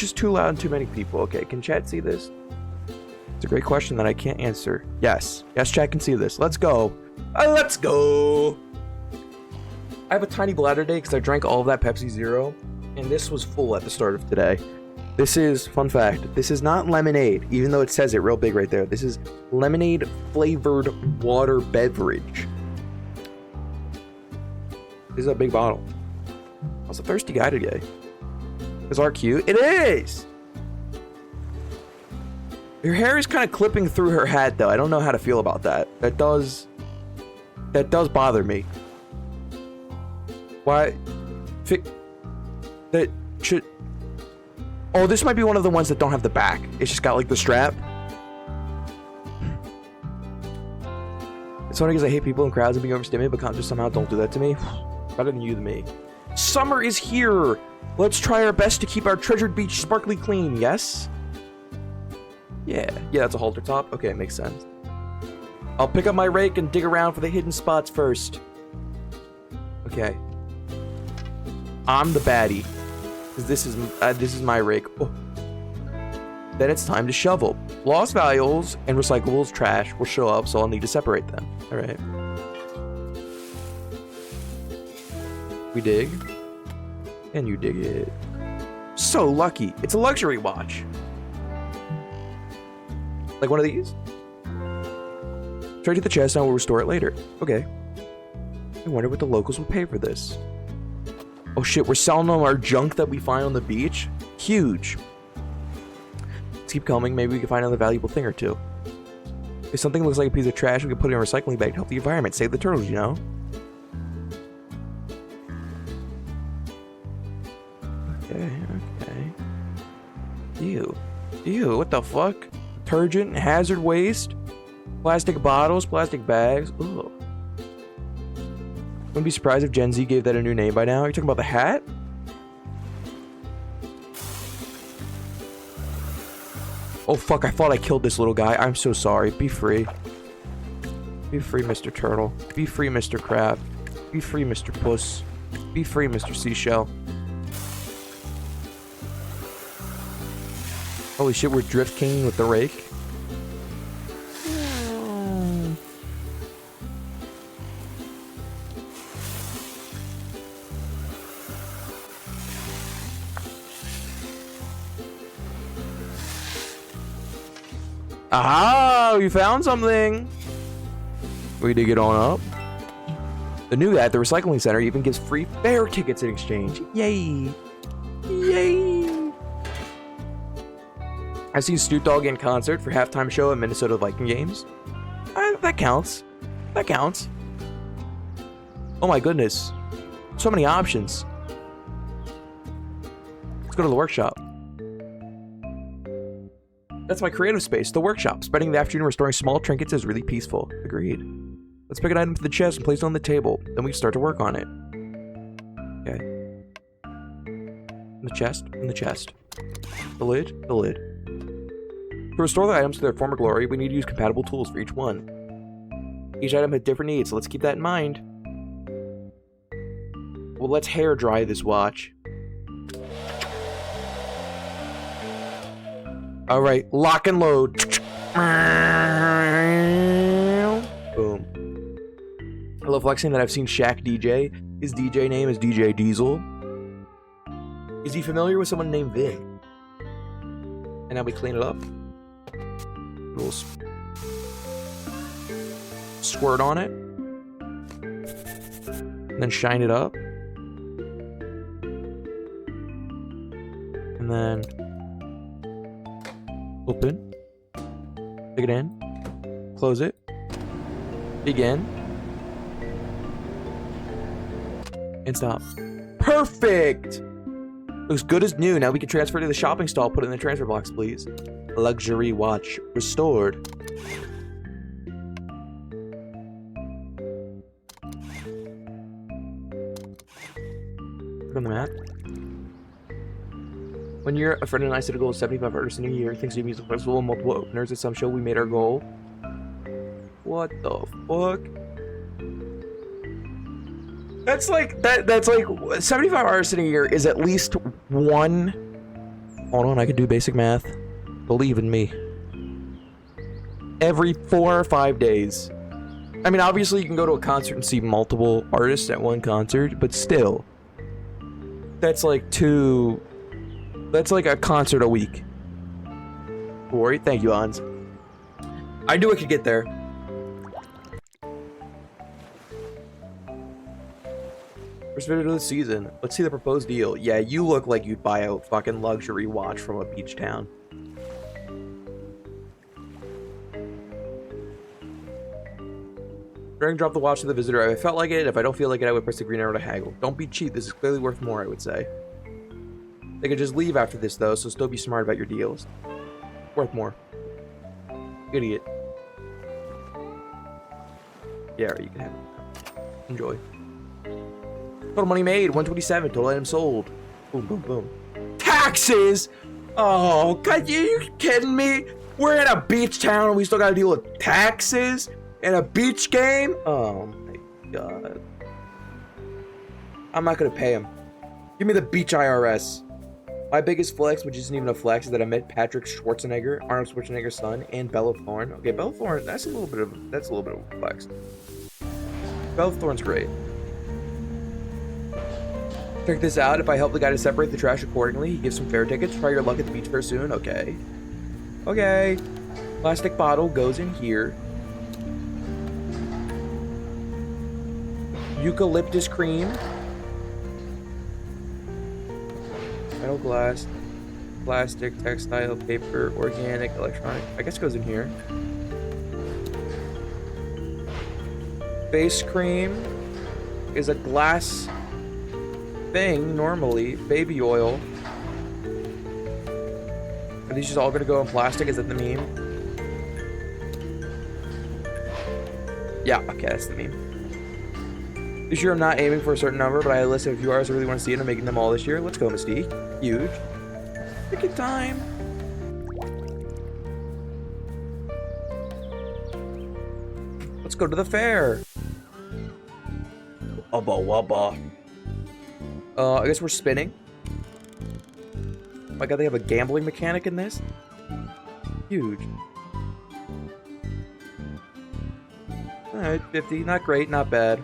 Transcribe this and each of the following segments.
just too loud and too many people. Okay, can chat see this? It's a great question that I can't answer. Yes. Yes, chat can see this. Let's go. Let's go. I have a tiny bladder today because I drank all of that Pepsi Zero, and this was full at the start of today. This is, fun fact, this is not lemonade, even though it says it real big right there. This is lemonade flavored water beverage. This is a big bottle. I was a thirsty guy today. Is art cute? It is! Her hair is kind of clipping through her hat, though. I don't know how to feel about that. That does bother me. Why? That should... Oh, this might be one of the ones that don't have the back. It's just got, like, the strap. It's funny because I hate people in crowds and being overstimulated, but can't just somehow don't do that to me. Better than you to me. Summer is here! Let's try our best to keep our treasured beach sparkly clean, yes? Yeah, that's a halter top. Okay, it makes sense. I'll pick up my rake and dig around for the hidden spots first. Okay. I'm the baddie. Because this is my rake. Oh. Then it's time to shovel. Lost valuables and recyclables trash will show up, so I'll need to separate them. Alright. We dig. And you dig it. So lucky. It's a luxury watch. Like one of these? Trade to the chest and we'll restore it later. Okay. I wonder what the locals will pay for this. Oh shit, we're selling them our junk that we find on the beach? Huge. Let's keep coming. Maybe we can find another valuable thing or two. If something looks like a piece of trash, we can put it in a recycling bag to help the environment. Save the turtles, you know? Okay. Ew, what the fuck? Detergent, hazard waste, plastic bottles, plastic bags. Ugh. Wouldn't be surprised if Gen Z gave that a new name by now. Are you talking about the hat? Oh fuck, I thought I killed this little guy. I'm so sorry. Be free. Be free, Mr. Turtle. Be free, Mr. Crab. Be free, Mr. Puss. Be free, Mr. Seashell. Holy shit, we're drift kinging with the rake. Aha! We found something! We dig it on up. The new guy at the recycling center even gives free fair tickets in exchange. Yay! Yay! I've seen Snoop Dogg in concert for halftime show at Minnesota Viking games. That counts. That counts. Oh my goodness. So many options. Let's go to the workshop. That's my creative space, the workshop. Spending the afternoon restoring small trinkets is really peaceful. Agreed. Let's pick an item from the chest and place it on the table. Then we can start to work on it. Okay. In the chest, in the chest. The lid, the lid. To restore the items to their former glory, we need to use compatible tools for each one. Each item had different needs, so let's keep that in mind. Well, let's hair dry this watch. Alright, lock and load. Boom. I love flexing that I've seen Shaq DJ. His DJ name is DJ Diesel. Is he familiar with someone named Vin? And now we clean it up. Little squirt on it. And then shine it up. And then open. Dig it in. Close it. Begin. And stop. Perfect! Looks good as new. Now we can transfer to the shopping stall. Put it in the transfer box, please. Luxury watch restored. Put on the mat. One year, a friend and I set a goal of 75 artists in a year. Thanks to music festival and multiple openers at some show, we made our goal. What the fuck? That's like 75 artists in a year is at least one Hold on, I can do basic math. Believe in me. Every 4 or 5 days. I mean, obviously you can go to a concert and see multiple artists at one concert, but still. That's like that's like a concert a week. Worry, thank you, Hans. I knew I could get there. First video of the season. Let's see the proposed deal. Yeah, you look like you'd buy a fucking luxury watch from a beach town. Drag and drop the watch to the visitor. If I felt like it, if I don't feel like it, I would press the green arrow to haggle. Don't be cheap. This is clearly worth more, I would say. They could just leave after this, though, so still be smart about your deals. Worth more. Idiot. Yeah, right, you can have it. Enjoy. Total money made, 127. Total items sold. Boom, boom, boom. Taxes! Oh, God, are you kidding me? We're in a beach town and we still gotta deal with taxes? In a beach game? Oh my God. I'm not gonna pay him. Give me the beach IRS. My biggest flex, which isn't even a flex, is that I met Patrick Schwarzenegger, Arnold Schwarzenegger's son, and Bella Thorne. Okay, Bella Thorne, that's a little bit of a flex. Bella Thorne's great. Check this out. If I help the guy to separate the trash accordingly, he gives some fare tickets. Try your luck at the beach fair soon. Okay. Okay. Plastic bottle goes in here. Eucalyptus cream. Metal glass. Plastic, textile, paper, organic, electronic. I guess goes in here. Face cream is a glass thing normally. Baby oil. Are these just all gonna go in plastic? Is that the meme? Yeah, okay, that's the meme. This year I'm not aiming for a certain number, but I listed a few artists I really want to see and I'm making them all this year. Let's go, Mystique. Huge. Freaking time. Let's go to the fair. Wubba wubba. I guess we're spinning. Oh my God, they have a gambling mechanic in this? Huge. Alright, 50. Not great, not bad.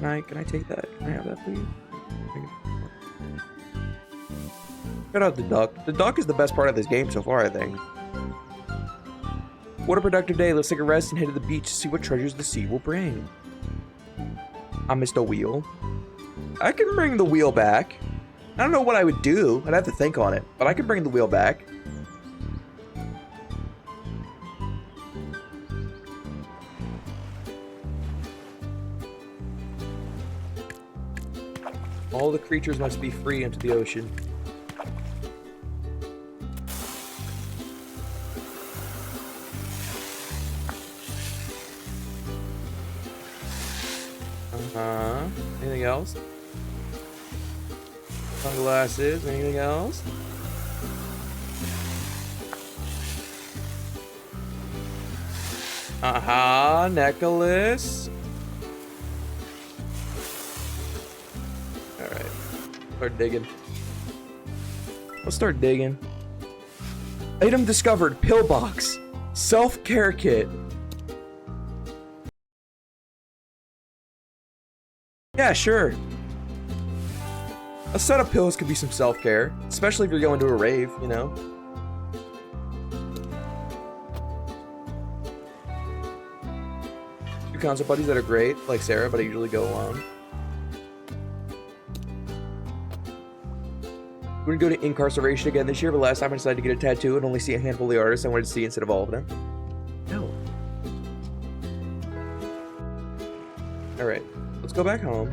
Can I take that? Can I have that, please? Shout out the duck. The duck is the best part of this game so far, I think. What a productive day. Let's take a rest and head to the beach to see what treasures the sea will bring. I missed a wheel. I can bring the wheel back. I don't know what I would do. I'd have to think on it. But I can bring the wheel back. All the creatures must be free into the ocean. Anything else? Sunglasses. Anything else? Necklace. Alright. Start digging. Let's start digging. Item discovered. Pillbox. Self-care kit. Yeah, sure. A set of pills could be some self-care, especially if you're going to a rave, you know? Two concert buddies that are great, like Sarah, but I usually go alone. We're gonna go to incarceration again this year, but last time I decided to get a tattoo and only see a handful of the artists I wanted to see instead of all of them. No. Alright, let's go back home.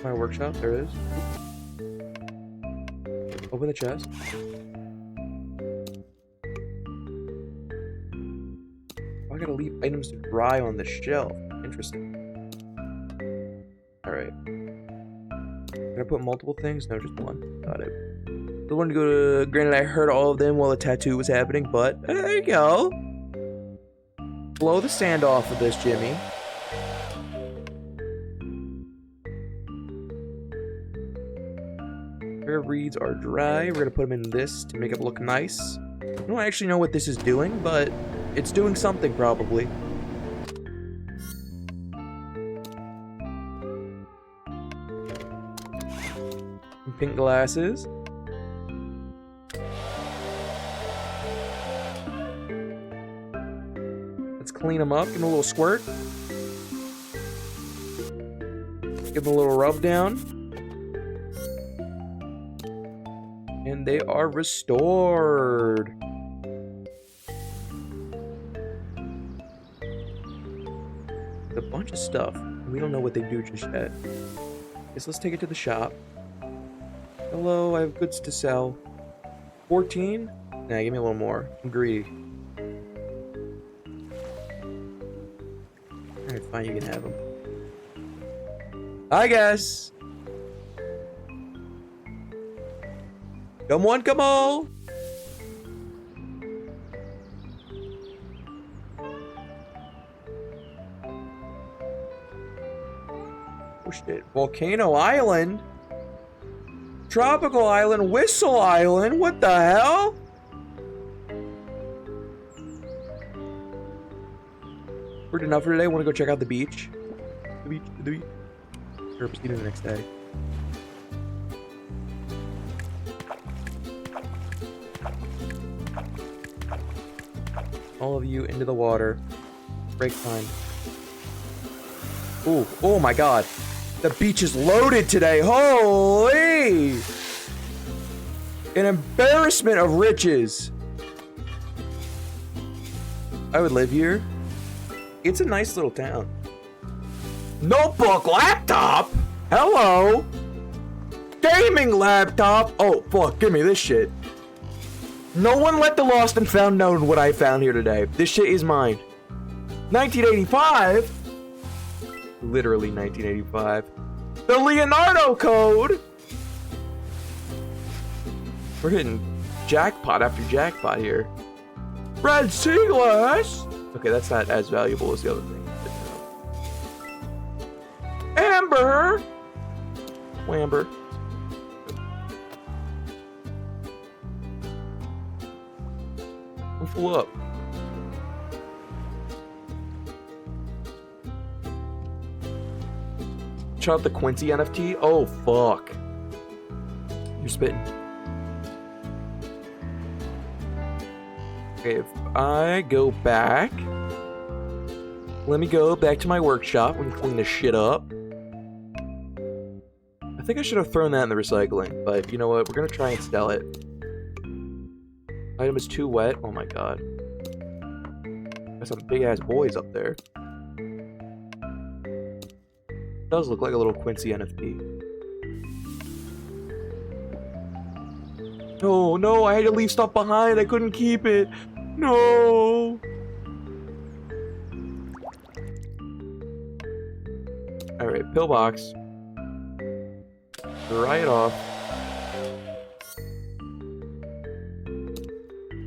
My workshop, there it is. Open the chest. Oh, I gotta leave items to dry on the shelf. Interesting. Alright. Can I put multiple things? No, just one. Got it. I wanted to go to... Granted, I heard all of them while the tattoo was happening, but... There you go. Blow the sand off of this, Jimmy. Rare reeds are dry. We're gonna put them in this to make it look nice. I don't actually know what this is doing, but it's doing something probably. Some pink glasses. Let's clean them up. Give them a little squirt. Give them a little rub down. And they are restored. A bunch of stuff. We don't know what they do just yet. Guess let's take it to the shop. Hello, I have goods to sell. 14? Nah, give me a little more. I'm greedy. Alright, fine, you can have them. I guess. Come on, come on! Oh shit. Volcano Island? Tropical Island? Whistle Island? What the hell? We're done enough for today. I want to go check out the beach. The beach, the beach. Or proceed to the next day. All of you into the water. Break time. Ooh, oh my god. The beach is loaded today. Holy! An embarrassment of riches. I would live here. It's a nice little town. Notebook laptop? Hello? Gaming laptop? Oh, fuck. Give me this shit. No one let the lost and found known what I found here today. This shit is mine. 1985? Literally 1985. The Leonardo Code! We're hitting jackpot after jackpot here. Red sea glass? Okay, that's not as valuable as the other thing. Amber! Oh, Amber. We're full up. Check out the Quincy NFT. Oh, fuck. You're spitting. Okay, if I go back... Let me go back to my workshop and clean this shit up. I think I should have thrown that in the recycling, but you know what? We're gonna try and sell it. Item is too wet. Oh my god. There's some big-ass boys up there. Does look like a little Quincy NFT. No, no, I had to leave stuff behind. I couldn't keep it. No. Alright, pillbox. Dry it off.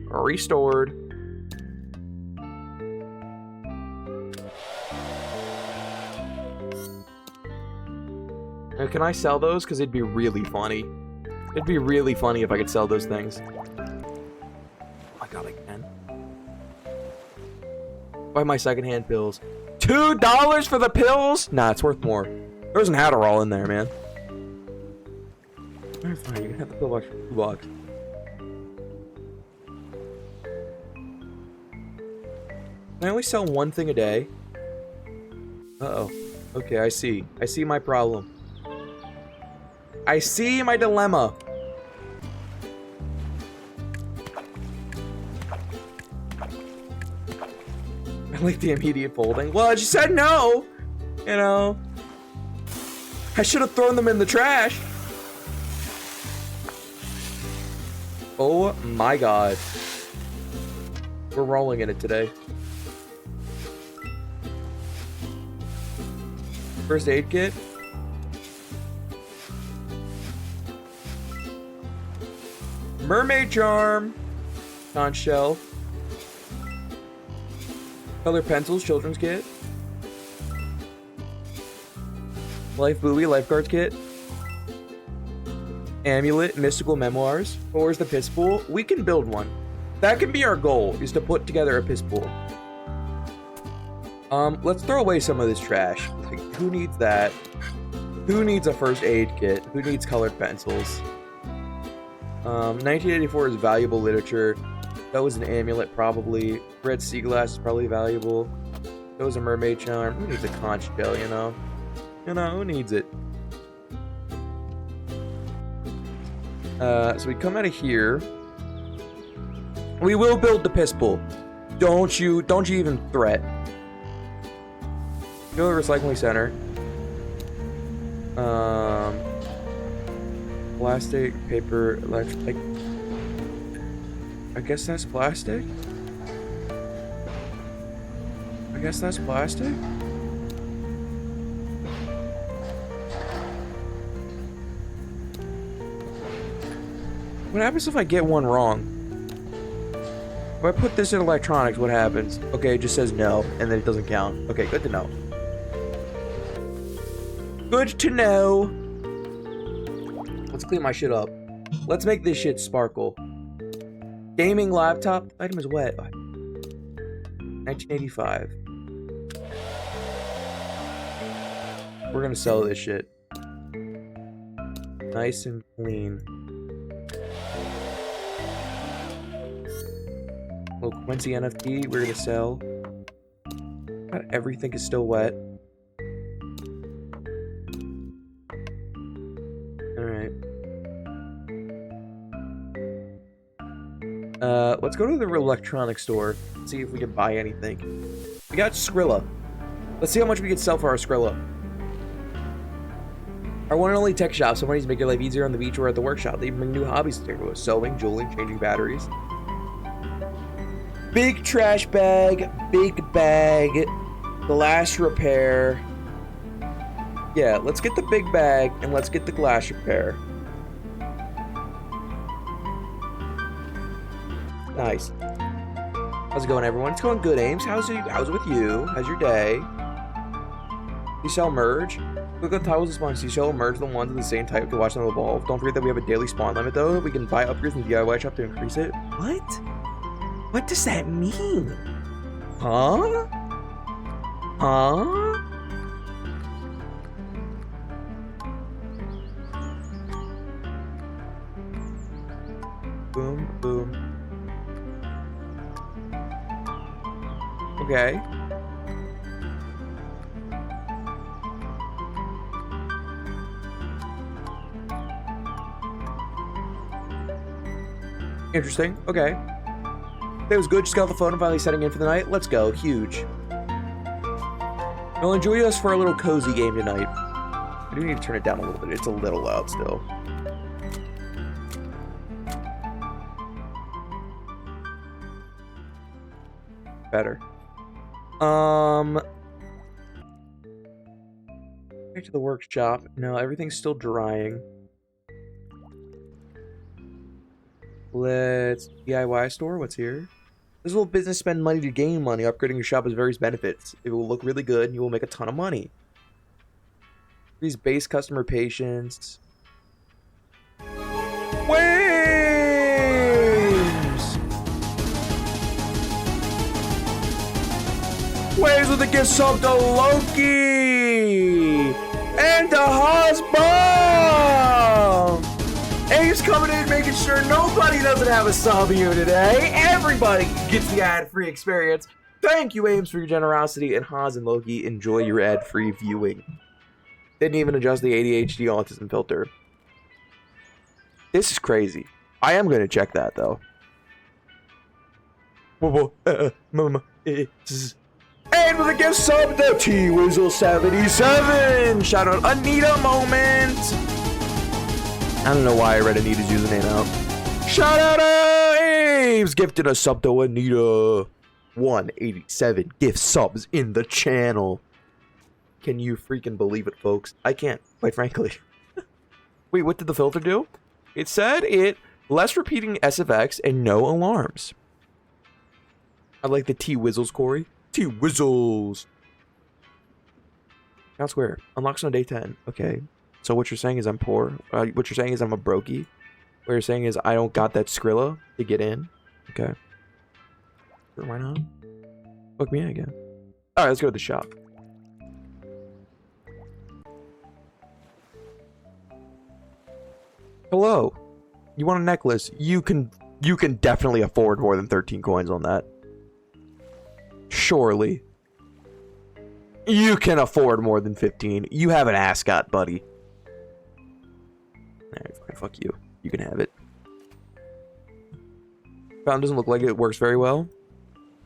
Restored. Now, can I sell those? Because it'd be really funny. It'd be really funny if I could sell those things. Oh my god, I can. Buy my secondhand pills. $2 for the pills? Nah, it's worth more. There's an Adderall in there, man. Alright, fine. You can have the pill box for $2. Can I only sell one thing a day? Uh-oh. Okay, I see. I see my problem. I see my dilemma. I like the immediate folding. Well, I just said no! You know? I should have thrown them in the trash. Oh my god. We're rolling in it today. First aid kit. Mermaid charm. Conch shell. Color pencils, children's kit. Life buoy, lifeguards kit. Amulet, mystical memoirs. But where's the piss pool? We can build one. That can be our goal, is to put together a piss pool. Let's throw away some of this trash. Like, who needs that? Who needs a first aid kit? Who needs colored pencils? 1984 is valuable literature. That was an amulet, probably. Red sea glass is probably valuable. That was a mermaid charm. Who needs a conch shell, you know? You know, who needs it? So we come out of here. We will build the piss pool. Don't you even threat. Go to the recycling center. Plastic, paper, electric. I guess that's plastic. I guess that's plastic. What happens if I get one wrong? If I put this in electronics, what happens? Okay, it just says no, and then it doesn't count. Okay, good to know. Good to know. Let's clean my shit up. Let's make this shit sparkle. Gaming laptop. Item is wet. 1985. We're gonna sell this shit. Nice and clean. Oh, Quincy NFT, we're gonna sell. God, everything is still wet. Alright. Let's go to the electronics store. See if we can buy anything. We got Skrilla. Let's see how much we can sell for our Skrilla. Our one and only tech shop. Somebody's to make your life easier on the beach or at the workshop. They even bring new hobbies to take with sewing, jeweling, changing batteries. Big trash bag, big bag, glass repair. Yeah, let's get the big bag and let's get the glass repair. Nice. How's it going, everyone? It's going good, Ames. How's it with you? How's your day? Seashell merge. Look at the titles of spawn. Seashell merge the ones of the same type to watch them evolve. Don't forget that we have a daily spawn limit, though. We can buy upgrades in the DIY shop to increase it. What? What does that mean? Huh? Huh? Boom, boom. Okay. Interesting. Okay. It was good. Just got off the phone and finally setting in for the night. Let's go. Huge. Well, enjoy us for a little cozy game tonight. I do need to turn it down a little bit. It's a little loud still. Better. Back to the workshop. No, everything's still drying. Let's DIY store. What's here? This little business spend money to gain money. Upgrading your shop has various benefits. It will look really good and you will make a ton of money. Increase base customer patience. Waves! Waves with a gift sub to Loki! And to Husband! Abe's coming in making sure nobody doesn't have a sub here today. Everybody gets the ad-free experience. Thank you, Ames, for your generosity. And Haas and Loki, enjoy your ad-free viewing. Didn't even adjust the ADHD autism filter. This is crazy. I am going to check that, though. And with a gift sub, the T-Wizzle77. Shout out Anita Moment. I don't know why I read Anita's username out. Shout out Ames! Gifted a sub to Anita. 187 gift subs in the channel. Can you freaking believe it, folks? I can't, quite frankly. Wait, what did the filter do? It said it less repeating SFX and no alarms. I like the T-Wizzles, Corey. T-Wizzles. Town Square. Unlocks on day 10. Okay. So what you're saying is I'm poor? What you're saying is I'm a brokey? What you're saying is I don't got that Skrilla to get in? Okay. Sure, why not? Fuck me in again. Alright, let's go to the shop. Hello. You want a necklace? You can definitely afford more than 13 coins on that. Surely. You can afford more than 15. You have an ascot, buddy. Alright, fuck you. You can have it. Fountain doesn't look like it works very well.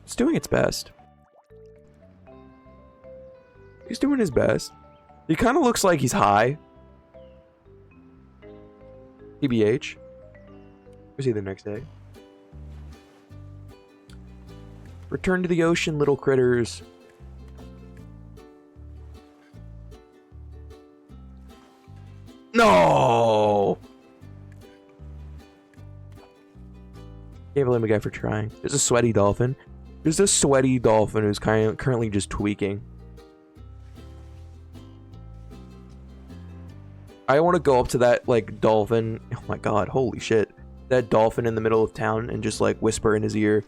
It's doing its best. He's doing his best. He kind of looks like he's high. TBH. We'll see you the next day. Return to the ocean, little critters. No! Can't blame a guy for trying. There's a sweaty dolphin. There's a sweaty dolphin who's currently just tweaking. I want to go up to that, like, dolphin. Oh my god, holy shit. That dolphin in the middle of town and just, like, whisper in his ear,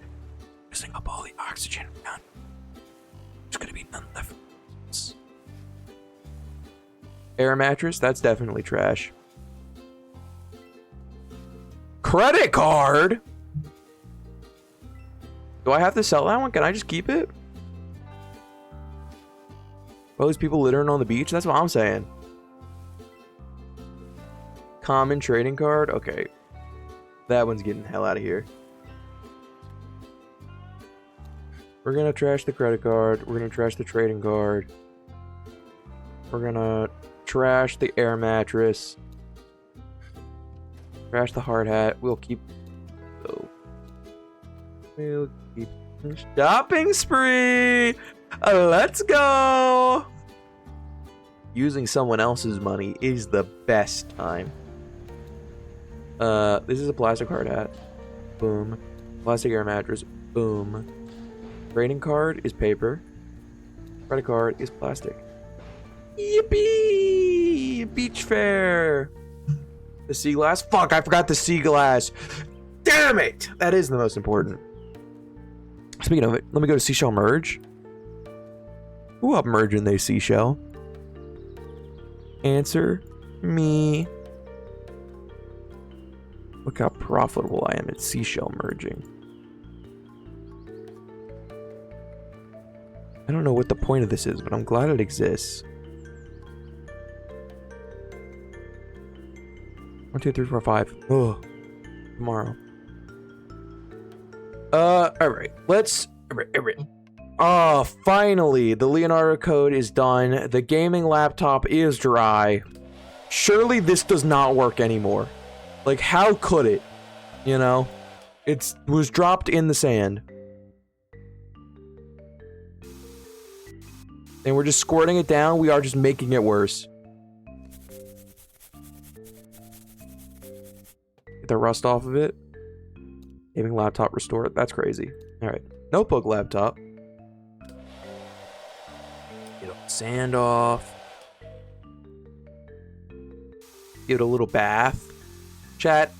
using up all the oxygen. There's gonna be none left. Air mattress? That's definitely trash. Credit card? Do I have to sell that one? Can I just keep it? All these people littering on the beach? That's what I'm saying. Common trading card? Okay. That one's getting the hell out of here. We're gonna trash the credit card. We're gonna trash the trading card. We're gonna trash the air mattress. Trash the hard hat. We'll keep... Oh. We'll keep... Shopping spree! Let's go! Using someone else's money is the best time. This is a plastic hard hat. Boom. Plastic air mattress. Boom. Trading card is paper. Credit card is plastic. Yippee! Beach fair. The sea glass? Fuck, I forgot the sea glass. Damn it! That is the most important. Speaking of it, let me go to Seashell Merge. Who up merging they seashell? Answer me. Look how profitable I am at seashell merging. I don't know what the point of this is, but I'm glad it exists. 1, 2, 3, 4, 5. Ugh. Tomorrow. Alright. Let's... Alright. Oh, finally! The Leonardo code is done. The gaming laptop is dry. Surely this does not work anymore. Like, how could it? You know? It was dropped in the sand. And we're just squirting it down. We are just making it worse. Get the rust off of it. Gaming laptop restored. That's crazy. Alright. Notebook laptop. Get all the sand off. Give it a little bath. Chat.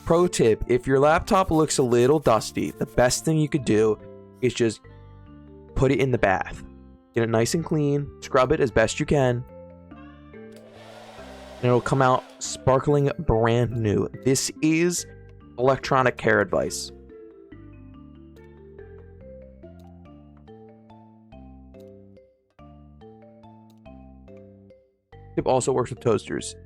Pro tip. If your laptop looks a little dusty, the best thing you could do is just put it in the bath. Get it nice and clean. Scrub it as best you can. And it'll come out sparkling brand new. This is electronic care advice. Tip also works with toasters.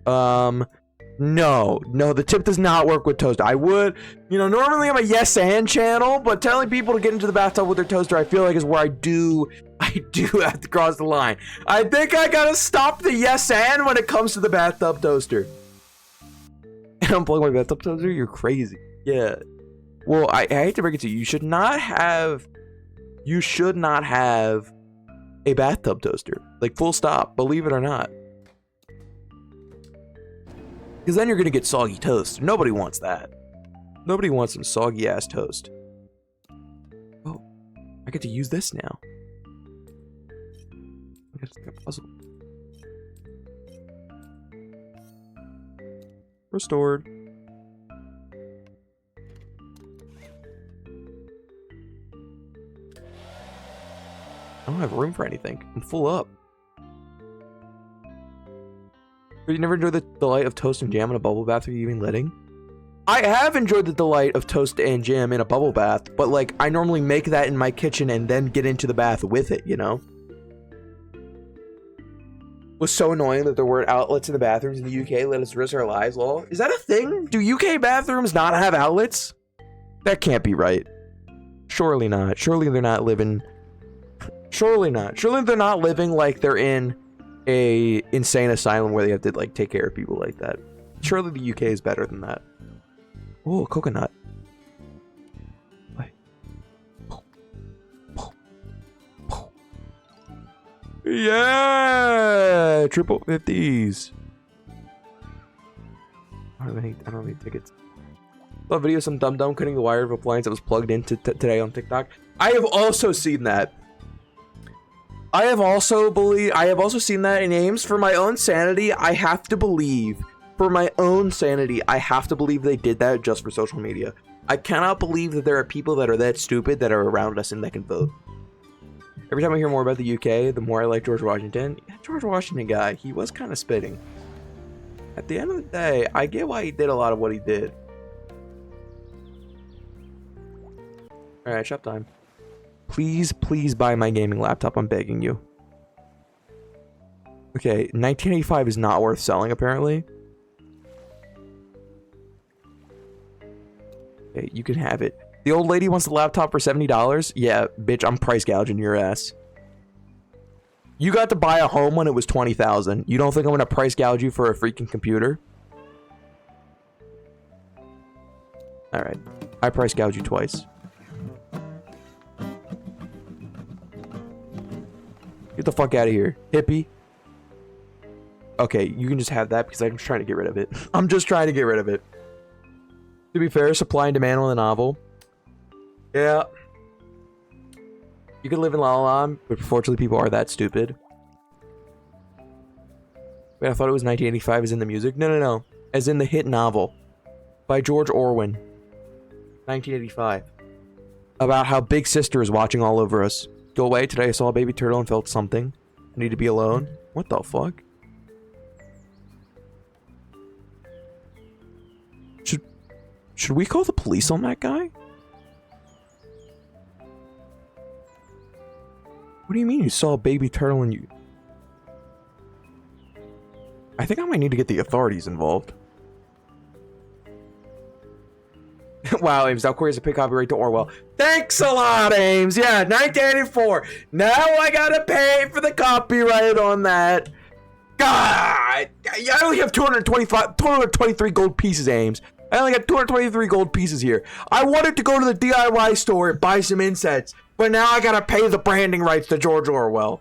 No, the tip does not work with toaster. I would, normally I'm a yes and channel, but telling people to get into the bathtub with their toaster, I feel like is where I do have to cross the line. I think I gotta stop the yes and when it comes to the bathtub toaster. And I'm playing my bathtub toaster? You're crazy. Yeah. Well, I hate to break it to you. You should not have a bathtub toaster. Like, full stop. Believe it or not. Because then you're going to get soggy toast. Nobody wants that. Nobody wants some soggy ass toast. Oh, I get to use this now. I get to puzzle. Restored. I don't have room for anything. I'm full up. You never enjoyed the delight of toast and jam in a bubble bath or even letting? I have enjoyed the delight of toast and jam in a bubble bath, but like I normally make that in my kitchen and then get into the bath with it, you know? It was so annoying that there weren't outlets in the bathrooms in the UK. Let us risk our lives, lol. Is that a thing? Do UK bathrooms not have outlets? That can't be right. Surely not. Surely they're not living... Surely not. Surely they're not living like they're in a insane asylum where they have to like take care of people like that. Surely the UK is better than that. Oh, coconut. Yeah, triple 50s. I don't need tickets. Saw a video of some dum-dum cutting the wire of appliance that was plugged into today on TikTok. I have also seen that. I have also seen that in Ames. For my own sanity, I have to believe. For my own sanity, I have to believe they did that just for social media. I cannot believe that there are people that are that stupid that are around us and that can vote. Every time I hear more about the UK, the more I like George Washington. Yeah, George Washington guy, he was kind of spitting. At the end of the day, I get why he did a lot of what he did. Alright, shop time. Please, please buy my gaming laptop, I'm begging you. Okay, 1985 is not worth selling, apparently. Okay, you can have it. The old lady wants the laptop for $70? Yeah, bitch, I'm price gouging your ass. You got to buy a home when it was $20,000. You don't think I'm gonna price gouge you for a freaking computer? Alright, I price gouge you twice. Get the fuck out of here, hippie. Okay, you can just have that because I'm just trying to get rid of it. I'm just trying to get rid of it. To be fair, supply and demand on the novel. Yeah. You could live in La La, but unfortunately people are that stupid. Wait, I thought it was 1985 as in the music. No, no, no. As in the hit novel. By George Orwell. 1985. About how Big Sister is watching all over us. Go away, today I saw a baby turtle and felt something. I need to be alone. What the fuck? Should we call the police on that guy? What do you mean you saw a baby turtle and you... I think I might need to get the authorities involved. Wow, Ames, South Korea has a pay copyright to Orwell. Thanks a lot, Ames. Yeah, 1984. Now I gotta pay for the copyright on that. God, I only have 223 gold pieces, Ames. I only got 223 gold pieces here. I wanted to go to the DIY store and buy some insets, but now I gotta pay the branding rights to George Orwell.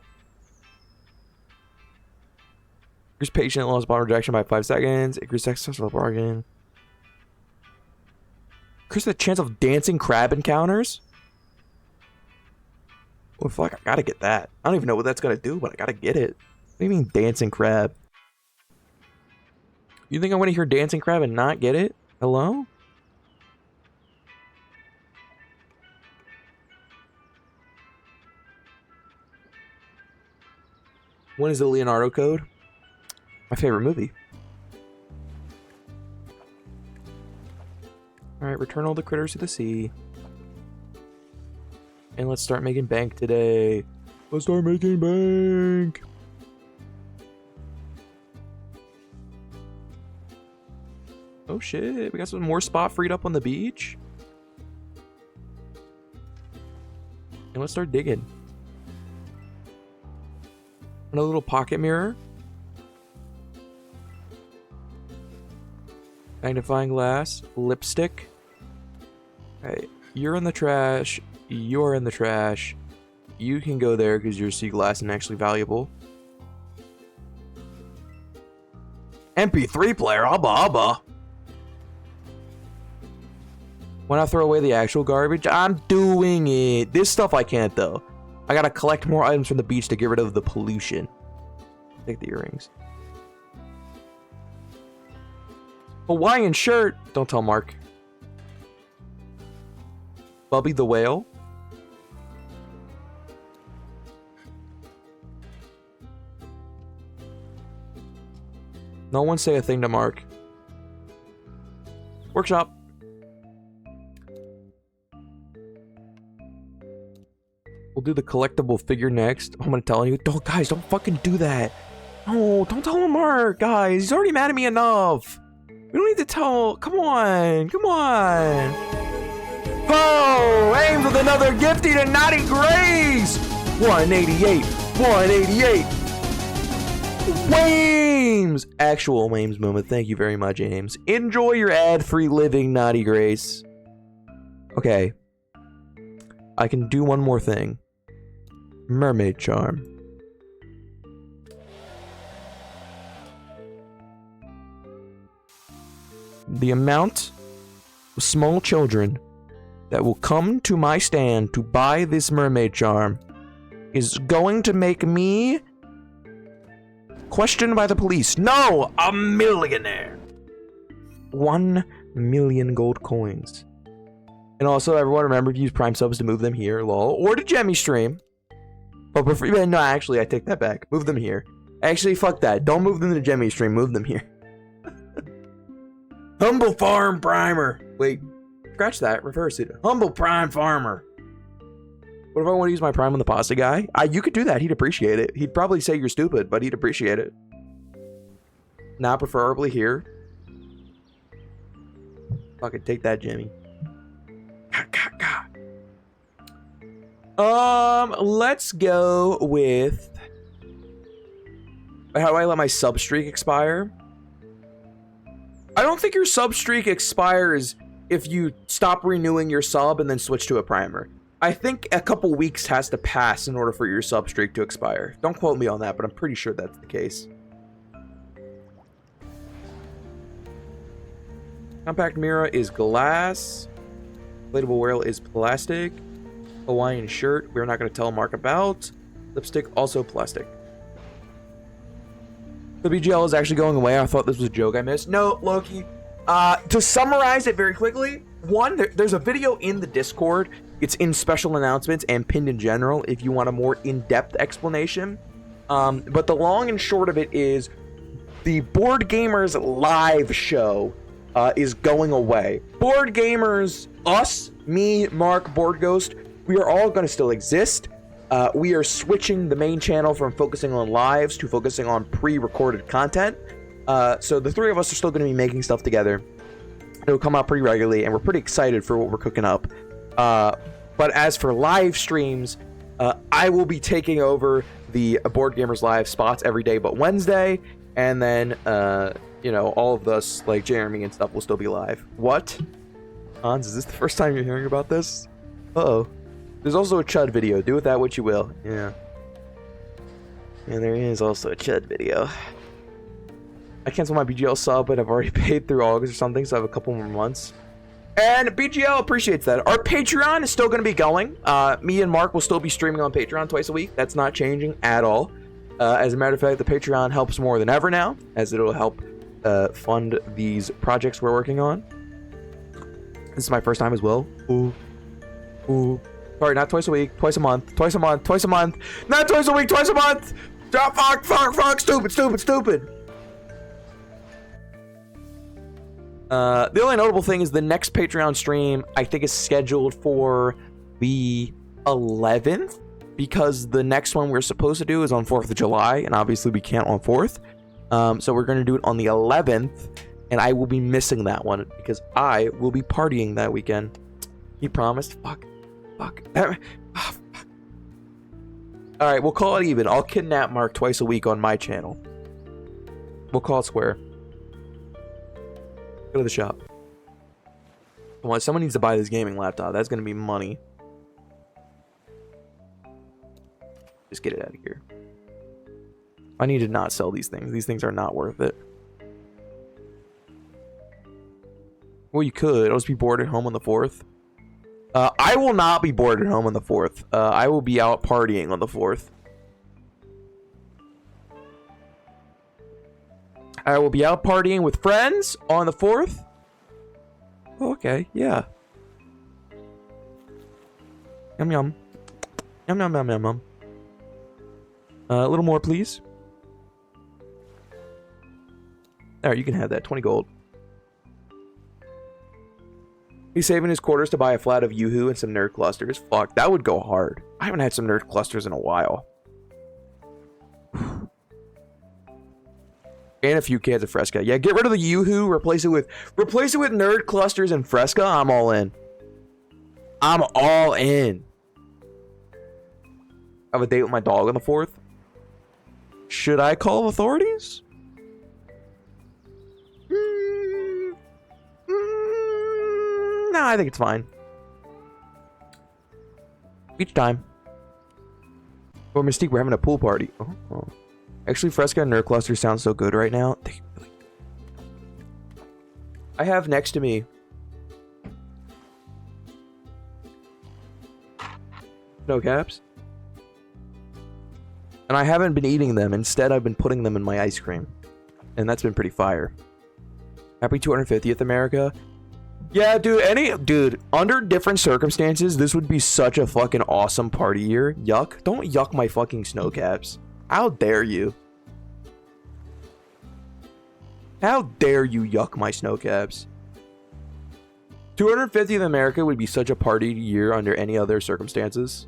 Increase patient loss upon rejection by 5 seconds. Increase successful bargain. Increase the chance of dancing crab encounters. Oh fuck, I gotta get that. I don't even know what that's gonna do, but I gotta get it. What do you mean dancing crab? You think I'm gonna hear dancing crab and not get it? Hello? When is the Leonardo Code? My favorite movie. Alright, return all the critters to the sea. And let's start making bank today. Let's start making bank! Oh shit, we got some more spot freed up on the beach. And let's start digging. Another little pocket mirror. Magnifying glass. Lipstick. Okay, you're in the trash. You're in the trash. You can go there because you're sea glass and actually valuable. MP3 player, hubba hubba. When I throw away the actual garbage, I'm doing it. This stuff I can't though. I gotta collect more items from the beach to get rid of the pollution. Take the earrings. Hawaiian shirt. Don't tell Mark. Bubby the whale. No one say a thing to Mark. Workshop. We'll do the collectible figure next. I'm gonna tell you. Don't, guys, don't fucking do that. No, don't tell him Mark, guys. He's already mad at me enough. We don't need to tell. Come on. Come on. Oh, aims with another gifty to Naughty Grace. 188. 188. Wames! Actual Wames moment. Thank you very much, Ames. Enjoy your ad-free living, Naughty Grace. Okay. I can do one more thing. Mermaid charm. The amount of small children that will come to my stand to buy this mermaid charm is going to make me questioned by the police. No, a millionaire. 1 million gold coins. And also, everyone remember to use Prime subs to move them here, lol, or to Jemmy stream. But no, actually, I take that back. Move them here. Actually, fuck that. Don't move them to Jemmy stream. Move them here. Humble Farm Primer. Wait, scratch that. Reverse it. Humble Prime Farmer. What if I want to use my Prime on the pasta guy? You could do that. He'd appreciate it. He'd probably say you're stupid, but he'd appreciate it. Now, preferably here. Fucking take that, Jimmy. Let's go with... How do I let my sub streak expire? I don't think your sub streak expires if you stop renewing your sub and then switch to a primer. I think a couple weeks has to pass in order for your sub streak to expire. Don't quote me on that, but I'm pretty sure that's the case. Compact mirror is glass. Inflatable whale is plastic. Hawaiian shirt, we're not going to tell Mark about. Lipstick, also plastic. The BGL is actually going away. I thought this was a joke I missed. No, Loki. To summarize it very quickly, one, there's a video in the Discord. It's in special announcements and pinned in general if you want a more in-depth explanation. But the long and short of it is the Board Gamers live show is going away. Board Gamers, us, me, Mark, Board Ghost, we are all going to still exist. We are switching the main channel from focusing on lives to focusing on pre-recorded content. So the three of us are still going to be making stuff together. It'll come out pretty regularly, and we're pretty excited for what we're cooking up. But as for live streams, I will be taking over the Board Gamers Live spots every day but Wednesday, and then, you know, all of us, like Jeremy and stuff, will still be live. What? Hans, is this the first time you're hearing about this? Uh-oh. There's also a Chud video. Do with that what you will. Yeah. And there is also a Chud video. I canceled my BGL sub, but I've already paid through August or something, so I have a couple more months. And BGL appreciates that. Our Patreon is still going to be going. Me and Mark will still be streaming on Patreon twice a week. That's not changing at all. As a matter of fact, the Patreon helps more than ever now, as it'll help fund these projects we're working on. This is my first time as well. Ooh. Ooh. Sorry, not twice a week. Twice a month. Twice a month. Twice a month. Not twice a week. Twice a month. Fuck. Stupid. The only notable thing is the next Patreon stream, I think, is scheduled for the 11th, because the next one we're supposed to do is on 4th of July, and obviously we can't on 4th. So we're going to do it on the 11th, and I will be missing that one because I will be partying that weekend. He promised. Fuck. Alright, we'll call it even. I'll kidnap Mark twice a week on my channel. We'll call it square. Go to the shop. Come on, someone needs to buy this gaming laptop. That's gonna be money. Just get it out of here. I need to not sell these things. These things are not worth it. Well, you could. I'll just be bored at home on the 4th. I will not be bored at home on the 4th. I will be out partying on the 4th. I will be out partying with friends on the 4th. Oh, okay, yeah. Yum yum. Yum yum yum yum yum. A little more, please. Alright, you can have that. 20 gold. He's saving his quarters to buy a flat of Yoo-Hoo and some nerd clusters. Fuck, that would go hard. I haven't had some nerd clusters in a while. And a few cans of Fresca. Yeah, get rid of the Yoo-Hoo, replace it with nerd clusters and Fresca. I'm all in. I'm all in. I have a date with my dog on the 4th. Should I call authorities? Nah, I think it's fine. Beach time. Or Mystique, we're having a pool party. Oh. Actually, Fresca and Nerd Cluster sound so good right now. I have next to me snow caps. And I haven't been eating them. Instead, I've been putting them in my ice cream. And that's been pretty fire. Happy 250th, America. Yeah, dude, under different circumstances, this would be such a fucking awesome party year. Yuck. Don't yuck my fucking snow caps. How dare you? How dare you yuck my snow caps? 250th America would be such a party year under any other circumstances.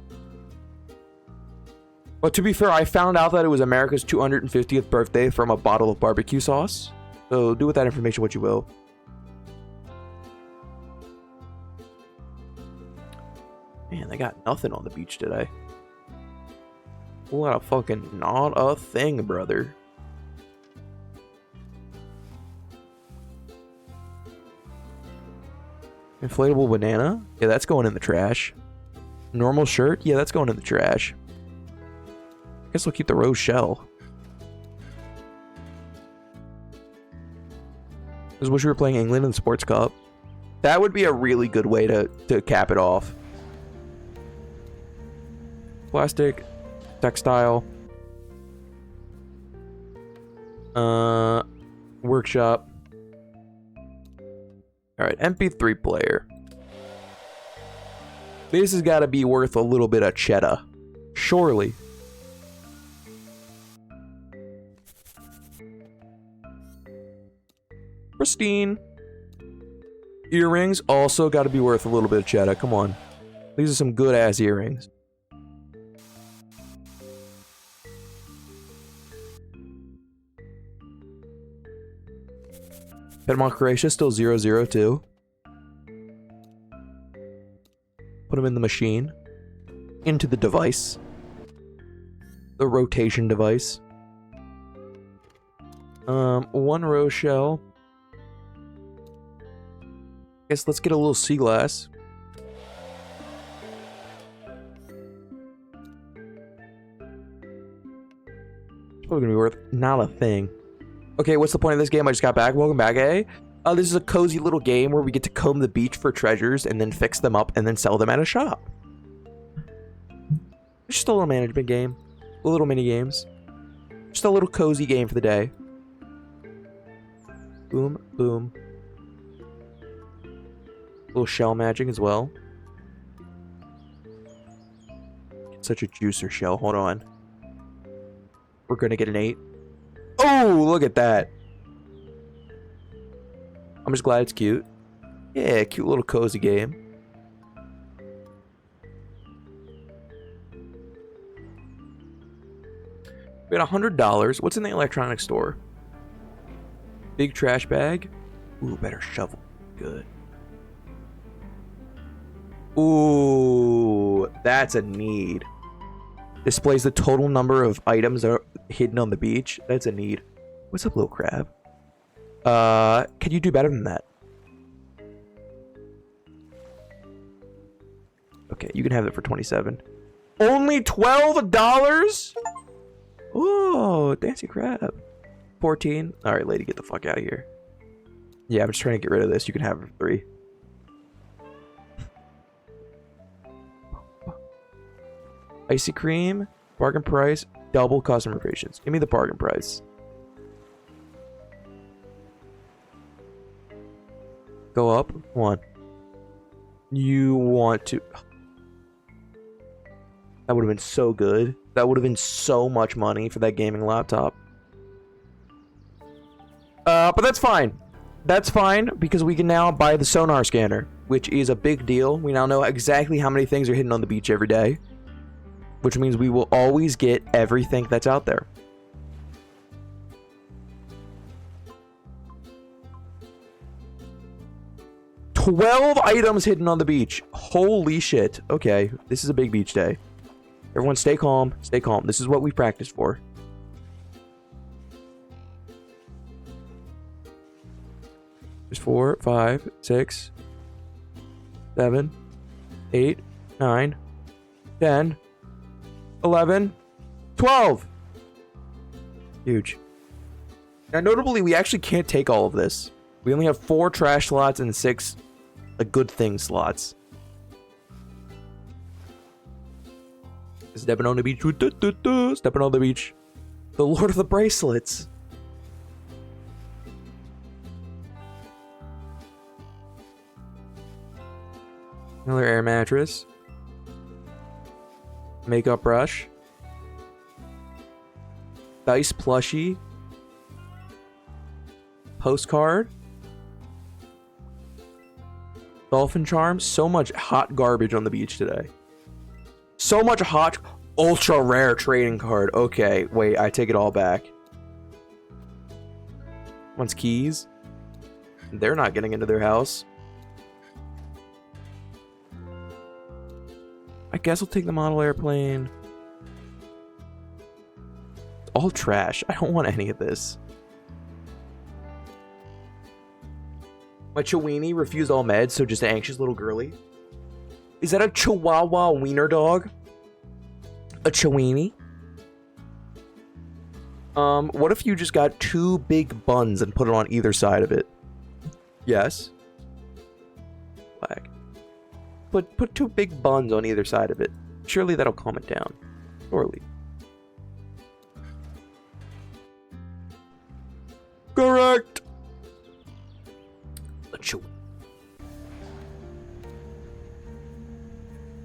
But to be fair, I found out that it was America's 250th birthday from a bottle of barbecue sauce. So do with that information what you will. Man, they got nothing on the beach today. What a fucking not a thing, brother. Inflatable banana? Yeah, that's going in the trash. Normal shirt? Yeah, that's going in the trash. I guess we'll keep the rose shell. I just wish we were playing England in the Sports Cup. That would be a really good way to cap it off. Plastic, textile, workshop. All right, MP3 player. This has got to be worth a little bit of cheddar, surely. Pristine. Earrings also got to be worth a little bit of cheddar. Come on, these are some good ass earrings. Panama Croatia still 0-0-2. Put them in the machine. Into the device. The rotation device. One rose shell. Guess let's get a little sea glass. It's probably gonna be worth not a thing. Okay, what's the point of this game? I just got back. Welcome back, eh? This is a cozy little game where we get to comb the beach for treasures and then fix them up and then sell them at a shop. It's just a little management game. Little mini games. Just a little cozy game for the day. Boom, boom. Little shell magic as well. Get such a juicer shell. Hold on. We're gonna get an 8. Oh, look at that. I'm just glad it's cute. Yeah, cute little cozy game. We got $100. What's in the electronics store? Big trash bag. Ooh, better shovel. Good. Ooh, that's a need. Displays the total number of items that are hidden on the beach. That's a need. What's up, little crab? Can you do better than that? Okay, you can have it for 27. Only $12? Oh, Dancy Crab. 14. Alright, lady, get the fuck out of here. Yeah, I'm just trying to get rid of this. You can have it for 3. Icy cream. Bargain price. Double customer patience. Give me the bargain price. Go up. Come on. You want to... That would have been so good. That would have been so much money for that gaming laptop. But that's fine. That's fine, because we can now buy the sonar scanner, which is a big deal. We now know exactly how many things are hidden on the beach every day, which means we will always get everything that's out there. "12 items hidden on the beach." Holy shit. Okay, this is a big beach day. Everyone stay calm. Stay calm. This is what we practiced for. There's 4, 5, 6, 7, 8, 9, 10, 11, 12. Huge. Now, notably, we actually can't take all of this. We only have 4 trash slots and 6 good thing slots. Stepping on the beach. Stepping on the beach. The Lord of the Bracelets. Another air mattress. Makeup brush. Dice plushie. Postcard. Dolphin charm. So much hot garbage on the beach today. So much hot, ultra rare trading card. Okay, wait, I take it all back. One's keys. They're not getting into their house. I guess I'll take the model airplane. All trash. I don't want any of this. My Chiweenie refused all meds, so just an anxious little girly. Is that a Chihuahua wiener dog? A Chiweenie? What if you just got 2 big buns and put it on either side of it? Yes. Flag. Put 2 big buns on either side of it. Surely that'll calm it down. Surely. Correct! A Chiweenie.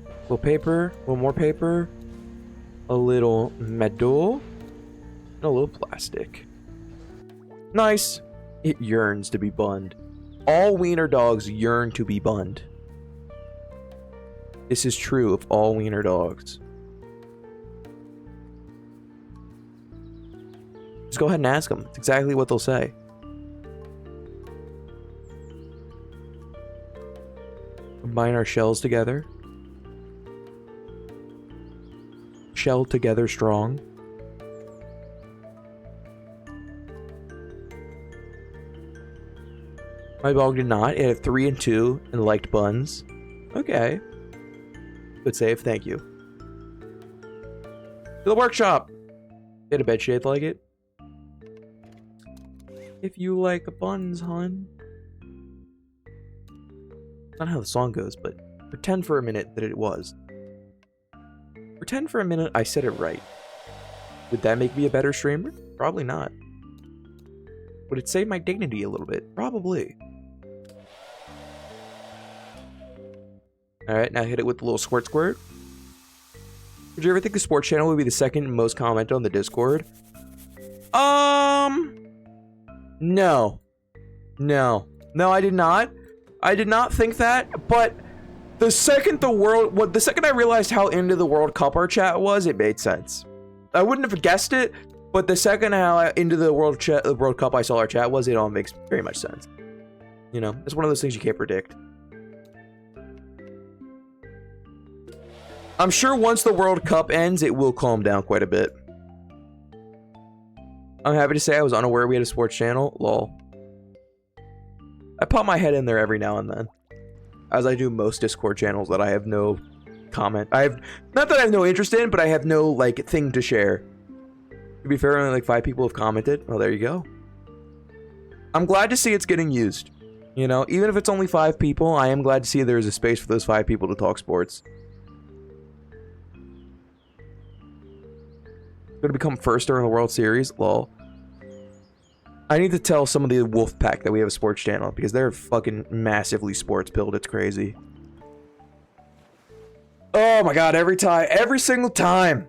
A little paper, a little more paper, a little metal, and a little plastic. Nice. It yearns to be bunned. All wiener dogs yearn to be bunned. This is true of all wiener dogs. Just go ahead and ask them. It's exactly what they'll say. Combine our shells together. Shell together strong. My dog did not. It had 3 and 2 and liked buns. Okay. Good save. Thank you. To the workshop. Get a bed shaped like it. If you like buns, hun. Not how the song goes, but pretend for a minute that it was. Pretend for a minute I said it right. Would that make me a better streamer? Probably not. Would it save my dignity a little bit? Probably. Alright, now hit it with the little squirt squirt. Would you ever think the sports channel would be the second most commented on the Discord? No. No. No, I did not. I did not think that, but the second I realized how into the World Cup our chat was, it made sense. I wouldn't have guessed it, but the second how into the World Cup I saw our chat was, it all makes very much sense. You know, it's one of those things you can't predict. I'm sure once the World Cup ends, it will calm down quite a bit. I'm happy to say I was unaware we had a sports channel. Lol. I pop my head in there every now and then, as I do most Discord channels that I have no comment. Not that I have no interest in, but I have no, like, thing to share. To be fair, only like 5 people have commented. Well, there you go. I'm glad to see it's getting used. You know, even if it's only 5 people, I am glad to see there's a space for those 5 people to talk sports. Gonna become first during the World Series? Lol. I need to tell some of the wolf pack that we have a sports channel because they're fucking massively sports pilled. It's crazy. Oh my god, every single time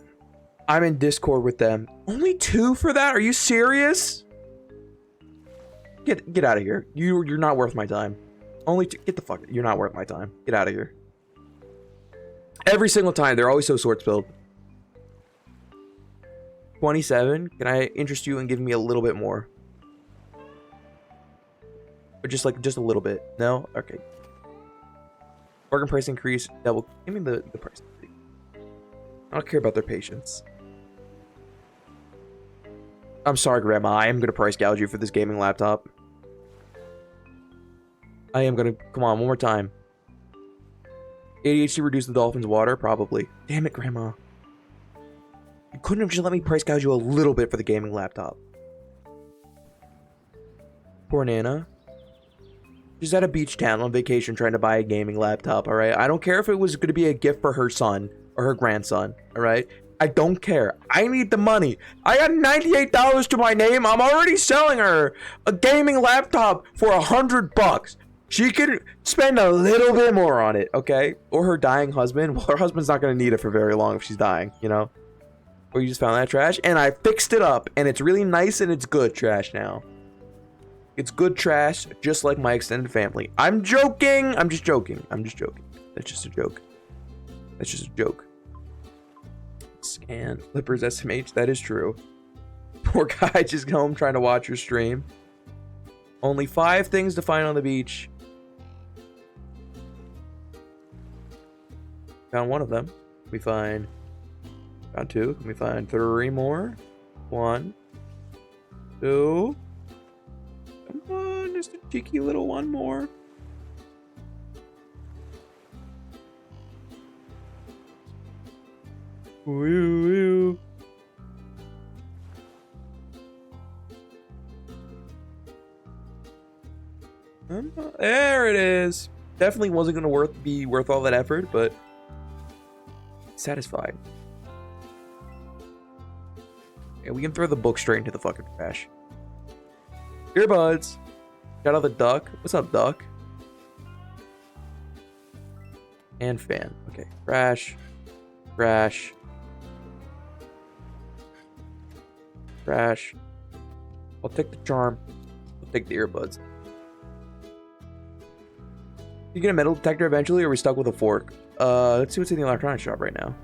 I'm in Discord with them. Only 2 for that? Are you serious? Get out of here. You're not worth my time. Only 2. Get the fuck. You're not worth my time. Get out of here. Every single time, they're always so sports pilled. 27. Can I interest you in giving me a little bit more? Or just a little bit? No? Okay. Bargain price increase. Double. Give me the price increase. I don't care about their patience. I'm sorry, Grandma. I am going to price gouge you for this gaming laptop. I am going to... Come on, one more time. ADHD reduce the dolphin's water? Probably. Damn it, Grandma. You couldn't have just let me price gouge you a little bit for the gaming laptop. Poor Nana. She's at a beach town on vacation trying to buy a gaming laptop, alright? I don't care if it was going to be a gift for her son or her grandson, alright? I don't care. I need the money. I got $98 to my name. I'm already selling her a gaming laptop for $100. She can spend a little bit more on it, okay? Or her dying husband. Well, her husband's not going to need it for very long if she's dying, you know? Or you just found that trash, and I fixed it up, and it's really nice, and it's good trash now. It's good trash, just like my extended family. I'm joking! I'm just joking. I'm just joking. That's just a joke. That's just a joke. Scan. Flippers SMH, that is true. Poor guy just home trying to watch your stream. Only 5 things to find on the beach. Found 1 of them. We find... Found 2. Can we find 3 more? 1. 2. Come on, just a cheeky little 1 more. Woo, woo. There it is. Definitely wasn't gonna be worth all that effort, but satisfied. Yeah, we can throw the book straight into the fucking trash. Earbuds. Shout out the duck. What's up, duck? And fan. Okay. Trash. Trash. Trash. I'll take the charm. I'll take the earbuds. You get a metal detector eventually, or are we stuck with a fork? Let's see what's in the electronics shop right now.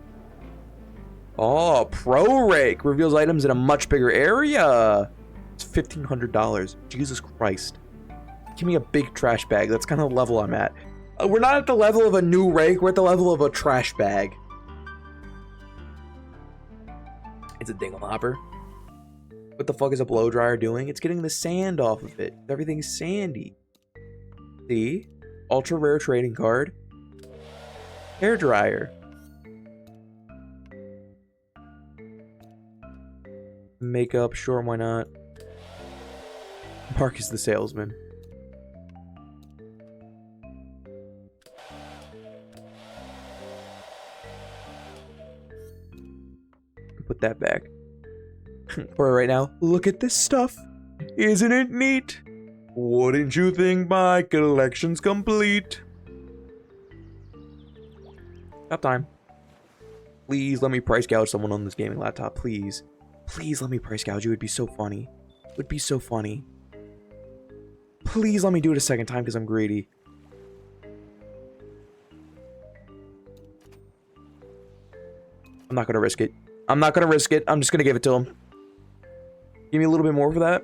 Oh, Pro Rake reveals items in a much bigger area. It's $1,500. Jesus Christ. Give me a big trash bag. That's kind of the level I'm at. We're not at the level of a new rake. We're at the level of a trash bag. It's a dingle hopper. What the fuck is a blow dryer doing? It's getting the sand off of it. Everything's sandy. See? Ultra rare trading card. Hair dryer. Makeup, sure, why not? Mark is the salesman. Put that back. For right now, look at this stuff. Isn't it neat? Wouldn't you think my collection's complete? Stop time. Please let me price gouge someone on this gaming laptop, please. Please let me price gouge you. It would be so funny. It would be so funny. Please let me do it a second time because I'm greedy. I'm not gonna risk it. I'm not gonna risk it. I'm just gonna give it to him. Give me a little bit more for that.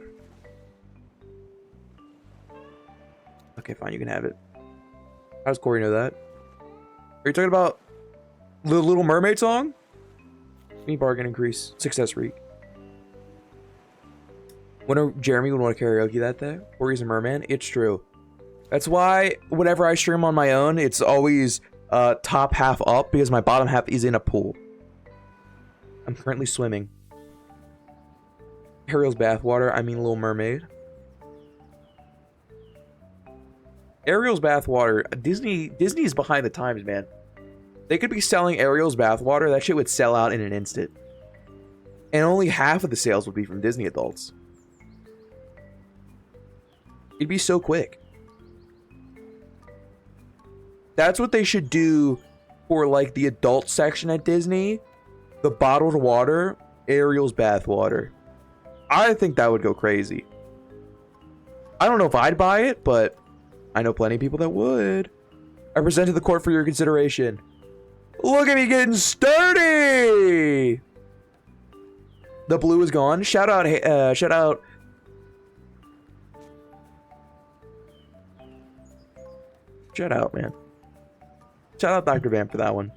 Okay, fine. You can have it. How does Corey know that? Are you talking about the Little Mermaid song? Give me bargain increase. Success rate. Whenever Jeremy would want to karaoke that day, Corey's a merman. It's true. That's why whenever I stream on my own, it's always top half up because my bottom half is in a pool. I'm currently swimming. Ariel's bathwater. I mean Little Mermaid. Ariel's bathwater. Disney's behind the times, man. They could be selling Ariel's bathwater. That shit would sell out in an instant. And only half of the sales would be from Disney adults. It'd be so quick. That's what they should do for like the adult section at Disney. The bottled water, Ariel's bath water. I think that would go crazy. I don't know if I'd buy it, but I know plenty of people that would. I present to the court for your consideration. Look at me getting sturdy! The blue is gone. Shout out, shout out. Shout out, man. Shout out Dr. Bam for that one.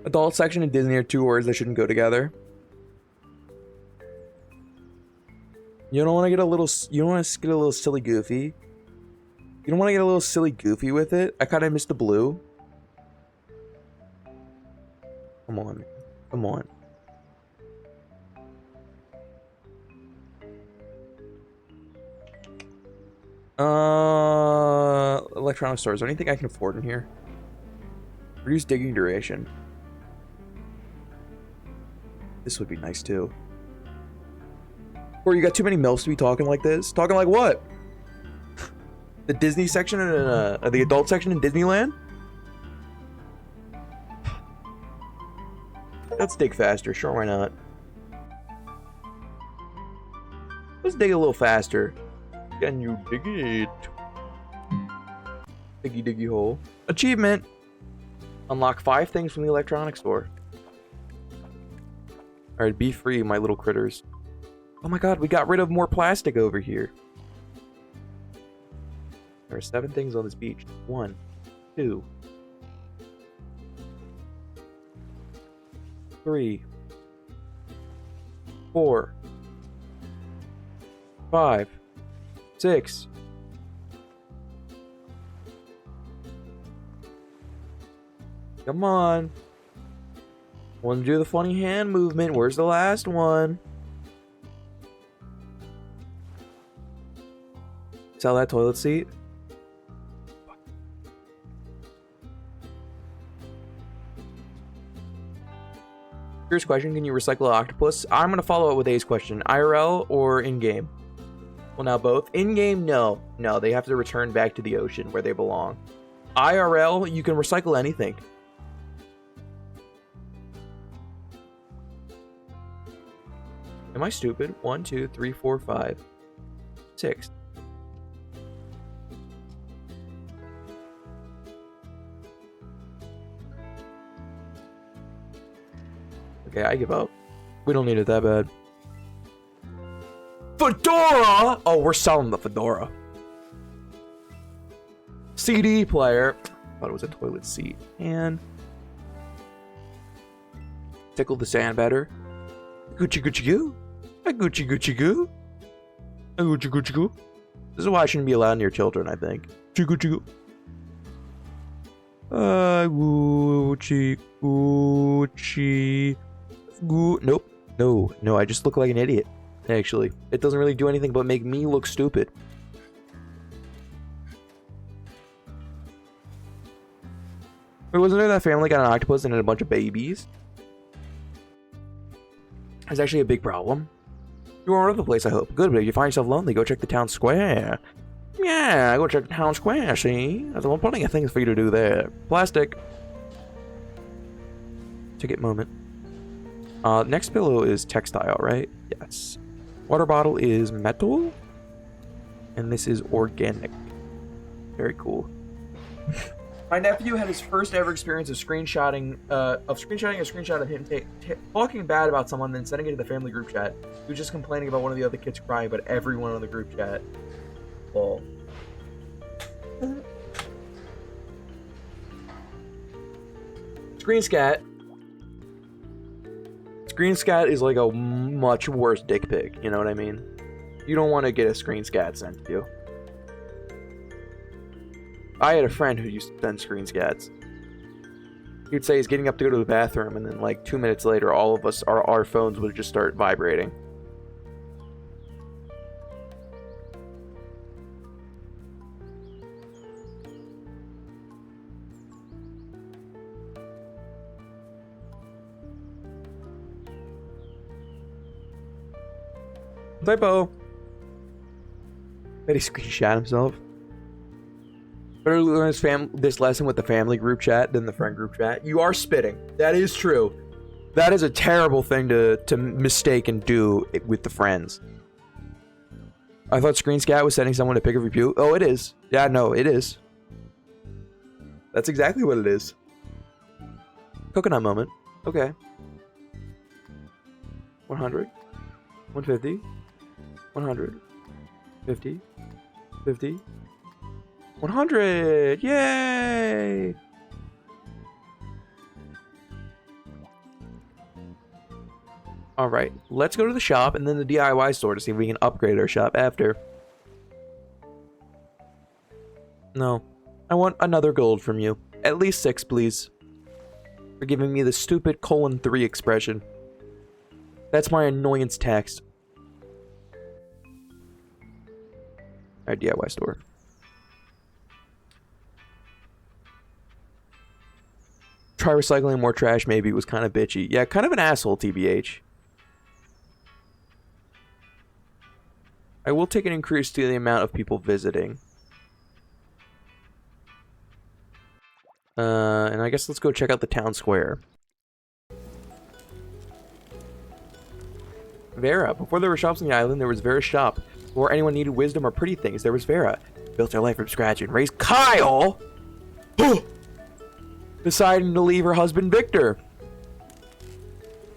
Adult section and Disney are two words that shouldn't go together. You don't want to get a little. You don't want to get a little silly goofy. You don't want to get a little silly goofy with it. I kind of missed the blue. Come on, come on. Electronic stores. Is there anything I can afford in here? Reduce digging duration. This would be nice too. Or you got too many MILFs to be talking like this? Talking like what? The Disney section and the adult section in Disneyland? Let's dig faster. Sure, why not? Let's dig a little faster. Can you dig it? Diggy diggy hole. Achievement. Unlock 5 things from the electronics store. Alright, be free, my little critters. Oh my god, we got rid of more plastic over here. There are 7 things on this beach. 1, 2, 3, 4, 5, 6. Come on. Want to do the funny hand movement. Where's the last one? Sell that toilet seat. Here's a question. Can you recycle an octopus? I'm going to follow up with A's question. IRL or in-game? Well, now both. In-game, no. No, they have to return back to the ocean where they belong. IRL, you can recycle anything. Am I stupid? 1, 2, 3, 4, 5, 6. Okay, I give up. We don't need it that bad. Fedora! Oh, we're selling the Fedora. CD player. Thought it was a toilet seat. And tickle the sand better. Gucci Gucci Goo. A Gucci Gucci Goo. A Gucci Gucci Goo. This is why I shouldn't be allowed near children, I think. Gucci Gucci Goo. Gucci Gucci Goo. Nope. No, I just look like an idiot. Actually, it doesn't really do anything but make me look stupid. Wait, wasn't there that family got an octopus and had a bunch of babies? It's actually a big problem. You're all over the place, I hope. Good, but if you find yourself lonely, go check the town square. Yeah, go check the town square, see? There's plenty of things for you to do there. Plastic. Ticket moment. Next pillow is textile, right? Yes. Water bottle is metal. And this is organic. Very cool. My nephew had his first ever experience of screenshotting a screenshot of him talking bad about someone, then sending it to the family group chat. He was just complaining about one of the other kids crying, but everyone on the group chat. Lol. Screenscat. Screenscat is like a much worse dick pic, you know what I mean? You don't want to get a screenscat sent to you. I had a friend who used to send screenscats. He'd say he's getting up to go to the bathroom, and then like 2 minutes later, all of us, our phones would just start vibrating. Typo. Bet he screenshot himself. Better learn this lesson with the family group chat than the friend group chat. You are spitting. That is true. That is a terrible thing to mistake and do with the friends. I thought Screen Scat was setting someone to pick a review. Oh, it is. Yeah, no, it is. That's exactly what it is. Coconut moment. Okay. 100. 150. 100. 50. 50. 100! Yay! Alright, let's go to the shop and then the DIY store to see if we can upgrade our shop after. No. I want another gold from you. At least 6, please. For giving me the stupid :3 expression. That's my annoyance text. Alright, DIY store. Try recycling more trash, maybe. It was kind of bitchy. Yeah, kind of an asshole, TBH. I will take an increase to the amount of people visiting. And I guess let's go check out the town square. Vera. Before there were shops on the island, there was Vera's shop. Before anyone needed wisdom or pretty things, there was Vera. Built her life from scratch and raised Kyle! Deciding to leave her husband Victor.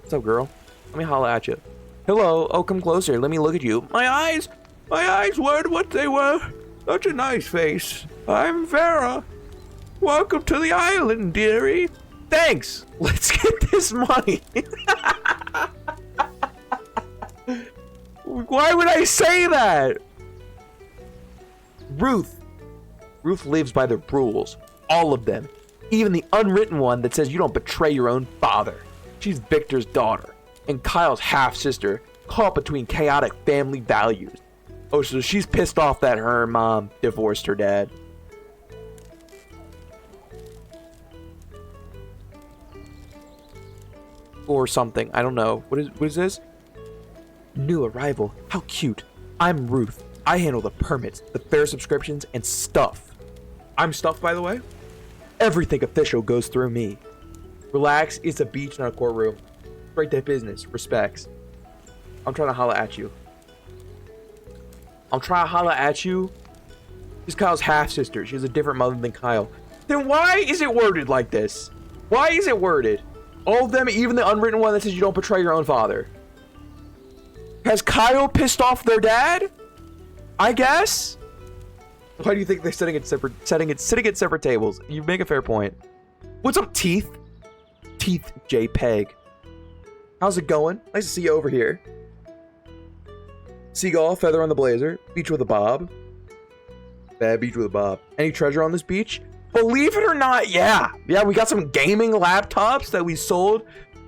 What's up, girl? Let me holla at you. Hello. Oh, come closer. Let me look at you. My eyes weren't what they were. Such a nice face. I'm Vera. Welcome to the island, dearie. Thanks. Let's get this money. Why would I say that? Ruth lives by the rules. All of them. Even the unwritten one that says you don't betray your own father. She's Victor's daughter and Kyle's half-sister, caught between chaotic family values. Oh, so she's pissed off that her mom divorced her dad. Or something. I don't know. What is this? New arrival. How cute. I'm Ruth. I handle the permits, the fare subscriptions, and stuff. I'm stuff, by the way. Everything official goes through me. Relax, it's a beach, not a courtroom. Straight to business. Respects. I'm trying to holla at you. She's Kyle's half-sister. She has a different mother than Kyle. Then why is it worded like this? Why is it worded? All of them, even the unwritten one that says you don't betray your own father. Has Kyle pissed off their dad? I guess? Why do you think they're sitting at separate tables? You make a fair point. What's up, Teeth? Teeth JPEG. How's it going? Nice to see you over here. Seagull, feather on the blazer. Beach with a bob. Bad beach with a bob. Any treasure on this beach? Believe it or not, yeah. Yeah, we got some gaming laptops that we sold.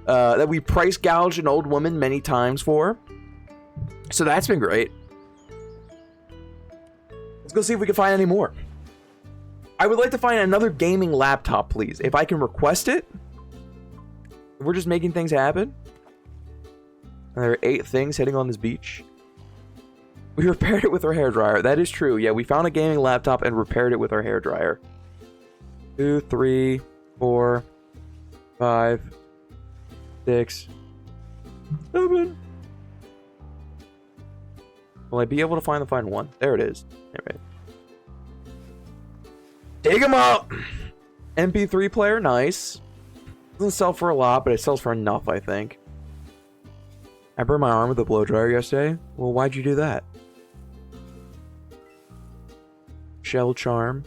That we price gouged an old woman many times for. So that's been great. Let's go see if we can find any more. I would like to find another gaming laptop, please. If I can request it. We're just making things happen. And there are 8 things hitting on this beach. We repaired it with our hairdryer. That is true. Yeah, we found a gaming laptop and repaired it with our hairdryer. 2, 3, 4, 5, 6, 7. Will I be able to find the final one? There it is. Alright. Dig him up! MP3 player, nice. Doesn't sell for a lot, but it sells for enough, I think. I burned my arm with a blow dryer yesterday. Well, why'd you do that? Shell charm.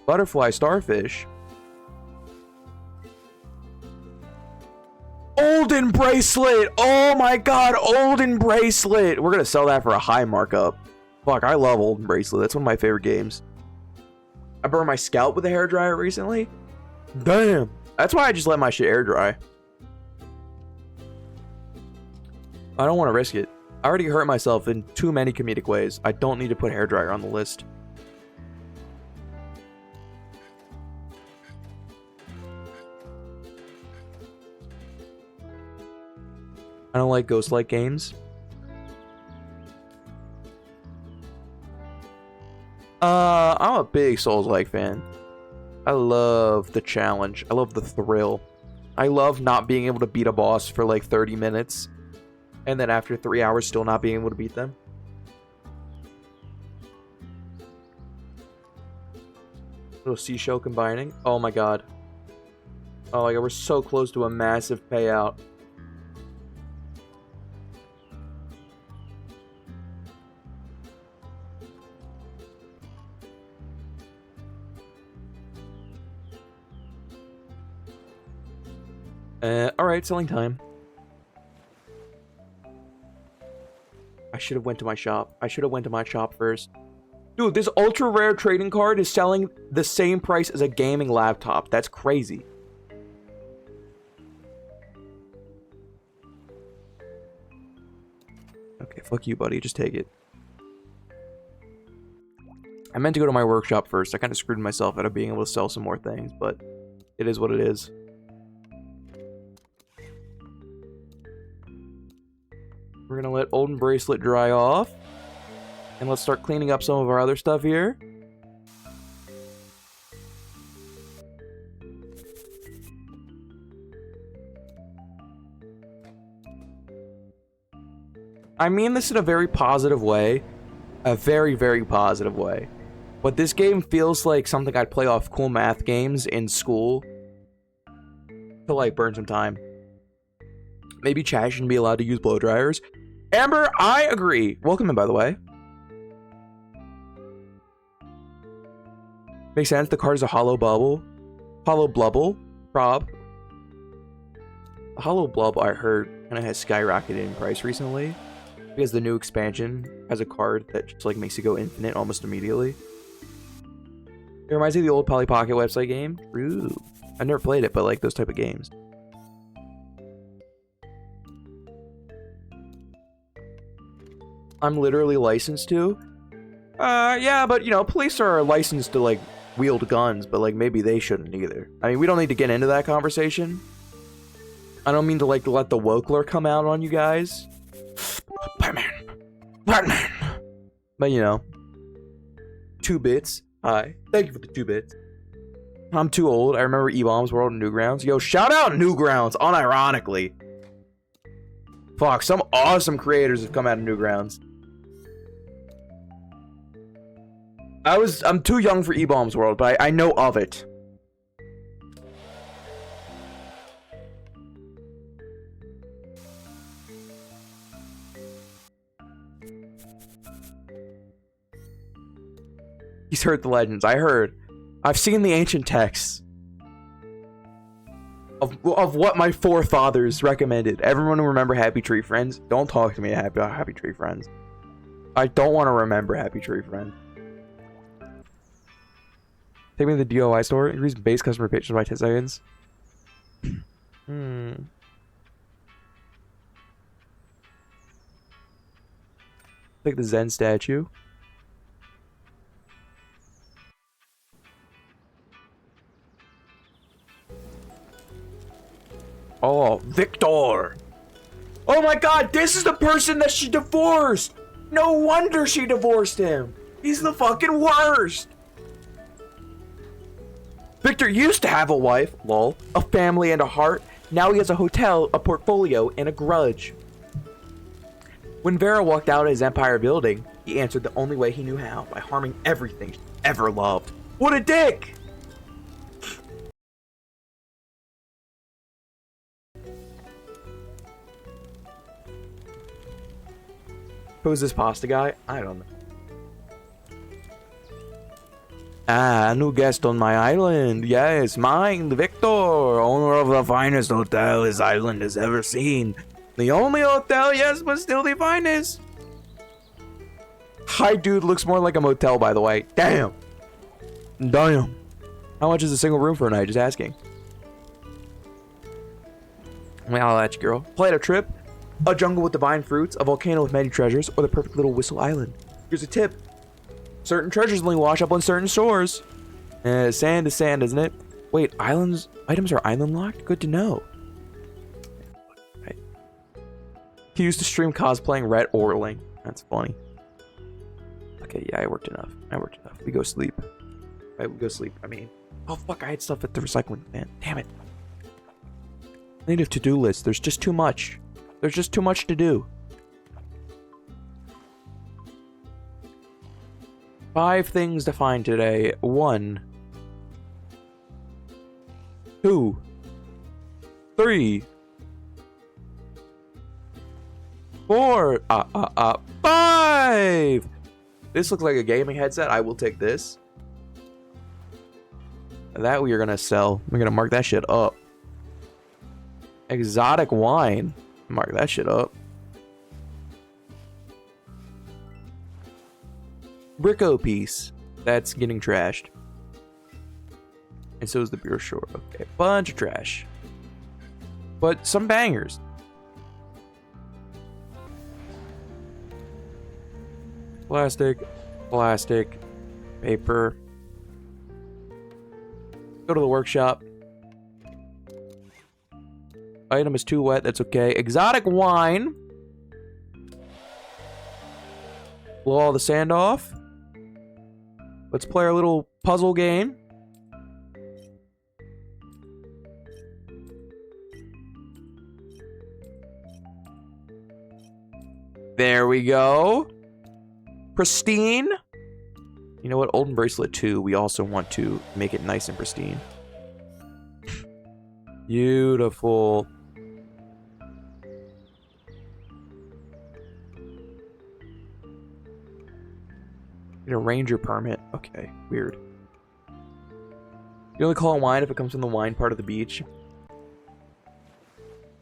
Butterfly starfish. Olden bracelet! Oh my god, Olden bracelet! We're gonna sell that for a high markup. Fuck, I love Olden bracelet. That's one of my favorite games. I burned my scalp with a hairdryer recently. Damn. That's why I just let my shit air dry. I don't want to risk it. I already hurt myself in too many comedic ways. I don't need to put hairdryer on the list. I don't like ghost-like games. I'm a big Souls-like fan. I love the challenge. I love the thrill. I love not being able to beat a boss for like 30 minutes. And then after 3 hours still not being able to beat them. Little seashell combining. Oh my god. Oh my god, we're so close to a massive payout. Alright, selling time. I should have went to my shop. I should have went to my shop first. Dude, this ultra rare trading card is selling the same price as a gaming laptop. That's crazy. Okay, fuck you, buddy. Just take it. I meant to go to my workshop first. I kind of screwed myself out of being able to sell some more things, but it is what it is. We're gonna let Olden Bracelet dry off. And let's start cleaning up some of our other stuff here. I mean this in a very positive way. A very, very positive way. But this game feels like something I'd play off cool math games in school. To like burn some time. Maybe Chad shouldn't be allowed to use blow dryers. Amber, I agree. Welcome in, by the way. Makes sense. The card is a hollow bubble. Hollow blubble. Prob. The hollow blub, I heard, kind of has skyrocketed in price recently. Because the new expansion has a card that just like makes it go infinite almost immediately. It reminds me of the old Polly Pocket website game. Ooh. I've never played it, but like those type of games. I'm literally licensed to. Yeah, but you know, police are licensed to like wield guns, but like maybe they shouldn't either. I mean, we don't need to get into that conversation. I don't mean to like let the Wokler come out on you guys. Batman. Batman. But you know. 2 bits. Hi. Thank you for the 2 bits. I'm too old. I remember E-Bombs World and Newgrounds. Yo, shout out Newgrounds, unironically. Fuck, some awesome creators have come out of Newgrounds. I'm too young for E-Bombs World, but I know of it. He's heard the legends. I heard. I've seen the ancient texts of what my forefathers recommended. Everyone remember Happy Tree Friends? Don't talk to me about Happy Tree Friends. I don't want to remember Happy Tree Friends. Take me to the DOI store. Increase base customer pictures by 10 seconds. Like the Zen statue. Oh, Victor! Oh my god, this is the person that she divorced! No wonder she divorced him! He's the fucking worst! Victor used to have a wife, lol, a family and a heart. Now he has a hotel, a portfolio, and a grudge. When Vera walked out of his Empire building, he answered the only way he knew how, by harming everything she ever loved. What a dick! Who's this pasta guy? I don't know. Ah, a new guest on my island. Yes, mine, Victor, owner of the finest hotel his island has ever seen. The only hotel, yes, but still the finest. Hi, dude, looks more like a motel, by the way. Damn. Damn. How much is a single room for a night? Just asking. I'll at you, girl. Plan a trip. A jungle with divine fruits, a volcano with many treasures, or the perfect little whistle island. Here's a tip. Certain treasures only wash up on certain shores. Sand is sand, isn't it? Wait, items are island locked? Good to know. Right. He used to stream cosplaying Red Orling. That's funny. Okay, yeah, I worked enough. We go sleep. Right, we go sleep. I mean, oh fuck, I had stuff at the recycling bin. Damn it. I need a to-do list. There's just too much. There's just too much to do. 5 things to find today. 1, 2, 3, 4, 5! This looks like a gaming headset. I will take this. That we are gonna sell. We're gonna mark that shit up. Exotic wine. Mark that shit up. Bricko piece. That's getting trashed. And so is the beer shore. Okay, bunch of trash. But some bangers. Plastic, plastic, paper. Go to the workshop. Item is too wet, that's okay. Exotic wine. Blow all the sand off. Let's play our little puzzle game. There we go. Pristine. You know what? Olden bracelet 2, we also want to make it nice and pristine. Beautiful. Get a ranger permit. Okay, weird. You only call it wine if it comes from the wine part of the beach.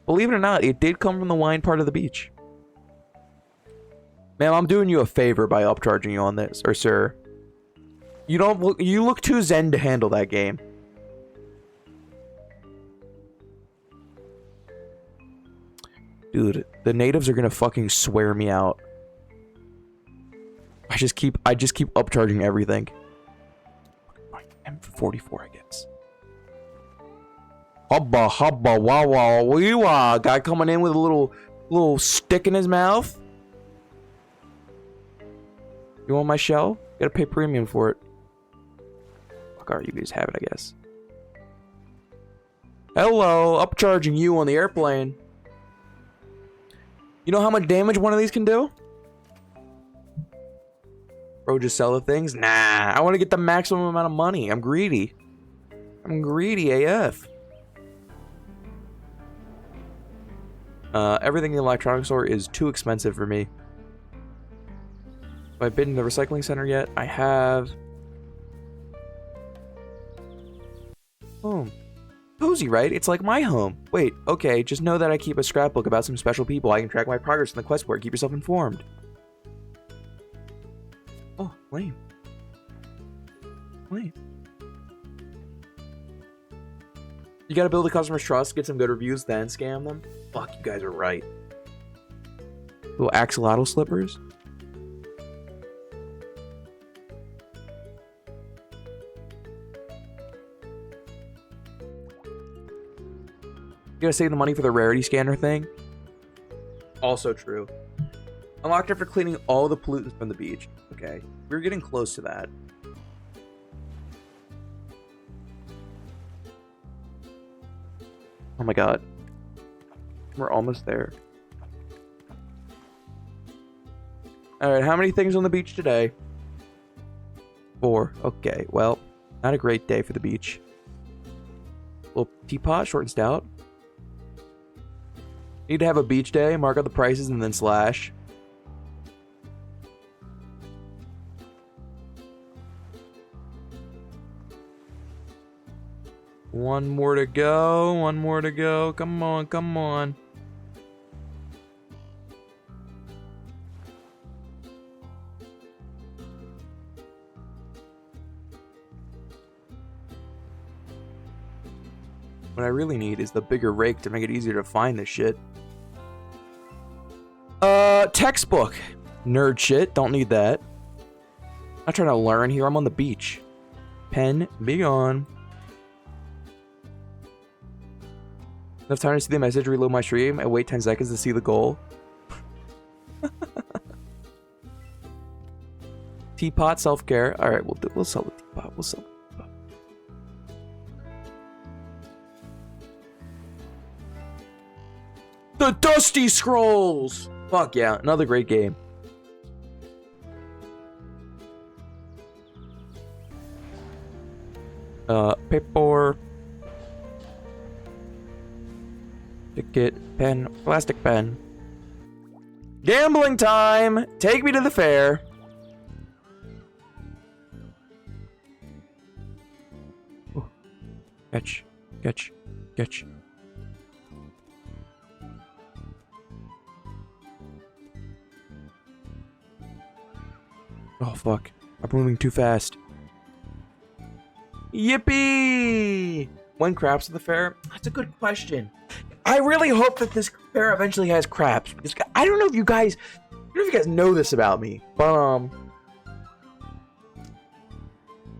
Believe it or not, it did come from the wine part of the beach. Ma'am, I'm doing you a favor by upcharging you on this, or sir. You look too zen to handle that game. Dude, the natives are gonna fucking swear me out. I just keep upcharging everything. M44, I guess. Hubba hubba wah wah wee wah. Guy coming in with a little stick in his mouth. You want my shell? Gotta pay premium for it. Fuck, alright, you guys have it, I guess. Hello, upcharging you on the airplane. You know how much damage one of these can do? Bro, just sell the things? Nah, I want to get the maximum amount of money. I'm greedy. I'm greedy AF. Everything in the electronics store is too expensive for me. Have I been to the recycling center yet? I have. Home. Cozy, right? It's like my home. Wait, okay, just know that I keep a scrapbook about some special people. I can track my progress in the quest board. Keep yourself informed. Oh, lame. Lame. You gotta build the customer's trust, get some good reviews, then scam them? Fuck, you guys are right. Little axolotl slippers? You gotta save the money for the rarity scanner thing? Also true. Unlocked after cleaning all the pollutants from the beach. Okay, we're getting close to that. Oh my god. We're almost there. Alright, how many things on the beach today? 4. Okay, well, not a great day for the beach. Little teapot, short and stout. Need to have a beach day, mark out the prices, and then slash. One more to go. One more to go. Come on, come on. What I really need is the bigger rake to make it easier to find this shit. Textbook. Nerd shit. Don't need that. I'm not trying to learn here. I'm on the beach. Pen, be gone. Enough time to see the message, reload my stream, and wait 10 seconds to see the goal. Teapot, self-care. All right, we'll sell the teapot. We'll sell the teapot. The Dusty Scrolls! Fuck yeah, another great game. Paper. Ticket, pen, plastic pen. Gambling time! Take me to the fair. Ooh. Catch. Oh, fuck. I'm moving too fast. Yippee! When craps at the fair? That's a good question. I really hope that this fair eventually has craps. Because I don't know if you guys know this about me. But,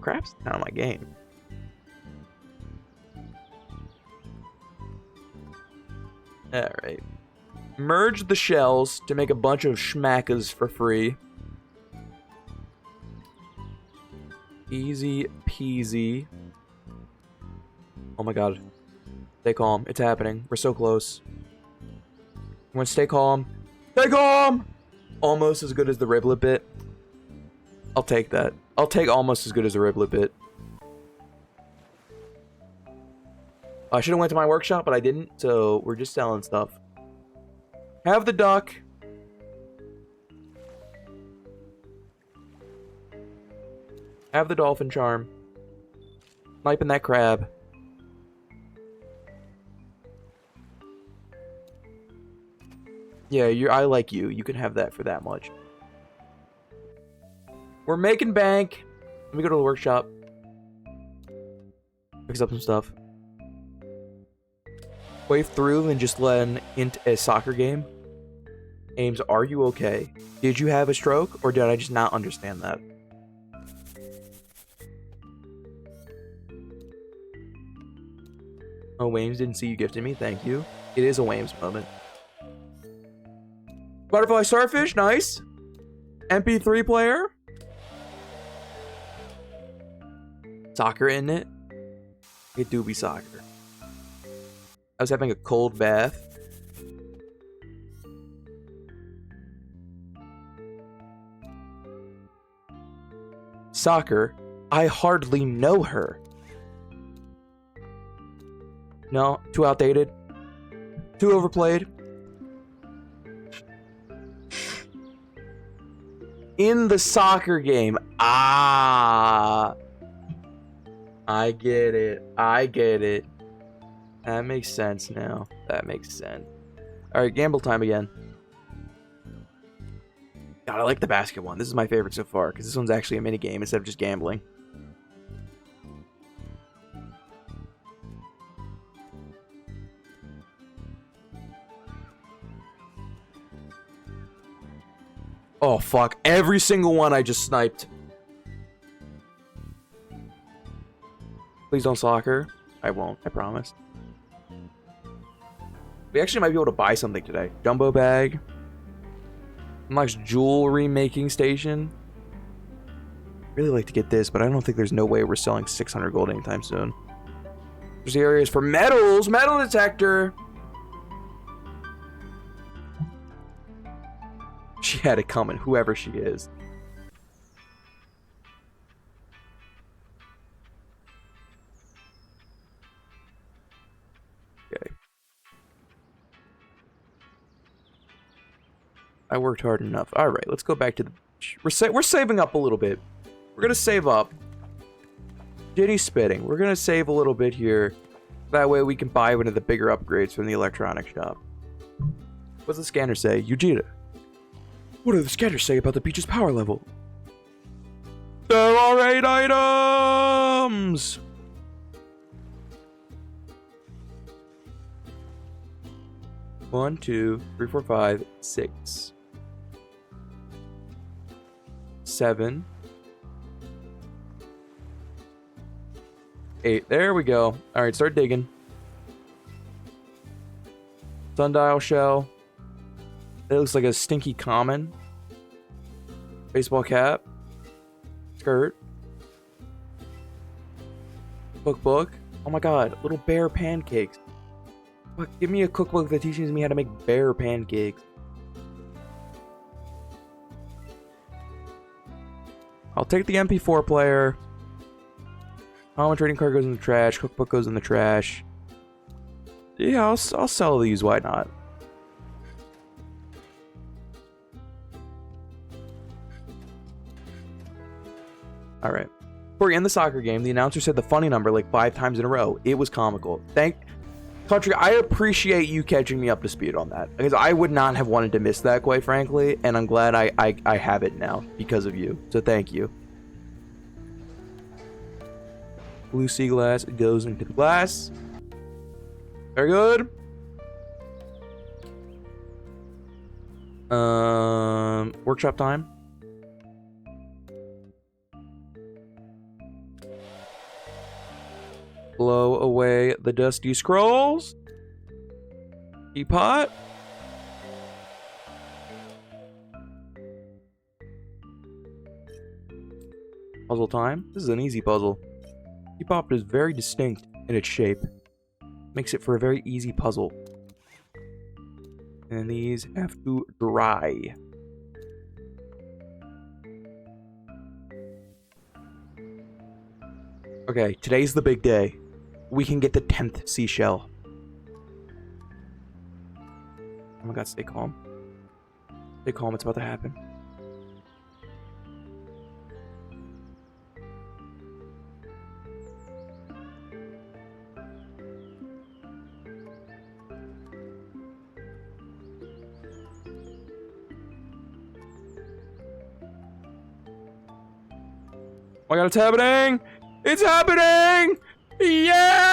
craps? Not my game. Alright. Merge the shells to make a bunch of schmackas for free. Easy peasy. Oh my god. Stay calm. It's happening. We're so close. I'm gonna stay calm. Stay calm! Almost as good as the riblet bit. I'll take that. I'll take almost as good as the riblet bit. I should have went to my workshop, but I didn't, so we're just selling stuff. Have the duck. Have the dolphin charm. Sniping that crab. Yeah, I like you. You can have that for that much. We're making bank. Let me go to the workshop. Fix up some stuff. Wave through and just let int a soccer game. Ames, are you okay? Did you have a stroke, or did I just not understand that? Oh, Wames didn't see you gifted me. Thank you. It is a Wames moment. Butterfly Starfish, nice. MP3 player. Soccer in it. It do be soccer. I was having a cold bath. Soccer. I hardly know her. No, too outdated. Too overplayed. In the soccer game. Ah. I get it. That makes sense now. That makes sense. Alright, gamble time again. God, I like the basket one. This is my favorite so far, because this one's actually a mini game instead of just gambling. Oh, fuck. Every single one I just sniped. Please don't soccer. I won't, I promise. We actually might be able to buy something today. Jumbo bag. Unlocks jewelry making station. Really like to get this, but I don't think there's no way we're selling 600 gold anytime soon. There's the areas for metals. Metal detector. She had it coming, whoever she is. Okay. I worked hard enough. All right, let's go back to the beach. We're saving up a little bit. We're gonna save up. Diddy spitting. We're gonna save a little bit here. That way we can buy one of the bigger upgrades from the electronics shop. What's the scanner say? Yujita. What do the scanners say about the beach's power level? There are 8 items! One, 2, 3, 4, 5, 6. 7. 8. There we go. Alright, start digging. Sundial shell. It looks like a stinky common. Baseball cap. skirt. Cookbook. Oh my god, little bear pancakes. Fuck, give me a cookbook that teaches me how to make bear pancakes. I'll take the MP4 player. Common trading card goes in the trash. Cookbook goes in the trash. Yeah, I'll sell these. Why not? All right. Before we end the soccer game, the announcer said the funny number like 5 times in a row. It was comical. Country, I appreciate you catching me up to speed on that, because I would not have wanted to miss that, quite frankly, and I'm glad I have it now because of you. So thank you. Blue sea glass goes into the glass. Very good. Workshop time. Blow away the dusty scrolls. Teapot. Puzzle time. This is an easy puzzle. Teapot is very distinct in its shape. Makes it for a very easy puzzle. And these have to dry. Okay, today's the big day. We can get the 10th seashell. Oh my god, stay calm. Stay calm, it's about to happen. Oh my god, it's happening! It's happening! Yeah!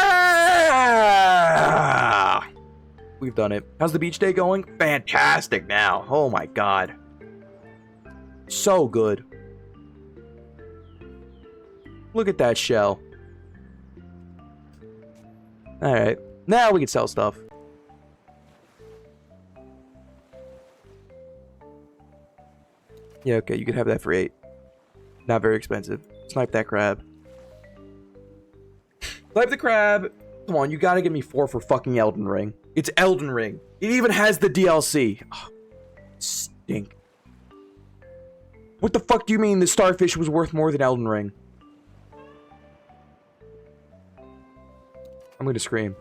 We've done it. How's the beach day going? Fantastic now. Oh my god. So good. Look at that shell. Alright. Now we can sell stuff. Yeah, okay, you can have that for 8. Not very expensive. Snipe that crab. Snipe the crab. Come on, you gotta give me 4 for fucking Elden Ring. It's Elden Ring. It even has the DLC. Oh, stink. What the fuck do you mean the starfish was worth more than Elden Ring? I'm gonna scream.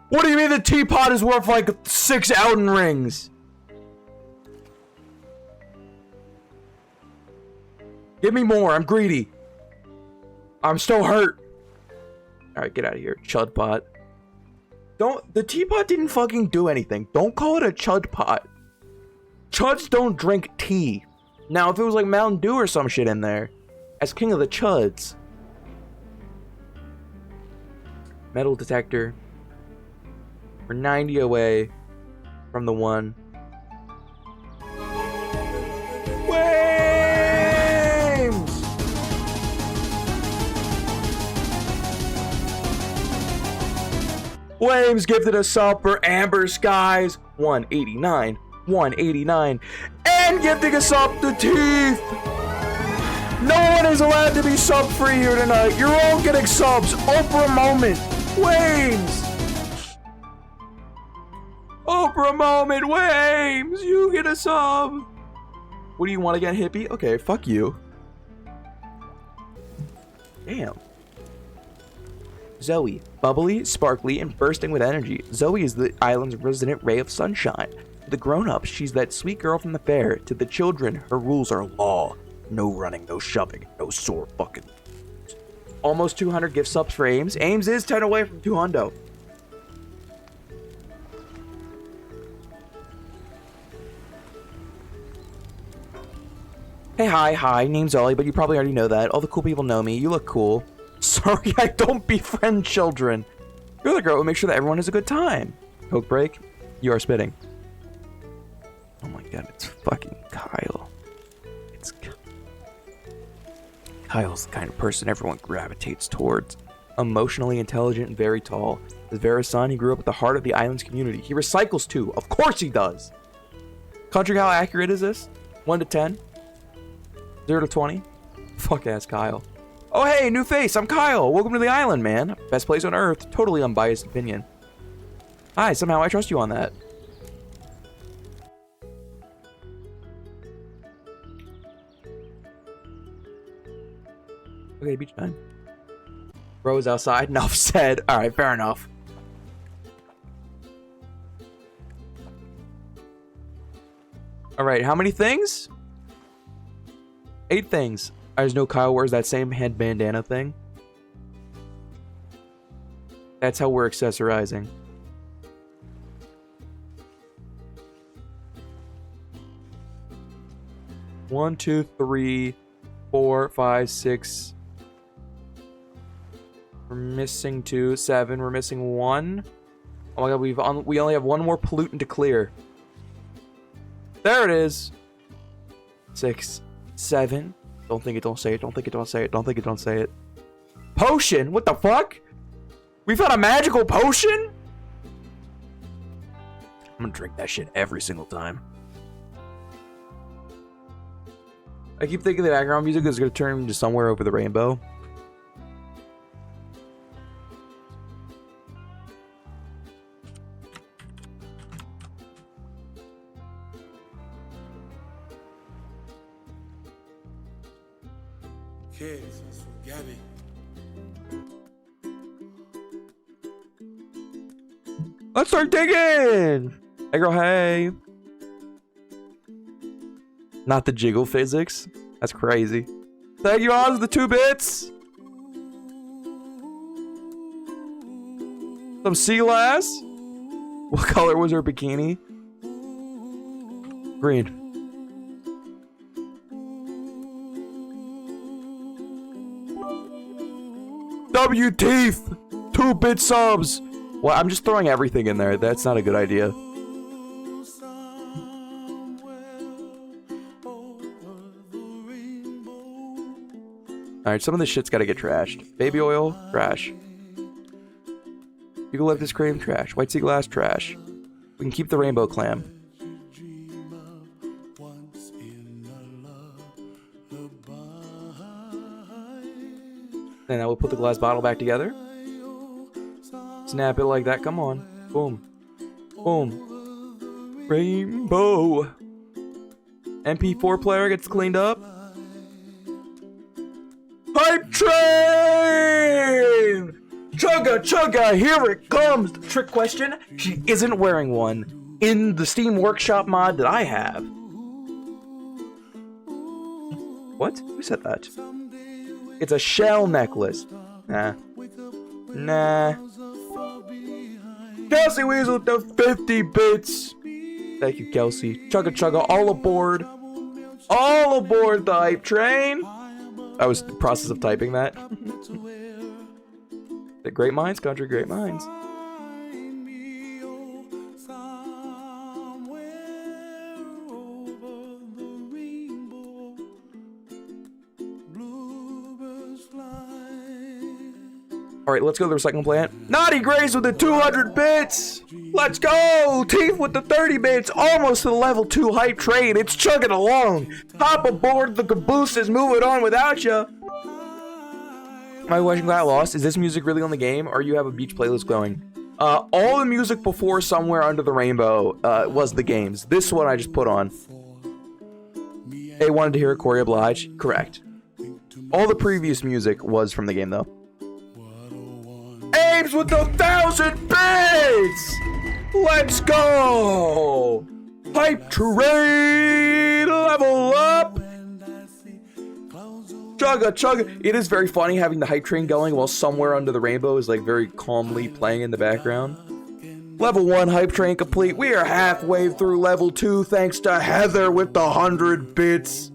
What do you mean the teapot is worth like 6 Elden Rings? Give me more. I'm greedy. I'm still hurt. Alright, get out of here. Chud pot. The teapot didn't fucking do anything. Don't call it a chud pot. Chuds don't drink tea. Now, if it was like Mountain Dew or some shit in there, as king of the chuds. Metal detector. We're 90 away from the one. Flames gifted a sub for Amber Skies, 189, 189, and gifting a sub to Teeth. No one is allowed to be sub free here tonight. You're all getting subs. Oprah moment. Flames. Oprah moment. Flames. You get a sub. What do you want again, hippie? Okay, fuck you. Damn. Zoe, bubbly, sparkly, and bursting with energy. Zoe is the island's resident ray of sunshine. To the grown-ups, she's that sweet girl from the fair. To the children, her rules are law. No running, no shoving, no sore fucking. Almost 200 gift subs for Ames. Ames is 10 away from 200. Hey, hi, name's Ollie, but you probably already know that. All the cool people know me. You look cool. Sorry, I don't befriend children. You're the girl who makes sure that everyone has a good time. Coke break, you are spitting. Oh my god, it's fucking Kyle. It's Kyle's the kind of person everyone gravitates towards. Emotionally intelligent and very tall. As Vera's son, he grew up at the heart of the island's community. He recycles too. Of course he does. Country, how accurate is this? 1 to 10? 0 to 20? Fuck ass Kyle. Oh hey, new face, I'm Kyle. Welcome to the island, man. Best place on earth. Totally unbiased opinion. Hi, somehow I trust you on that. Okay, beach time. Bro is outside. Enough said. Alright, fair enough. Alright, how many things? 8 things. I just know Kyle wears that same head bandana thing. That's how we're accessorizing. One, 2, 3, 4, 5, 6. We're missing 2, 7. We're missing 1. Oh my god, we only have 1 more pollutant to clear. There it is. 6, 7. Don't think it, don't say it. Don't think it, don't say it. Don't think it, don't say it. Potion? What the fuck? We found a magical potion? I'm gonna drink that shit every single time. I keep thinking the background music is gonna turn into Somewhere Over the Rainbow. Let's start digging! Hey girl, hey! Not the jiggle physics. That's crazy. Thank you all for the 2 bits! Some sea glass? What color was her bikini? Green. W teeth! 2-bit subs! Well, I'm just throwing everything in there. That's not a good idea. Alright, some of this shit's gotta get trashed. Baby oil, trash. Eucalyptus cream, trash. White sea glass, trash. We can keep the rainbow clam. And I will put the glass bottle back together. Snap it like that. Come on. Boom. Boom. Rainbow. MP4 player gets cleaned up. Hype train! Chugga chugga, here it comes! Trick question, she isn't wearing one in the Steam Workshop mod that I have. What? Who said that? It's a shell necklace. Nah. Nah. Kelsey Weasel with the 50 bits. Thank you, Kelsey. Chugga chugga, all aboard. All aboard the hype train. I was in the process of typing that. The great minds, country great minds. Alright, let's go to the recycling plant. Naughty Grace with the 200 bits! Let's go! Teeth with the 30 bits! Almost to the level 2 hype train. It's chugging along. Hop aboard, the caboose is moving on without ya. My question got lost. Is this music really on the game, or you have a beach playlist going? All the music before Somewhere Under the Rainbow was the games. This one I just put on. They wanted to hear Corey Oblige. Correct. All the previous music was from the game, though. Ames with the 1,000 bits! Let's go! Hype train, level up! Chugga chugga. It is very funny having the hype train going while Somewhere Under the Rainbow is like very calmly playing in the background. Level 1 hype train complete. We are halfway through level 2 thanks to Heather with the 100 bits.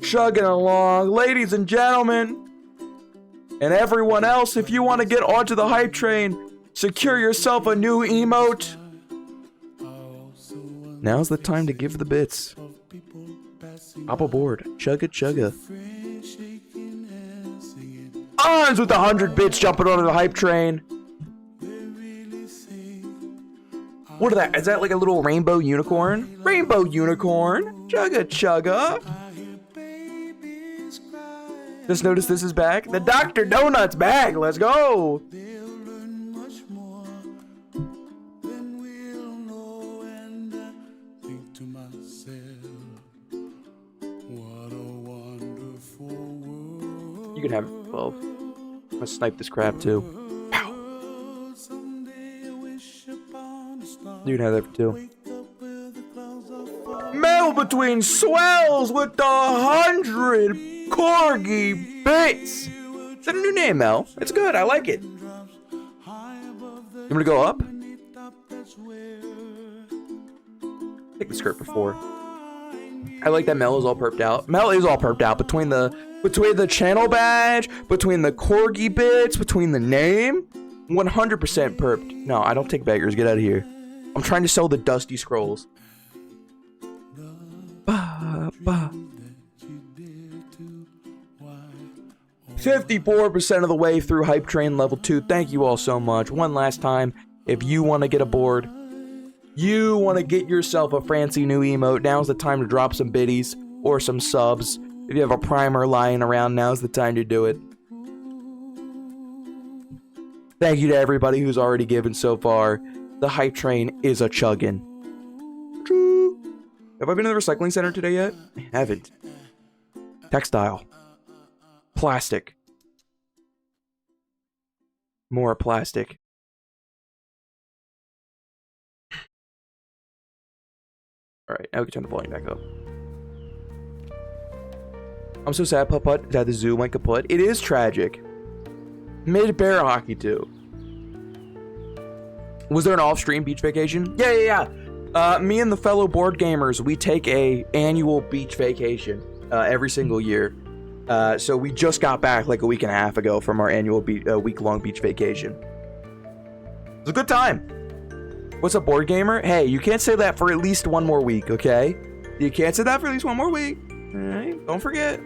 Chugging along. Ladies and gentlemen, and everyone else, if you want to get onto the hype train, secure yourself a new emote. Now's the time to give the bits. Hop aboard. Chugga chugga. Arms with the 100 bits jumping onto the hype train. What is that? Is that like a little rainbow unicorn? Rainbow unicorn. Chugga chugga. Just noticed this is back. The Dr. Donut's back. Let's go. You can have 12. I'm gonna snipe this crap too. Pow. You can have that for 2. Mel between swells with 100 corgi bits. Is that a new name, Mel? It's good. I like it. You want me to go up? Take the skirt before. I like that Mel is all perped out. Mel is all perped out between the channel badge, between the corgi bits, between the name. 100% perped. No, I don't take beggars. Get out of here. I'm trying to sell the Dusty Scrolls. 54% of the way through Hype Train level 2. Thank you all so much. One last time, if you want to get aboard, you want to get yourself a fancy new emote, now's the time to drop some biddies or some subs. If you have a primer lying around, now's the time to do it. Thank you to everybody who's already given so far. The Hype Train is a chuggin'. Have I been to the recycling center today yet? I haven't. Textile. Plastic. More plastic. Alright, now we can turn the volume back up. I'm so sad, Putt, that the zoo went kaput. It is tragic. Mid bear hockey too. Was there an off-stream beach vacation? Yeah. Me and the fellow board gamers, we take a annual beach vacation every single year. So we just got back like a week and a half ago from our annual week-long beach vacation. It was a good time. What's up, board gamer? Hey, you can't say that for at least one more week, okay? You can't say that for at least one more week. All right, don't forget.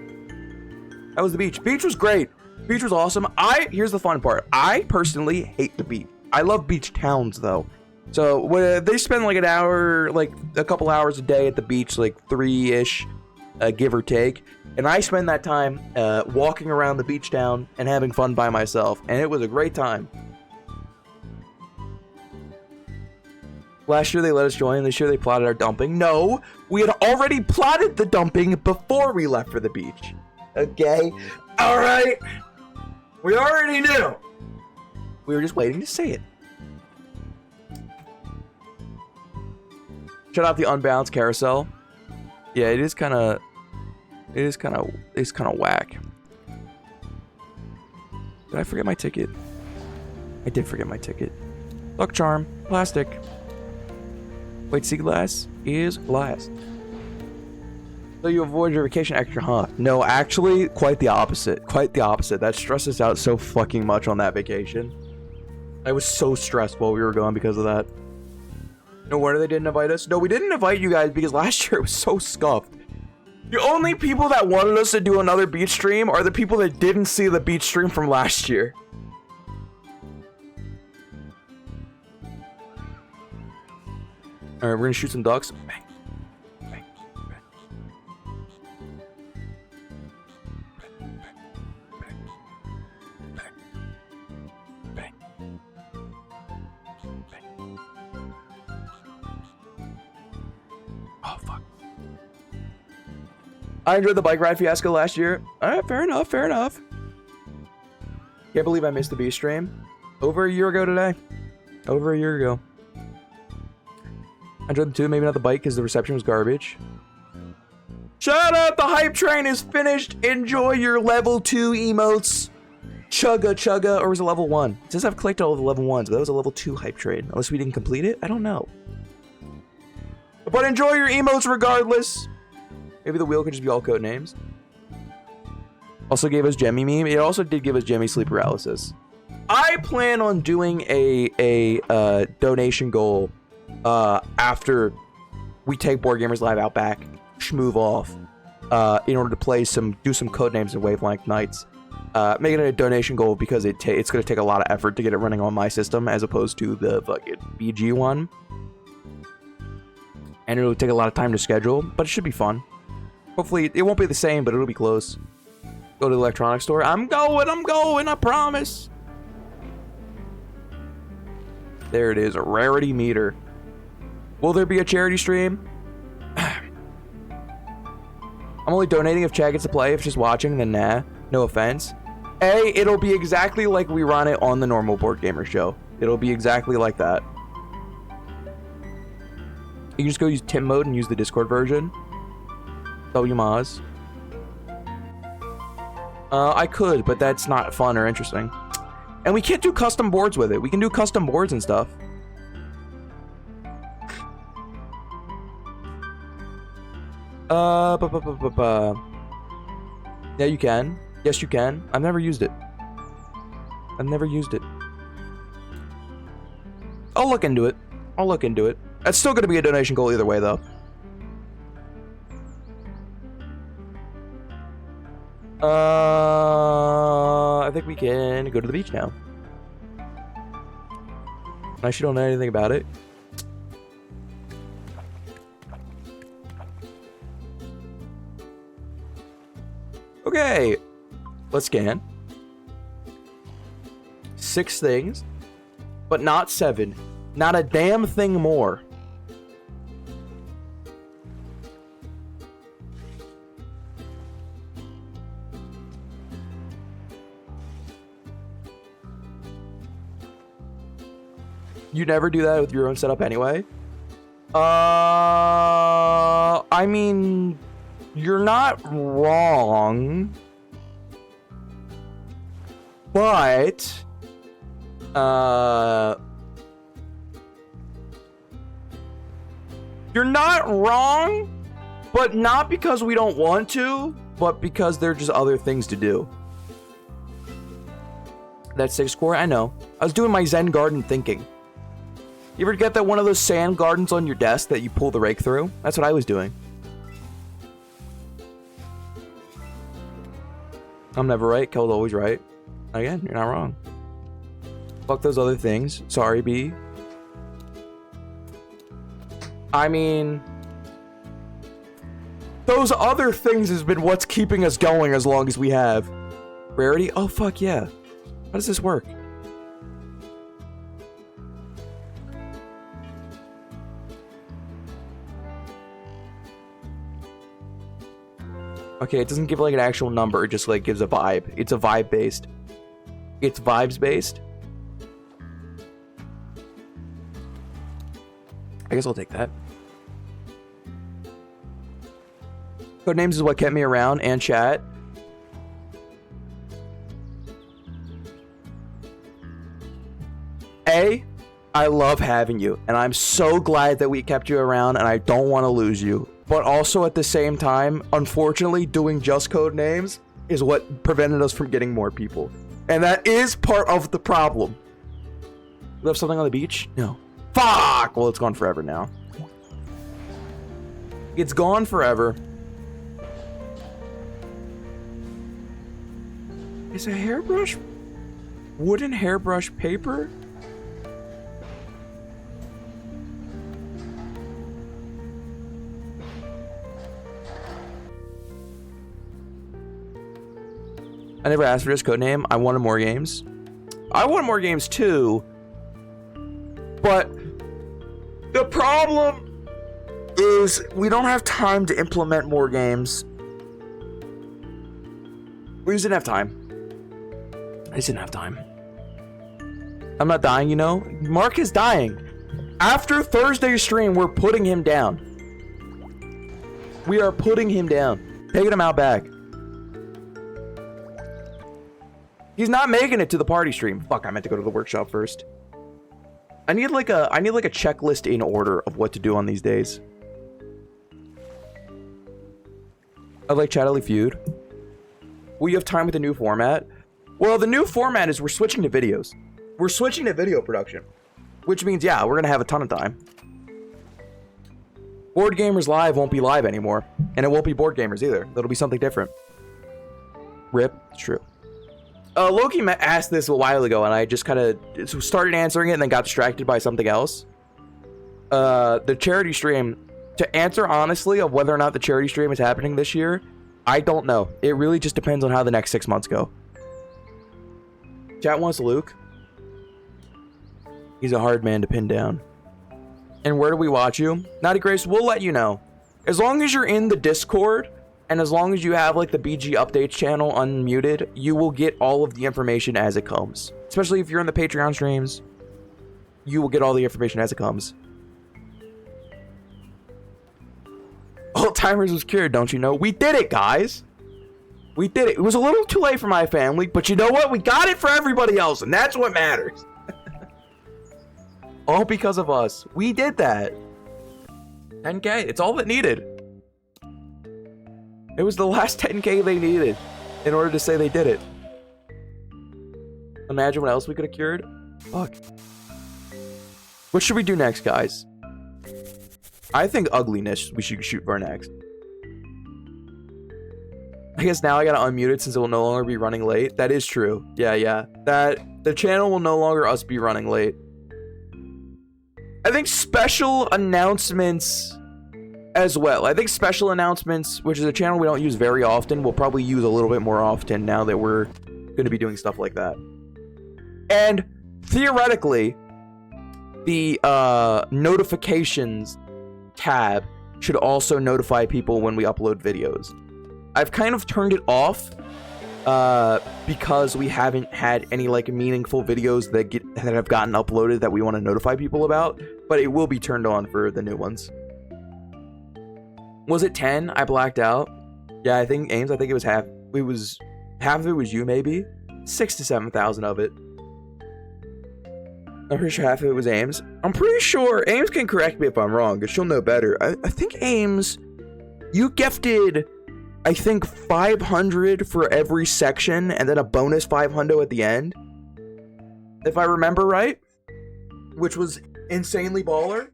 That was the beach. Beach was great. Beach was awesome. Here's the fun part. I personally hate the beach. I love beach towns though. So when they spend like an hour, like a couple hours a day at the beach, like 3-ish, give or take. And I spend that time walking around the beach town and having fun by myself. And it was a great time. Last year they let us join. This year they plotted our dumping. No, we had already plotted the dumping before we left for the beach. Okay? Alright. We already knew. We were just waiting to say it. Shut out the unbalanced carousel. Yeah, it's kind of whack. Did I forget my ticket? I did forget my ticket. Luck charm, plastic. Wait, sea glass is last. So you avoid your vacation extra, huh? No, actually, quite the opposite. Quite the opposite. That stressed us out so fucking much on that vacation. I was so stressed while we were going because of that. No wonder they didn't invite us. No, we didn't invite you guys because last year it was so scuffed. The only people that wanted us to do another beach stream are the people that didn't see the beach stream from last year. Alright, we're gonna shoot some ducks. Bang. Bang. Bang. Bang. Bang. Bang. Oh, fuck. I enjoyed the bike ride fiasco last year. Alright, fair enough, fair enough. Can't believe I missed the beach stream. Over a year ago today. Over a year ago. I enjoyed them too, maybe not the bike because the reception was garbage. Shout out, the hype train is finished. Enjoy your level 2 emotes. Chugga chugga, or was it level 1? It says I've collected all the level 1s, but that was a level 2 hype train. Unless we didn't complete it? I don't know. But enjoy your emotes regardless. Maybe the wheel could just be all code names. Also gave us Jemmy meme. It also did give us Jemmy sleep paralysis. I plan on doing a donation goal after we take Board Gamers Live out back, schmoove off, in order to do some code names in Wavelength Nights. Making it a donation goal because it's going to take a lot of effort to get it running on my system as opposed to the fucking BG one. And it'll take a lot of time to schedule, but it should be fun. Hopefully, it won't be the same, but it'll be close. Go to the electronics store. I'm going, I promise. There it is, a rarity meter. Will there be a charity stream? I'm only donating if Chad gets to play. If she's watching, then nah. No offense. It'll be exactly like we run it on the normal Board Gamer show. It'll be exactly like that. You can just go use Tim mode and use the Discord version. WMoz. I could, but that's not fun or interesting. And we can't do custom boards with it. We can do custom boards and stuff. Yeah, you can. Yes, you can. I've never used it. I've never used it. I'll look into it. I'll look into it. That's still going to be a donation goal either way, though. I think we can go to the beach now. I actually don't know anything about it. Okay. Let's scan. 6 things, but not 7. Not a damn thing more. You never do that with your own setup anyway? I mean, you're not wrong. But, you're not wrong, but not because we don't want to, but because there are just other things to do. That's 6 core? I know. I was doing my Zen garden thinking. You ever get that one of those sand gardens on your desk that you pull the rake through? That's what I was doing. I'm never right. Kel's always right. Again, you're not wrong. Fuck those other things. Sorry, B. I mean, those other things has been what's keeping us going as long as we have. Rarity? Oh, fuck yeah. How does this work? Okay, it doesn't give like an actual number, it just like gives a vibe. It's a vibe based. It's vibes based. I guess I'll take that. Codenames is what kept me around and chat. I love having you, and I'm so glad that we kept you around, and I don't want to lose you. But also at the same time, unfortunately, doing just code names is what prevented us from getting more people. And that is part of the problem. We have something on the beach? No. Fuck! Well, it's gone forever now. It's gone forever. Is a hairbrush wooden hairbrush paper? I never asked for this codename. I wanted more games. I want more games too. But the problem is we don't have time to implement more games. We just didn't have time. I just didn't have time. I'm not dying, you know? Mark is dying. After Thursday's stream, we're putting him down. We are putting him down. Taking him out back. He's not making it to the party stream. Fuck, I meant to go to the workshop first. I need like a checklist in order of what to do on these days. I like Chatterley Feud. Will you have time with the new format? Well, the new format is we're switching to videos. We're switching to video production. Which means, yeah, we're going to have a ton of time. Board Gamers Live won't be live anymore. And it won't be Board Gamers either. That'll be something different. RIP. It's true. Loki asked this a while ago, and I just kind of started answering it and then got distracted by something else. The charity stream, to answer honestly of whether or not the charity stream is happening this year, I don't know. It really just depends on how the next 6 months go. Chat wants Luke. He's a hard man to pin down. And where do we watch you? Naughty Grace, we'll let you know. As long as you're in the Discord, and as long as you have like the BG updates channel unmuted, you will get all of the information as it comes. Especially if you're in the Patreon streams, you will get all the information as it comes. Alzheimer's was cured, don't you know? We did it, guys. We did it. It was a little too late for my family, but you know what? We got it for everybody else, and that's what matters. All because of us. We did that. 10K. It's all that needed. It was the last 10K they needed in order to say they did it. Imagine what else we could have cured. Fuck. What should we do next, guys? I think ugliness we should shoot for next. I guess now I gotta unmute it since it will no longer be running late. That is true. Yeah. That the channel will no longer us be running late. I think special announcements as well. I think special announcements, which is a channel we don't use very often, we'll probably use a little bit more often now that we're going to be doing stuff like that. And theoretically, the notifications tab should also notify people when we upload videos. I've kind of turned it off because we haven't had any like meaningful videos that have gotten uploaded that we want to notify people about, but it will be turned on for the new ones. Was it 10? I blacked out. Yeah, I think Ames, I think it was half. Half of it was you, maybe 6,000 to 7,000 of it. I'm pretty sure half of it was Ames. I'm pretty sure Ames can correct me if I'm wrong, because she'll know better. I think Ames, you gifted, I think 500 for every section, and then a bonus 500 at the end, if I remember right, which was insanely baller.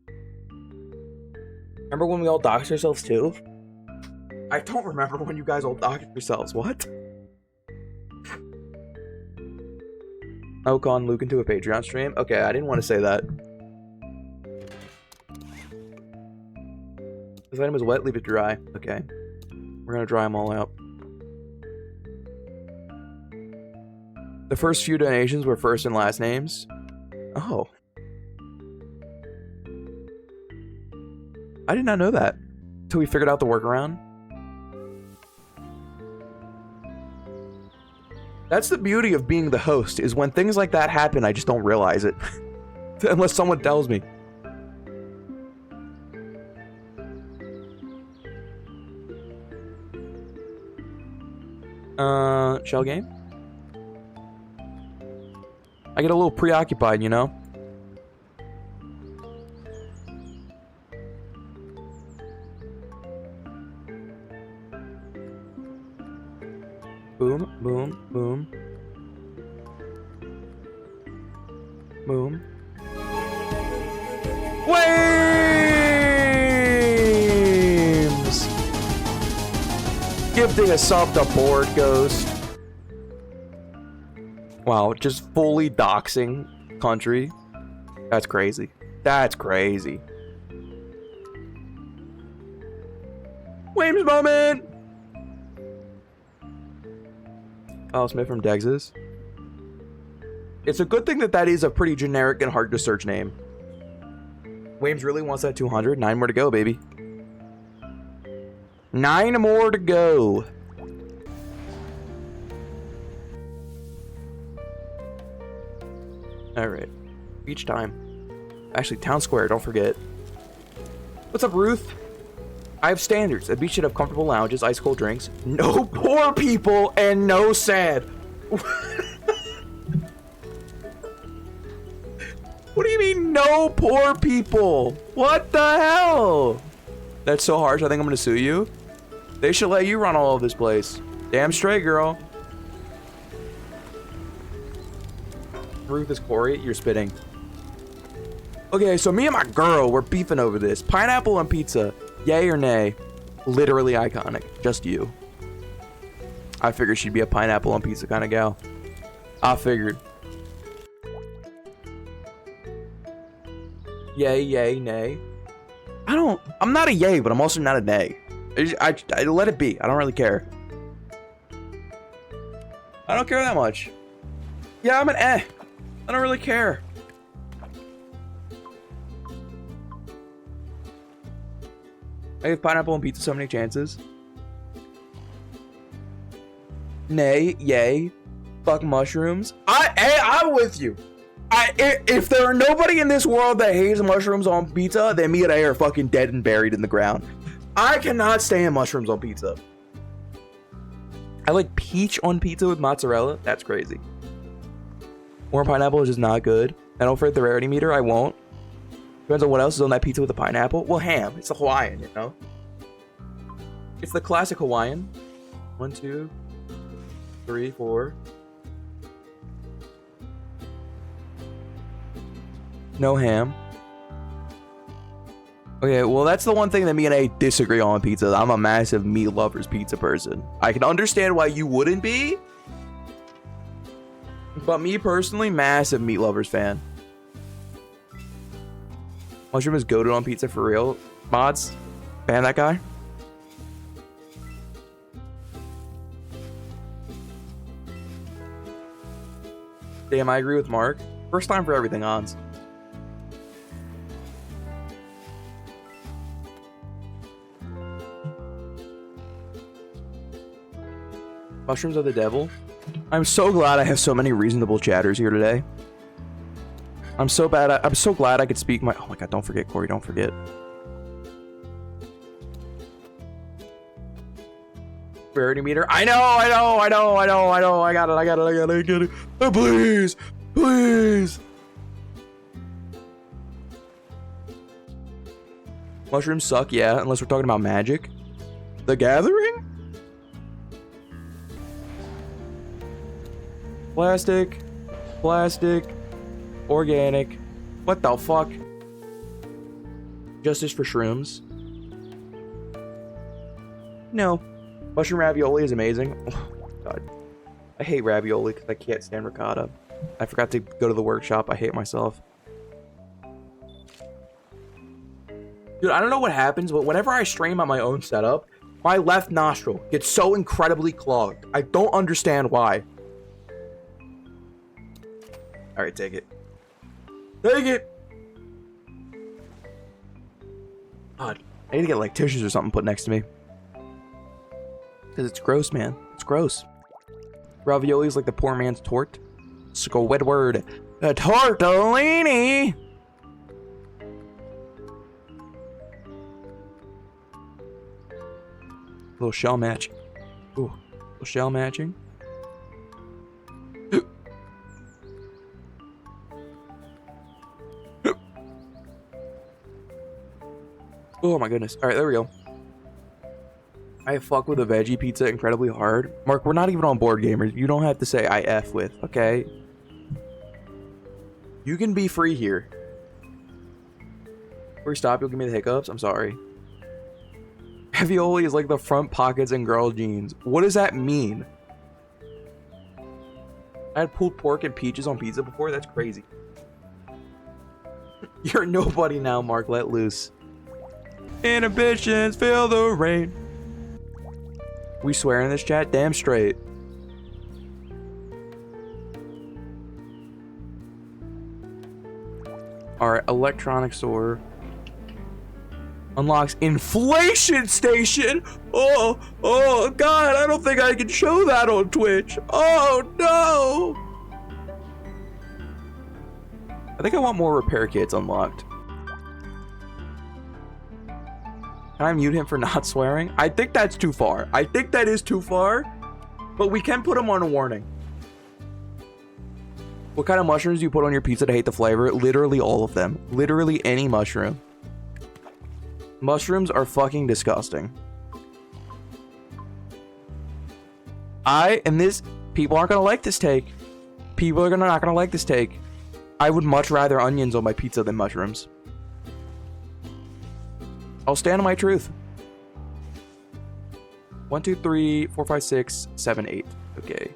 Remember when we all doxed ourselves too? I don't remember when you guys all doxed yourselves. What? Ocon Luke into a Patreon stream? Okay, I didn't want to say that. This item is wet, leave it dry. Okay. We're gonna dry them all out. The first few donations were first and last names. Oh. I did not know that until we figured out the workaround. That's the beauty of being the host, is when things like that happen, I just don't realize it. Unless someone tells me. Shell game? I get a little preoccupied, you know? Boom, boom, boom. Boom. Flames! Gifting a sub to Board Ghost. Wow, just fully doxing country. That's crazy. That's crazy. Flames moment! Kyle Smith from Dex's. It's a good thing that that is a pretty generic and hard to search name. Wames really wants that 200. 9 more to go, baby. 9 more to go. Alright. Beach time. Actually, Town Square, don't forget. What's up, Ruth? I have standards. A beach should have comfortable lounges, ice cold drinks, no poor people, and no sad. What do you mean, no poor people? What the hell? That's so harsh, I think I'm gonna sue you. They should let you run all of this place. Damn straight, girl. Ruth is Corey, you're spitting. Okay, so me and my girl, we're beefing over this. Pineapple on pizza, yay or nay? Literally iconic, just you. I figured she'd be a pineapple on pizza kind of gal. I figured. Yay, yay, nay. I'm not a yay, but I'm also not a nay. I let it be. I don't really care. I don't care that much. Yeah, I'm an eh. I don't really care. I give pineapple and pizza so many chances. Nay, yay. Fuck mushrooms. Hey, I'm with you. If there are nobody in this world that hates mushrooms on pizza, then me and I are fucking dead and buried in the ground. I cannot stand mushrooms on pizza. I like peach on pizza with mozzarella. That's crazy. Orange pineapple is just not good. I don't forget the rarity meter. I won't. Depends on what else is on that pizza with the pineapple. Well, ham. It's the Hawaiian, you know? It's the classic Hawaiian. 1, 2, 3, 4. No ham. Okay, well, that's the one thing that me and A disagree on pizza. I'm a massive meat lovers pizza person. I can understand why you wouldn't be. But me personally, massive meat lovers fan. Mushroom is goated on pizza for real. Mods, ban that guy. Damn, I agree with Mark. First time for everything, Hans. Mushrooms are the devil. I'm so glad I have so many reasonable chatters here today. I'm so glad I could speak my... Oh my god, don't forget, Corey, don't forget. Rarity meter. I know. I got it. Oh, please. Mushrooms suck, yeah, unless we're talking about magic. The Gathering? Plastic, organic. What the fuck? Justice for shrooms. No. Mushroom ravioli is amazing. Oh, God. I hate ravioli because I can't stand ricotta. I forgot to go to the workshop. I hate myself. Dude, I don't know what happens, but whenever I stream on my own setup, my left nostril gets so incredibly clogged. I don't understand why. Alright, take it. Take it! God, I need to get like tissues or something put next to me. Because it's gross, man. It's gross. Ravioli is like the poor man's tort. Squidward. A tortellini! Little shell match. Ooh, little shell matching. Oh my goodness. Alright, there we go. I fuck with a veggie pizza incredibly hard. Mark, we're not even on board gamers. You don't have to say I F with, okay? You can be free here. Before you stop, you'll give me the hiccups. I'm sorry. Ravioli is like the front pockets in girl jeans. What does that mean? I had pulled pork and peaches on pizza before. That's crazy. You're nobody now, Mark. Let loose. Inhibitions, feel the rain. We swear in this chat? Damn straight. Alright, electronic store. Unlocks inflation station. Oh god, I don't think I can show that on Twitch. Oh no. I think I want more repair kits unlocked. Can I mute him for not swearing? I think that's too far. I think that is too far, but we can put him on a warning. What kind of mushrooms do you put on your pizza to hate the flavor? Literally all of them. Literally any mushroom. Mushrooms are fucking disgusting. People aren't gonna like this take. People are not gonna like this take. I would much rather onions on my pizza than mushrooms. I'll stand on my truth. 1, 2, 3, 4, 5, 6, 7, 8. Okay.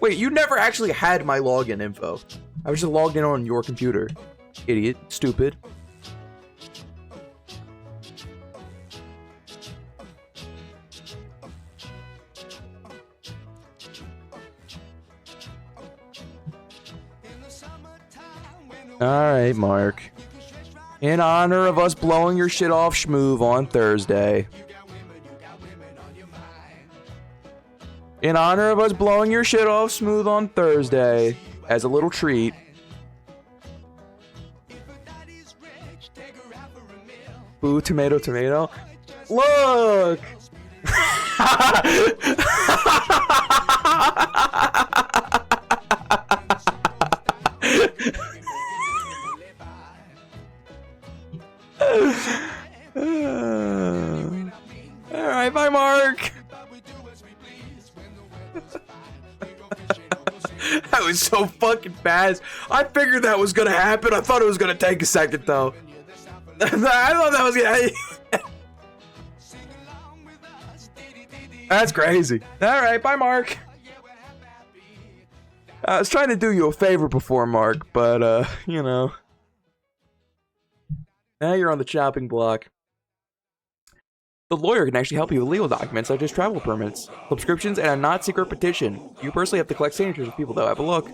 Wait, you never actually had my login info. I was just logged in on your computer. Idiot. Stupid. Alright, Mark. In honor of us blowing your shit off schmoove on Thursday. In honor of us blowing your shit off smooth on Thursday. As a little treat. Boo, tomato, tomato. Look! Alright, bye, Mark. That was so fucking fast. I figured that was gonna happen. I thought it was gonna take a second, though. I thought that was gonna... That's crazy. Alright, bye, Mark. I was trying to do you a favor before, Mark, but, you know. Now you're on the chopping block. The lawyer can actually help you with legal documents such as travel permits, subscriptions, and a not-secret petition. You personally have to collect signatures of people, though. Have a look.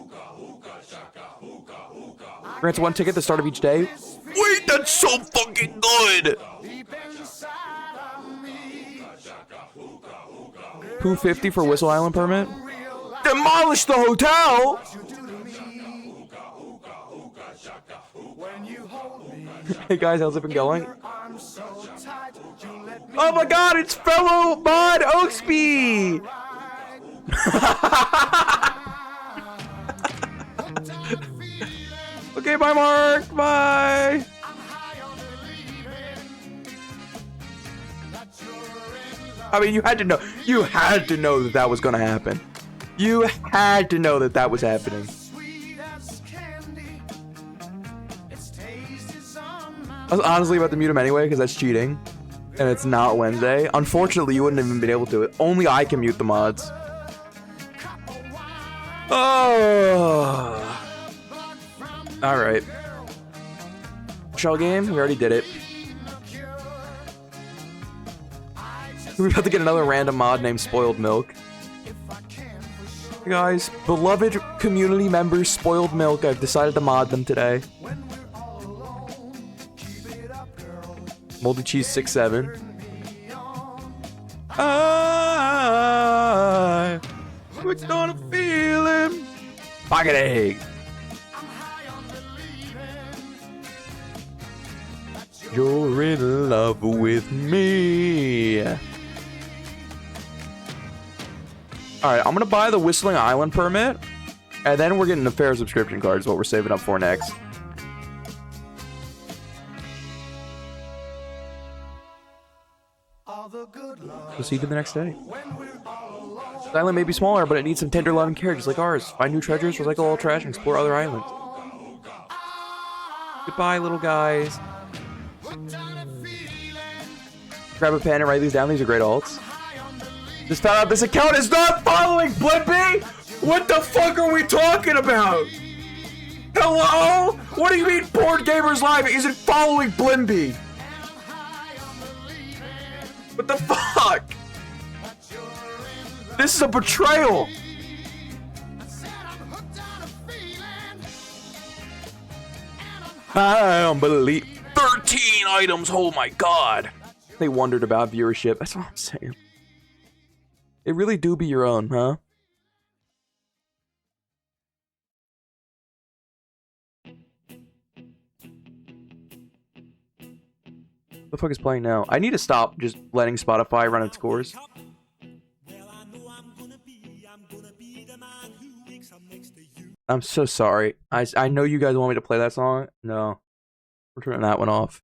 Grants 1 ticket at the start of each day. Wait, that's so fucking good! $250 for Whistle Island permit. Demolish the hotel! Hey guys, how's it been going? Oh my god, it's fellow mod Oaksby! Okay, bye Mark, bye! I mean, you had to know that that was gonna happen. You had to know that that was happening. I was honestly about to mute him anyway, because that's cheating. And it's not Wednesday. Unfortunately, you wouldn't have even been able to. Only I can mute the mods. Oh. Alright. Shell game? We already did it. We're about to get another random mod named Spoiled Milk. Hey guys, beloved community members Spoiled Milk, I've decided to mod them today. Moldy Cheese 6-7. We're gonna feel him. Pocket egg. You're in love with me. Alright, I'm gonna buy the Whistling Island permit. And then we're getting a fair subscription card is what we're saving up for next. Proceed to the next day. The island may be smaller, but it needs some tender love and care, just like ours. Find new treasures, recycle all trash, and explore other islands. Goodbye, little guys. Grab a pen and write these down. These are great alts. Just found out this account is not following Blimpy! What the fuck are we talking about? Hello? What do you mean Board Gamers Live isn't following Blimby? What the fuck? This is a betrayal! I don't believe 13 items, oh my god! They wondered about viewership, that's what I'm saying. It really do be your own, huh? What the fuck is playing now? I need to stop just letting Spotify run its course. I'm so sorry. I know you guys want me to play that song. No. We're turning that one off.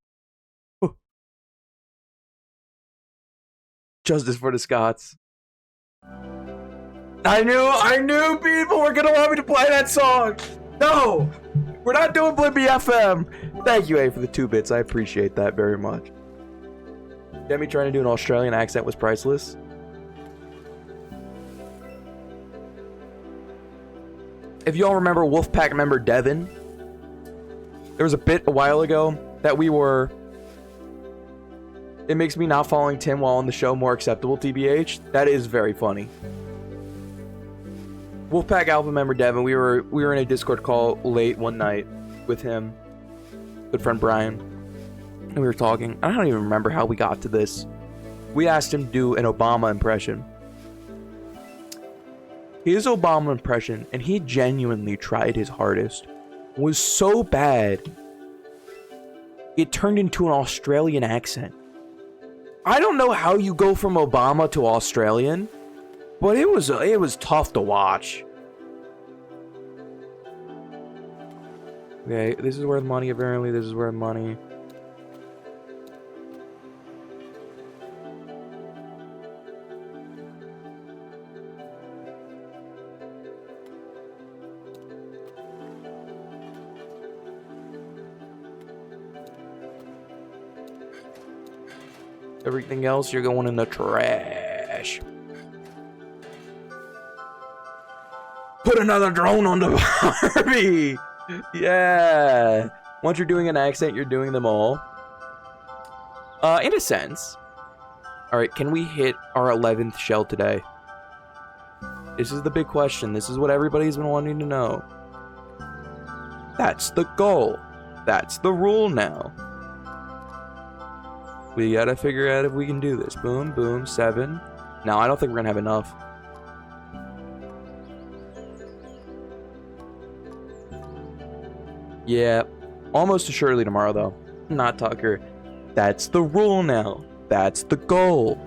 Justice for the Scots. I knew people were gonna want me to play that song! No! We're not doing Blimby FM! Thank you, A, for the 2 bits. I appreciate that very much. Demi trying to do an Australian accent was priceless. If y'all remember Wolfpack member Devin, there was a bit a while ago that we were... It makes me not following Tim while on the show more acceptable, TBH. That is very funny. Wolfpack Alpha member Devin, we were in a Discord call late one night with him, good friend Brian, and we were talking. I don't even remember how we got to this. We asked him to do an Obama impression. His Obama impression, and he genuinely tried his hardest, was so bad it turned into an Australian accent. I don't know how you go from Obama to Australian, but it was tough to watch. Okay, this is where the money, apparently. This is where the money... Everything else, you're going in the trash. Put another drone on the Barbie! Yeah! Once you're doing an accent, you're doing them all. In a sense. Alright, can we hit our 11th shell today? This is the big question. This is what everybody's been wanting to know. That's the goal. That's the rule now. We gotta figure out if we can do this. Boom, boom, 7. No, I don't think we're gonna have enough. Yeah, almost assuredly tomorrow, though. Not Tucker. That's the rule now. That's the goal.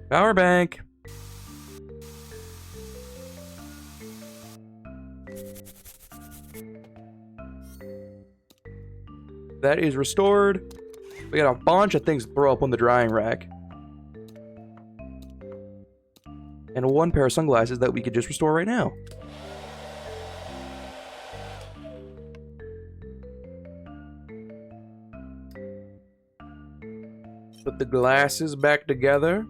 Power bank. That is restored. We got a bunch of things to throw up on the drying rack. And one pair of sunglasses that we could just restore right now. Put the glasses back together.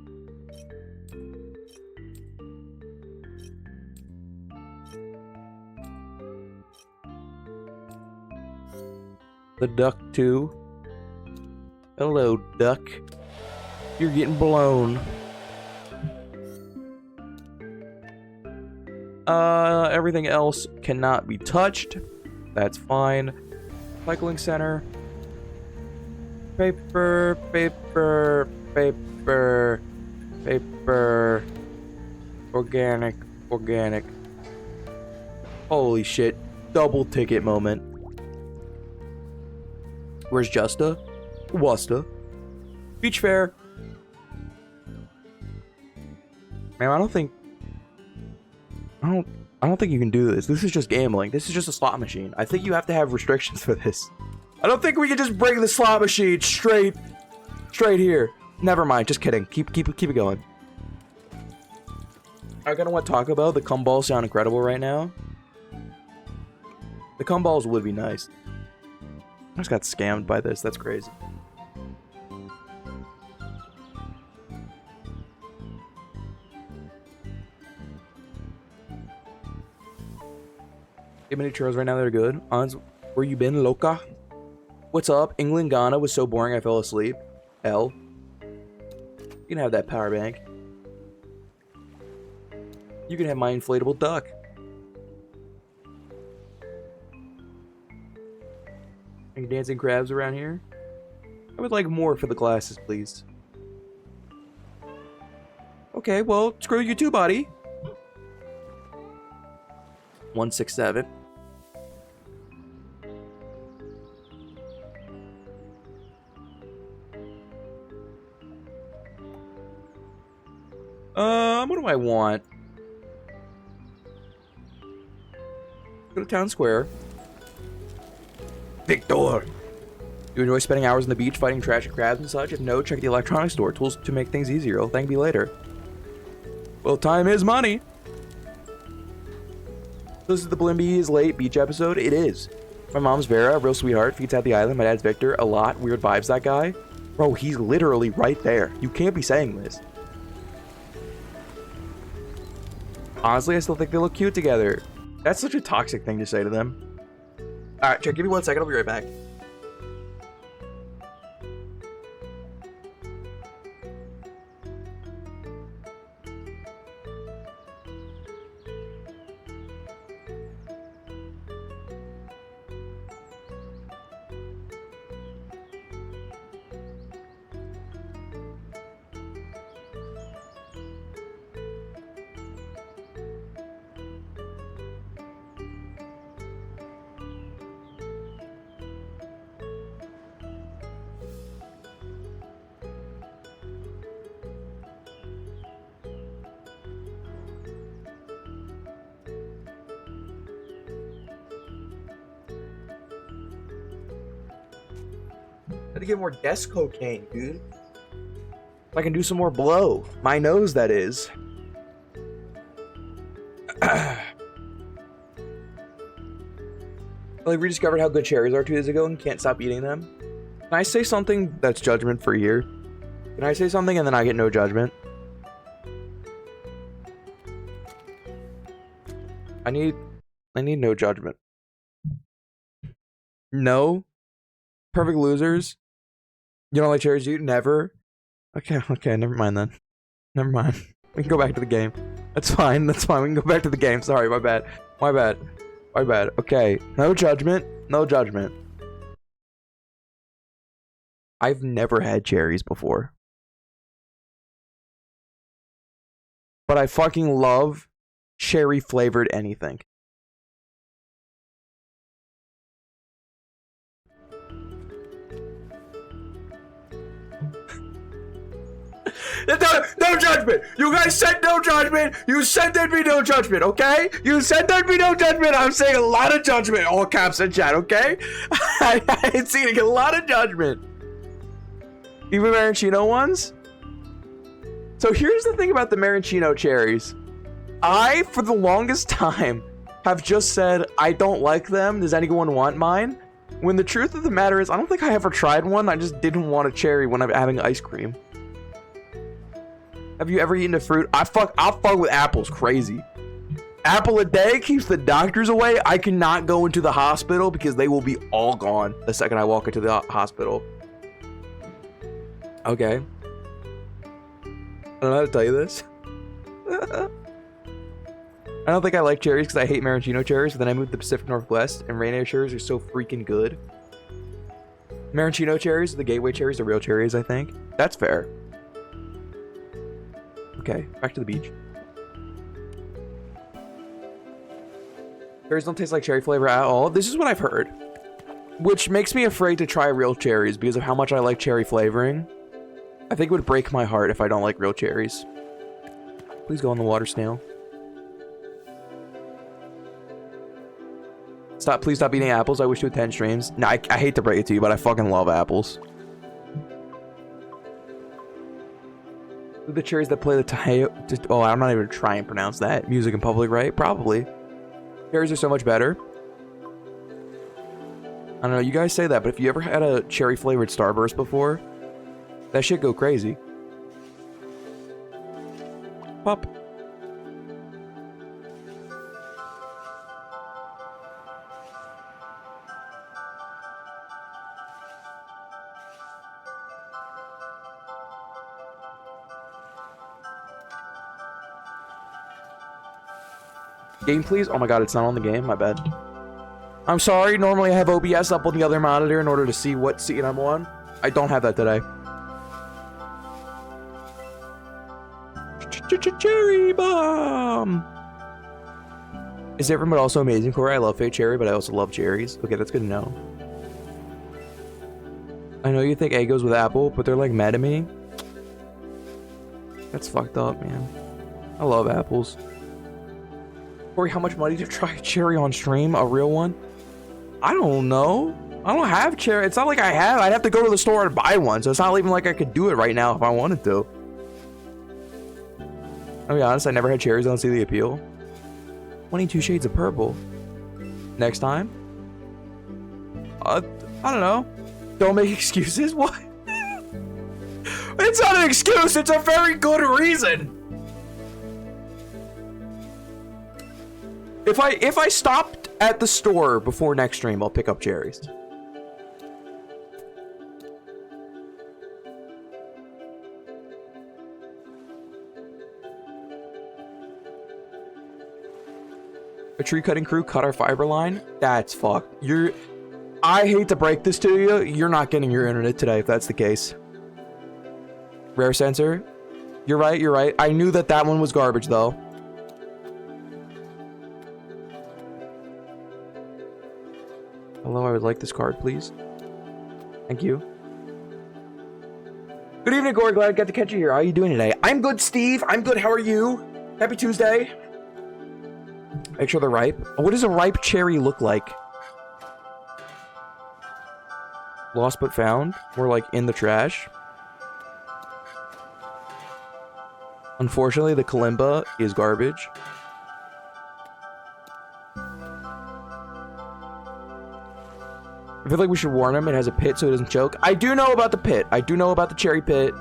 The duck too. Hello, duck. You're getting blown. Everything else cannot be touched. That's fine. Cycling center. Paper, paper, paper, paper. Organic, organic. Holy shit. Double ticket moment. Where's Justa? Wusta. Beach fair. Man, I don't think you can do this. This is just gambling. This is just a slot machine. I think you have to have restrictions for this. I don't think we can just bring the slot machine straight here. Never mind. Just kidding. Keep it going. I kind of want Taco Bell. The cum balls sound incredible right now. The cum balls would be nice. I just got scammed by this. That's crazy. Give me churros right now. They're good. Ons, where you been, loca? What's up? England, Ghana was so boring I fell asleep. L. You can have that power bank. You can have my inflatable duck. Any dancing crabs around here? I would like more for the glasses, please. Okay, well, screw you too, buddy. 167. What do I want? Go to Town Square. Victor! You enjoy spending hours on the beach fighting trash and crabs and such? If no, check the electronics store. Tools to make things easier. I'll thank you later. Well, time is money. This is the BlimbyIsLate Beach episode. It is. My mom's Vera, a real sweetheart, feeds out the island. My dad's Victor, a lot. Weird vibes, that guy. Bro, he's literally right there. You can't be saying this. Honestly, I still think they look cute together. That's such a toxic thing to say to them. Alright, check. Give me 1 second. I'll be right back. Gotta get more desk cocaine, dude. If I can do some more blow. My nose, that is. I rediscovered how good cherries are 2 days ago and can't stop eating them. Can I say something that's judgment free here? Can I say something and then I get no judgment? I need no judgment. No? Perfect losers? You don't like cherries, dude? Never? Okay, never mind then. Never mind. We can go back to the game. That's fine, we can go back to the game. Sorry, my bad. Okay, no judgment. I've never had cherries before. But I fucking love cherry flavored anything. No judgment! You guys said no judgment! You said there'd be no judgment, okay? You said there'd be no judgment! I'm saying a lot of judgment! All caps in chat, okay? I'm seeing a lot of judgment. Even maraschino ones? So here's the thing about the maraschino cherries. I, for the longest time, have just said, I don't like them. Does anyone want mine? When the truth of the matter is, I don't think I ever tried one. I just didn't want a cherry when I'm having ice cream. Have you ever eaten a fruit? I'll fuck with apples crazy. Apple a day keeps the doctors away. I cannot go into the hospital because they will be all gone the second I walk into the hospital. Okay. I don't know how to tell you this. I don't think I like cherries because I hate maraschino cherries, but then I moved to the Pacific Northwest and rainier cherries are so freaking good. Maraschino cherries, the gateway cherries, the real cherries, I think. That's fair. Okay, back to the beach. Cherries don't taste like cherry flavor at all. This is what I've heard. Which makes me afraid to try real cherries because of how much I like cherry flavoring. I think it would break my heart if I don't like real cherries. Please go in the water, snail. Please stop eating apples. I wish to attend streams. Nah, I hate to break it to you, but I fucking love apples. The cherries that play the oh, I'm not even gonna try and pronounce that. Music in public, right? Probably. Cherries are so much better. I don't know, you guys say that, but if you ever had a cherry flavored Starburst before, that shit go crazy. Pop. Game, please? Oh my god, it's not on the game? My bad. I'm sorry, normally I have OBS up on the other monitor in order to see what scene I'm on. I don't have that today. Cherry bomb! Is different but also amazing, Corey. I love fake cherry, but I also love cherries. Okay, that's good to know. I know you think egg goes with apple, but they're like mad at me. That's fucked up, man. I love apples. Corey, how much money to try a cherry on stream? A real one? I don't know. I don't have cherry. It's not like I have. I'd have to go to the store and buy one, so it's not even like I could do it right now if I wanted to. I'll be honest, I never had cherries. I don't see the appeal. 22 shades of purple. Next time? I don't know. Don't make excuses? What? It's not an excuse, it's a very good reason. If I stopped at the store before next stream, I'll pick up cherries. A tree cutting crew cut our fiber line? That's fucked. I hate to break this to you, you're not getting your internet today if that's the case. Rare sensor? You're right, you're right. I knew that one was garbage though. Hello, I would like this card, please. Thank you. Good evening, Gore. Glad I got to catch you here. How are you doing today? I'm good, Steve. I'm good. How are you? Happy Tuesday. Make sure they're ripe. What does a ripe cherry look like? Lost but found? We're like in the trash. Unfortunately, the kalimba is garbage. I feel like we should warn him it has a pit so it doesn't choke. I do know about the pit. I do know about the cherry pit.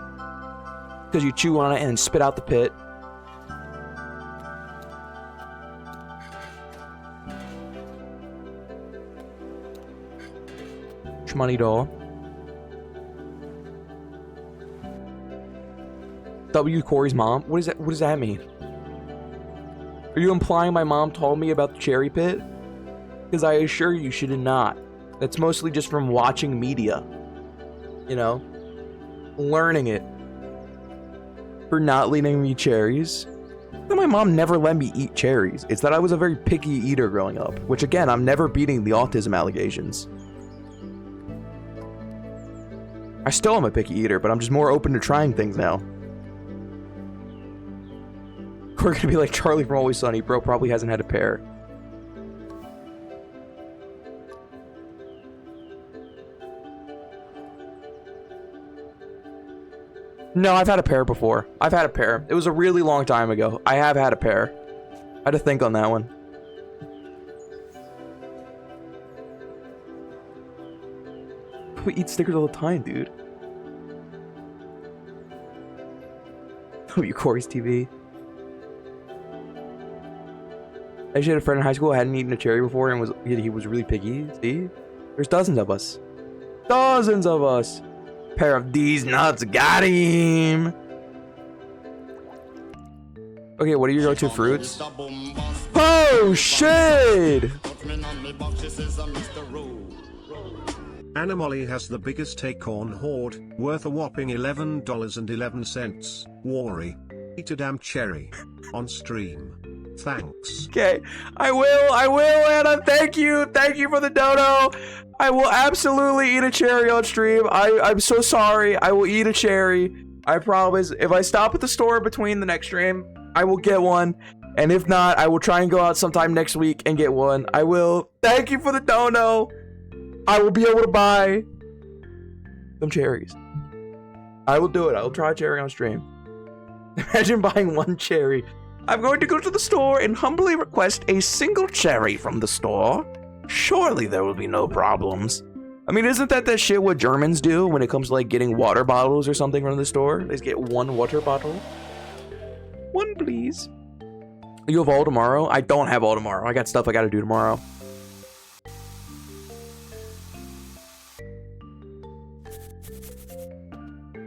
Because you chew on it and spit out the pit. Money doll. W. Corey's mom. What does that mean? Are you implying my mom told me about the cherry pit? Because I assure you she did not. That's mostly just from watching media. You know? Learning it. For not letting me cherries. My mom never let me eat cherries. It's that I was a very picky eater growing up. Which again, I'm never beating the autism allegations. I still am a picky eater, but I'm just more open to trying things now. We're gonna be like Charlie from Always Sunny. Bro probably hasn't had a pear. No, I've had a pear before. I've had a pear. It was a really long time ago. I have had a pear. I had to think on that one. We eat stickers all the time, dude. Oh, you Corey's TV. I actually had a friend in high school who hadn't eaten a cherry before and he was really picky. See? There's dozens of us. Dozens of us. Pair of these nuts. Got him. Okay, what are your go-to fruits? Oh, shit! Animali has the biggest acorn hoard, worth a whopping $11.11. Worry. Eat a damn cherry. On stream. Thanks. Okay, I will, Anna. Thank you for the dono. I will absolutely eat a cherry on stream. I'm so sorry. I will eat a cherry. I promise. If I stop at the store between the next stream, I will get one. And if not, I will try and go out sometime next week and get one. I will. Thank you for the dono. I will be able to buy some cherries. I will do it. I will try a cherry on stream. Imagine buying one cherry. I'm going to go to the store and humbly request a single cherry from the store. Surely there will be no problems. I mean, isn't that shit what Germans do when it comes to like getting water bottles or something from the store? They just get one water bottle. One, please. You have all tomorrow? I don't have all tomorrow. I got stuff I gotta do tomorrow.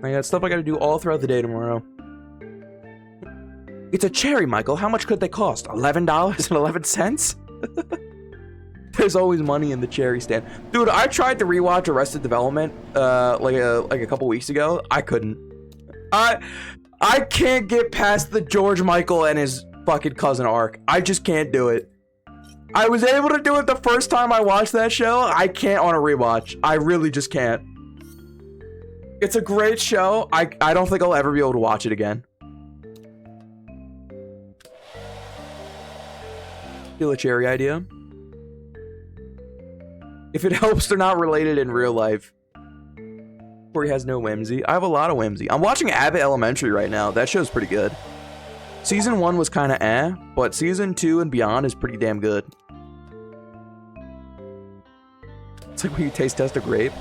I got stuff I gotta do all throughout the day tomorrow. It's a cherry, Michael. How much could they cost? $11.11? There's always money in the cherry stand. Dude, I tried to rewatch Arrested Development like a couple weeks ago. I couldn't. I can't get past the George Michael and his fucking cousin arc. I just can't do it. I was able to do it the first time I watched that show. I can't on a rewatch. I really just can't. It's a great show. I don't think I'll ever be able to watch it again. Steal a cherry idea. If it helps, they're not related in real life. Corey has no whimsy. I have a lot of whimsy. I'm watching Abbott Elementary right now. That show's pretty good. Season 1 was kind of eh, but season 2 and beyond is pretty damn good. It's like when you taste test a grape.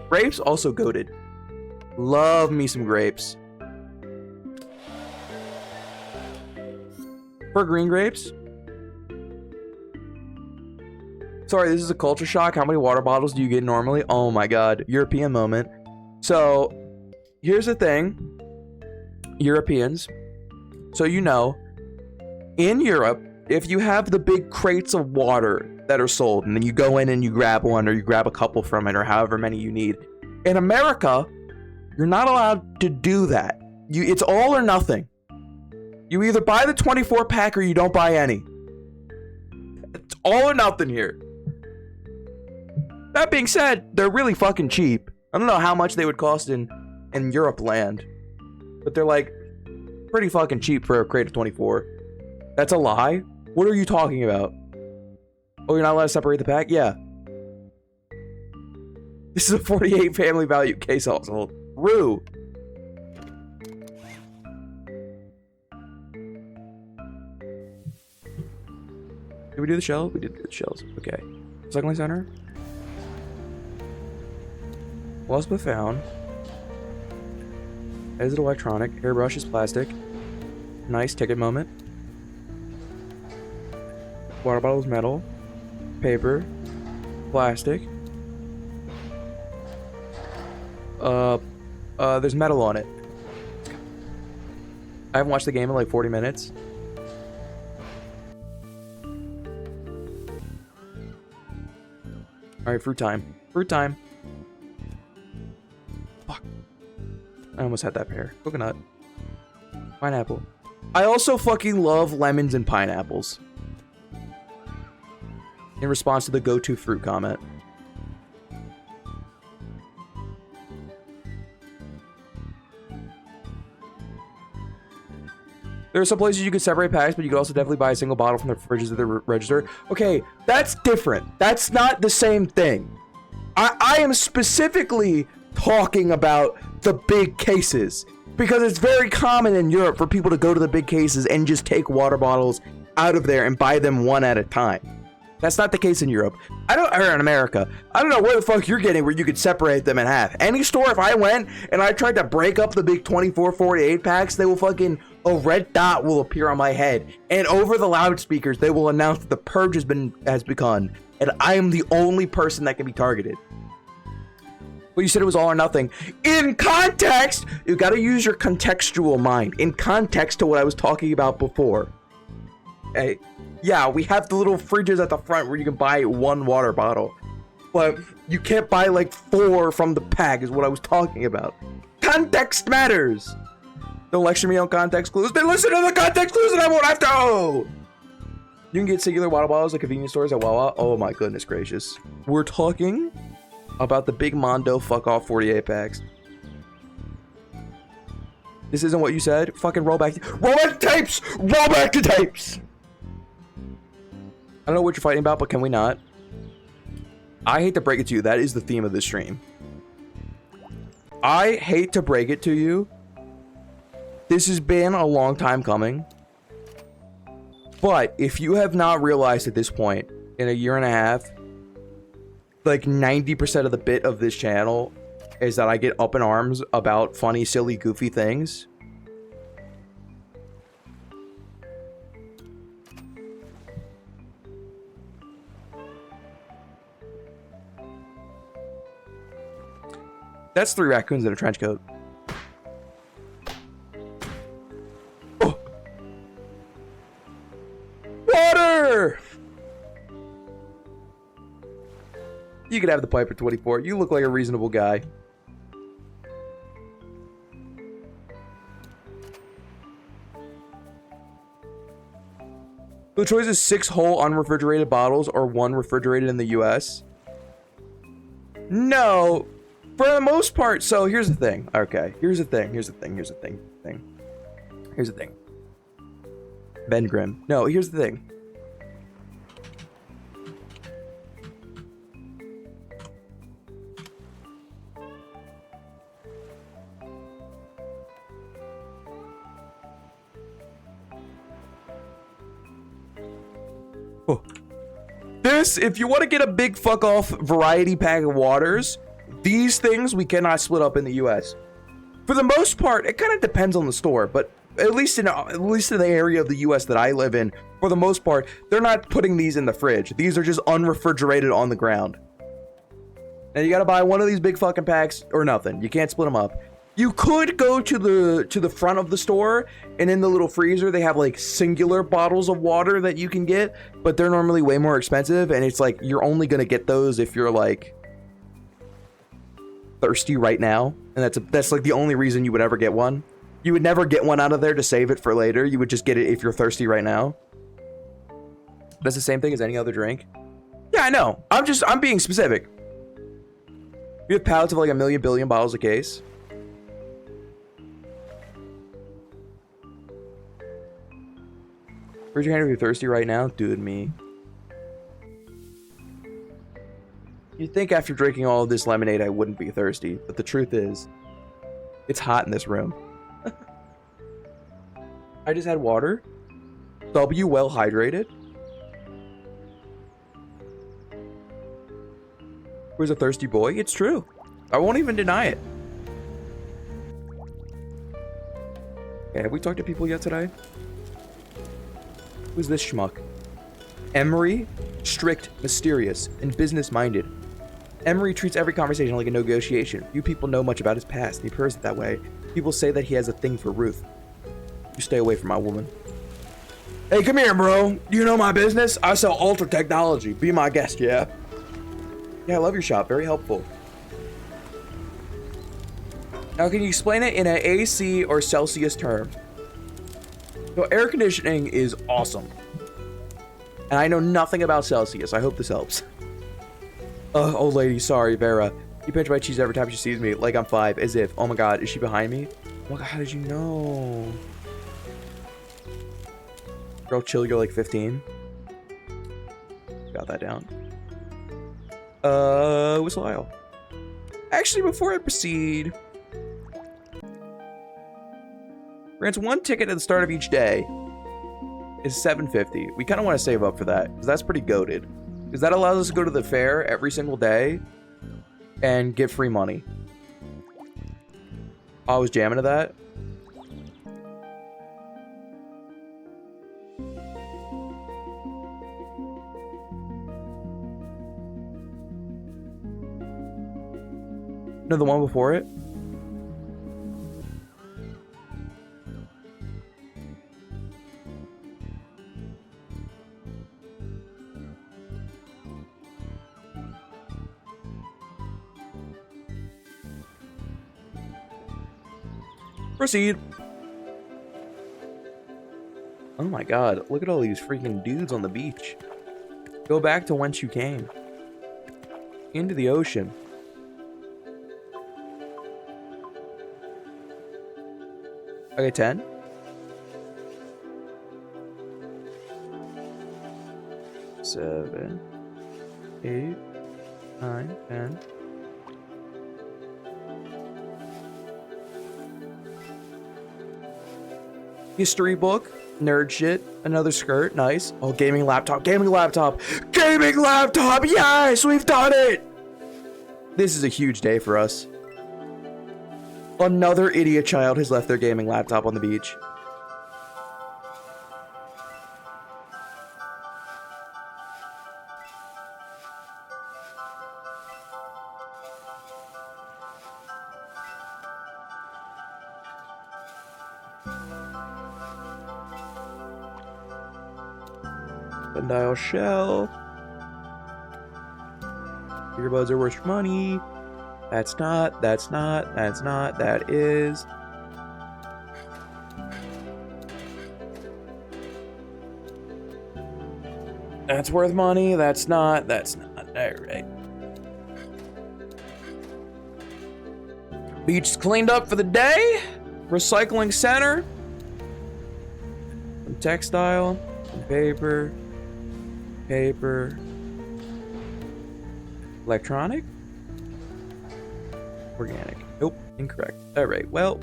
Grapes also goated. Love me some grapes. For green grapes? Sorry, this is a culture shock. How many water bottles do you get normally? Oh my god. European moment. So, here's the thing. Europeans. So you know, in Europe, if you have the big crates of water that are sold, and then you go in and you grab one, or you grab a couple from it, or however many you need. In America, you're not allowed to do that. It's all or nothing. You either buy the 24 pack or you don't buy any. It's all or nothing here. That being said, they're really fucking cheap. I don't know how much they would cost in Europe land, but they're like pretty fucking cheap for a crate of 24. That's a lie? What are you talking about? Oh, you're not allowed to separate the pack? Yeah. This is a 48 family value case household. Rue. Did we do the shells? We did do the shells. Okay. Recycling center. Was but found. Exit electronic. Hairbrush is plastic. Nice ticket moment. Water bottle is metal. Paper. Plastic. There's metal on it. I haven't watched the game in like 40 minutes. Alright, fruit time. Fruit time. Fuck. I almost had that pear. Coconut. Pineapple. I also fucking love lemons and pineapples. In response to the go-to fruit comment. There are some places you could separate packs, but you could also definitely buy a single bottle from the fridges at the register. Okay, that's different. That's not the same thing. I am specifically talking about the big cases, because it's very common in Europe for people to go to the big cases and just take water bottles out of there and buy them one at a time. That's not the case in Europe. Or in America. I don't know where the fuck you're getting where you could separate them in half. Any store, if I went and I tried to break up the big 24, 48 packs, they will fucking, a red dot will appear on my head. And over the loudspeakers, they will announce that the purge has begun. And I am the only person that can be targeted. Well, you said it was all or nothing. In context, you gotta use your contextual mind. In context to what I was talking about before. Hey. Yeah, we have the little fridges at the front where you can buy one water bottle. But you can't buy like 4 from the pack is what I was talking about. Context matters. Don't lecture me on context clues. Then listen to the context clues and I won't have to. You can get singular water bottles at convenience stores at Wawa. Oh my goodness gracious. We're talking about the big Mondo fuck off 48 packs. This isn't what you said? Fucking roll back to tapes! Roll back to tapes! I don't know what you're fighting about, but can we not? I hate to break it to you, that is the theme of this stream. I hate to break it to you. This has been a long time coming. But if you have not realized at this point, in a year and a half, like 90% of the bit of this channel is that I get up in arms about funny, silly, goofy things. That's 3 raccoons in a trench coat. Oh. Water! You could have the pipe for 24. You look like a reasonable guy. The choice is 6 whole unrefrigerated bottles or 1 refrigerated in the US. No. For the most part, so here's the thing. Okay, here's the thing. Ben Grimm. No, here's the thing. Oh. This, if you want to get a big fuck off variety pack of waters, these things we cannot split up in the US. For the most part, it kind of depends on the store, but at least in the area of the US that I live in, for the most part, they're not putting these in the fridge. These are just unrefrigerated on the ground. Now you gotta buy one of these big fucking packs or nothing. You can't split them up. You could go to the front of the store, and in the little freezer they have like singular bottles of water that you can get, but they're normally way more expensive, and it's like you're only gonna get those if you're like thirsty right now, and that's like the only reason you would ever get one. You would never get one out of there to save it for later. You would just get it if you're thirsty right now. That's the same thing as any other drink. Yeah, I know. I'm being specific. We have pallets of like 1 billion bottles a case. Raise your hand if you're thirsty right now. Dude, me. You'd think after drinking all of this lemonade I wouldn't be thirsty, but the truth is, it's hot in this room. I just had water. W, well hydrated. Who's a thirsty boy? It's true. I won't even deny it. Okay, have we talked to people yet today? Who's this schmuck? Emery, strict, mysterious, and business-minded. Emery treats every conversation like a negotiation. Few people know much about his past, and he prefers it that way. People say that he has a thing for Ruth. You stay away from my woman. Hey, come here, bro. You know my business? I sell ultra technology. Be my guest, yeah? Yeah, I love your shop. Very helpful. Now, can you explain it in an AC or Celsius term? So, air conditioning is awesome. And I know nothing about Celsius. I hope this helps. Old lady, sorry, Vera. You pinch my cheese every time she sees me, like I'm 5, as if. Oh my god, is she behind me? Oh my god, how did you know? Girl, chill, you're like 15. Got that down. Whistle aisle. Actually, before I proceed, grants 1 ticket at the start of each day is $7.50. We kind of want to save up for that, because that's pretty goated. Because that allows us to go to the fair every single day and get free money. I was jamming to that. No, the one before it. Proceed. Oh my god, look at all these freaking dudes on the beach. Go back to whence you came. Into the ocean. Okay, 10. 7, 8, 9, 10. History book, nerd shit, another skirt, nice. Oh, gaming laptop, gaming laptop, gaming laptop, yes, we've done it! This is a huge day for us. Another idiot child has left their gaming laptop on the beach. Sundial shell. Earbuds are worth money. That's not, that is. That's worth money, that's not. Alright. Beach's cleaned up for the day. Recycling center. Some textile, some paper. Electronic? Organic. Nope, incorrect. Alright, well.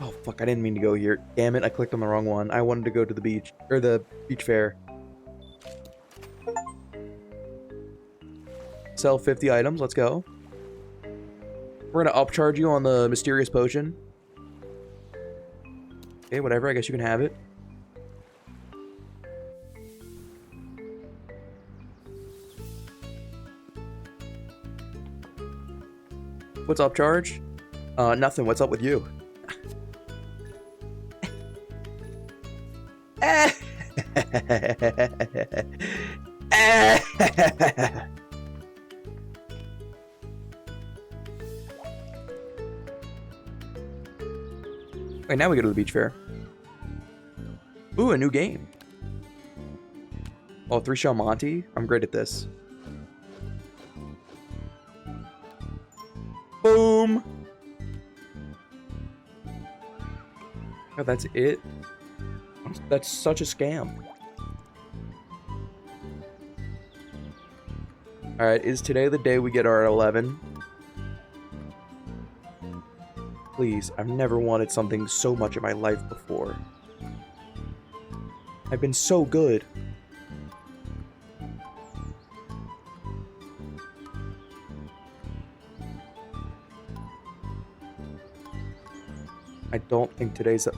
Oh, fuck, I didn't mean to go here. Damn it, I clicked on the wrong one. I wanted to go to the beach, or the beach fair. Sell 50 items, let's go. We're gonna upcharge you on the mysterious potion. Okay, whatever. I guess you can have it. What's up, Charge? Nothing. What's up with you? Wait, now we go to the beach fair. Ooh, a new game. Oh, 3-shell Monty? I'm great at this. Boom! Oh, that's it? That's such a scam. Alright, is today the day we get our 11? Please, I've never wanted something so much in my life before. I've been so good. I don't think today's a...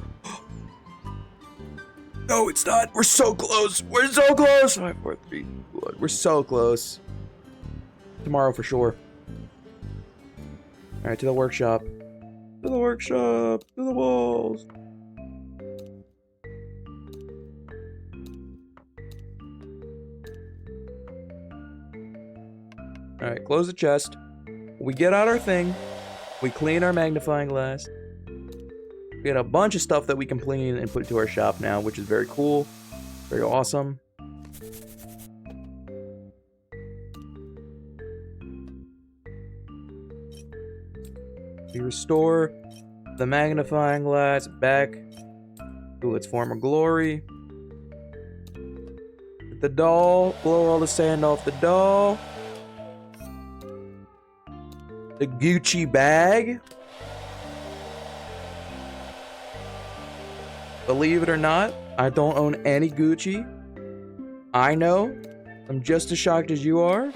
No, it's not. We're so close. We're so close. 5, 4, 3, 2, 1. We're so close. Tomorrow for sure. Alright, to the workshop. To the workshop. To the walls. Alright, close the chest. We get out our thing. We clean our magnifying glass. We got a bunch of stuff that we can clean and put into our shop now, which is very cool. Very awesome. We restore the magnifying glass back to its former glory. Get the doll. Blow all the sand off the doll. The Gucci bag. Believe it or not, I don't own any Gucci. I know. I'm just as shocked as you are.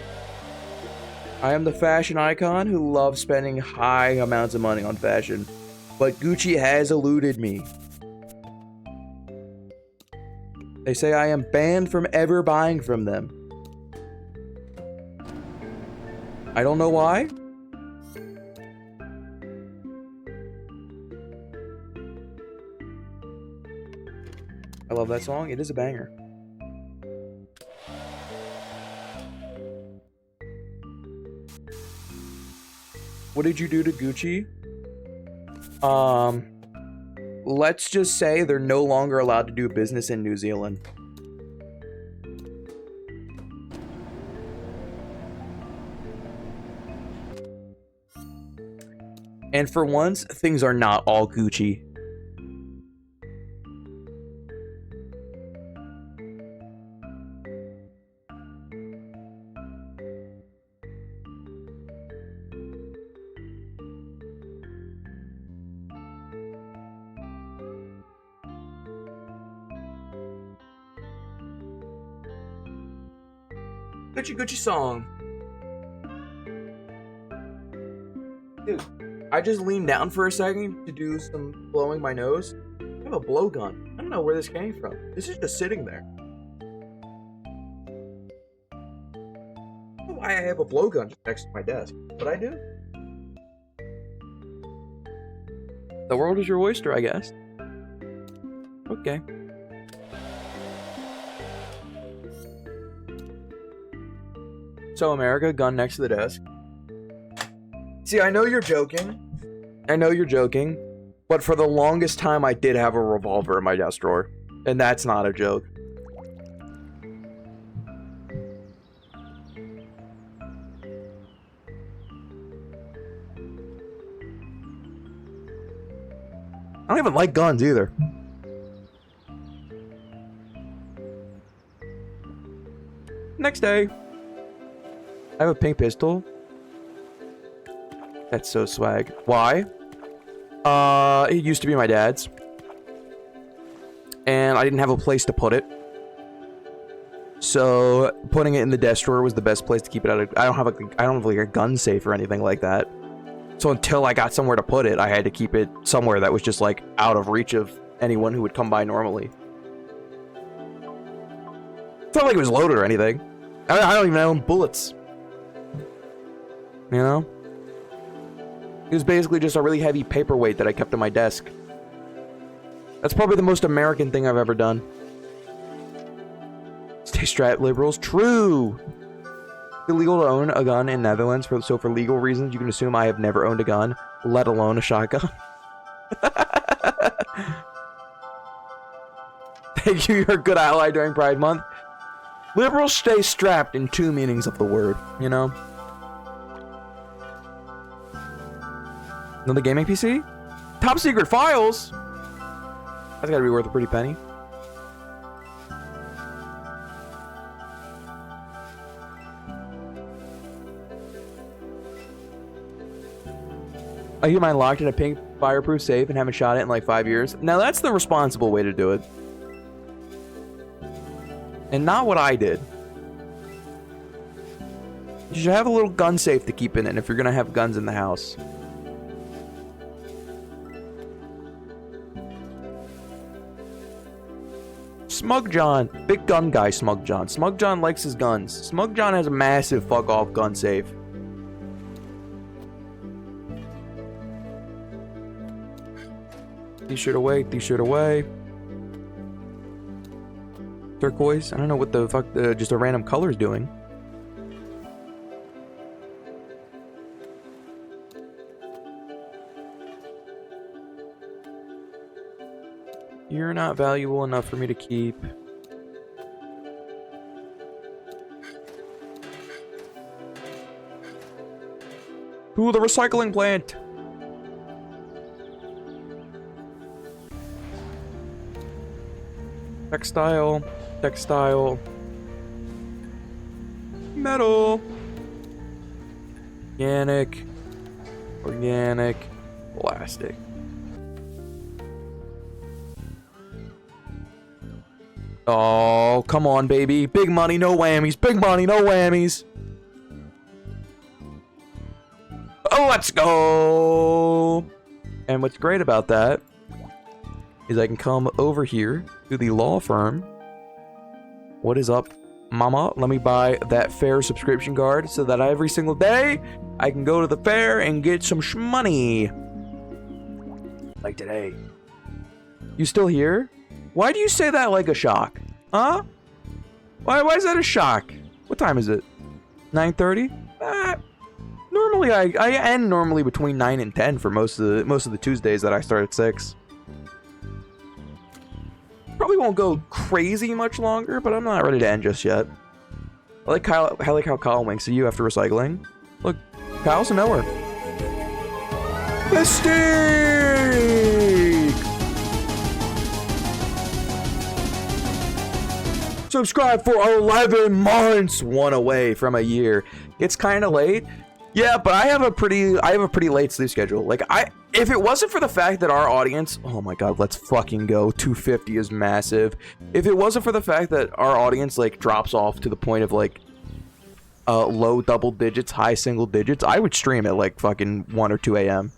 I am the fashion icon who loves spending high amounts of money on fashion. But Gucci has eluded me. They say I am banned from ever buying from them. I don't know why. I love that song. It is a banger. What did you do to Gucci? Let's just say they're no longer allowed to do business in New Zealand. And for once, things are not all Gucci. Gucci Gucci song. Dude, I just leaned down for a second to do some blowing my nose. I have a blowgun. I don't know where this came from. This is just sitting there. I don't know why I have a blowgun just next to my desk, but I do. The world is your oyster, I guess. Okay. So, America, gun next to the desk. See, I know you're joking. I know you're joking. But for the longest time, I did have a revolver in my desk drawer. And that's not a joke. I don't even like guns either. Next day. I have a pink pistol. That's so swag. Why? It used to be my dad's. And I didn't have a place to put it. So putting it in the desk drawer was the best place to keep it out of. I don't have like a gun safe or anything like that. So until I got somewhere to put it, I had to keep it somewhere that was just like out of reach of anyone who would come by normally. It's not like it was loaded or anything. I don't even own bullets. You know? It was basically just a really heavy paperweight that I kept on my desk. That's probably the most American thing I've ever done. Stay strapped, liberals. True! It's illegal to own a gun in Netherlands, so for legal reasons, you can assume I have never owned a gun, let alone a shotgun. Thank you, you're a good ally during Pride Month. Liberals stay strapped in two meanings of the word, you know? Another gaming PC? Top secret files? That's gotta be worth a pretty penny. I keep mine locked in a pink fireproof safe and haven't shot it in like 5 years. Now that's the responsible way to do it. And not what I did. You should have a little gun safe to keep in it if you're gonna have guns in the house. Smug John. Big gun guy, Smug John. Smug John likes his guns. Smug John has a massive fuck-off gun safe. T-shirt away, T-shirt away. Turquoise. I don't know what the fuck just a random color is doing. You're not valuable enough for me to keep. Ooh, the recycling plant. Textile, textile, metal, organic, organic, plastic. Oh, come on, baby. Big money, no whammies. Big money, no whammies. Oh, let's go. And what's great about that is I can come over here to the law firm. What is up, mama? Let me buy that fair subscription card so that every single day I can go to the fair and get some money. Like today. You still here? Why do you say that like a shock? Huh? Why is that a shock? What time is it? 9:30? Normally I end normally between 9 and 10 for most of the Tuesdays that I start at 6. Probably won't go crazy much longer, but I'm not ready to end just yet. I like how Kyle winks at you after recycling. Look, Kyle's a knower. Mistake! Subscribe for 11 months, one away from a year. It's kind of late. Yeah, but I have a pretty late sleep schedule. Like if it wasn't for the fact that our audience, oh my god, let's fucking go. 250 is massive. If it wasn't for the fact that our audience like drops off to the point of like low double digits, high single digits, I would stream at like fucking 1 or 2 a.m.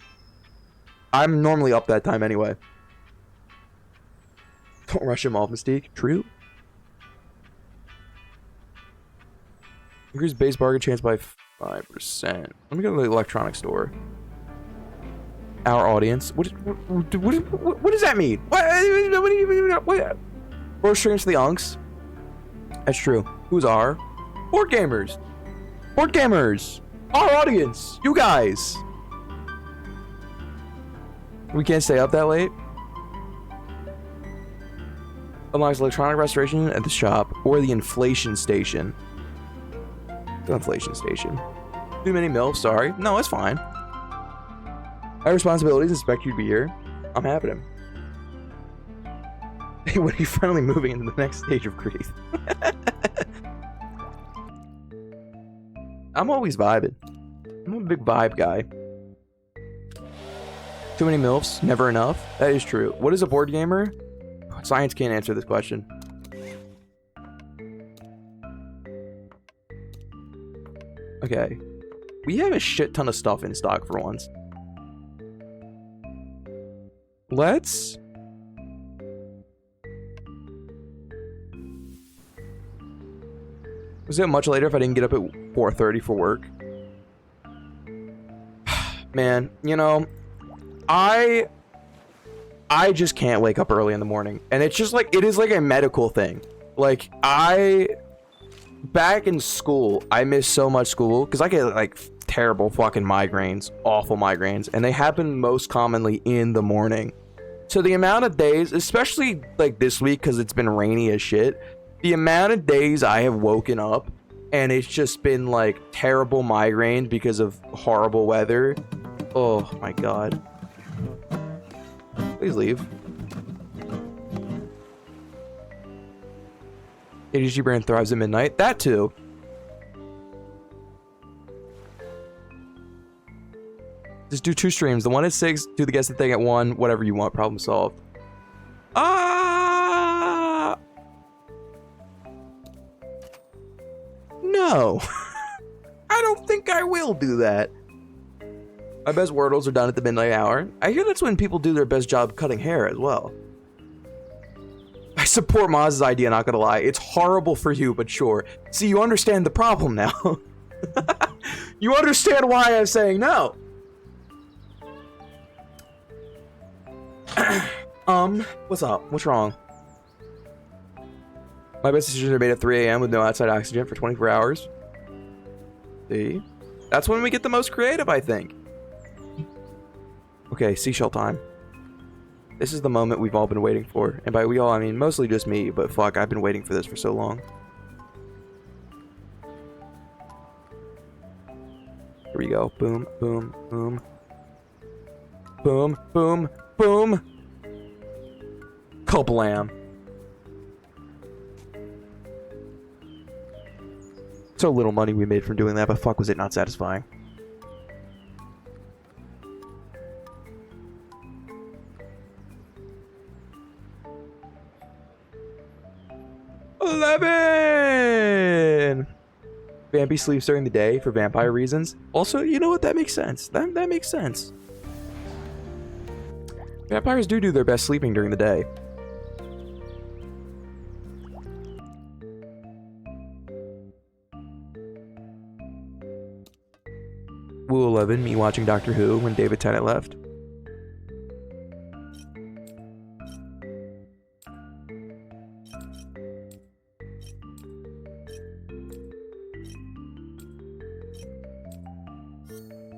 I'm normally up that time anyway. Don't rush him off, Mystique. True. Increase base bargain chance by 5%. Let me go to the electronics store. Our audience. What does that mean? What? We're streams to the unks. That's true. Who's our? Board gamers. Board gamers. Our audience. You guys. We can't stay up that late. Unlocks electronic restoration at the shop or the inflation station. The inflation station. Too many MILFs, sorry. No, it's fine. I have responsibilities and expect you to be here. I'm having him. Hey, when are you finally moving into the next stage of grief? I'm always vibing. I'm a big vibe guy. Too many MILFs, never enough. That is true. What is a board gamer? Science can't answer this question. Okay. We have a shit ton of stuff in stock for once. let's... Was it much later if I didn't get up at 4:30 for work? Man, you know, I just can't wake up early in the morning. And it's just like, it is like a medical thing. Like, back in school, I missed so much school because I get like terrible fucking migraines, awful migraines, and they happen most commonly in the morning. So the amount of days, especially like this week because it's been rainy as shit, the amount of days I have woken up and it's just been like terrible migraine because of horrible weather. Oh my god. Please leave. ADHD brain thrives at midnight. That too. Just do 2 streams. The one at 6, do the guess the thing at 1, whatever you want, problem solved. No. I don't think I will do that. My best Wordles are done at the midnight hour. I hear that's when people do their best job cutting hair as well. I support Maz's idea, not gonna lie. It's horrible for you, but sure. See, you understand the problem now. You understand why I'm saying no. What's up? What's wrong? My best decisions are made at 3 a.m. with no outside oxygen for 24 hours. See? That's when we get the most creative, I think. Okay, seashell time. This is the moment we've all been waiting for. And by we all, I mean mostly just me, but fuck, I've been waiting for this for so long. Here we go. Boom, boom, boom. Boom, boom, boom. Kablam. So little money we made from doing that, but fuck was it not satisfying. Vampy sleeps during the day for vampire reasons. Also, you know what? That makes sense. That makes sense. Vampires do their best sleeping during the day. Woo 11, me watching Doctor Who when David Tennant left.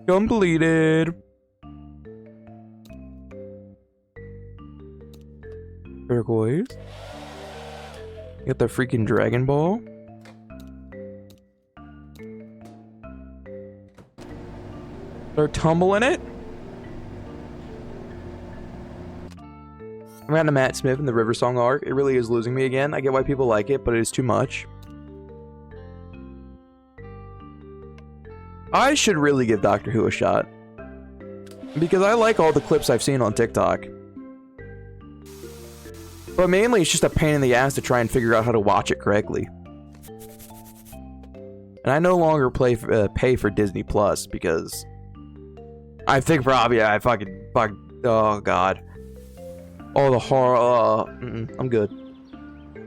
Completed. Turquoise. Get the freaking Dragon Ball. They're tumbling it. I'm at a Matt Smith in the River Song arc. It really is losing me again. I get why people like it, but it is too much. I should really give Doctor Who a shot. Because I like all the clips I've seen on TikTok. But mainly it's just a pain in the ass to try and figure out how to watch it correctly. And I no longer pay for Disney Plus because I think probably oh god. All the horror, I'm good.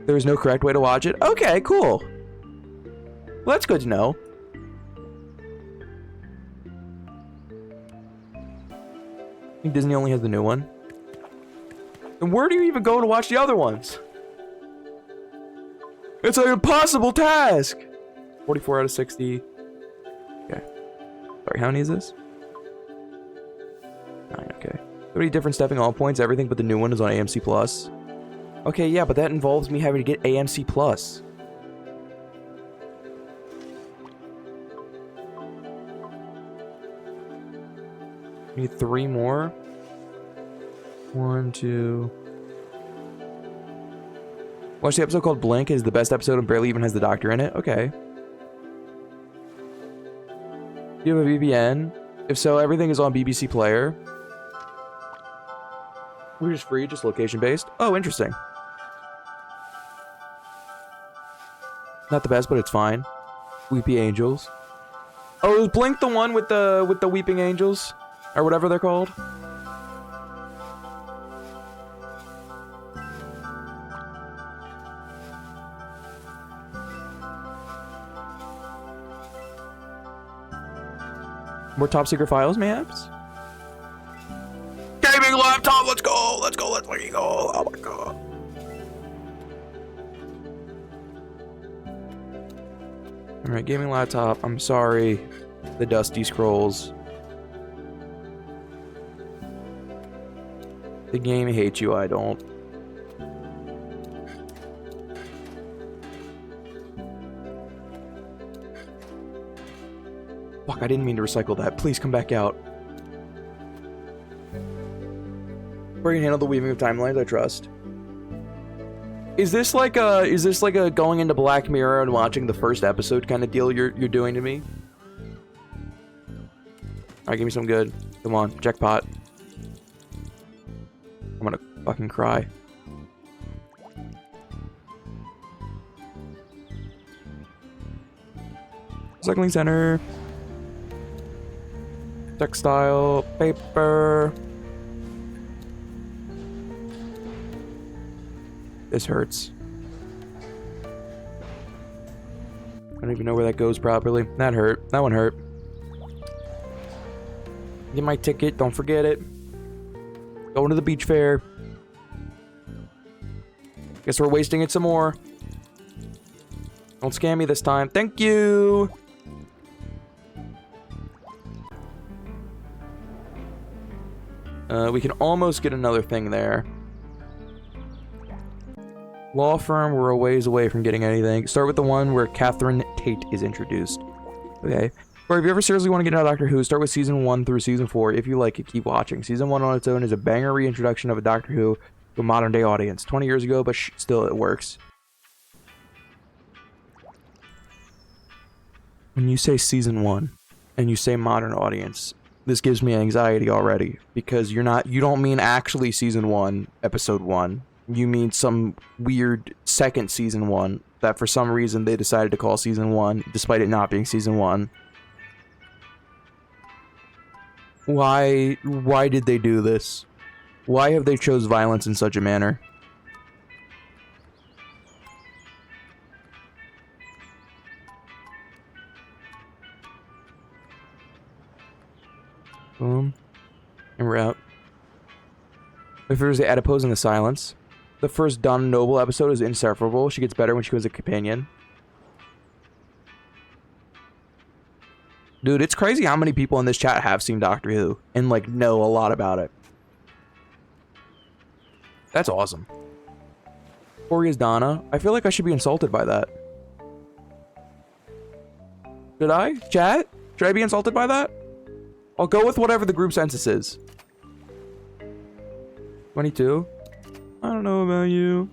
There is no correct way to watch it? Okay, cool. Well, that's good to know. I think Disney only has the new one. And where do you even go to watch the other ones? It's an impossible task! 44 out of 60. Okay. Sorry, how many is this? 9, okay. 30 different stepping on points, everything but the new one is on AMC Plus. Okay, yeah, but that involves me having to get AMC Plus. Need 3 more. 1, 2. Watch the episode called Blink. It is the best episode and barely even has the doctor in it. Okay. Do you have a VPN? If so, everything is on BBC Player. We're just free, just location based. Oh, interesting. Not the best, but it's fine. Weepy Angels. Oh, is Blink the one with the Weeping Angels? Or whatever they're called? More top secret files, mayhaps? Gaming laptop, let's go! Let's go, let's fucking go! Oh my god. Alright, gaming laptop, I'm sorry. The dusty scrolls. The game hates you, I don't. Fuck, I didn't mean to recycle that. Please come back out. We can handle the weaving of timelines, I trust. Is this like a going into Black Mirror and watching the first episode kind of deal you're doing to me? Alright, give me some good. Come on, jackpot. I'm gonna fucking cry. Recycling center. Textile, paper. This hurts. I don't even know where that goes properly. That hurt. That one hurt. Get my ticket. Don't forget it. Going to the beach fair. Guess we're wasting it some more. Don't scam me this time. Thank you. We can almost get another thing there. Law firm, we're a ways away from getting anything. Start with the one where Catherine Tate is introduced. Okay. Or if you ever seriously want to get into Doctor Who, start with season 1 through season 4. If you like it, keep watching. Season 1 on its own is a banger reintroduction of a Doctor Who to a modern day audience. 20 years ago, but still it works. When you say season 1 and you say modern audience, this gives me anxiety already, because you don't mean actually season 1, episode 1. You mean some weird second season 1 that for some reason they decided to call season 1 despite it not being season 1. Why did they do this? Why have they chose violence in such a manner? Boom. And we're out. If there's the adipose in the silence. The first Donna Noble episode is insufferable. She gets better when she was a companion. Dude, it's crazy how many people in this chat have seen Doctor Who and like know a lot about it. That's awesome. Corey is Donna. I feel like I should be insulted by that. Should I? Chat? Should I be insulted by that? I'll go with whatever the group census is. 22? I don't know about you.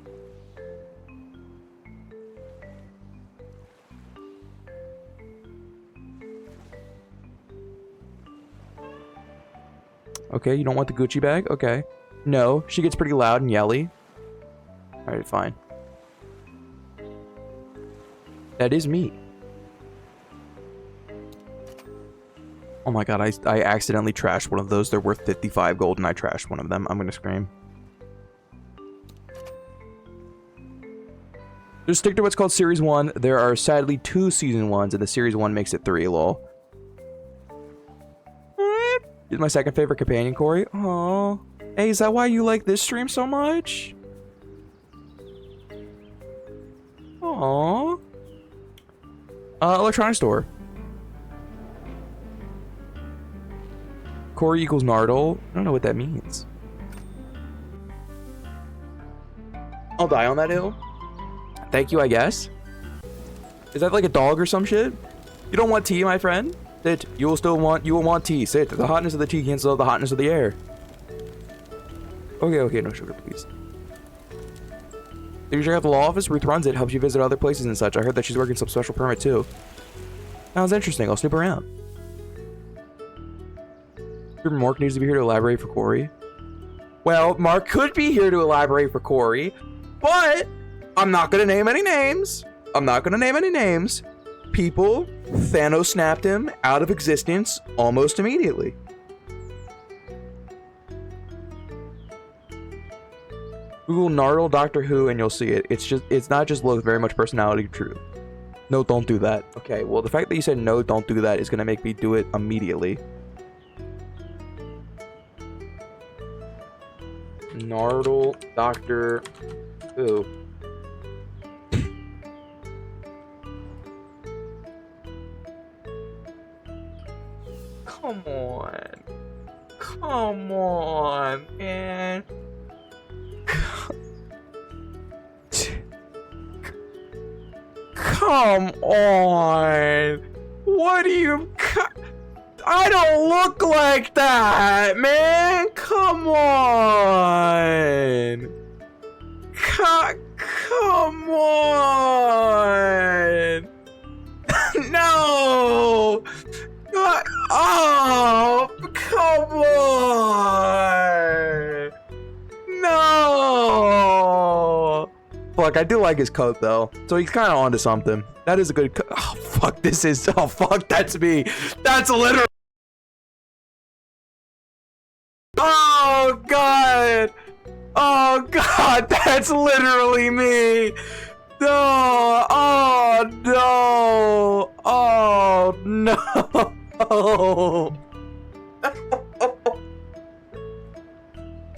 Okay, you don't want the Gucci bag? Okay. No, she gets pretty loud and yelly. Alright, fine. That is me. Oh my god, I accidentally trashed one of those. They're worth 55 gold and I trashed one of them. I'm gonna scream. Just stick to what's called Series 1. There are sadly 2 Season 1s, and the Series 1 makes it 3, lol. He's my second favorite companion, Corey. Aww. Hey, is that why you like this stream so much? Aww. Electronics store. Corey equals Nardole. I don't know what that means. I'll die on that hill. Thank you, I guess. Is that like a dog or some shit? You don't want tea, my friend? Sit. You will want tea. Sit. The hotness of the tea cancels out the hotness of the air. Okay, no sugar, please. Did you check out the law office? Ruth runs it, helps you visit other places and such. I heard that she's working some special permit too. Sounds interesting. I'll snoop around. Mark needs to be here to elaborate for Corey. Well, Mark could be here to elaborate for Corey, but I'm not gonna name any names. People, Thanos snapped him out of existence almost immediately. Google Nardole Doctor Who and you'll see it. It's not just look very much personality true. No, don't do that. Okay, well the fact that you said no, don't do that is gonna make me do it immediately. Nardle, Dr. Who? Come on. Come on, man. Come on. What do you... I don't look like that, man. Come on. Come on. No. Oh, come on. No. Fuck, I do like his coat though. So he's kind of onto something. That is a good coat. Oh, fuck, this is... Oh, fuck, that's me. That's literally... Oh, God. Oh, God, that's literally me. No. Oh, no. Oh, no.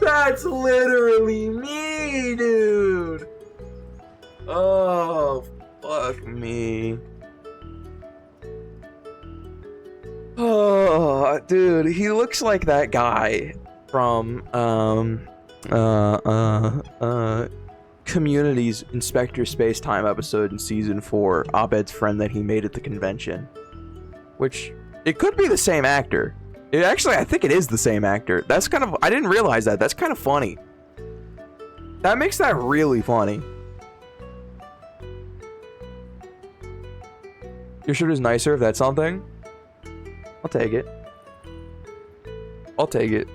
That's literally me, dude. Oh, fuck me. Oh, dude, he looks like that guy from Community's Inspector Spacetime episode in season 4, Abed's friend that he made at the convention. Which, it could be the same actor. It actually, I think it is the same actor. That's kind of, I didn't realize that. That's kind of funny. That makes that really funny. Your shirt is nicer, if that's something. I'll take it. I'll take it.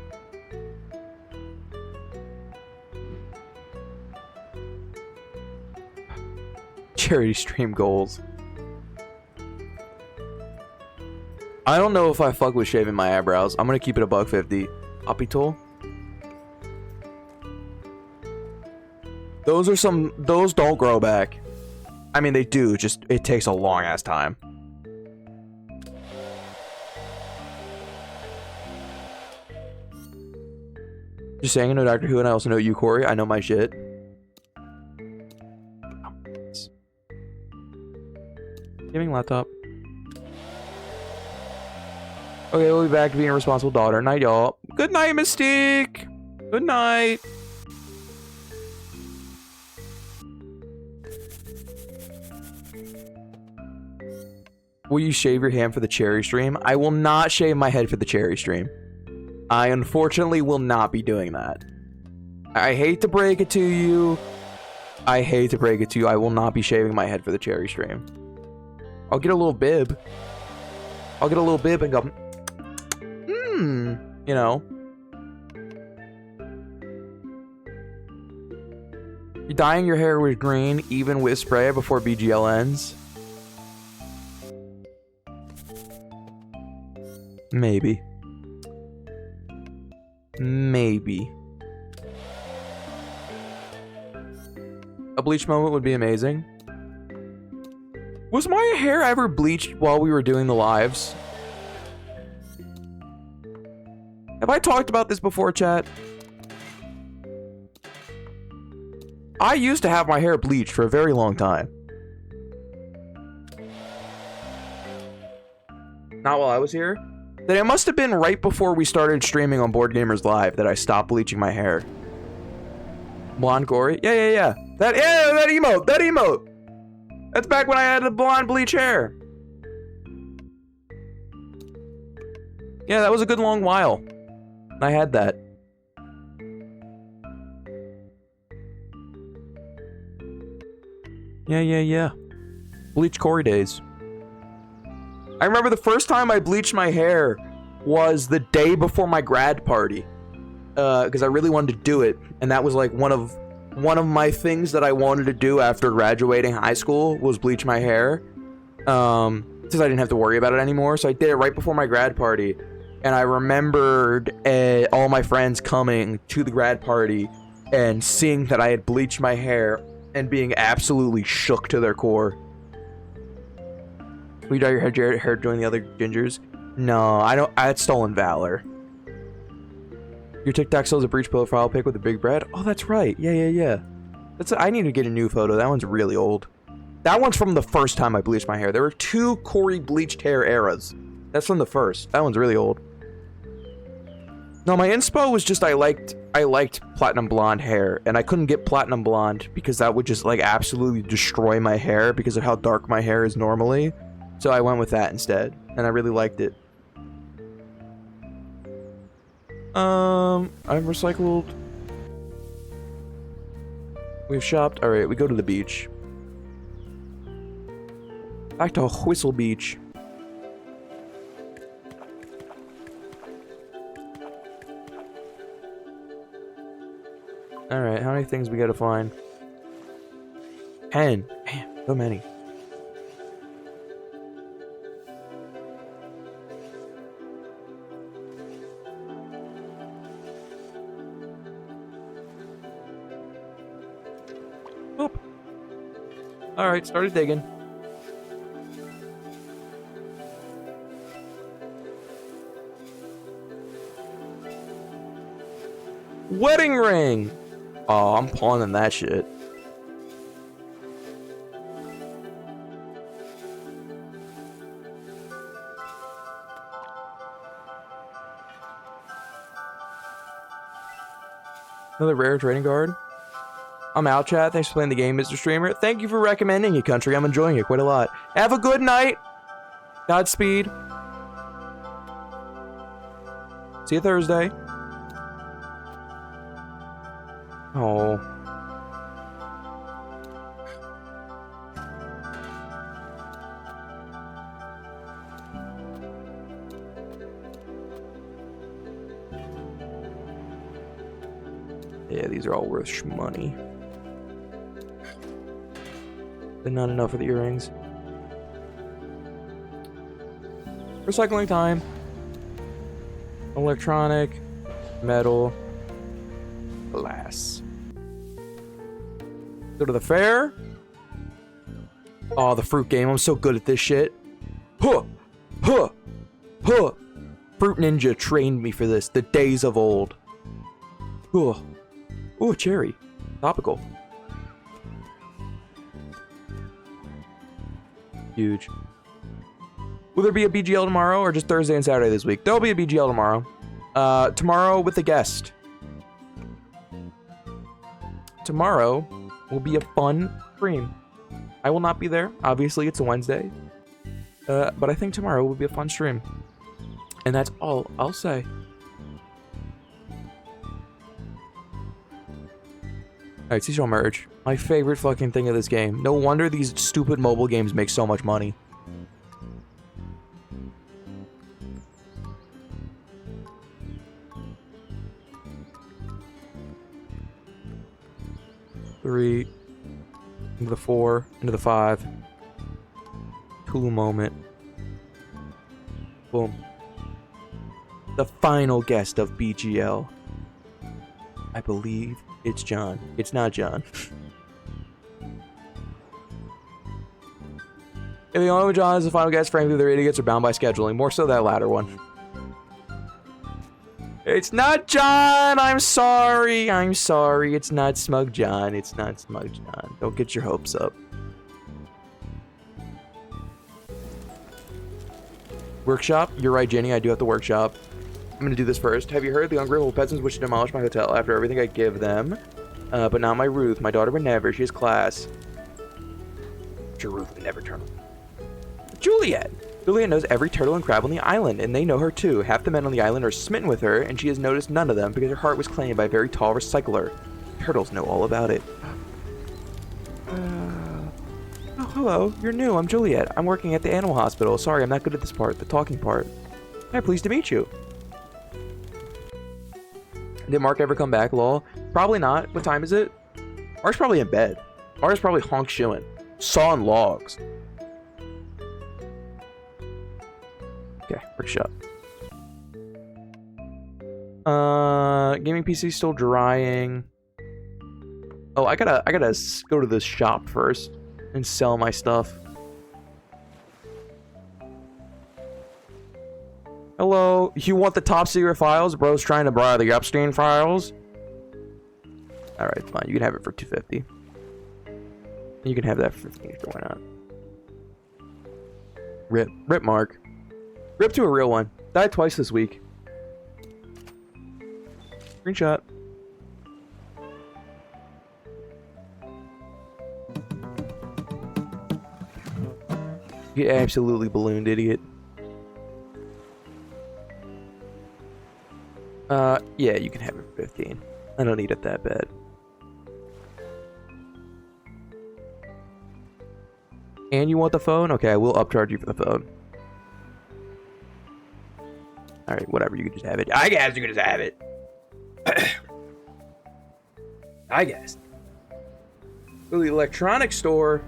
Charity stream goals. I don't know if I fuck with shaving my eyebrows. I'm gonna keep it $1.50. Poppy tool. Those don't grow back. I mean, they do, just it takes a long ass time. Just saying, I know Doctor Who, and I also know you, Corey. I know my shit. Gaming laptop. Okay, we'll be back to being a responsible daughter. Night, y'all. Good night, Mystique. Good night. Will you shave your hand for the cherry stream? I will not shave my head for the cherry stream. I unfortunately will not be doing that. I hate to break it to you. I hate to break it to you. I will not be shaving my head for the cherry stream. I'll get a little bib. I'll get a little bib and go, you know. You're dyeing your hair with green, even with spray before BGL ends? Maybe. Maybe. A bleach moment would be amazing. Was my hair ever bleached while we were doing the lives? Have I talked about this before, chat? I used to have my hair bleached for a very long time. Not while I was here. Then it must have been right before we started streaming on Board Gamers Live that I stopped bleaching my hair. Blonde gory? Yeah. That emote! That emote! That's back when I had the blonde bleach hair. Yeah, that was a good long while. I had that. Yeah. Bleach Corey days. I remember the first time I bleached my hair was the day before my grad party. Because I really wanted to do it. And that was like one of my things that I wanted to do after graduating high school was bleach my hair. Since I didn't have to worry about it anymore. So I did it right before my grad party. And I remembered all my friends coming to the grad party and seeing that I had bleached my hair and being absolutely shook to their core. Will you dye your hair join the other gingers? No, I don't. I had stolen valor. Your TikTok sells a breach profile pic with a big bread? Oh, that's right. Yeah. I need to get a new photo. That one's really old. That one's from the first time I bleached my hair. There were 2 Corey bleached hair eras. That's from the first. That one's really old. No, my inspo was just I liked platinum blonde hair, and I couldn't get platinum blonde because that would just like absolutely destroy my hair because of how dark my hair is normally. So I went with that instead, and I really liked it. I've recycled. We've shopped. All right, we go to the beach. Back to Whistle Beach. Alright, how many things we gotta find? 10. Man, so many. Oop. Alright, started digging. Wedding ring! Oh, I'm pawning that shit. Another rare trading card. I'm out, chat. Thanks for playing the game, Mr. Streamer. Thank you for recommending it, country. I'm enjoying it quite a lot. Have a good night. Godspeed. See you Thursday. Oh. Yeah, these are all worth money. But not enough for the earrings. Recycling time. Electronic. Metal. Glass. Go to the fair. Oh, the fruit game. I'm so good at this shit. Huh! Huh! Huh! Fruit Ninja trained me for this. The days of old. Oh. Oh, cherry. Topical. Huge. Will there be a BGL tomorrow or just Thursday and Saturday this week? There'll be a BGL tomorrow. Tomorrow with a guest. Tomorrow will be a fun stream. I will not be there. Obviously, it's a Wednesday. But I think tomorrow will be a fun stream. And that's all I'll say. Alright, seashell merge. My favorite fucking thing of this game. No wonder these stupid mobile games make so much money. Three, into the 4, into the 5. Cool moment. Boom. The final guest of BGL. I believe it's John. It's not John. If the only John is the final guest, frankly, they're idiots are bound by scheduling. More so that latter one. It's not John! I'm sorry! I'm sorry. It's not Smug John. It's not Smug John. Don't get your hopes up. Workshop? You're right, Jenny. I do have to workshop. I'm gonna do this first. Have you heard the ungrateful peasants wish to demolish my hotel after everything I give them? But not my Ruth. My daughter would never. She has class. Your Ruth would never turn on. Juliet! Juliet knows every turtle and crab on the island, and they know her too. Half the men on the island are smitten with her, and she has noticed none of them because her heart was claimed by a very tall recycler. Turtles know all about it. Oh, hello. You're new. I'm Juliet. I'm working at the animal hospital. Sorry, I'm not good at this part, the talking part. I'm pleased to meet you. Did Mark ever come back, lol? Probably not. What time is it? Mark's probably in bed. Mark's probably honk shooing. Sawing logs. Okay, workshop. Gaming PC still drying. Oh, I gotta go to this shop first and sell my stuff. Hello. you want the top secret files? Bro's trying to borrow the Epstein files. All right, fine. You can have it for 250. You can have that for 15. Why not? Rip Mark. Rip to a real one. Died twice this week. Screenshot. You absolutely ballooned, idiot. Yeah, you can have it for 15. I don't need it that bad. And you want the phone? Okay, I will upcharge you for the phone. Alright, whatever, you can just have it. I guess you can just have it. I guess. Go to the electronics store.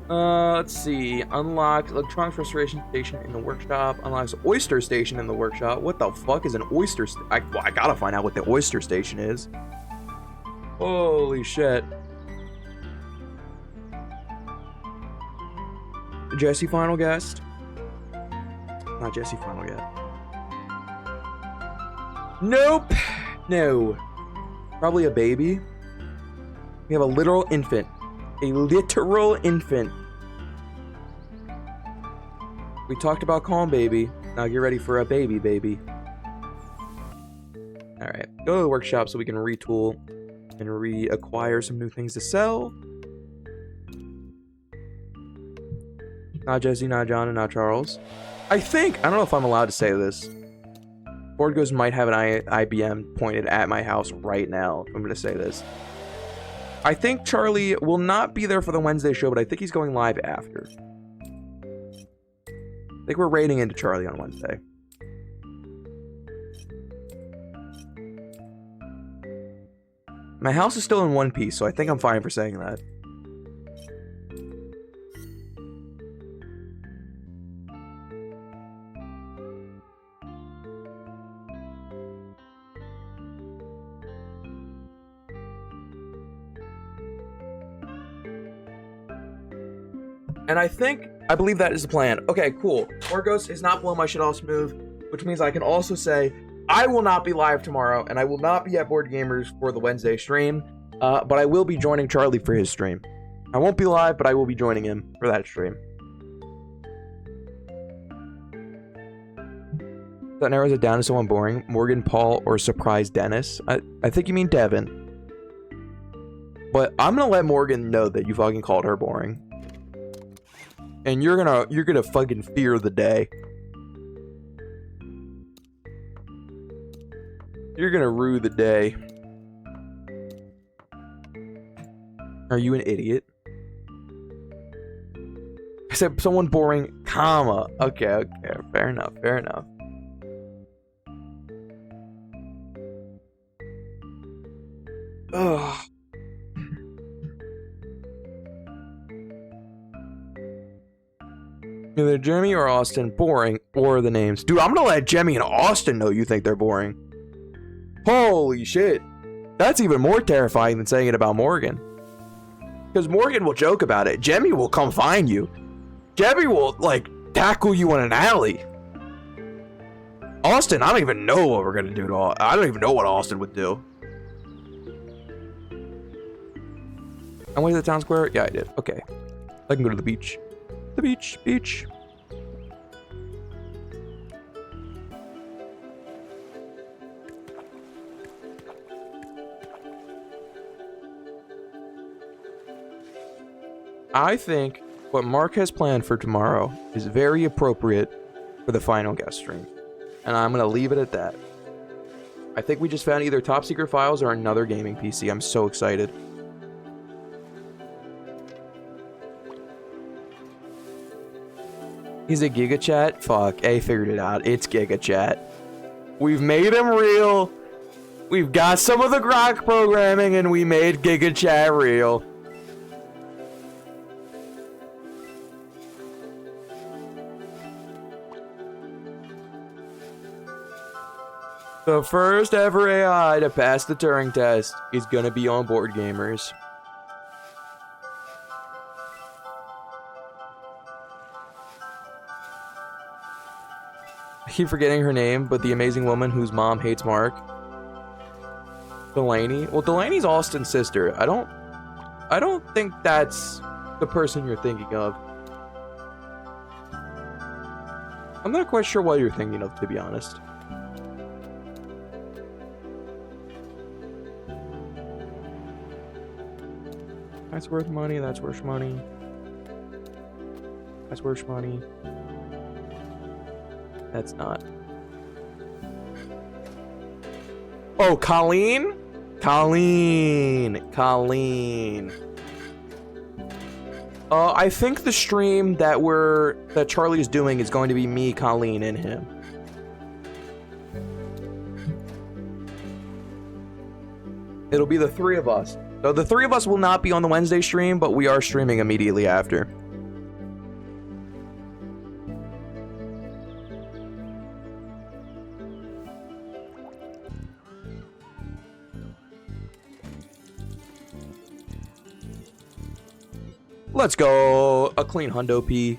Let's see. Unlock electronics restoration station in the workshop. Unlocks oyster station in the workshop. What the fuck is an oyster I gotta find out what the oyster station is. Holy shit. Jesse final guest? Not Jesse final yet. Nope. No. Probably a baby. We have a literal infant. A literal infant. We talked about calm baby. Now get ready for a baby. Alright. Go to the workshop so we can retool and reacquire some new things to sell. Not Jesse, not John, and not Charles. I don't know if I'm allowed to say this. Board Goes might have an IBM pointed at my house right now. I'm going to say this. I think Charlie will not be there for the Wednesday show, but I think he's going live after. I think we're raiding into Charlie on Wednesday. My house is still in one piece, so I think I'm fine for saying that. And I believe that is the plan. Okay, cool. Orgos is not blowing my shit off smooth, which means I can also say I will not be live tomorrow, and I will not be at Board Gamers for the Wednesday stream, but I will be joining Charlie for his stream. I won't be live, but I will be joining him for that stream. That narrows it down to someone boring. Morgan, Paul, or Surprise Dennis. I think you mean Devin. But I'm gonna let Morgan know that you fucking called her boring. And you're gonna fucking fear the day. You're gonna rue the day. Are you an idiot? I said someone boring, comma. Okay, fair enough. Ugh. Either Jemmy or Austin boring, or the names. Dude, I'm gonna let Jemmy and Austin know you think they're boring. Holy shit. That's even more terrifying than saying it about Morgan. Because Morgan will joke about it. Jemmy will come find you. Jemmy will, like, tackle you in an alley. Austin, I don't even know what we're gonna do to all. I don't even know what Austin would do. I went to the town square? Yeah, I did. Okay. I can go to the beach. The beach. I think what Mark has planned for tomorrow is very appropriate for the final guest stream. And I'm going to leave it at that. I think we just found either top secret files or another gaming PC. I'm so excited. He's a Giga Chat? Fuck, A figured it out. It's Giga Chat. We've made him real. We've got some of the grok programming and we made Giga Chat real. The first ever AI to pass the Turing test is gonna be on Board Gamers. I keep forgetting her name, but the amazing woman whose mom hates Mark. Delaney. Well, Delaney's Austin's sister. I don't think that's the person you're thinking of. I'm not quite sure what you're thinking of, to be honest. That's worth money, that's worth money. That's worth money. That's not. Oh, Colleen? Colleen. I think the stream that Charlie is doing is going to be me, Colleen, and him. It'll be the three of us. So the three of us will not be on the Wednesday stream, but we are streaming immediately after. Let's go. A clean hundo P.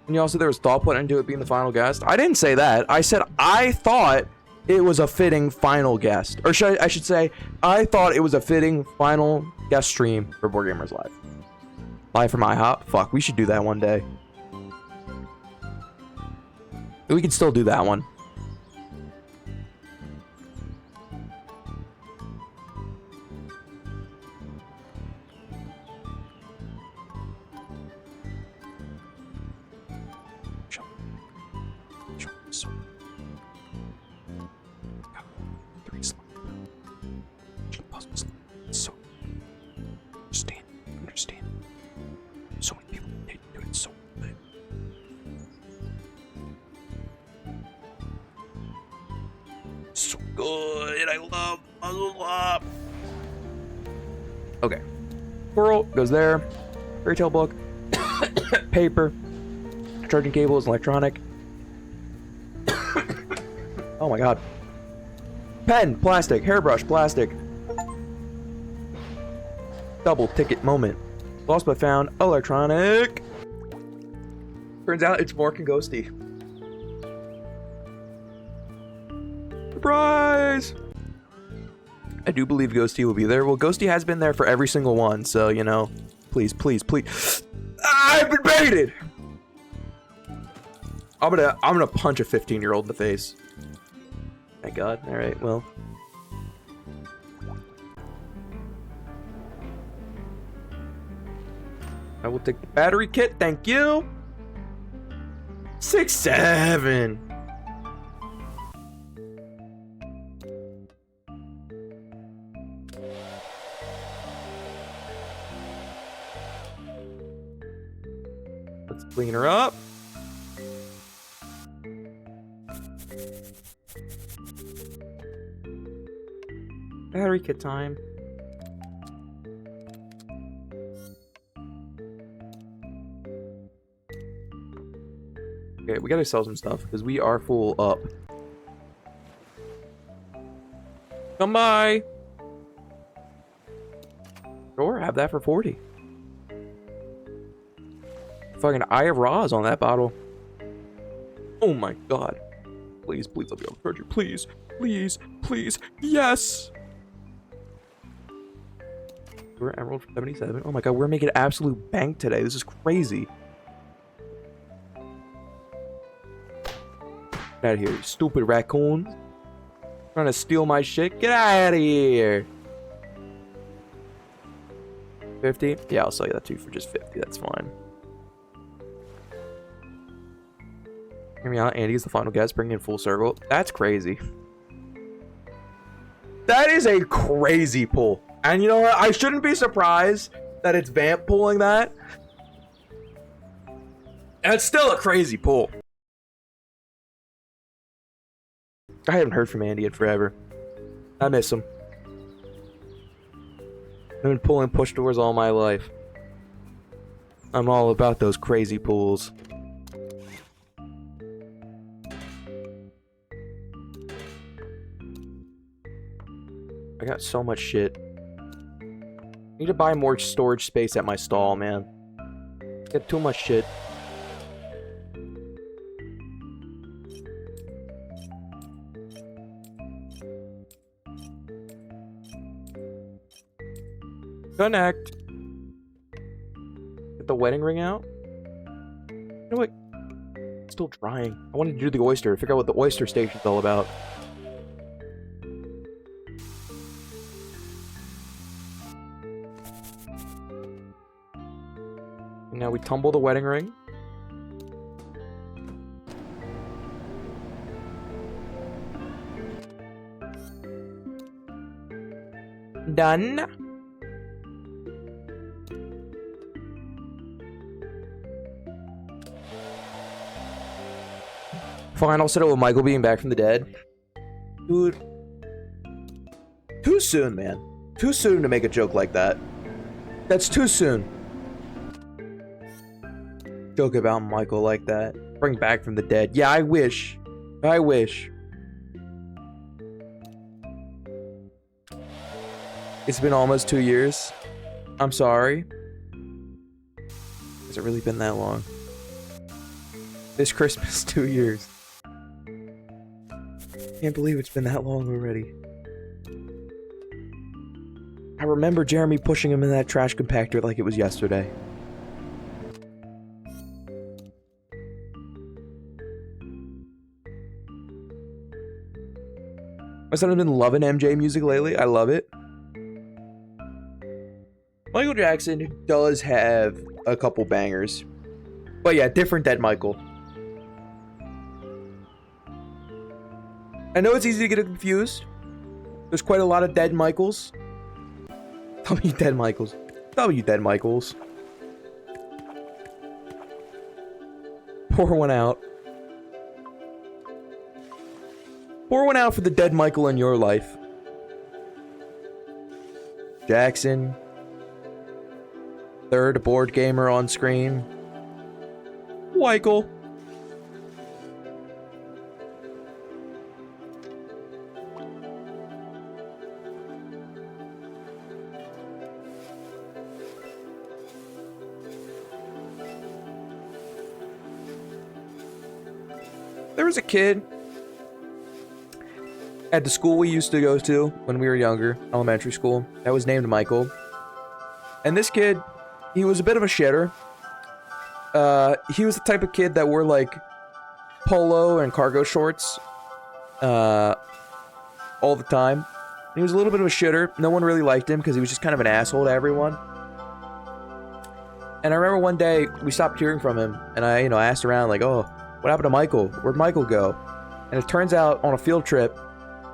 And you also, there was thought put into it being the final guest. I didn't say that. I said I thought it was a fitting final guest. Or I should say, I thought it was a fitting final guest stream for Board Gamers Live. Live from IHOP? Fuck, we should do that one day. We can still do that one. Okay. Squirrel goes there. Fairy tale book. Paper. Charging cables, electronic. Oh my god. Pen, plastic, hairbrush, plastic. Double ticket moment. Lost but found, electronic. Turns out it's Mark and Ghosty. Surprise! I do believe Ghosty will be there. Well, Ghosty has been there for every single one, so, you know. Please, please, please. I've been baited! I'm gonna punch a 15-year-old in the face. Thank God. Alright, well. I will take the battery kit, thank you! 6, 7. Let's clean her up. Battery kit time. Okay, we gotta sell some stuff because we are full up. Come by. Sure, have that for 40. Fucking Eye of Ra's on that bottle. Oh my god. Please, please let me on Treasure. Please, please, please. Yes! We're at Emerald for 77. Oh my god, we're making absolute bank today. This is crazy. Get out of here, you stupid raccoon. Trying to steal my shit. Get out of here. 50? Yeah, I'll sell you that too for just 50. That's fine. Hear me out. Andy is the final guest, bringing in full circle. That's crazy. That is a crazy pull. And you know what? I shouldn't be surprised that it's Vamp pulling that. That's still a crazy pull. I haven't heard from Andy in forever. I miss him. I've been pulling push doors all my life. I'm all about those crazy pulls. I got so much shit. I need to buy more storage space at my stall, man. Get too much shit. Connect. Get the wedding ring out. You know what? It's still drying. I wanted to do the oyster. Figure out what the oyster station's all about. And now we tumble the wedding ring. Done. Fine, I'll settle with Michael being back from the dead. Dude. Too soon, man. Too soon to make a joke like that. That's too soon. Joke about Michael like that. Bring back from the dead. Yeah, I wish. I wish. It's been almost 2 years. I'm sorry. Has it really been that long? This Christmas, 2 years. Can't believe it's been that long already. I remember Jeremy pushing him in that trash compactor like it was yesterday. My son has been loving MJ music lately. I love it. Michael Jackson does have a couple bangers. But yeah, different Dead Michael. I know it's easy to get confused. There's quite a lot of Dead Michaels. W Dead Michaels. W Dead Michaels. Pour one out. Pour one out for the Dead Michael in your life. Jackson. Third board gamer on screen. Michael. There was a kid at the school we used to go to when we were younger, elementary school, that was named Michael. And this kid, he was a bit of a shitter. He was the type of kid that wore like polo and cargo shorts all the time. He was a little bit of a shitter. No one really liked him because he was just kind of an asshole to everyone. And I remember one day we stopped hearing from him, and I asked around like, "Oh, what happened to Michael? Where'd Michael go?" And it turns out on a field trip,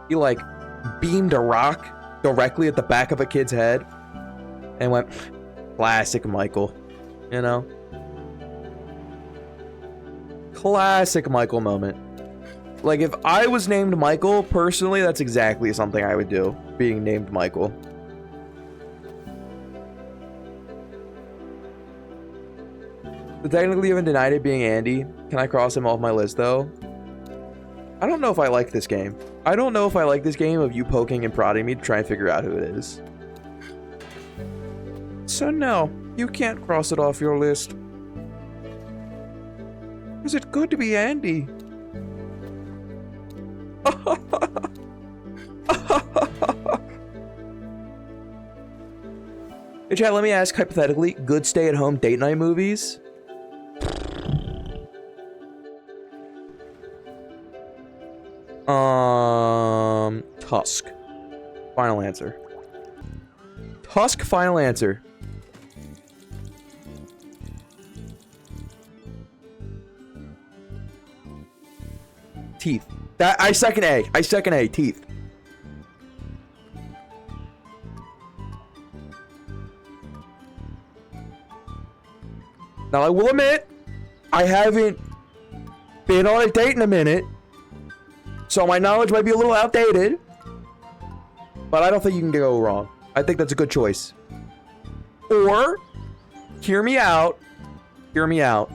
he like beamed a rock directly at the back of a kid's head and went, "Classic Michael," you know? Classic Michael moment. Like, if I was named Michael, personally, that's exactly something I would do, being named Michael. But technically, even denied it being Andy. Can I cross him off my list, though? I don't know if I like this game. I don't know if I like this game of you poking and prodding me to try and figure out who it is. So no, you can't cross it off your list. Is it good to be Andy? Hey chat, let me ask hypothetically, good stay-at-home date night movies? Tusk. Final answer. Tusk, final answer. Teeth. That I second A. I second A. Teeth. Now I will admit, I haven't been on a date in a minute, so my knowledge might be a little outdated. But I don't think you can go wrong. I think that's a good choice. Or, hear me out. Hear me out.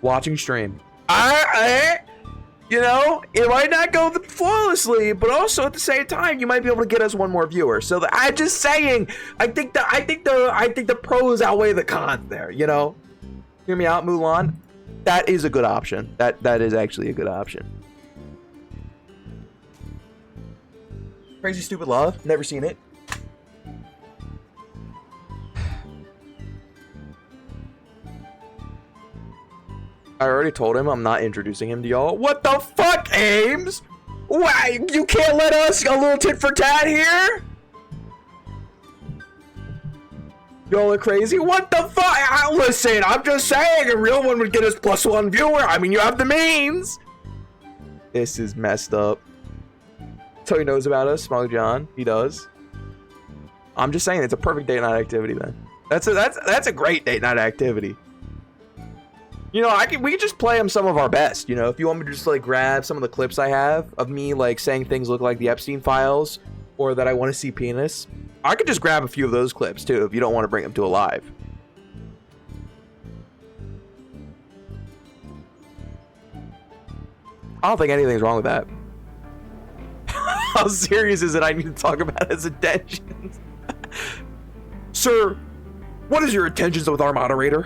Watching stream. You know, it might not go flawlessly, but also at the same time, you might be able to get us one more viewer. So I'm just saying, I think the pros outweigh the cons there. You know, hear me out, Mulan. That is a good option. That is actually a good option. Crazy Stupid Love. Never seen it. I already told him I'm not introducing him to y'all. What the fuck, Ames? Why? You can't let us a little tit for tat here? Y'all are crazy? What the fuck? Listen, I'm just saying a real one would get us +1 viewer. I mean, you have the means. This is messed up. So he knows about us, Smug John. He does. I'm just saying it's a perfect date night activity then. That's a great date night activity. You know, we can just play him some of our best, you know, if you want me to just like grab some of the clips I have of me like saying things look like the Epstein files or that I want to see penis. I could just grab a few of those clips too if you don't want to bring them to a live. I don't think anything's wrong with that. How serious is it I need to talk about his intentions? Sir, what is your intentions with our moderator?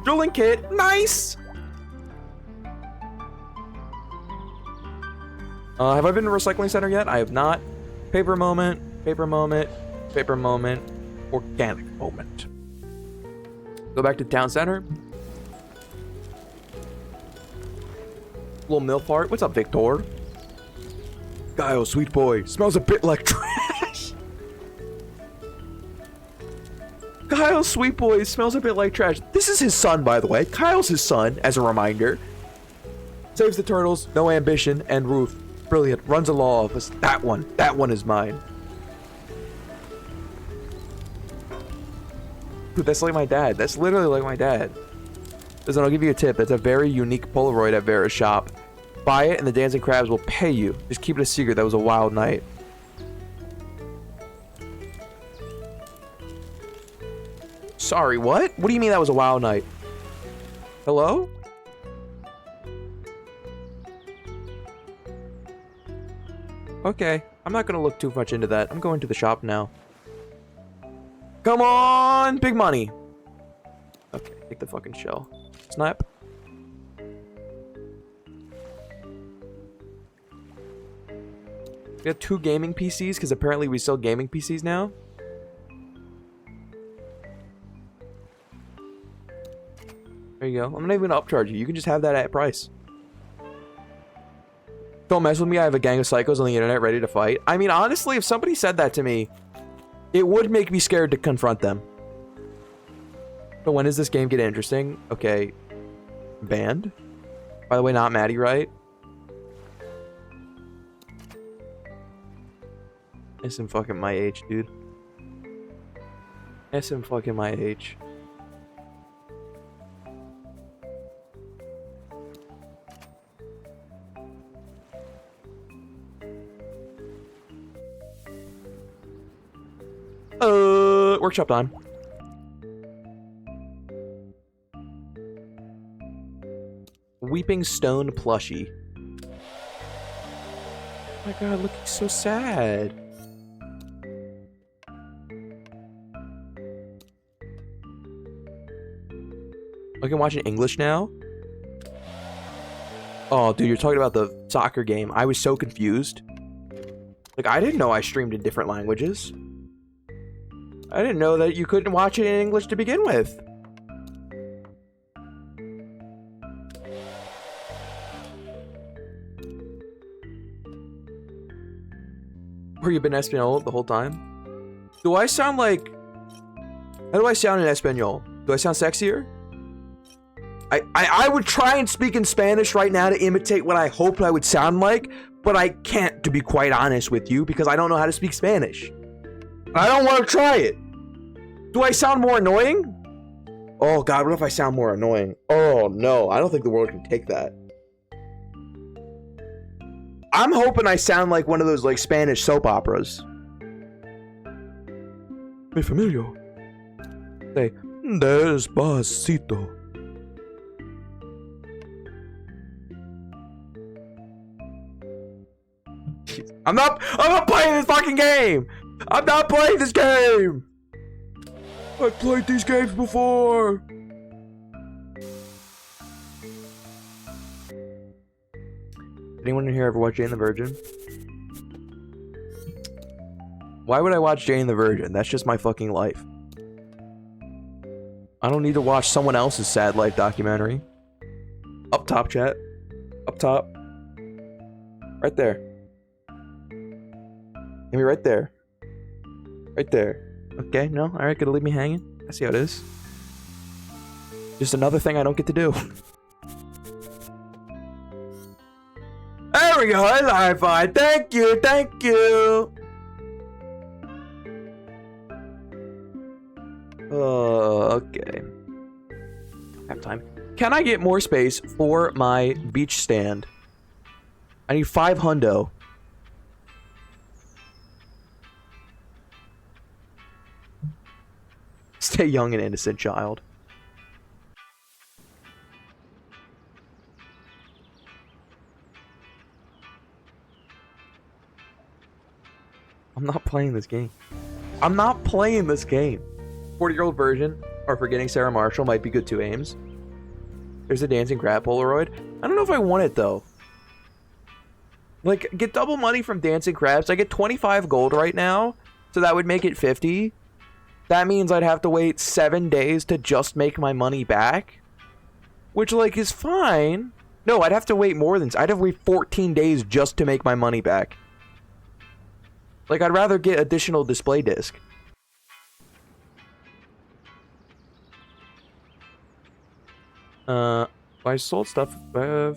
Drilling kit, nice! Have I been to recycling center yet? I have not. Paper moment, paper moment, paper moment, organic moment. Go back to town center. Little milk fart. What's up, Victor? Kyle, sweet boy. Smells a bit like trash. Kyle, sweet boy, smells a bit like trash. This is his son, by the way. Kyle's his son, as a reminder. Saves the turtles, no ambition, and Ruth. Brilliant. Runs a law office. That one is mine. Dude, that's like my dad. That's literally like my dad. Listen, I'll give you a tip. That's a very unique Polaroid at Vera's shop. Buy it and the dancing crabs will pay you. Just keep it a secret. That was a wild night. Sorry, what? What do you mean that was a wild night? Hello? Okay, I'm not gonna look too much into that. I'm going to the shop now. Come on! Big money! Okay, take the fucking shell. Snap. We have 2 gaming PCs, because apparently we sell gaming PCs now. There you go. I'm not even gonna upcharge you. You can just have that at price. Don't mess with me. I have a gang of psychos on the internet ready to fight. I mean, honestly, if somebody said that to me, it would make me scared to confront them. But when does this game get interesting? Okay. Banned? By the way, not Maddie, right? That's him fucking my age, dude. That's him fucking my age. Workshop time. Weeping Stone plushie. Oh my god, looking so sad. I can watch in English now? Oh, dude, you're talking about the soccer game. I was so confused. Like, I didn't know I streamed in different languages. I didn't know that you couldn't watch it in English to begin with. Or you've been Espanol the whole time? Do I sound like... How do I sound in Espanol? Do I sound sexier? I would try and speak in Spanish right now to imitate what I hoped I would sound like, but I can't, to be quite honest with you, because I don't know how to speak Spanish. I don't want to try it. Do I sound more annoying? Oh god, what if I sound more annoying? Oh no, I don't think the world can take that. I'm hoping I sound like one of those like Spanish soap operas. Mi familia. Say, despacito. I'm not playing this fucking game! I'm not playing this game! I've played these games before! Anyone in here ever watch Jane the Virgin? Why would I watch Jane the Virgin? That's just my fucking life. I don't need to watch someone else's sad life documentary. Up top, chat. Up top. Right there. Give me right there. Right there. Okay, no? Alright, gonna leave me hanging? I see how it is. Just another thing I don't get to do. There we go, high five. Thank you, thank you. Okay. Have time. Can I get more space for my beach stand? I need 5 hundo. Stay young and innocent, child. I'm not playing this game. I'm not playing this game. 40-year-old version or Forgetting Sarah Marshall might be good 2 aims. There's a dancing crab Polaroid. I don't know if I want it though. Like, get double money from dancing crabs. I get 25 gold right now, so that would make it 50. That means I'd have to wait 7 days to just make my money back, which like is fine. No, I'd have to wait more than I'd have to wait 14 days just to make my money back. Like, I'd rather get additional display disc. I sold stuff. Done.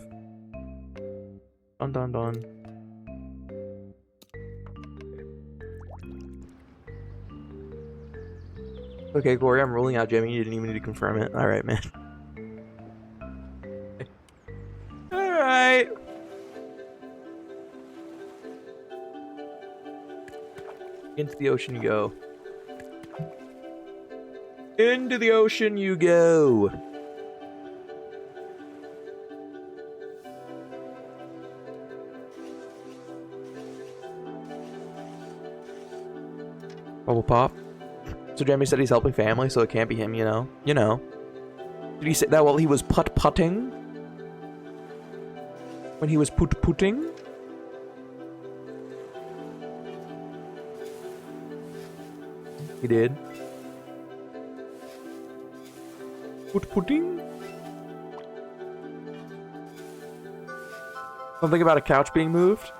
Okay, Corey, I'm ruling out Jimmy. You didn't even need to confirm it. Alright, man. Alright. Into the ocean you go. Into the ocean you go. Bubble pop. So Jeremy said he's helping family, so it can't be him, you know? You know. Did he say that while he was putt-putting? When he was put-putting? He did. Put-putting? Something about a couch being moved?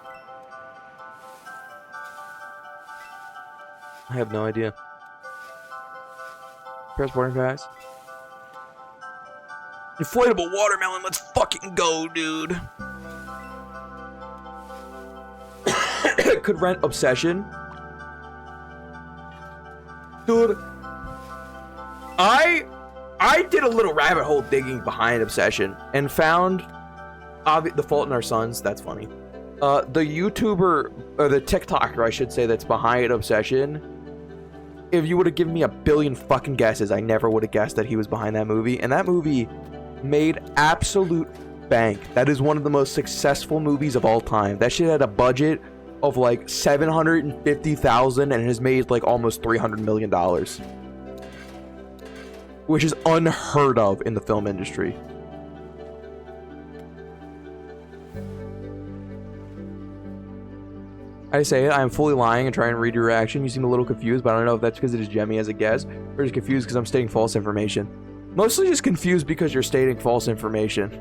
I have no idea. Press boarding pass. Inflatable watermelon, let's fucking go, dude. Could rent Obsession. Dude, I did a little rabbit hole digging behind Obsession and found The Fault in Our Sons. That's funny. The YouTuber, or the TikToker, I should say, that's behind Obsession. If you would have given me a billion fucking guesses, I never would have guessed that he was behind that movie. And that movie made absolute bank. That is one of the most successful movies of all time. That shit had a budget of like $750,000 and has made like almost $300 million. Which is unheard of in the film industry. I say it, I am fully lying and trying to read your reaction. You seem a little confused, but I don't know if that's because it is Jemmy as a guest, or just confused because I'm stating false information. Mostly just confused because you're stating false information.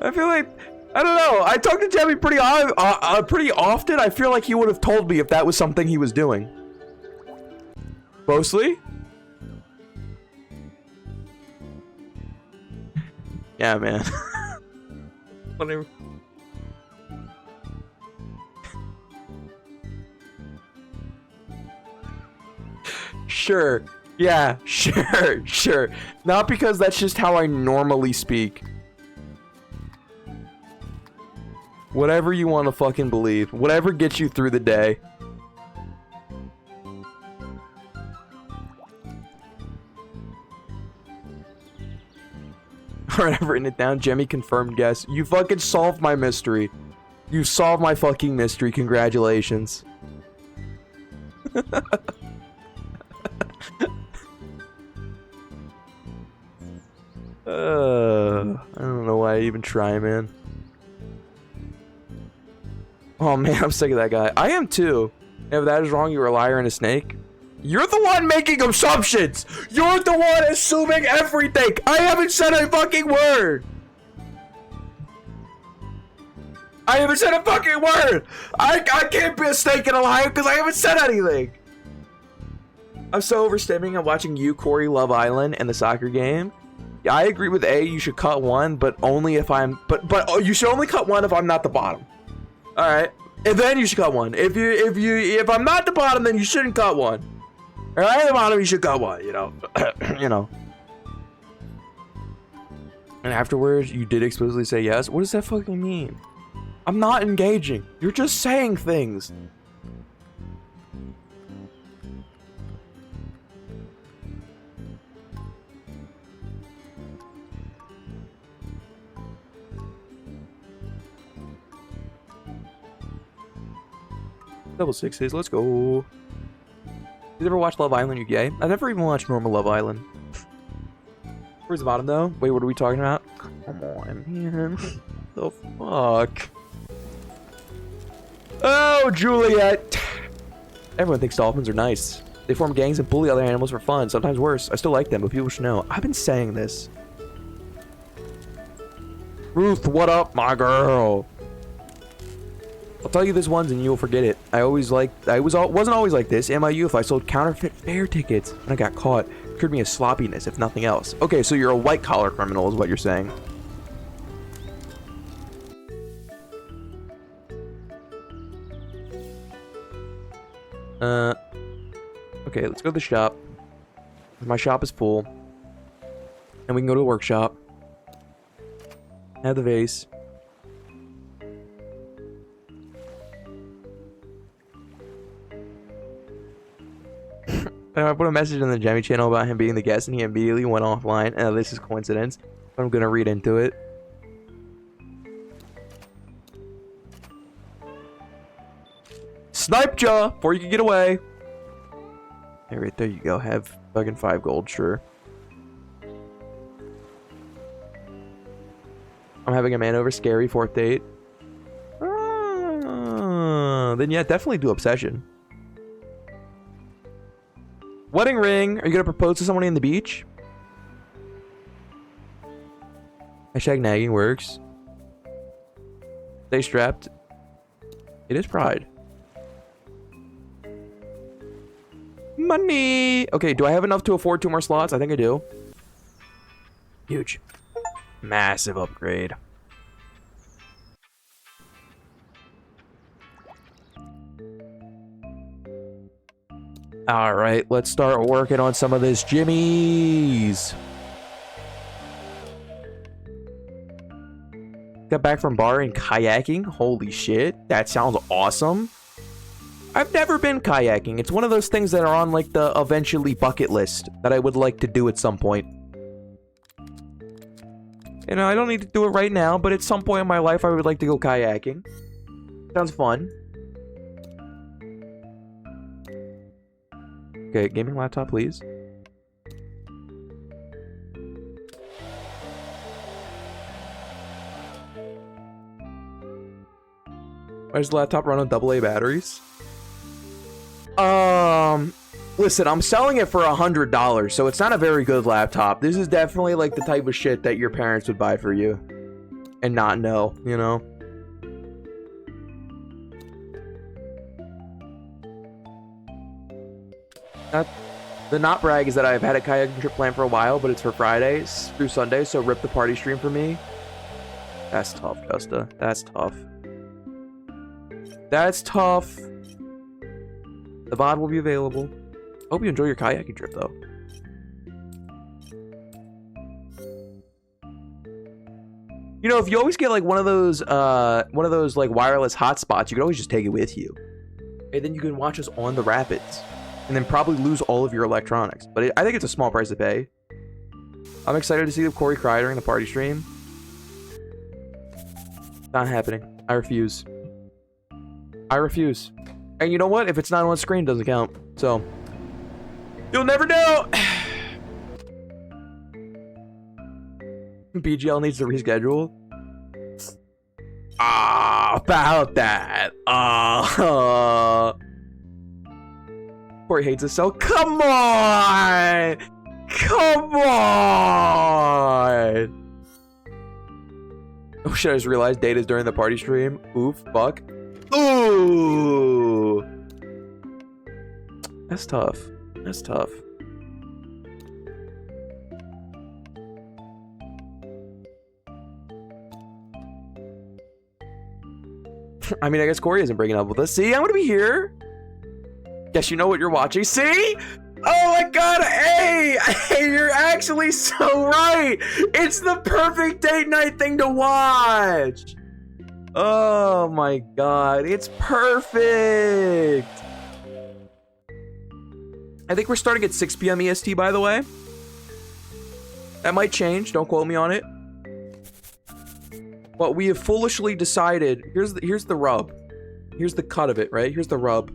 I feel like, I don't know, I talk to Jemmy pretty often. I feel like he would have told me if that was something he was doing. Mostly? Yeah, man. Whatever. Sure. Yeah, sure. Not because that's just how I normally speak. Whatever you want to fucking believe. Whatever gets you through the day. Alright, I've written it down. Jemmy confirmed guess. You fucking solved my mystery. You solved my fucking mystery. Congratulations. I don't know why I even try, man. Oh man, I'm sick of that guy. I am too. If that is wrong, you're a liar and a snake. You're the one making assumptions. You're the one assuming everything. I haven't said a fucking word. I haven't said a fucking word. I can't be a snake and a liar because I haven't said anything. I'm so overstimming. I'm watching you, Corey, Love Island, and the soccer game. Yeah, I agree with A. You should cut one, but only if I'm. But you should only cut one if I'm not the bottom. All right, and then you should cut one. If I'm not the bottom, then you shouldn't cut one. All right, the bottom, you should cut one. You know, you know. And afterwards, you did explicitly say yes. What does that fucking mean? I'm not engaging. You're just saying things. Double sixes, let's go. You ever watch Love Island, you gay? I've never even watched normal Love Island. Where's the bottom though? Wait, what are we talking about? Come on, man. The fuck? Oh, Juliet! Everyone thinks dolphins are nice. They form gangs and bully other animals for fun, sometimes worse. I still like them, but people should know. I've been saying this. Ruth, what up, my girl? I'll tell you this once and you'll forget it. I wasn't always like this. Am I you if I sold counterfeit fare tickets and I got caught? It could be a sloppiness, if nothing else. Okay, so you're a white-collar criminal is what you're saying. Okay, let's go to the shop. My shop is full. And we can go to the workshop. Have the vase. I put a message in the Jemmy channel about him being the guest and he immediately went offline. This is coincidence. I'm gonna read into it. Sniped ya before you could get away. Hey, right there you go. Have fucking 5 gold, sure. I'm having a man over scary 4th date. Then yeah, definitely do obsession. Wedding ring. Are you gonna propose to someone in the beach? Hashtag nagging works. Stay strapped. It is pride. Money. Okay, do I have enough to afford 2 more slots? I think I do. Huge. Massive upgrade. All right, let's start working on some of this jimmies. Got back from bar and kayaking. Holy shit, that sounds awesome. I've never been kayaking. It's one of those things that are on like the eventually bucket list that I would like to do at some point. You know, I don't need to do it right now, but at some point in my life I would like to go kayaking. Sounds fun. Okay, gaming laptop, please. Why does the laptop run on AA batteries? Listen, I'm selling it for $100, so it's not a very good laptop. This is definitely like the type of shit that your parents would buy for you and not know, you know? The not brag is that I've had a kayaking trip planned for a while, but it's for Fridays through Sunday, so rip the party stream for me. That's tough, Justa. That's tough. That's tough. The VOD will be available. Hope you enjoy your kayaking trip, though. You know, if you always get like one of those like wireless hotspots, you can always just take it with you, and then you can watch us on the rapids, and then probably lose all of your electronics. But I think it's a small price to pay. I'm excited to see the Corey cry during the party stream. Not happening. I refuse. I refuse. And you know what? If it's not on screen, it doesn't count. So, you'll never know. BGL needs to reschedule. About that. Corey hates us so. Come on! Come on! Oh shit, I just realized data's during the party stream. Oof, fuck. Ooh! That's tough. That's tough. I mean, I guess Corey isn't breaking up with us. See, I'm gonna be here. Guess you know what you're watching. See? Oh my god, hey! Hey, you're actually so right! It's the perfect date night thing to watch! Oh my god, it's perfect! I think we're starting at 6 p.m. EST, by the way. That might change, don't quote me on it. But we have foolishly decided, here's the rub. Here's the cut of it, right? Here's the rub.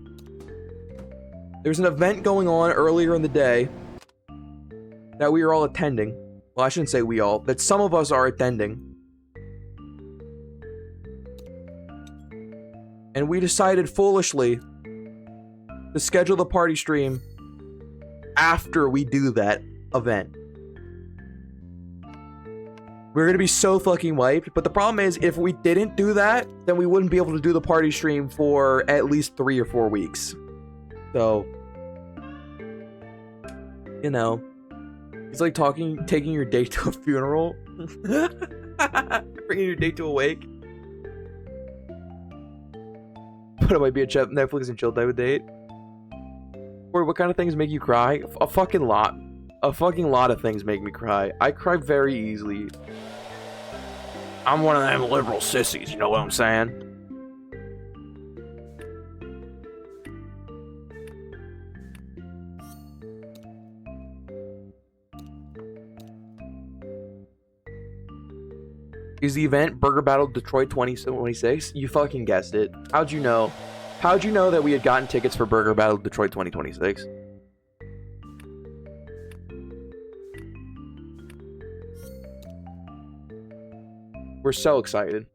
There's an event going on earlier in the day that we are all attending. Well, I shouldn't say we all, that some of us are attending. And we decided foolishly to schedule the party stream after we do that event. We're gonna be so fucking wiped, but the problem is if we didn't do that, then we wouldn't be able to do the party stream for at least 3 or 4 weeks. So, you know, it's like taking your date to a funeral. Bringing your date to a wake. But it might be a Netflix and chill type of date. Or what kind of things make you cry? A fucking lot. A fucking lot of things make me cry. I cry very easily. I'm one of them liberal sissies, you know what I'm saying? Is the event Burger Battle Detroit 2026? You fucking guessed it. How'd you know? How'd you know that we had gotten tickets for Burger Battle Detroit 2026? We're so excited.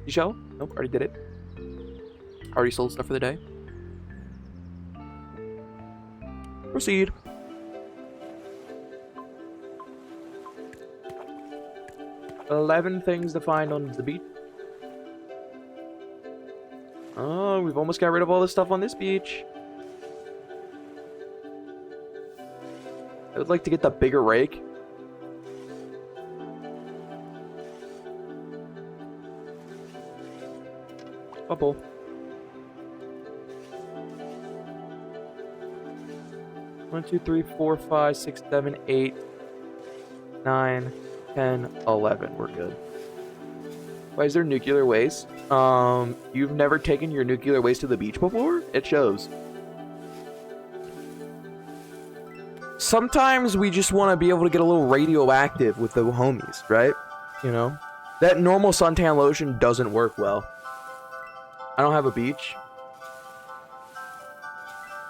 You show? Nope, already did it. Already sold stuff for the day. Proceed. "11 things to find on the beach." Oh, we've almost got rid of all this stuff on this beach. I would like to get the bigger rake. Couple. 1, 2, 3, 4, 5, 6, 7, 8, 9, 10, 11. We're good. Why is there nuclear waste? You've never taken your nuclear waste to the beach before? It shows. Sometimes we just want to be able to get a little radioactive with the homies, right? You know? That normal suntan lotion doesn't work well. I don't have a beach.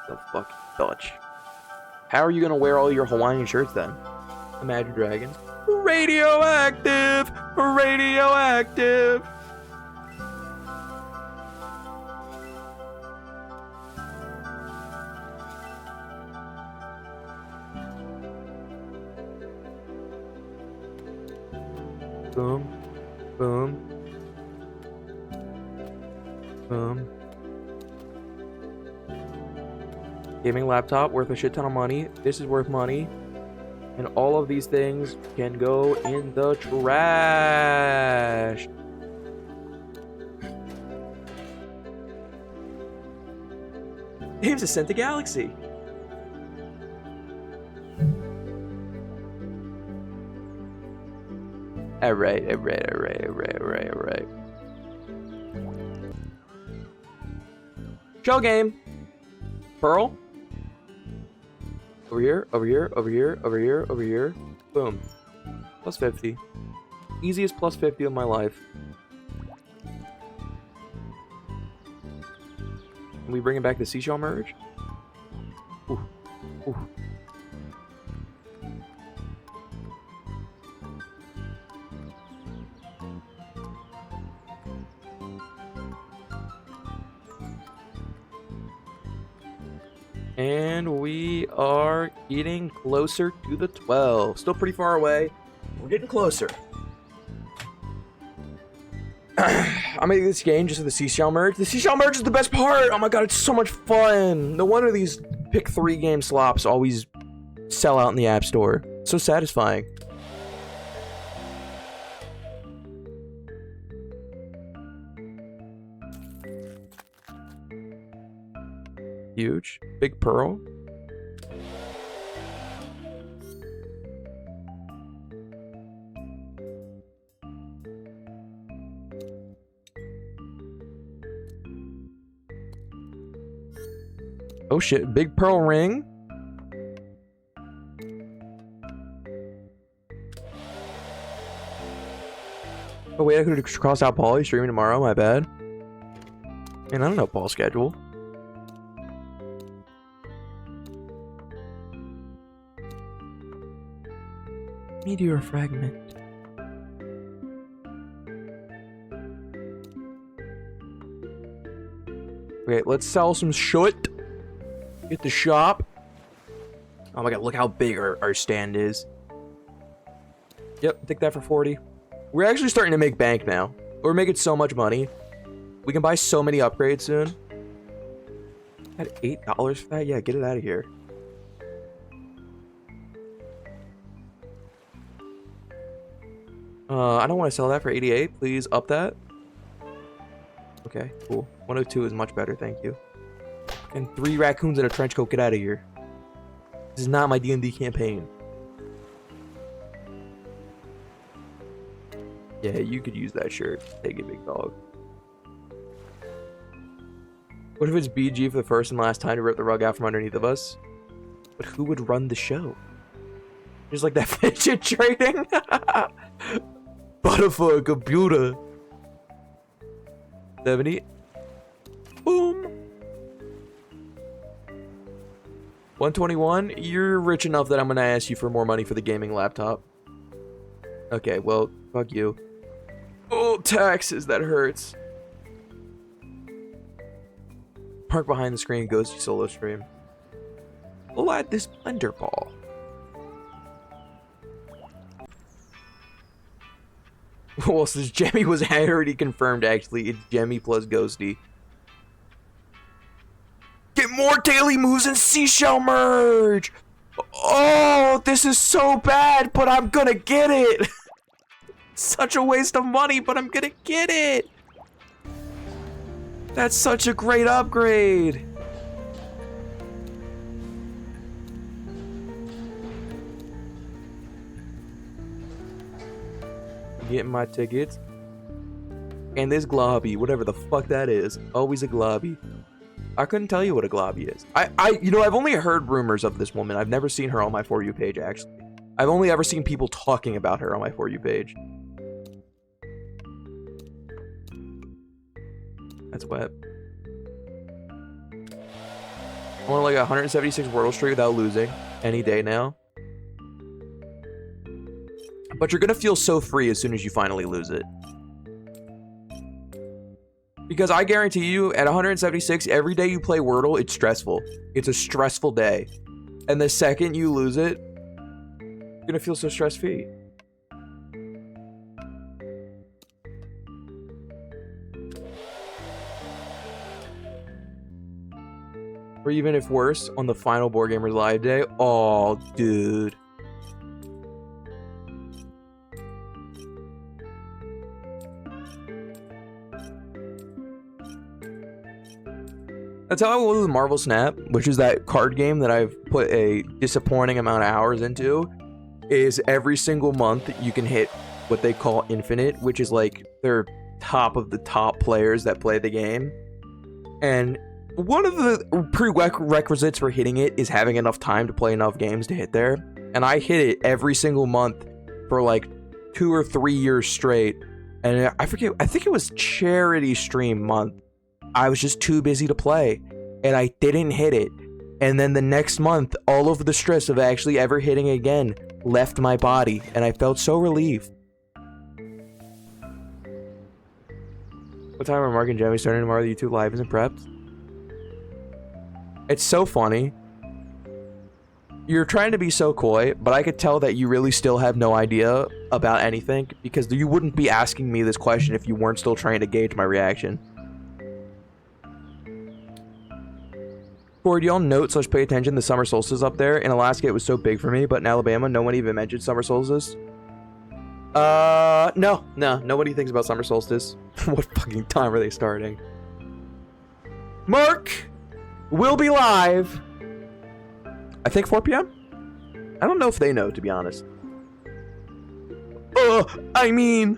The fuck, Dutch. How are you gonna wear all your Hawaiian shirts then? Imagine Dragons. Radioactive! Radioactive! Boom. Boom. Boom. Gaming laptop worth a shit ton of money. This is worth money. And all of these things can go in the trash. Games Ascent to Galaxy. Alright. Shell game. Pearl? Over here, over here, over here, over here, over here. Boom. Plus 50. Easiest plus 50 of my life. Can we bring back the seashell merge? Ooh. Ooh. And we are getting closer to the 12. Still pretty far away. We're getting closer. I'm making this game just for the seashell merge. The seashell merge is the best part. Oh my god, it's so much fun. No wonder these pick 3 game slops always sell out in the App Store. It's so satisfying. Huge. Big pearl. Oh shit, big pearl ring. Oh wait, I could have crossed out Paul. He's streaming tomorrow, my bad. And I don't know Paul's schedule. Meteor fragment. Okay, let's sell some shit. Get the shop. Oh my god, look how big our stand is. Yep, take that for 40. We're actually starting to make bank now. We're making so much money. We can buy so many upgrades soon. At $8 for that? Yeah, get it out of here. I don't want to sell that for 88. Please up that. Okay, cool. 102 is much better, thank you. And 3 raccoons in a trench coat, get out of here. This is not my D&D campaign. Yeah, you could use that shirt. Take it, big dog. What if it's BG for the first and last time to rip the rug out from underneath of us? But who would run the show? Just like that fidget trading? Butter for a computer. 70. Boom. 121. You're rich enough that I'm gonna ask you for more money for the gaming laptop. Okay, well, fuck you. Oh, taxes, that hurts. Park behind the screen, Ghosty solo stream. We'll add this blender ball. Well, since Jemmy was already confirmed, actually, it's Jemmy plus Ghosty. Get more daily moves and seashell merge! Oh, this is so bad, but I'm gonna get it! Such a waste of money, but I'm gonna get it! That's such a great upgrade! Getting my tickets. And this globby, whatever the fuck that is. Always a globby. I couldn't tell you what a globby is. You know, I've only heard rumors of this woman. I've never seen her on my For You page, actually. I've only ever seen people talking about her on my For You page. That's wet. I want like a 176 Wordle streak without losing any day now. But you're gonna feel so free as soon as you finally lose it. Because I guarantee you, at 176, every day you play Wordle, it's stressful. It's a stressful day. And the second you lose it, you're gonna feel so stress-free. Or even if worse, on the final Board Gamers Live day, oh, dude. That's how I will with Marvel Snap, which is that card game that I've put a disappointing amount of hours into, is every single month you can hit what they call Infinite, which is like their top of the top players that play the game. And one of the prerequisites for hitting it is having enough time to play enough games to hit there. And I hit it every single month for like 2 or 3 years straight. And I forget, I think it was charity stream month. I was just too busy to play and I didn't hit it. And then the next month, all of the stress of actually ever hitting again left my body and I felt so relieved. What time are Mark and Jamie starting tomorrow? Are you two live and prepped? It's so funny. You're trying to be so coy, but I could tell that you really still have no idea about anything because you wouldn't be asking me this question if you weren't still trying to gauge my reaction. Ford, y'all note / pay attention to summer solstice up there. In Alaska, it was so big for me, but in Alabama, no one even mentioned summer solstice. No, nobody thinks about summer solstice. What fucking time are they starting? Mark will be live. I think 4 p.m. I don't know if they know, to be honest. I mean...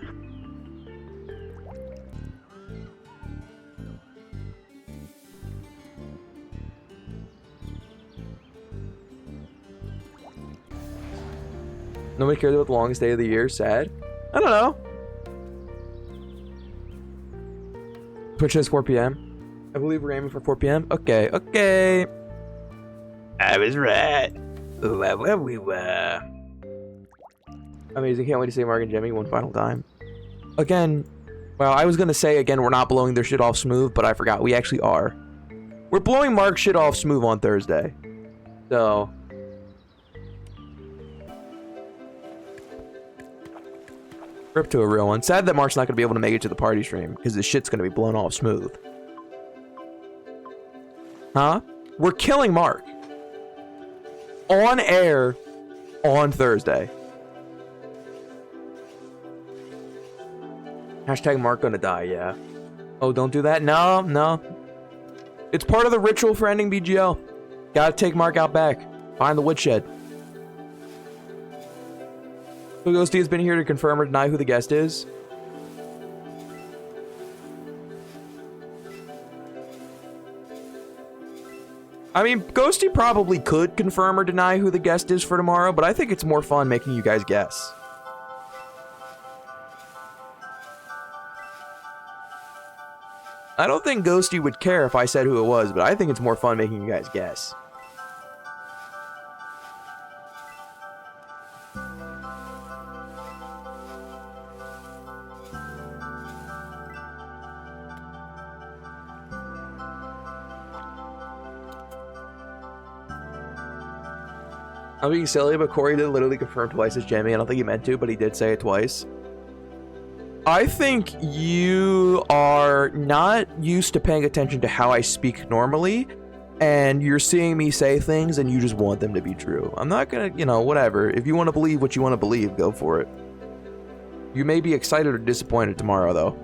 Nobody cares about the longest day of the year. Sad. I don't know. Twitch says 4 p.m. I believe we're aiming for 4 p.m. Okay. I was right. We were. Amazing. Can't wait to see Mark and Jimmy one final time. Again, well, I was going to say again, we're not blowing their shit off smooth, but I forgot. We actually are. We're blowing Mark's shit off smooth on Thursday. So... Rip to a real one. Sad that Mark's not going to be able to make it to the party stream because this shit's going to be blown off smooth. Huh? We're killing Mark. On air on Thursday. Hashtag Mark gonna die, yeah. Oh, don't do that? No. It's part of the ritual for ending BGL. Gotta take Mark out back. Find the woodshed. So Ghosty has been here to confirm or deny who the guest is. I mean, Ghosty probably could confirm or deny who the guest is for tomorrow, but I think it's more fun making you guys guess. I don't think Ghosty would care if I said who it was, but I think it's more fun making you guys guess. I'm being silly, but Corey did literally confirm twice as Jamie. I don't think he meant to, but he did say it twice. I think you are not used to paying attention to how I speak normally, and you're seeing me say things and you just want them to be true. I'm not gonna, whatever. If you want to believe what you want to believe, go for it. You may be excited or disappointed tomorrow, though.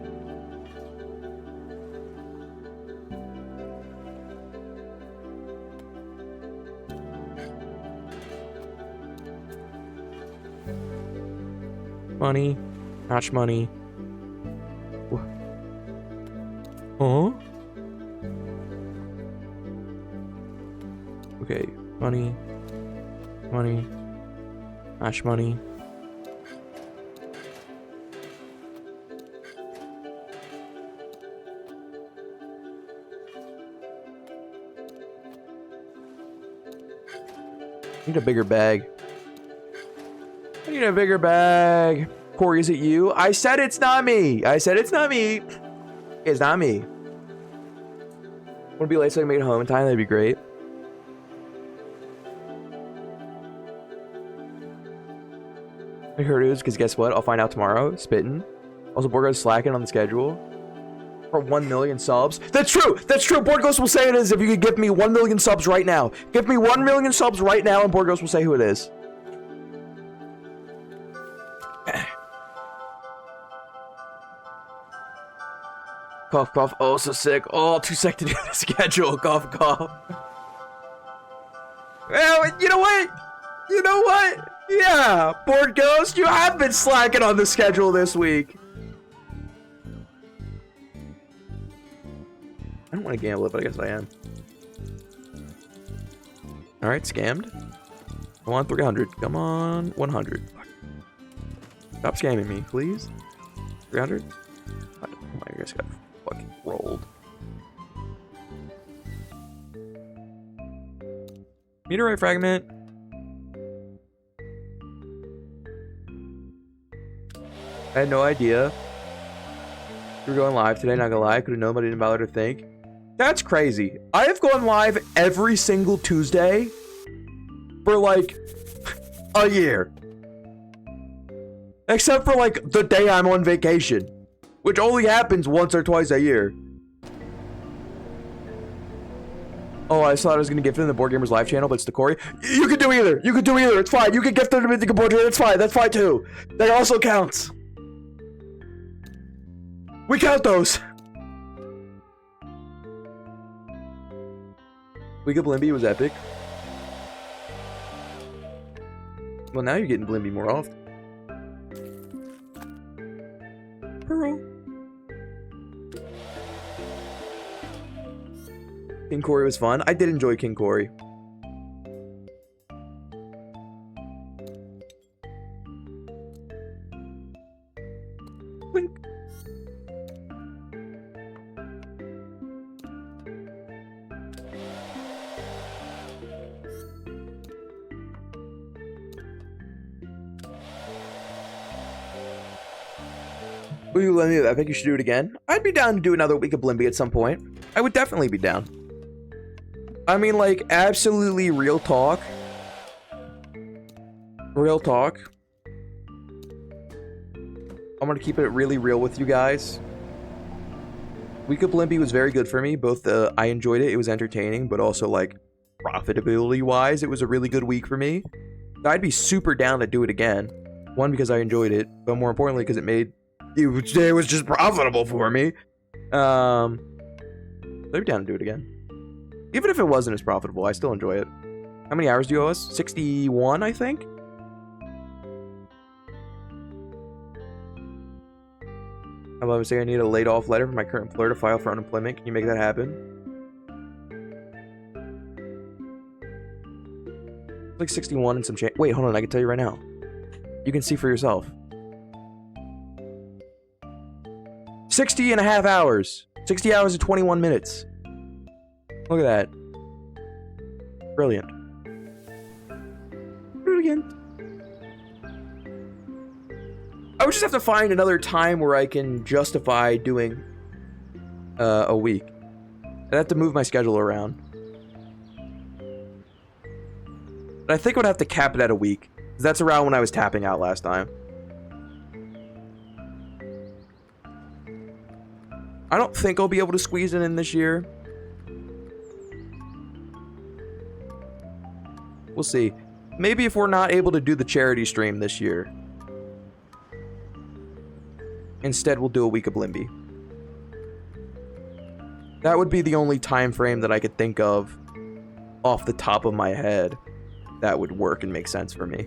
Money, match money. Huh? Okay, money, match money. Need a bigger bag. I need a bigger bag. Corey, is it you? I said it's not me. It's not me. Want to be late so I can make it home in time? That'd be great. I heard it was because guess what? I'll find out tomorrow. Spitting. Also, Borgo's slacking on the schedule. For 1 million subs. That's true. Borgos will say it is if you could give me 1 million subs right now. Give me 1 million subs right now and Borgos will say who it is. Cough, cough. Oh, so sick. Oh, too sick to do the schedule. Cough, cough. Well, you know what? Yeah, Board Ghost, you have been slacking on the schedule this week. I don't want to gamble it, but I guess I am. Alright, scammed. Come on, 300. Come on, 100. Stop scamming me, please. 300? Oh my gosh, got fucking rolled. Meteorite fragment. I had no idea. We're going live today, not gonna lie. I could have known, but I didn't bother to think. That's crazy. I have gone live every single Tuesday for like a year. Except for like the day I'm on vacation, which only happens once or twice a year. Oh, I thought I was gonna gift it in the Board Gamers live channel, but it's the Corey. You could do either. You could do either. It's fine. You could gift it in the board. It's fine. That's fine too. That also counts. We count those. Week of Blimby was epic. Well, now you're getting Blimby more often. Pearl. King Corey was fun. I did enjoy King Corey. Blink. Will you let me? I think you should do it again. I'd be down to do another week of Blimby at some point. I would definitely be down. I mean, like, absolutely real talk. Real talk. I'm gonna keep it really real with you guys. Week of Blimby was very good for me. Both, I enjoyed it. It was entertaining, but also, like, profitability-wise, it was a really good week for me. I'd be super down to do it again. One, because I enjoyed it, but more importantly, because it was just profitable for me. I'd be down to do it again. Even if it wasn't as profitable, I still enjoy it. How many hours do you owe us? 61, I think? I'm about to say I need a laid-off letter from my current employer to file for unemployment. Can you make that happen? It's like 61 and some change. Wait, hold on. I can tell you right now. You can see for yourself. 60 and a half hours. 60 hours and 21 minutes. Look at that. Brilliant. Brilliant. I would just have to find another time where I can justify doing a week. I'd have to move my schedule around. But I think I would have to cap it at a week. That's around when I was tapping out last time. I don't think I'll be able to squeeze it in this year. We'll see. Maybe if we're not able to do the charity stream this year. Instead, we'll do a week of Blimby. That would be the only time frame that I could think of off the top of my head that would work and make sense for me.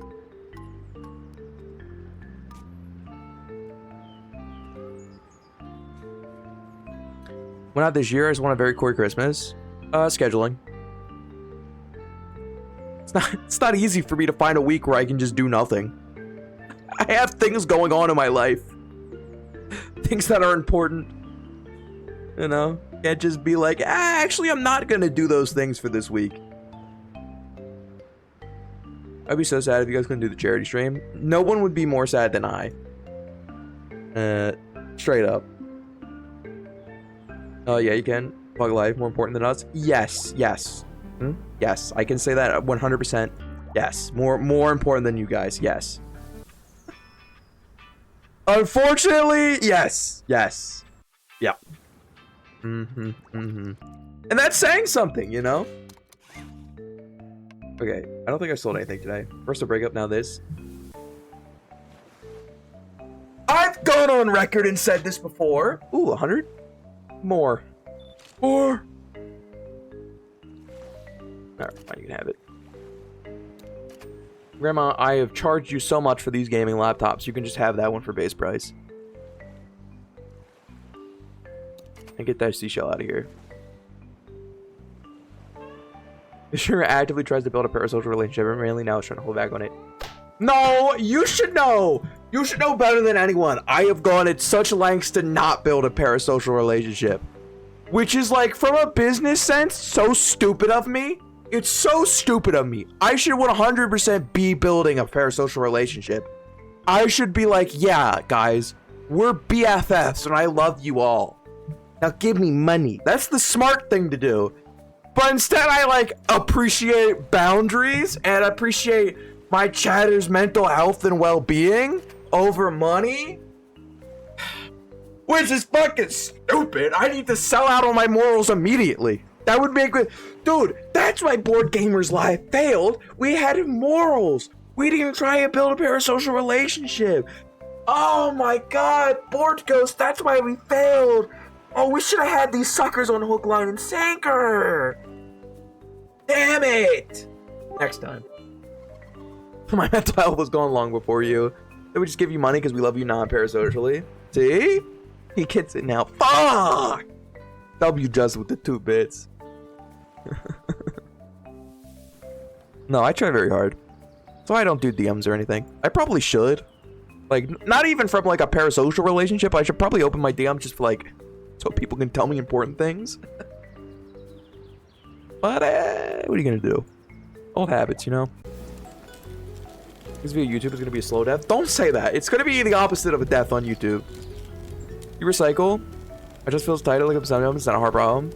Well, not this year. I just want a very Corey Christmas. Scheduling. It's not easy for me to find a week where I can just do nothing. I have things going on in my life. Things that are important. You know? Can't just be like, actually, I'm not gonna do those things for this week. I'd be so sad if you guys couldn't do the charity stream. No one would be more sad than I. Straight up. Oh, yeah, you can. Bug life, more important than us? Yes, yes. Yes, I can say that 100%. Yes, more important than you guys. Yes. Unfortunately, yes. Yes. Yeah. And that's saying something, you know? Okay, I don't think I sold anything today. First a breakup, now this. I've gone on record and said this before. Ooh, 100? More. Alright, fine, you can have it. Grandma, I have charged you so much for these gaming laptops. You can just have that one for base price. And get that seashell out of here. Sure actively tries to build a parasocial relationship, and mainly now is trying to hold back on it. No, you should know. You should know better than anyone. I have gone at such lengths to not build a parasocial relationship. Which is like, from a business sense, so stupid of me. It's so stupid of me. I should 100% be building a parasocial relationship. I should be like, yeah, guys, we're BFFs and I love you all. Now give me money. That's the smart thing to do. But instead I like appreciate boundaries and appreciate my chatter's mental health and well-being over money. Which is fucking stupid. I need to sell out on my morals immediately. That would make it... Dude, that's why Board Gamers Live failed. We had morals. We didn't try and build a parasocial relationship. Oh my god, Board Ghost, that's why we failed. Oh, we should have had these suckers on hook, line, and sinker. Damn it. Next time. My mental health was gone long before you. Did we just give you money because we love you non-parasocially? See? He gets it now. Fuck! W just with the 2 bits. No, I try very hard. So I don't do DMs or anything. I probably should. Like, not even from like a parasocial relationship. I should probably open my DM just for like, so people can tell me important things. But, what are you gonna do? Old habits, you know? This video YouTube is gonna be a slow death. Don't say that. It's gonna be the opposite of a death on YouTube. You recycle. I just feels tight. Like it's not a hard problem.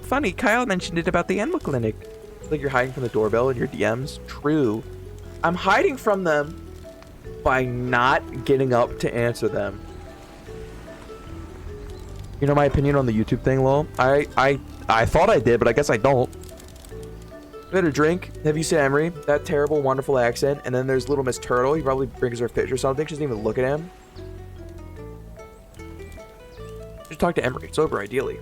Funny, Kyle mentioned it about the animal clinic. Like you're hiding from the doorbell in your DMs. True. I'm hiding from them by not getting up to answer them. You know my opinion on the YouTube thing, lol? I thought I did, but I guess I don't. We had a drink. Have you seen Emery? That terrible, wonderful accent. And then there's Little Miss Turtle. He probably brings her fish or something. She doesn't even look at him. Just talk to Emery. It's over, ideally.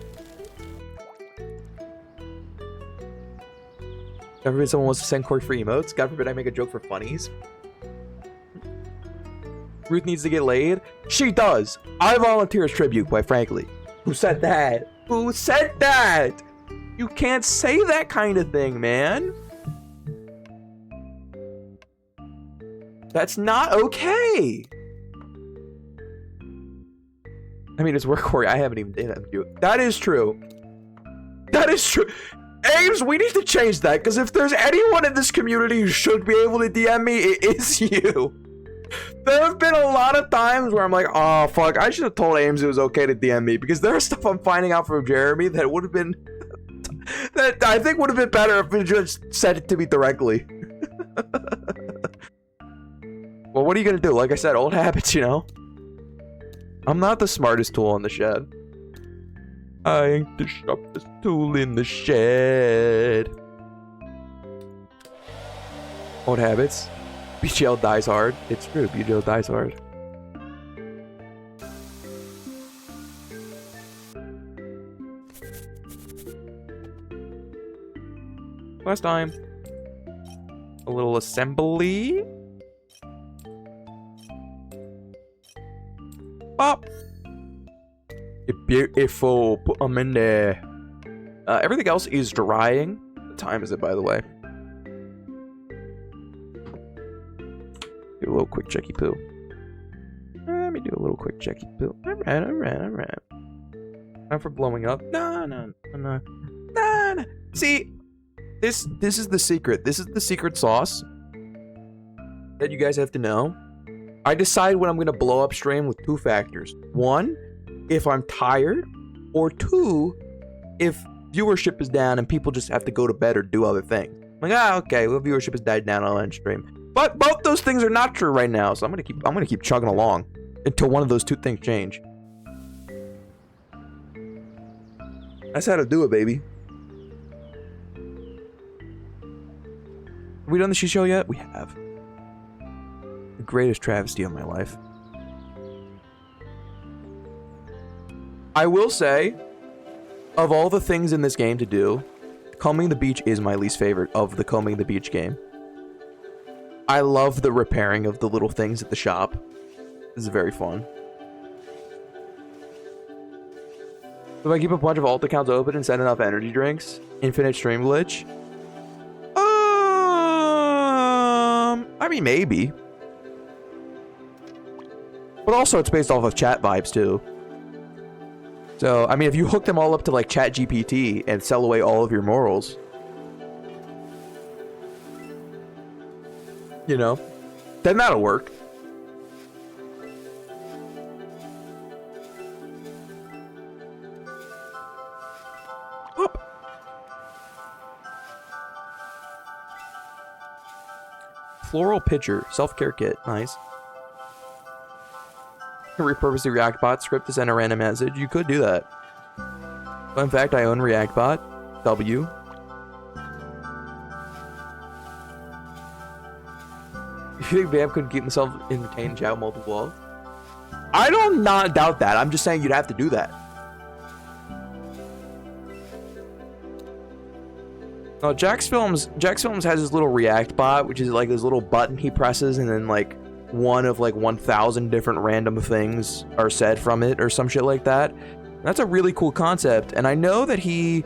God forbid someone wants to send Corey for emotes. God forbid I make a joke for funnies. Ruth needs to get laid. She does. I volunteer as tribute, quite frankly. Who said that? Who said that? You can't say that kind of thing, man. That's not okay. I mean, it's work, Corey. I haven't even done that. That is true. That is true. Ames, we need to change that, because if there's anyone in this community who should be able to DM me, it is you. There have been a lot of times where I'm like, oh, fuck, I should have told Ames it was okay to DM me, because there's stuff I'm finding out from Jeremy that would have been... that I think would have been better if he just said it to me directly. Well, what are you gonna do? Like I said, old habits, you know? I'm not the smartest tool in the shed. I ain't the sharpest tool in the shed. Old habits. BGL dies hard. It's true, BGL dies hard. Last time. A little assembly. Pop. Beautiful. Put them in there. Everything else is drying. What time is it, by the way? Do a little quick checky poo. Let me do a little quick checky poo. Alright. Time for blowing up. No. See, this is the secret. This is the secret sauce that you guys have to know. I decide when I'm gonna blow up stream with 2 factors. 1, if I'm tired, or 2, if viewership is down and people just have to go to bed or do other things. I'm like, okay, well, viewership has died down, I'll end stream. But both those things are not true right now, so I'm gonna keep chugging along until one of those 2 things change. That's how to do it, baby. Have we done the show yet? We have. The greatest travesty of my life. I will say, of all the things in this game to do, combing the beach is my least favorite of the combing the beach game. I love the repairing of the little things at the shop. This is very fun. If I keep a bunch of alt accounts open and send enough energy drinks, infinite stream glitch. I mean, maybe. But also, it's based off of chat vibes, too. So, I mean, if you hook them all up to, like, Chat GPT and sell away all of your morals, you know, then that'll work. Whoop. Floral pitcher, self-care kit, nice. Repurpose the ReactBot script to send a random message. You could do that. Fun fact, I own ReactBot. W. You think Vamp could keep himself entertained and chat multiple walls? I don't not doubt that. I'm just saying you'd have to do that. No, Jax Films has his little ReactBot, which is like this little button he presses, and then like one of like 1,000 different random things are said from it or some shit like that. That's a really cool concept, and I know that he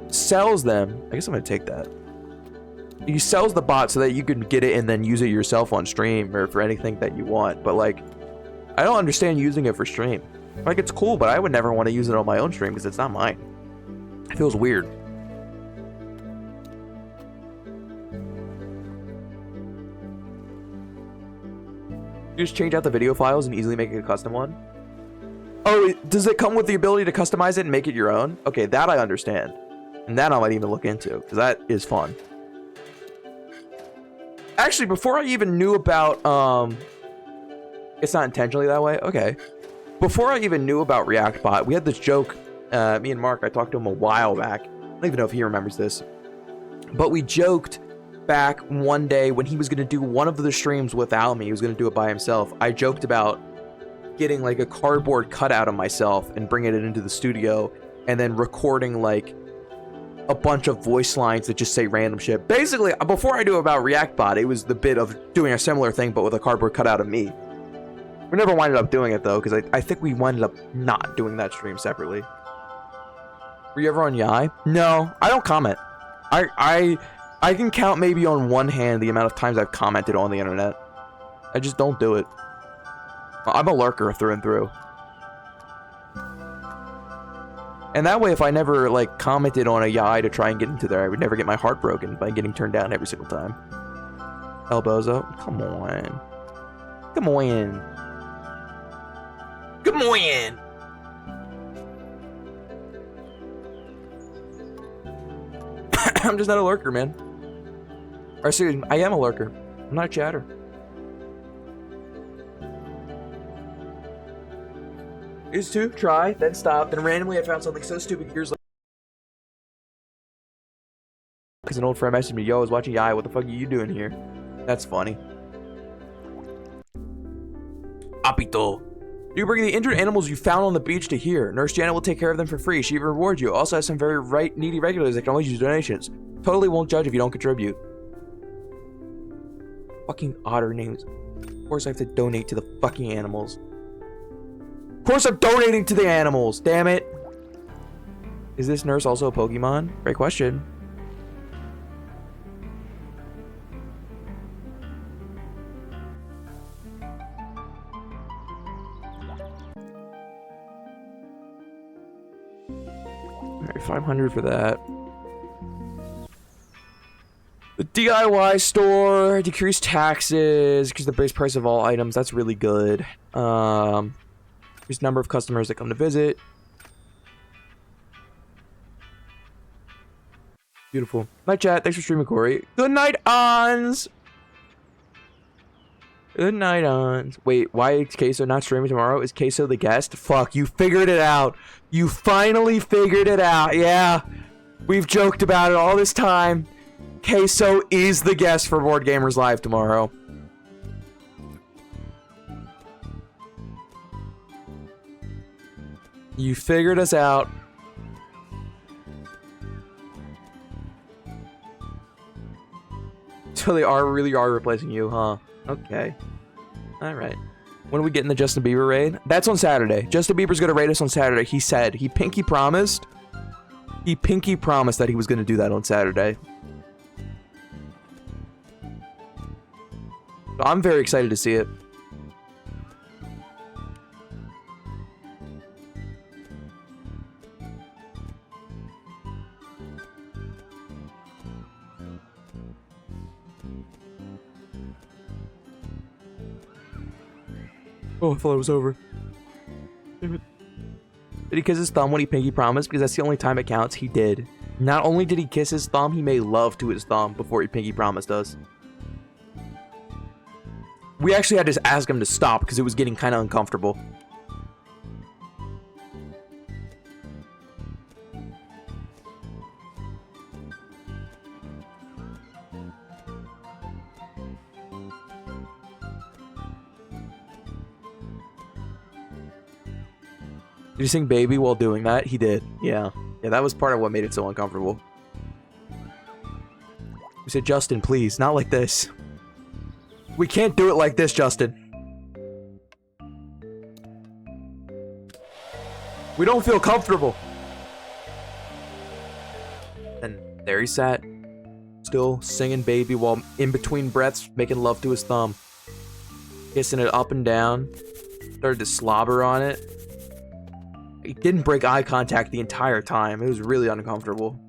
sells them. I guess I'm gonna take that. He sells the bot so that you can get it and then use it yourself on stream or for anything that you want. But like, I don't understand using it for stream. Like, it's cool, but I would never want to use it on my own stream because it's not mine. It feels weird. You just change out the video files and easily make a custom one? Oh, does it come with the ability to customize it and make it your own? Okay, that I understand. And that I might even look into, because that is fun. Actually, before I even knew about, it's not intentionally that way? Okay. Before I even knew about ReactBot, we had this joke, me and Mark, I talked to him a while back. I don't even know if he remembers this. But we joked back one day when he was going to do one of the streams without me. He was going to do it by himself. I joked about getting like a cardboard cutout of myself and bringing it into the studio and then recording like a bunch of voice lines that just say random shit. Basically, before I knew about ReactBot, it was the bit of doing a similar thing but with a cardboard cutout of me. We never winded up doing it though, because I think we winded up not doing that stream separately. Were you ever on Yai? No, I don't comment. I can count maybe on one hand the amount of times I've commented on the internet. I just don't do it. I'm a lurker through and through. And that way, if I never, like, commented on a Yai to try and get into there, I would never get my heart broken by getting turned down every single time. Elbozo, come on. Come on. Come on. I'm just not a lurker, man. Or seriously, I am a lurker. I'm not a chatter. Used to try, then stop, then randomly I found something so stupid years later. Because an old friend messaged me, yo, I was watching Yai, what the fuck are you doing here? That's funny. Apito. You bring the injured animals you found on the beach to here. Nurse Janet will take care of them for free. She even rewards you. Also has some very needy regulars that can always use donations. Totally won't judge if you don't contribute. Fucking otter names. Of course I have to donate to the fucking animals. Of course I'm donating to the animals, damn it. Is this nurse also a Pokemon? Great question. Alright, 500 for that. The DIY store, decrease taxes, because the base price of all items, that's really good. Increase number of customers that come to visit. Beautiful. Night chat, thanks for streaming, Corey. Good night, Ons! Good night, Ons. Wait, why is Queso not streaming tomorrow? Is Queso the guest? Fuck, you figured it out. You finally figured it out. Yeah. We've joked about it all this time. Queso is the guest for Board Gamers Live tomorrow. You figured us out. So they really are replacing you, huh? Okay. Alright. When are we getting the Justin Bieber raid? That's on Saturday. Justin Bieber's gonna raid us on Saturday. He said. He pinky promised. He pinky promised that he was gonna do that on Saturday. So I'm very excited to see it. Oh, I thought it was over. Did he kiss his thumb when he pinky promised? Because that's the only time it counts. He did. Not only did he kiss his thumb, he made love to his thumb before he pinky promised us. We actually had to ask him to stop because it was getting kind of uncomfortable. Did you sing Baby while doing that? He did. Yeah. Yeah, that was part of what made it so uncomfortable. We said, Justin, please, not like this. We can't do it like this, Justin. We don't feel comfortable. And there he sat, still singing Baby while in between breaths making love to his thumb. Kissing it up and down. Started to slobber on it. He didn't break eye contact the entire time. It was really uncomfortable.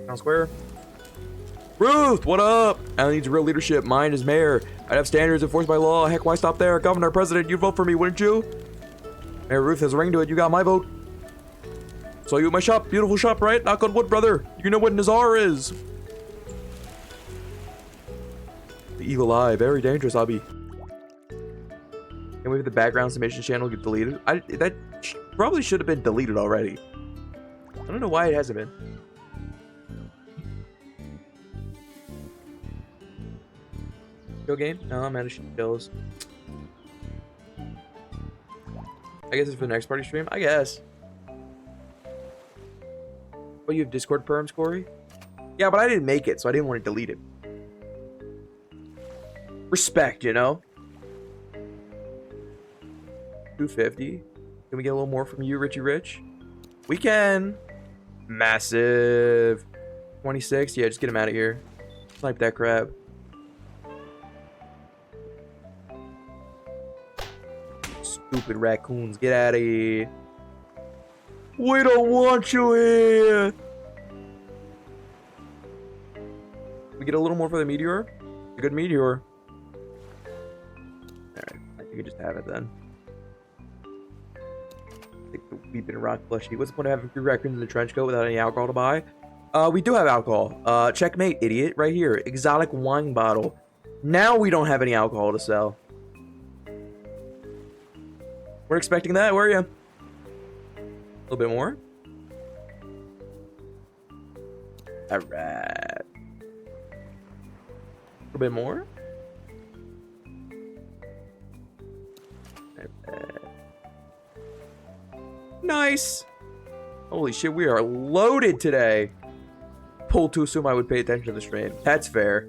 Town Square. Ruth, what up? Allen needs real leadership. Mine is mayor. I'd have standards enforced by law. Heck, why stop there? Governor, president, you'd vote for me, wouldn't you? Mayor Ruth has a ring to it. You got my vote. Saw you at my shop. Beautiful shop, right? Knock on wood, brother. You know what Nazar is. The evil eye. Very dangerous, Abby. Can we have the background submission channel get deleted? That probably should have been deleted already. I don't know why it hasn't been. Go game? No, I'm out of chills. I guess it's for the next party stream? I guess. Oh, you have Discord perms, Corey? Yeah, but I didn't make it, so I didn't want to delete it. Respect, you know? 250. Can we get a little more from you, Richie Rich? We can. Massive. 26. Yeah, just get him out of here. Snipe that crab. Stupid raccoons, get out of here. We don't want you here. We get a little more for the meteor. A good meteor. Alright, I think we can just have it then. Take the weeping rock plushie. What's the point of having 3 raccoons in the trench coat without any alcohol to buy? We do have alcohol. Checkmate, idiot. Right here. Exotic wine bottle. Now we don't have any alcohol to sell. We're expecting that, were you? A little bit more. Alright. A little bit more. Nice. Holy shit, we are loaded today. Pulled to assume I would pay attention to the stream. That's fair.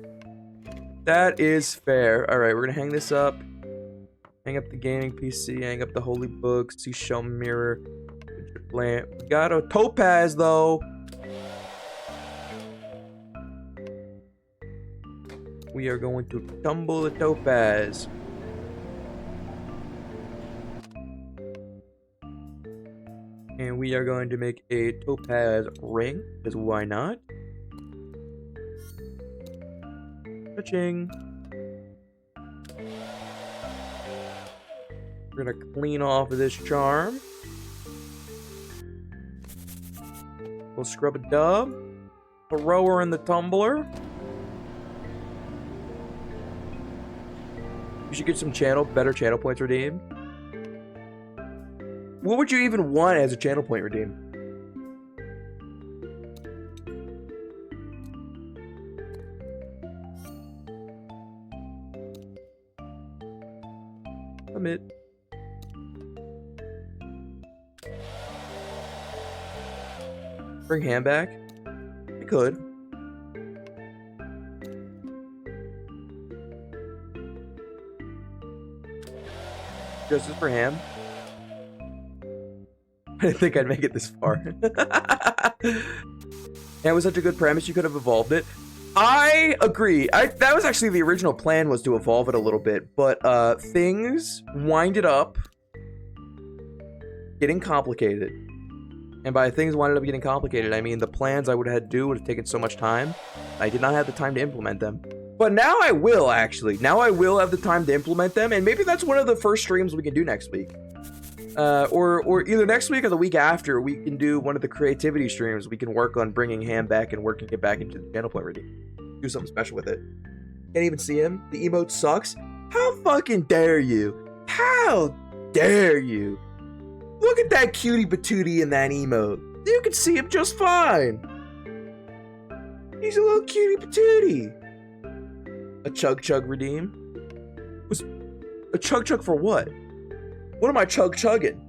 That is fair. Alright, we're gonna hang this up. Hang up the gaming PC, hang up the holy book, seashell mirror, lamp. We got a topaz though. We are going to tumble the topaz. And we are going to make a topaz ring, because why not? Touching. We're gonna clean off of this charm. We'll scrub a dub. Throw her in the tumbler. We should get some better channel points redeemed. What would you even want as a channel point redeem? Submit. Bring Ham back? I could. Justice for ham. I didn't think I'd make it this far. That was such a good premise, you could have evolved it. I agree. That was actually the original plan, was to evolve it a little bit, but things winded up getting complicated. And by things winded up getting complicated, I mean the plans I would have had to do would have taken so much time. I did not have the time to implement them. But now I will, actually. Now I will have the time to implement them, and maybe that's one of the first streams we can do next week. Or either next week or the week after, we can do one of the creativity streams. We can work on bringing Ham back and working it back into the channel point already. Do something special with it. Can't even see him. The emote sucks. How fucking dare you? How dare you? Look at that cutie patootie in that emote. You can see him just fine. He's a little cutie patootie. A chug chug redeem? Was a chug chug for what? What am I chug-chugging?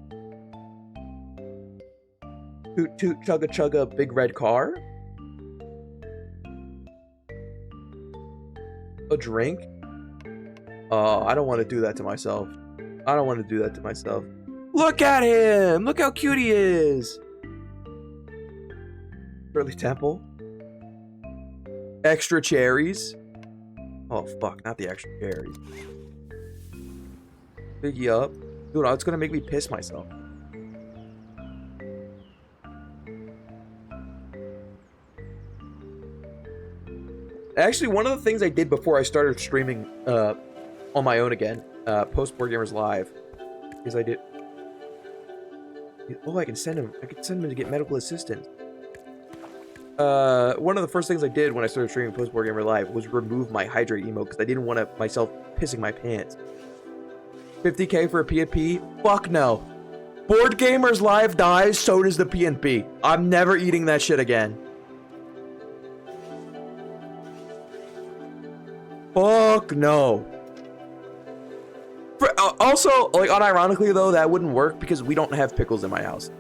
Toot toot chugga big red car? A drink? Oh, I don't want to do that to myself. I don't want to do that to myself. Look at him! Look how cute he is! Shirley Temple? Extra cherries? Oh, fuck, not the extra cherries. Biggie up. Dude, it's gonna make me piss myself. Actually, one of the things I did before I started streaming on my own again, post Board Gamers Live, is I did. Oh, I can send him to get medical assistance. One of the first things I did when I started streaming post Board Gamer Live was remove my hydrate emote because I didn't want myself pissing my pants. 50k for a PNP? Fuck no. Board Gamers Live dies, so does the PNP. I'm never eating that shit again. Fuck no. Also, like, unironically though, that wouldn't work because we don't have pickles in my house.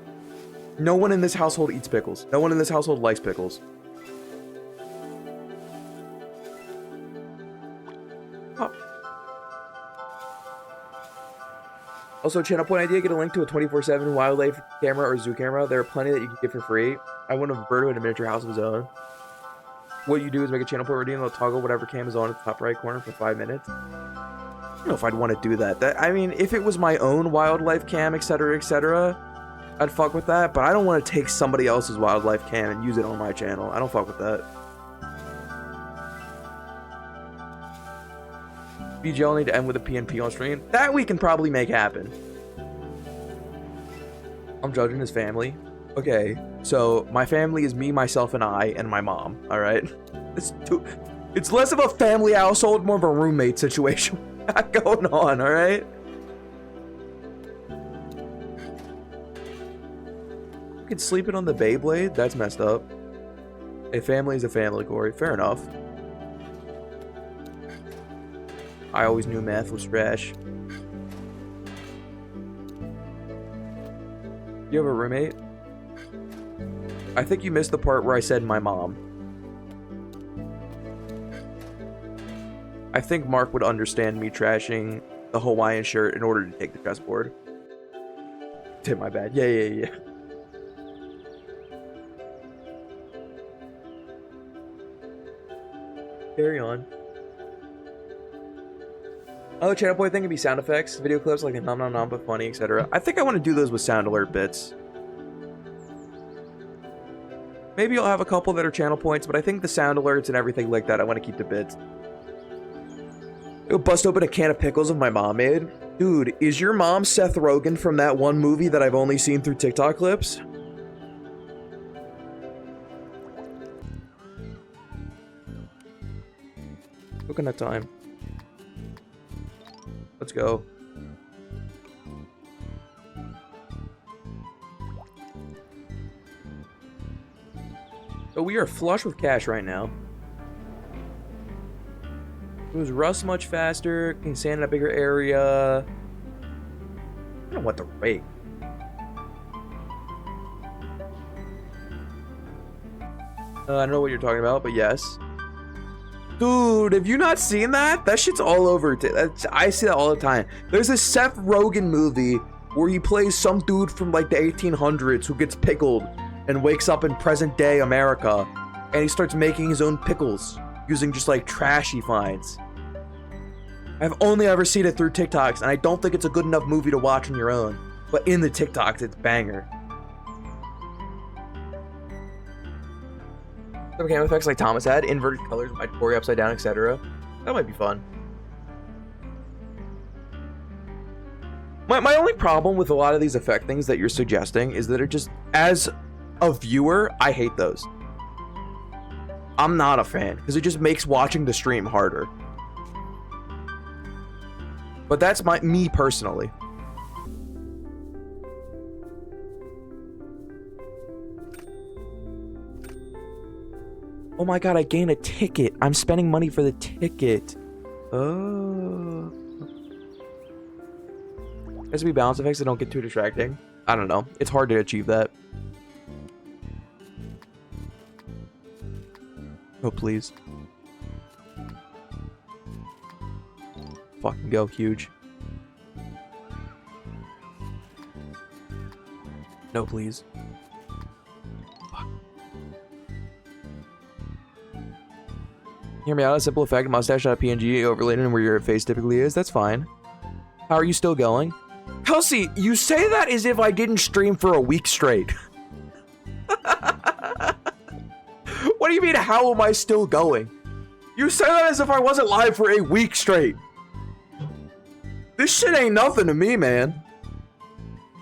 No one in this household eats pickles. No one in this household likes pickles. Oh. Also, channel point idea, get a link to a 24/7 wildlife camera or zoo camera. There are plenty that you can get for free. I want a bird who had a miniature house of his own. What you do is make a channel point redeem, they'll toggle whatever cam is on at the top right corner for 5 minutes. I don't know if I'd want to do that. I mean, if it was my own wildlife cam, etc., I'd fuck with that, but I don't want to take somebody else's wildlife cam and use it on my channel. I don't fuck with that. BGL need to end with a PNP on stream. That we can probably make happen. I'm judging his family. Okay, so my family is me, myself, and I, and my mom, alright? It's less of a family household, more of a roommate situation going on, alright? You can sleep it on the Beyblade? That's messed up. A family is a family, Corey. Fair enough. I always knew math was trash. You have a roommate? I think you missed the part where I said my mom. I think Mark would understand me trashing the Hawaiian shirt in order to take the chessboard. Did my bad. Yeah. Carry on. Oh, channel point thing can be sound effects, video clips like a nom nom nom but funny, etc. I think I want to do those with sound alert bits. Maybe I'll have a couple that are channel points, but I think the sound alerts and everything like that, I want to keep the bits. I'll bust open a can of pickles of my mom made. Dude, is your mom Seth Rogen from that one movie that I've only seen through TikTok clips? Coconut time. Let's go. So we are flush with cash right now. Moves rust much faster, can sand in a bigger area. I don't know what to rate. I don't know what you're talking about, but yes. Dude, have you not seen that? That shit's all over. I see that all the time. There's a Seth Rogen movie where he plays some dude from like the 1800s who gets pickled and wakes up in present day America, and he starts making his own pickles using just like trash he finds. I've only ever seen it through TikToks, and I don't think it's a good enough movie to watch on your own. But in the TikToks, it's banger. Some camera effects like Thomas had, inverted colors, mitochondria upside down, etc. That might be fun. My only problem with a lot of these effect things that you're suggesting is that it just, as a viewer, I hate those. I'm not a fan, because it just makes watching the stream harder. But that's me personally. Oh my god, I gained a ticket. I'm spending money for the ticket. Oh. Has to be balance effects that don't get too distracting. I don't know. It's hard to achieve that. Oh, please. Fucking go, huge. No, please. Fuck. Hear me out. A simple effect, mustache out of PNG overlaid in where your face typically is. That's fine. How are you still going? Kelsey, you say that as if I didn't stream for a week straight. What do you mean, how am I still going? You say that as if I wasn't live for a week straight. This shit ain't nothing to me, man.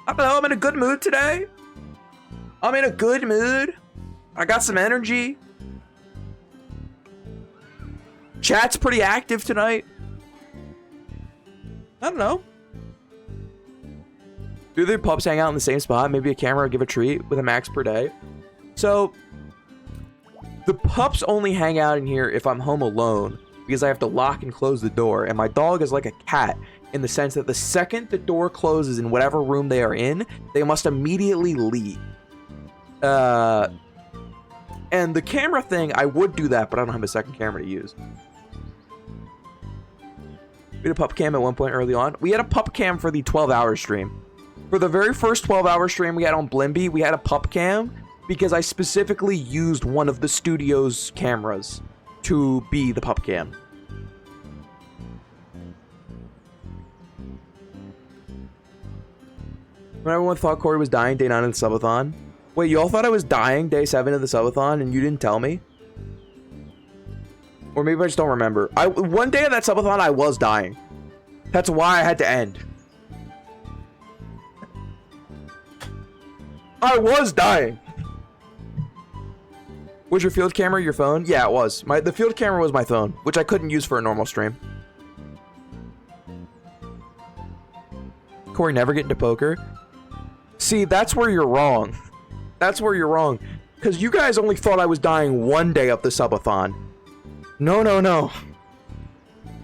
I don't know, I'm in a good mood today. I'm in a good mood. I got some energy. Chat's pretty active tonight. I don't know. Do the pups hang out in the same spot? Maybe a camera would give a treat with a max per day. So, the pups only hang out in here if I'm home alone, because I have to lock and close the door, and my dog is like a cat in the sense that the second the door closes in whatever room they are in, they must immediately leave. And the camera thing, I would do that, but I don't have a second camera to use. We had a pup cam at one point early on. We had a pup cam for the 12-hour stream. For the very first 12-hour stream we had on Blimby, we had a pup cam because I specifically used one of the studio's cameras to be the pup cam. When everyone thought Corey was dying day 9 of the subathon. Wait, you all thought I was dying day 7 of the subathon and you didn't tell me? Or maybe I just don't remember. One day of that subathon, I was dying. That's why I had to end. I was dying. Was your field camera your phone? Yeah, it was. The field camera was my phone, which I couldn't use for a normal stream. Corey never get into poker. See, that's where you're wrong. That's where you're wrong. Because you guys only thought I was dying one day of the subathon. No, no, no.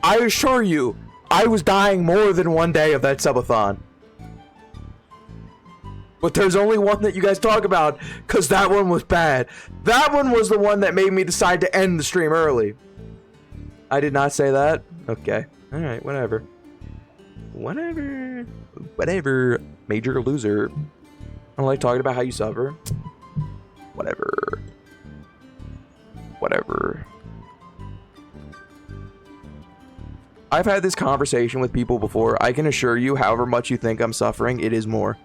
I assure you, I was dying more than one day of that subathon. But there's only one that you guys talk about, because that one was bad. That one was the one that made me decide to end the stream early. I did not say that? Okay. Alright, whatever. Whatever. Whatever. Major loser. I don't like talking about how you suffer. Whatever. Whatever. I've had this conversation with people before. I can assure you, however much you think I'm suffering, it is more.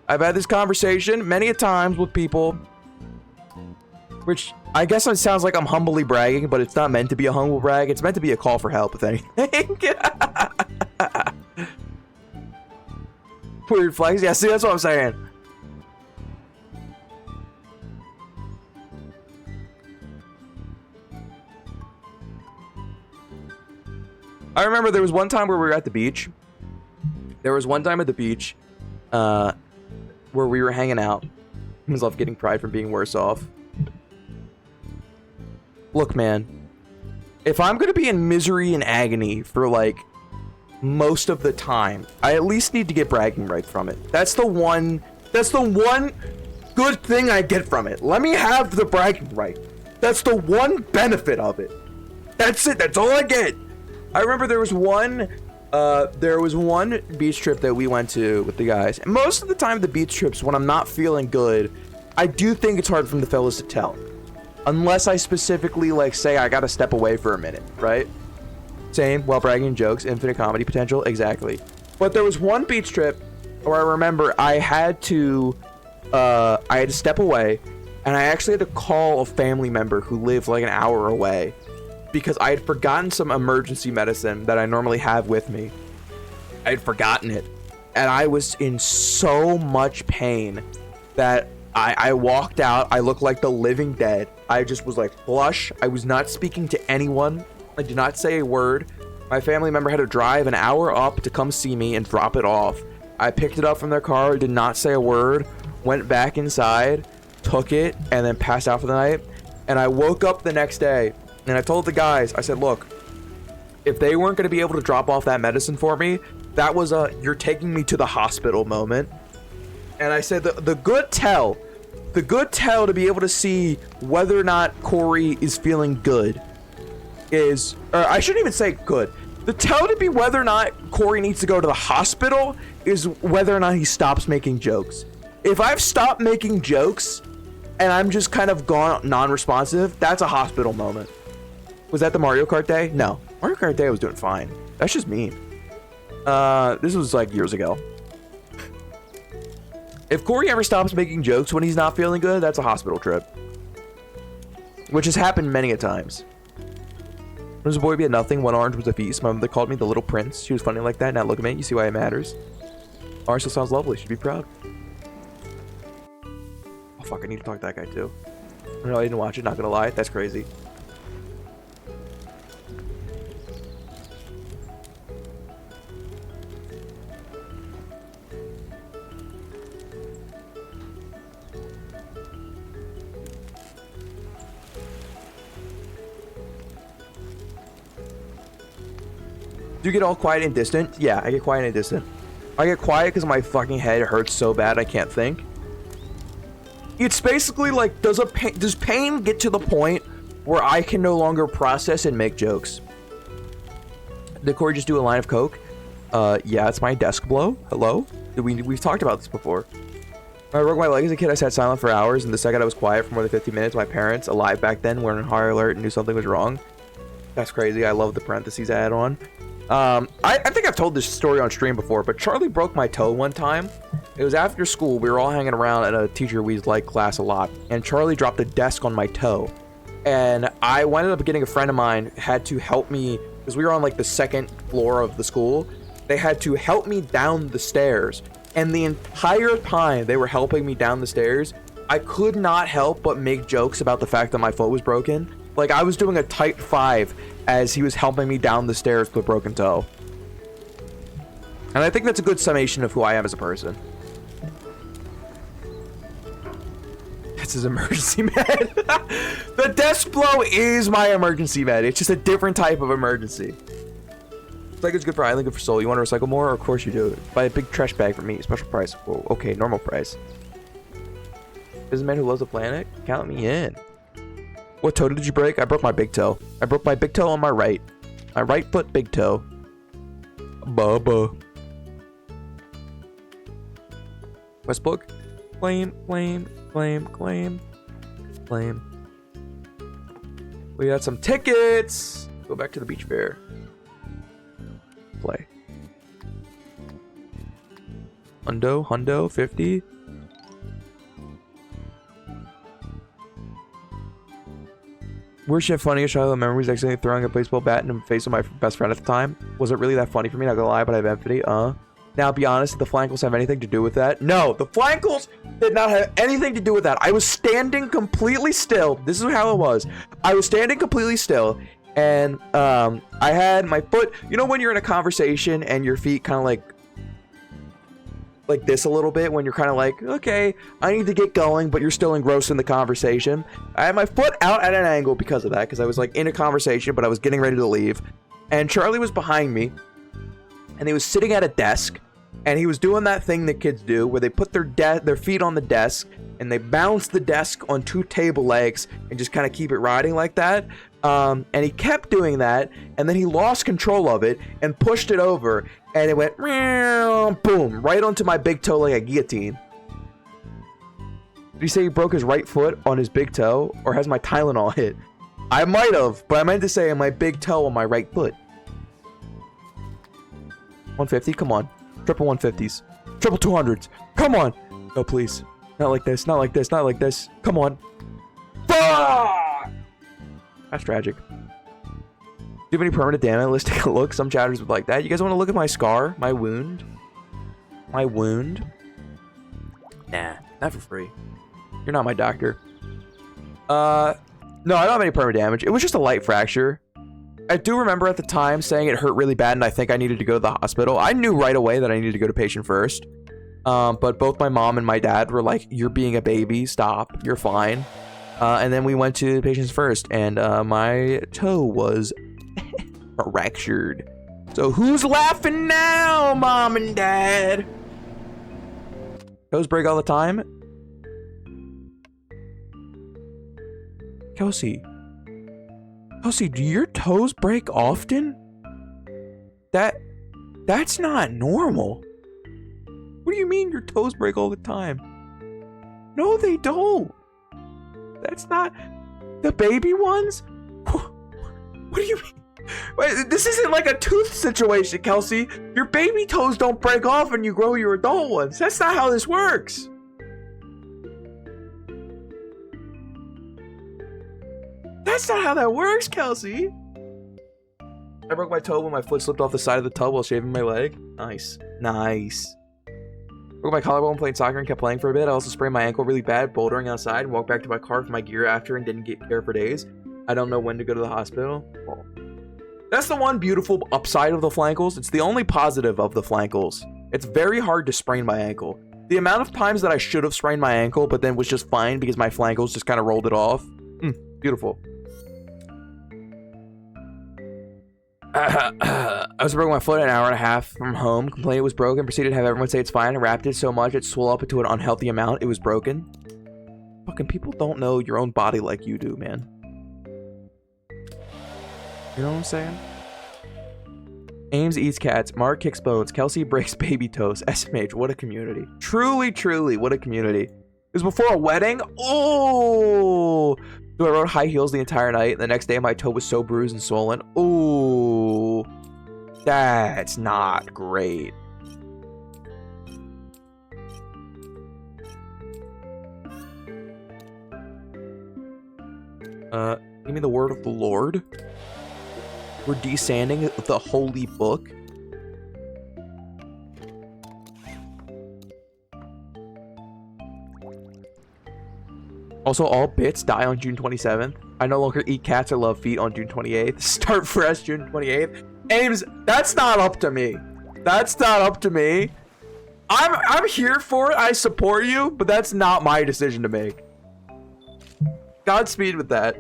I've had this conversation many a times with people, which I guess it sounds like I'm humbly bragging, but it's not meant to be a humble brag. It's meant to be a call for help, if anything. Weird flex. Yeah, see, that's what I'm saying. I remember there was one time where we were at the beach. There was one time at the beach, where we were hanging out. I was off getting pride from being worse off. Look, man. If I'm gonna be in misery and agony for, like, most of the time, I at least need to get bragging rights from it. That's the one good thing I get from it. Let me have the bragging right. That's the one benefit of it. That's it. That's all I get. I remember there was one beach trip that we went to with the guys. And most of the time, the beach trips, when I'm not feeling good, I do think it's hard for the fellas to tell. Unless I specifically, like, say I gotta step away for a minute, right? Same, while bragging jokes, infinite comedy potential, exactly. But there was one beach trip where I remember I had to step away, and I actually had to call a family member who lived like an hour away because I had forgotten some emergency medicine that I normally have with me. I had forgotten it, and I was in so much pain that I walked out. I looked like the living dead. I just was like flush. I was not speaking to anyone. I did not say a word. My family member had to drive an hour up to come see me and drop it off. I picked it up from their car, did not say a word, went back inside, took it, and then passed out for the night. And I woke up the next day, and I told the guys, I said, look, if they weren't going to be able to drop off that medicine for me, that was a you're taking me to the hospital moment. And I said the good tell to be able to see whether or not Corey is feeling good is, or I shouldn't even say good. The tell to be whether or not Corey needs to go to the hospital is whether or not he stops making jokes. If I've stopped making jokes and I'm just kind of gone non-responsive, that's a hospital moment. Was that the Mario Kart day? No. Mario Kart day I was doing fine. That's just me. This was like years ago. If Corey ever stops making jokes when he's not feeling good, that's a hospital trip. Which has happened many a times. When was a boy be a nothing, one orange was a feast. My mother called me the little prince. She was funny like that. Now look at me. You see why it matters. Orange still sounds lovely. Should be proud. Oh fuck, I need to talk to that guy too. No, I didn't watch it, not gonna lie. That's crazy. Do you get all quiet and distant? Yeah, I get quiet and distant. I get quiet because my fucking head hurts so bad I can't think. It's basically like, does pain get to the point where I can no longer process and make jokes? Did Corey just do a line of coke? Yeah, it's my desk blow. Hello? We've talked about this before. When I broke my leg as a kid, I sat silent for hours, and the second I was quiet for more than 50 minutes, my parents, alive back then, were on high alert and knew something was wrong. That's crazy. I love the parentheses I had on. I think I've told this story on stream before, but Charlie broke my toe one time. It was after school. We were all hanging around at a teacher we liked class a lot, and Charlie dropped a desk on my toe. And I ended up getting a friend of mine had to help me, because we were on like the second floor of the school. They had to help me down the stairs. And the entire time they were helping me down the stairs, I could not help but make jokes about the fact that my foot was broken. Like, I was doing a tight 5 as he was helping me down the stairs with a broken toe. And I think that's a good summation of who I am as a person. That's his emergency med. The desk blow is my emergency med. It's just a different type of emergency. It's like it's good for island, good for soul. You want to recycle more? Of course you do. Buy a big trash bag for me. Special price. Whoa, okay, normal price. This is a man who loves the planet. Count me in. What toe did you break? I broke my big toe. I broke my big toe on my right. My right foot big toe. Bubba. Westbrook. Claim. We got some tickets. Go back to the beach fair. Play. Hundo, 50. Worst yet funniest childhood memories, accidentally throwing a baseball bat in the face of my best friend at the time. Was it really that funny for me? Not gonna lie, but I have empathy. Now, be honest, did the flankles have anything to do with that? No, the flankles did not have anything to do with that. I was standing completely still. This is how it was. I was standing completely still, and I had my foot. You know when you're in a conversation and your feet kind of like this a little bit, when you're kind of like, okay, I need to get going, but you're still engrossed in the conversation. I had my foot out at an angle because of that, because I was like in a conversation, but I was getting ready to leave, and Charlie was behind me, and he was sitting at a desk, And he was doing that thing that kids do where they put their feet on the desk and they bounce the desk on 2 table legs and just kind of keep it riding like that. And he kept doing that, and then he lost control of it and pushed it over, and it went boom right onto my big toe like a guillotine. Did he say he broke his right foot on his big toe, or has my Tylenol hit? I might have, but I meant to say my big toe on my right foot. 150, come on. Triple 150s. Triple 200s. Come on. No, please. Not like this, not like this, not like this. Come on. Fuck! That's tragic. Do you have any permanent damage? Let's take a look. Some chatters would like that. You guys want to look at my scar? My wound? My wound? Nah, not for free. You're not my doctor. No, I don't have any permanent damage. It was just a light fracture. I do remember at the time saying it hurt really bad and I think I needed to go to the hospital. I knew right away that I needed to go to patient first. But both my mom and my dad were like, you're being a baby. Stop. You're fine. And then we went to patients first, and my toe was fractured. So who's laughing now, mom and dad? Toes break all the time? Kelsey, do your toes break often? That's not normal. What do you mean your toes break all the time? No, they don't. That's not the baby ones? What do you mean? Wait, this isn't like a tooth situation, Kelsey. Your baby toes don't break off when you grow your adult ones. That's not how this works. That's not how that works, Kelsey. I broke my toe when my foot slipped off the side of the tub while shaving my leg. Nice. Nice. Broke my collarbone playing soccer and kept playing for a bit. I also sprained my ankle really bad bouldering outside and walked back to my car for my gear after and didn't get care for days. I don't know when to go to the hospital. Well, that's the one beautiful upside of the flankles. It's the only positive of the flankles. It's very hard to sprain my ankle. The amount of times that I should have sprained my ankle but then was just fine because my flankles just kind of rolled it off. Beautiful. I was broken my foot an hour and a half from home. Complained it was broken. Proceeded to have everyone say it's fine. And wrapped it so much it swelled up into an unhealthy amount. It was broken. Fucking people don't know your own body like you do, man. You know what I'm saying? Ames eats cats. Mark kicks bones. Kelsey breaks baby toes. SMH, what a community. Truly, truly, what a community. It was before a wedding. Oh! So I rode high heels the entire night. The next day, my toe was so bruised and swollen. Ooh, that's not great. Give me the word of the Lord. We're desanding the holy book. Also, all bits die on June 27th. I no longer eat cats or love feet on June 28th. Start fresh June 28th. Ames, that's not up to me. That's not up to me. I'm here for it. I support you, but that's not my decision to make. Godspeed with that.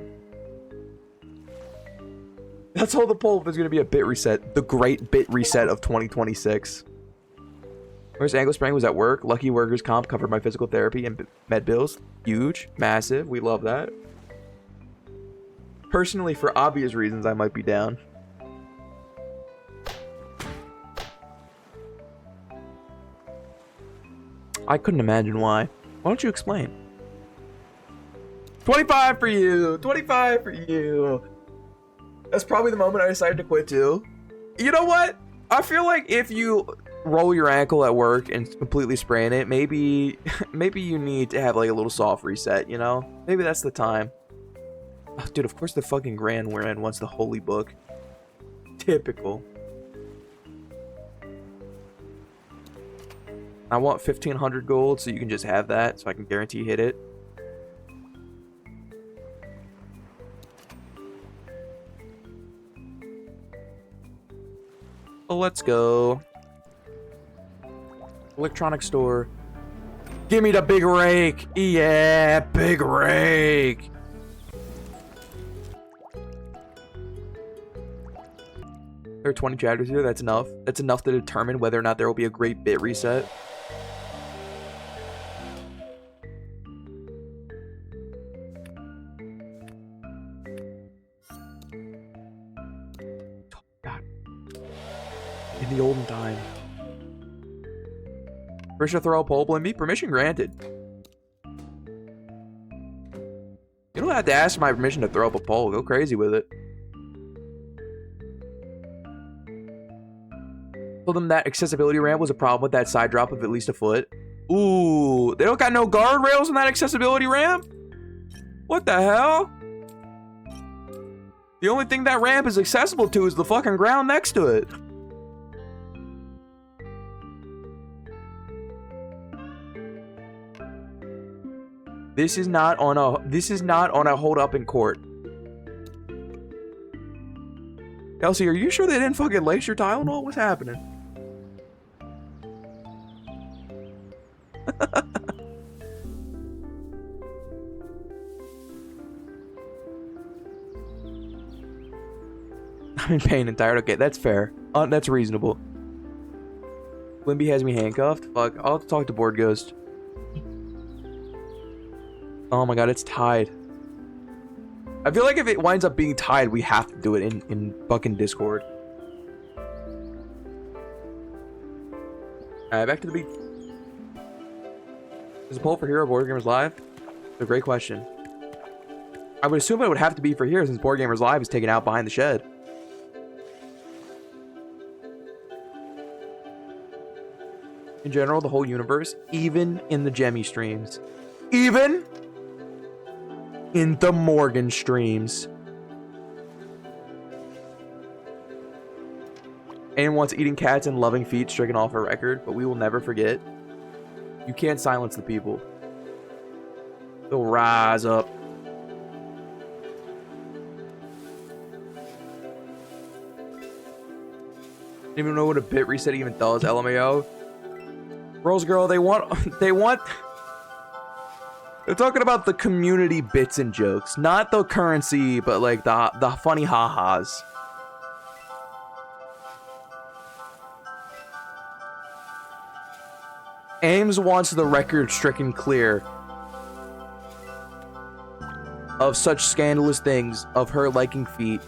That's all the poll. There's going to be a bit reset. The great bit reset of 2026. First ankle sprain was at work. Lucky workers comp covered my physical therapy and med bills. Huge. Massive. We love that. Personally, for obvious reasons, I might be down. I couldn't imagine why. Why don't you explain? 25 for you. 25 for you. That's probably the moment I decided to quit too. You know what? I feel like if you roll your ankle at work and completely sprain it, maybe you need to have like a little soft reset, you know? Maybe that's the time. Oh, dude, of course the fucking grand we're in wants the holy book. Typical. I want 1500 gold so you can just have that so I can guarantee hit it. Oh, let's go. Electronic store. Give me the big rake. Yeah, big rake. There are 20 chapters here. That's enough. That's enough to determine whether or not there will be a great bit reset. God. In the olden time. Permission to throw a poll, Blimby? Permission granted. You don't have to ask for my permission to throw up a poll. Go crazy with it. Told them that accessibility ramp was a problem with that side drop of at least a foot. Ooh, they don't got no guardrails on that accessibility ramp? What the hell? The only thing that ramp is accessible to is the fucking ground next to it. This is not on a hold up in court. Kelsey, are you sure they didn't fucking lace your Tylenol? What's happening? I'm in pain and tired. Okay, that's fair. That's reasonable. Blimby has me handcuffed. Fuck, I'll have to talk to Board Ghost. Oh my god, it's tied. I feel like if it winds up being tied, we have to do it in fucking Discord. Alright, back to the beach. Is a poll for Hero Board Gamers Live? It's a great question. I would assume it would have to be for here since Board Gamers Live is taken out behind the shed. In general, the whole universe, even in the Gemmy streams. Even in the Morgan streams. Anyone wants eating cats and loving feet stricken off our record, but we will never forget. You can't silence the people. They'll rise up. Don't even know what a bit reset even does, LMAO. Rose Girl, they want they're talking about the community bits and jokes, not the currency, but like the funny ha-has. Ames wants the record stricken clear of such scandalous things of her liking feet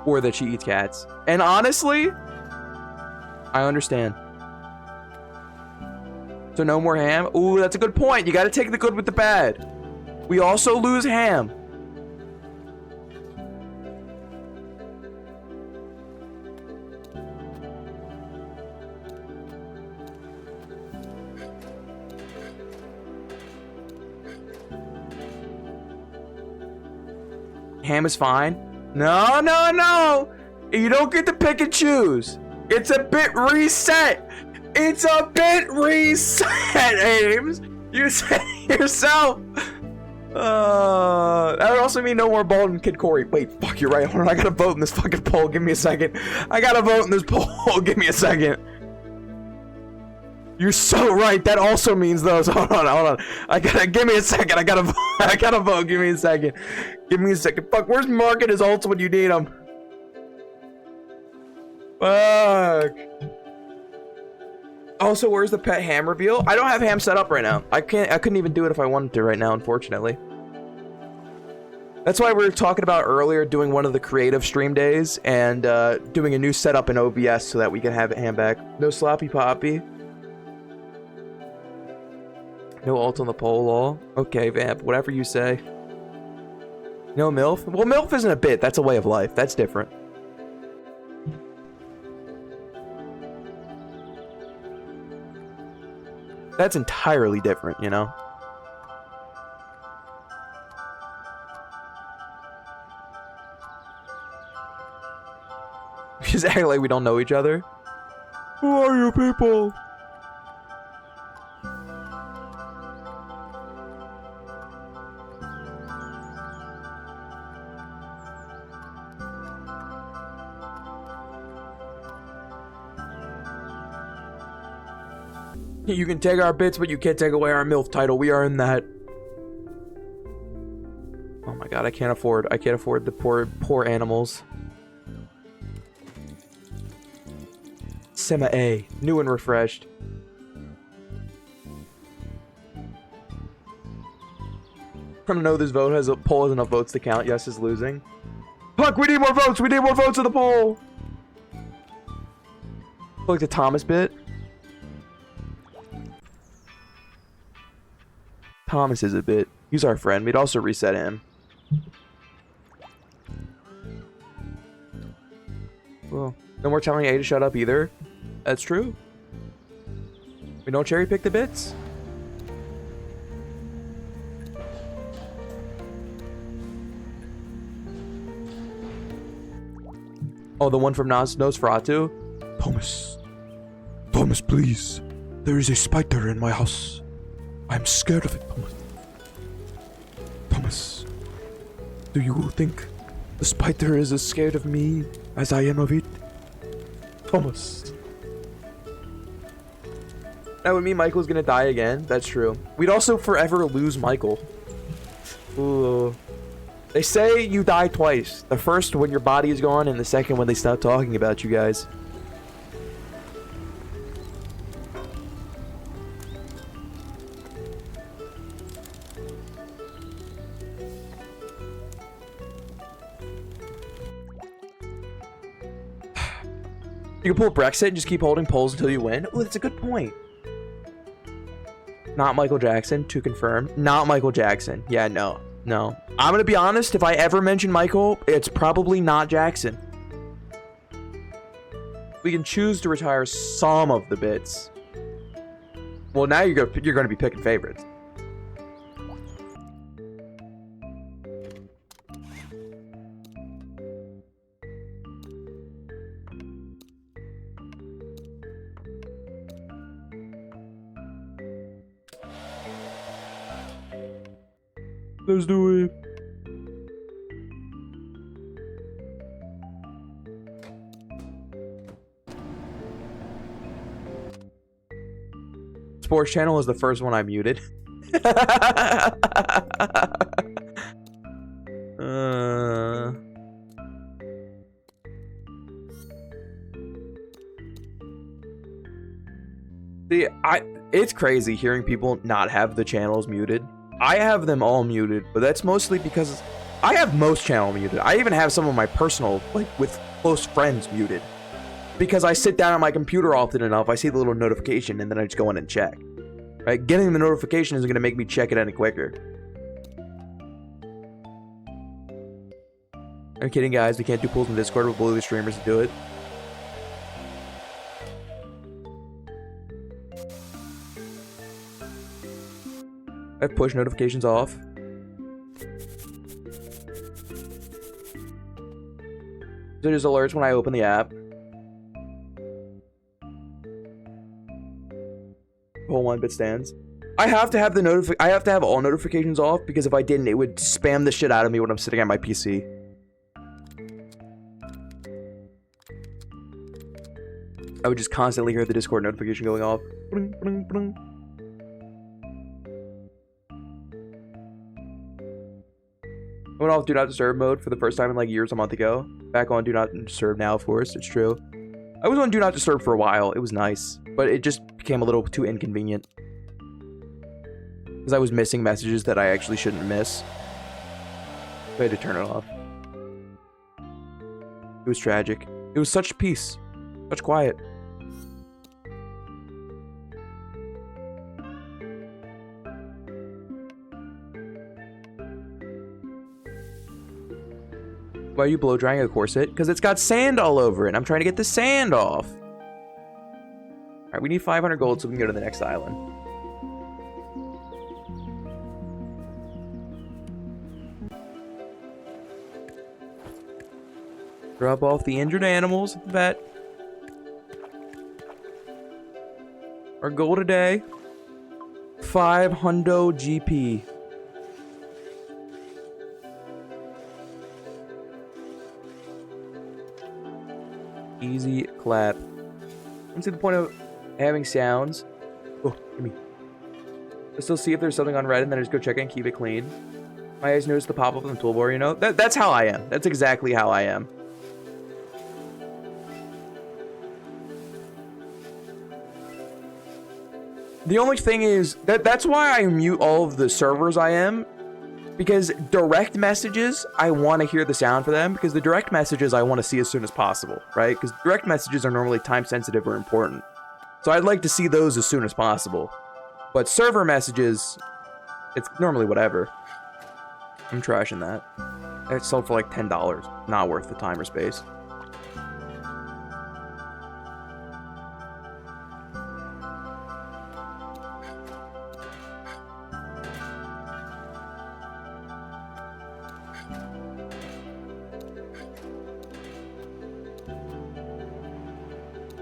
or that she eats cats. And honestly, I understand. So no more ham? Ooh, that's a good point. You gotta take the good with the bad. We also lose ham. Ham is fine. No, no, no! You don't get to pick and choose. It's a bit reset. It's a bit reset, Ames. You said it yourself. That would also mean no more bald and Kid Corey. Wait, fuck, you're right. Hold on, I gotta vote in this fucking poll. Give me a second. I gotta vote in this poll. Give me a second. You're so right. That also means those. Hold on. Give me a second. I gotta vote. Give me a second. Give me a second. Fuck, where's Mark and his ults when you need them? Fuck. Also, where's the pet ham reveal? I don't have ham set up right now. I couldn't even do it if I wanted to right now, unfortunately. That's why we were talking about earlier doing one of the creative stream days and doing a new setup in OBS so that we can have ham back. No sloppy poppy. No ult on the poll, lol. Okay, Vamp, whatever you say. No MILF? Well, MILF isn't a bit. That's a way of life. That's different. That's entirely different, you know? Just act like we don't know each other. Who are you people? You can take our bits, but you can't take away our MILF title. We are in that. Oh my god, I can't afford the poor animals. Sema A. New and refreshed. I don't know this vote has a poll has enough votes to count. Yes is losing. Fuck, we need more votes! We need more votes in the poll! Like the Thomas bit. Thomas is a bit. He's our friend. We'd also reset him. Well, no more telling A to shut up either. That's true. We don't cherry pick the bits. Oh, the one from Nosferatu? Thomas. Thomas, please. There is a spider in my house. I'm scared of it, Thomas. Thomas. Do you think the spider is as scared of me as I am of it? Thomas. That would mean Michael's gonna die again. That's true. We'd also forever lose Michael. Ooh. They say you die twice. The first when your body is gone, and the second when they stop talking about you guys. You can pull Brexit and just keep holding polls until you win. Oh, that's a good point. Not Michael Jackson, to confirm. Not Michael Jackson. Yeah, no. No. I'm gonna be honest, if I ever mention Michael, it's probably not Jackson. We can choose to retire some of the bits. Well, now you're gonna be picking favorites. Let's do it. Sports channel is the first one I muted. See, it's crazy hearing people not have the channels muted. I have them all muted, but that's mostly because I have most channel muted. I even have some of my personal, like with close friends, muted. Because I sit down on my computer often enough, I see the little notification, and then I just go in and check. Right? Getting the notification isn't going to make me check it any quicker. I'm kidding, guys. We can't do pulls in Discord. We'll bully the streamers to do it. I have push notifications off. So there's alerts when I open the app. Whole 1-bit stands. I have to have I have to have all notifications off because if I didn't, it would spam the shit out of me when I'm sitting at my PC. I would just constantly hear the Discord notification going off. Bling, bling, bling. I went off Do Not Disturb mode for the first time in like years a month ago. Back on Do Not Disturb now, of course. It's true. I was on Do Not Disturb for a while. It was nice. But it just became a little too inconvenient. Because I was missing messages that I actually shouldn't miss. So I had to turn it off. It was tragic. It was such peace. Such quiet. Why are you blow drying a corset? Because it's got sand all over it. I'm trying to get the sand off. Alright, we need 500 gold so we can go to the next island. Drop off the injured animals at the vet. Our goal today, 500 GP. Easy clap. I don't see the point of having sounds. Oh, give me. Let's still see if there's something on red and then just go check it and keep it clean. My eyes noticed the pop-up on the toolbar, you know? That's how I am. That's exactly how I am. The only thing is that's why I mute all of the servers I am, because direct messages, I want to hear the sound for them, because the direct messages I want to see as soon as possible, right? Because direct messages are normally time sensitive or important. So I'd like to see those as soon as possible. But server messages, it's normally whatever. I'm trashing that. It sold for like $10. Not worth the time or space.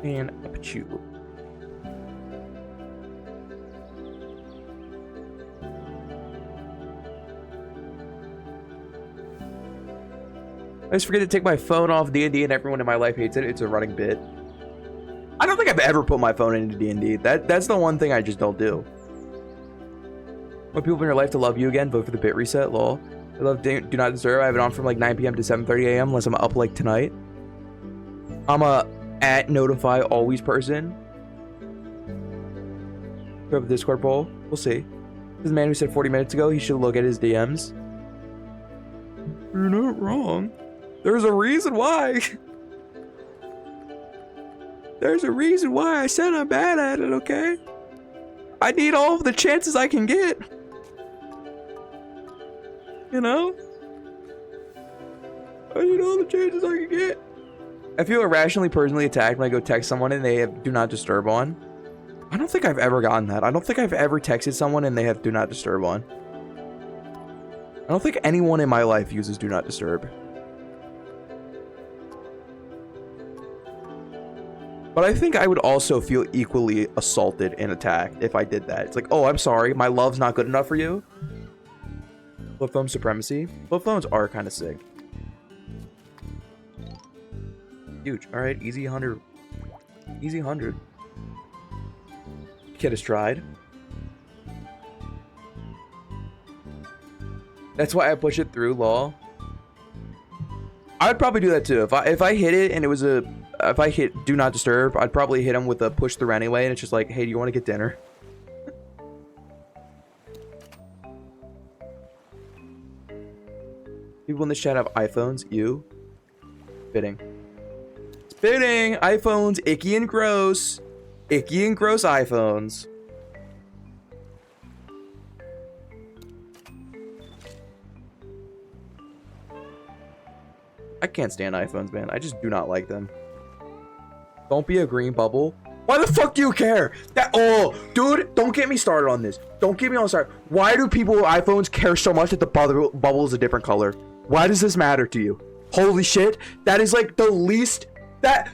And a pachu. I just forget to take my phone off D&D and everyone in my life hates it. It's a running bit. I don't think I've ever put my phone into D&D. That's the one thing I just don't do. Want people in your life to love you again? Vote for the bit reset, lol. I love Do Not Disturb. I have it on from like 9 p.m. to 7:30 a.m. unless I'm up like tonight. I'm a at notify always person. We have a Discord poll. We'll see. This is the man who said 40 minutes ago he should look at his DMs. You're not wrong. There's a reason why. There's a reason why I said I'm bad at it, okay? I need all of the chances I can get. You know? I need all the chances I can get. I feel irrationally personally attacked when I go text someone and they have Do Not Disturb on. I don't think I've ever gotten that. I don't think I've ever texted someone and they have Do Not Disturb on. I don't think anyone in my life uses Do Not Disturb. But I think I would also feel equally assaulted and attacked if I did that. It's like, oh, I'm sorry, my love's not good enough for you. Flip phone supremacy. Flip phones are kind of sick. Huge. All right, easy 100. Easy 100. Kid has tried. That's why I push it through, lol. I would probably do that too. If I hit it and it was if I hit Do Not Disturb, I'd probably hit him with a push through anyway, and it's just like, hey, do you want to get dinner? People in this chat have iPhones. You. Fitting. Fitting. iPhones, icky and gross. Icky and gross iPhones. I can't stand iPhones, man. I just do not like them. Don't be a green bubble. Why the fuck do you care? Oh, dude, don't get me started on this. Don't get me on start. Why do people with iPhones care so much that the bubble is a different color? Why does this matter to you? Holy shit. That is like the least... That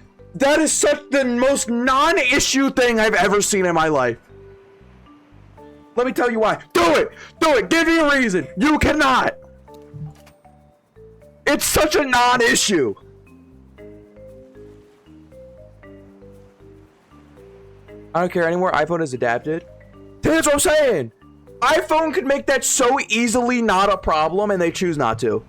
is such the most non-issue thing I've ever seen in my life. Let me tell you why. Do it. Do it. Give me a reason. You cannot. It's such a non-issue. I don't care anymore. iPhone is adapted. That's what I'm saying. iPhone could make that so easily not a problem, and they choose not to.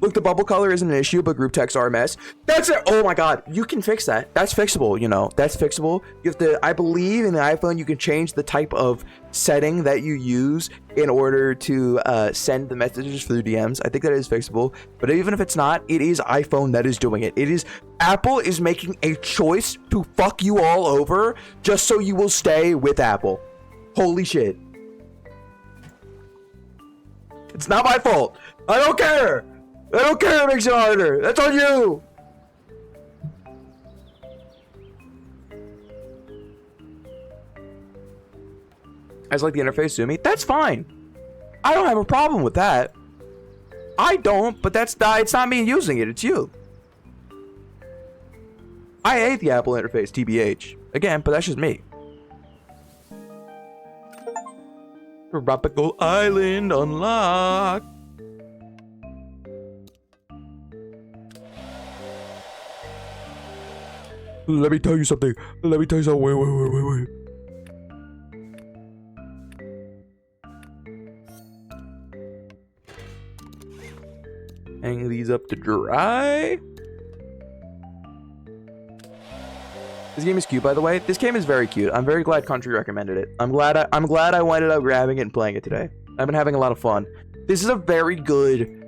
Look, the bubble color isn't an issue, but group texts are a mess. That's it. Oh my god, you can fix that. That's fixable, you know. That's fixable. You have to, I believe in the iPhone, you can change the type of setting that you use in order to send the messages through DMs. I think that is fixable. But even if it's not, it is iPhone that is doing it. It is Apple is making a choice to fuck you all over just so you will stay with Apple. Holy shit. It's not my fault. I don't care. I don't care if it makes it harder. That's on you. I just like the interface, Sumi. That's fine. I don't have a problem with that. I don't, but it's not me using it. It's you. I hate the Apple interface, TBH. Again, but that's just me. Tropical Island unlocked. Let me tell you something. Let me tell you something. Wait. Hang these up to dry. This game is cute, by the way. This game is very cute. I'm very glad Country recommended it. I'm glad I ended up grabbing it and playing it today. I've been having a lot of fun. This is a very good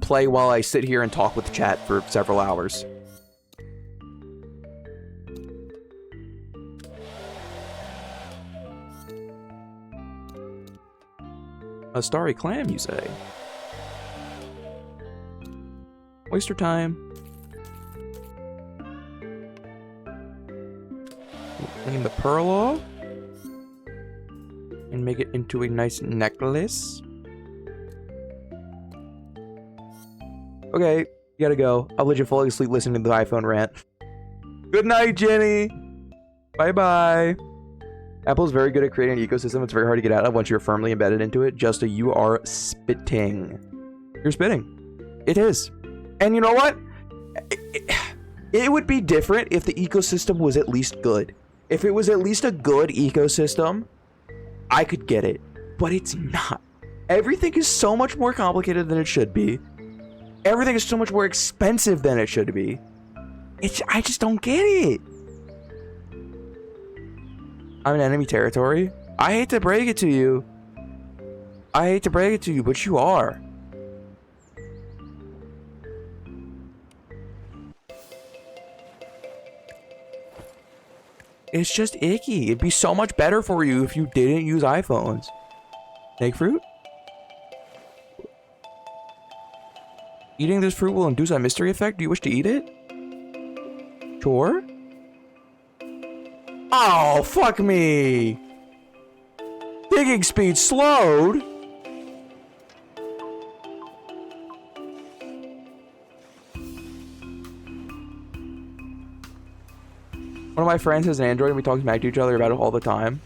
play while I sit here and talk with the chat for several hours. A starry clam, you say? Oyster time. Clean the pearl off. And make it into a nice necklace. Okay, you gotta go. I'll let you fall asleep listening to the iPhone rant. Good night, Jenny! Bye-bye! Apple's very good at creating an ecosystem. It's very hard to get out of once you're firmly embedded into it. Just a you are spitting. You're spitting. It is. And you know what? It would be different if the ecosystem was at least good. If it was at least a good ecosystem, I could get it. But it's not. Everything is so much more complicated than it should be. Everything is so much more expensive than it should be. I just don't get it. I'm in enemy territory. I hate to break it to you. But you are. It's just icky. It'd be so much better for you if you didn't use iPhones. Snake fruit? Eating this fruit will induce a mystery effect. Do you wish to eat it? Sure. Oh, fuck me. Digging speed slowed. One of my friends has an Android and we talk smack to each other about it all the time.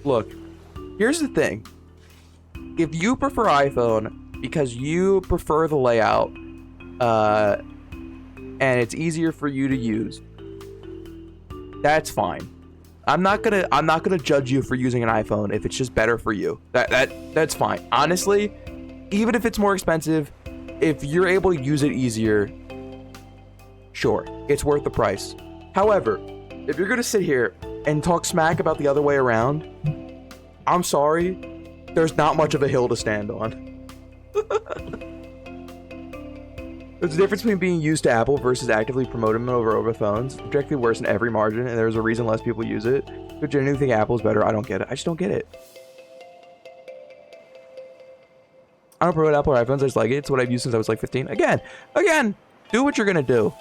Look, here's the thing. If you prefer iPhone because you prefer the layout, and it's easier for you to use, that's fine. I'm not gonna judge you for using an iPhone if it's just better for you. That's fine. Honestly, even if it's more expensive, if you're able to use it easier, sure, it's worth the price. However, if you're gonna sit here and talk smack about the other way around, I'm sorry, there's not much of a hill to stand on. There's a difference between being used to Apple versus actively promoting them over phones. Objectively worse in every margin, and there's a reason less people use it. But genuinely think Apple's better. I don't get it. I just don't get it. I don't promote Apple or iPhones. I just like it. It's what I've used since I was like 15. Again, do what you're gonna do.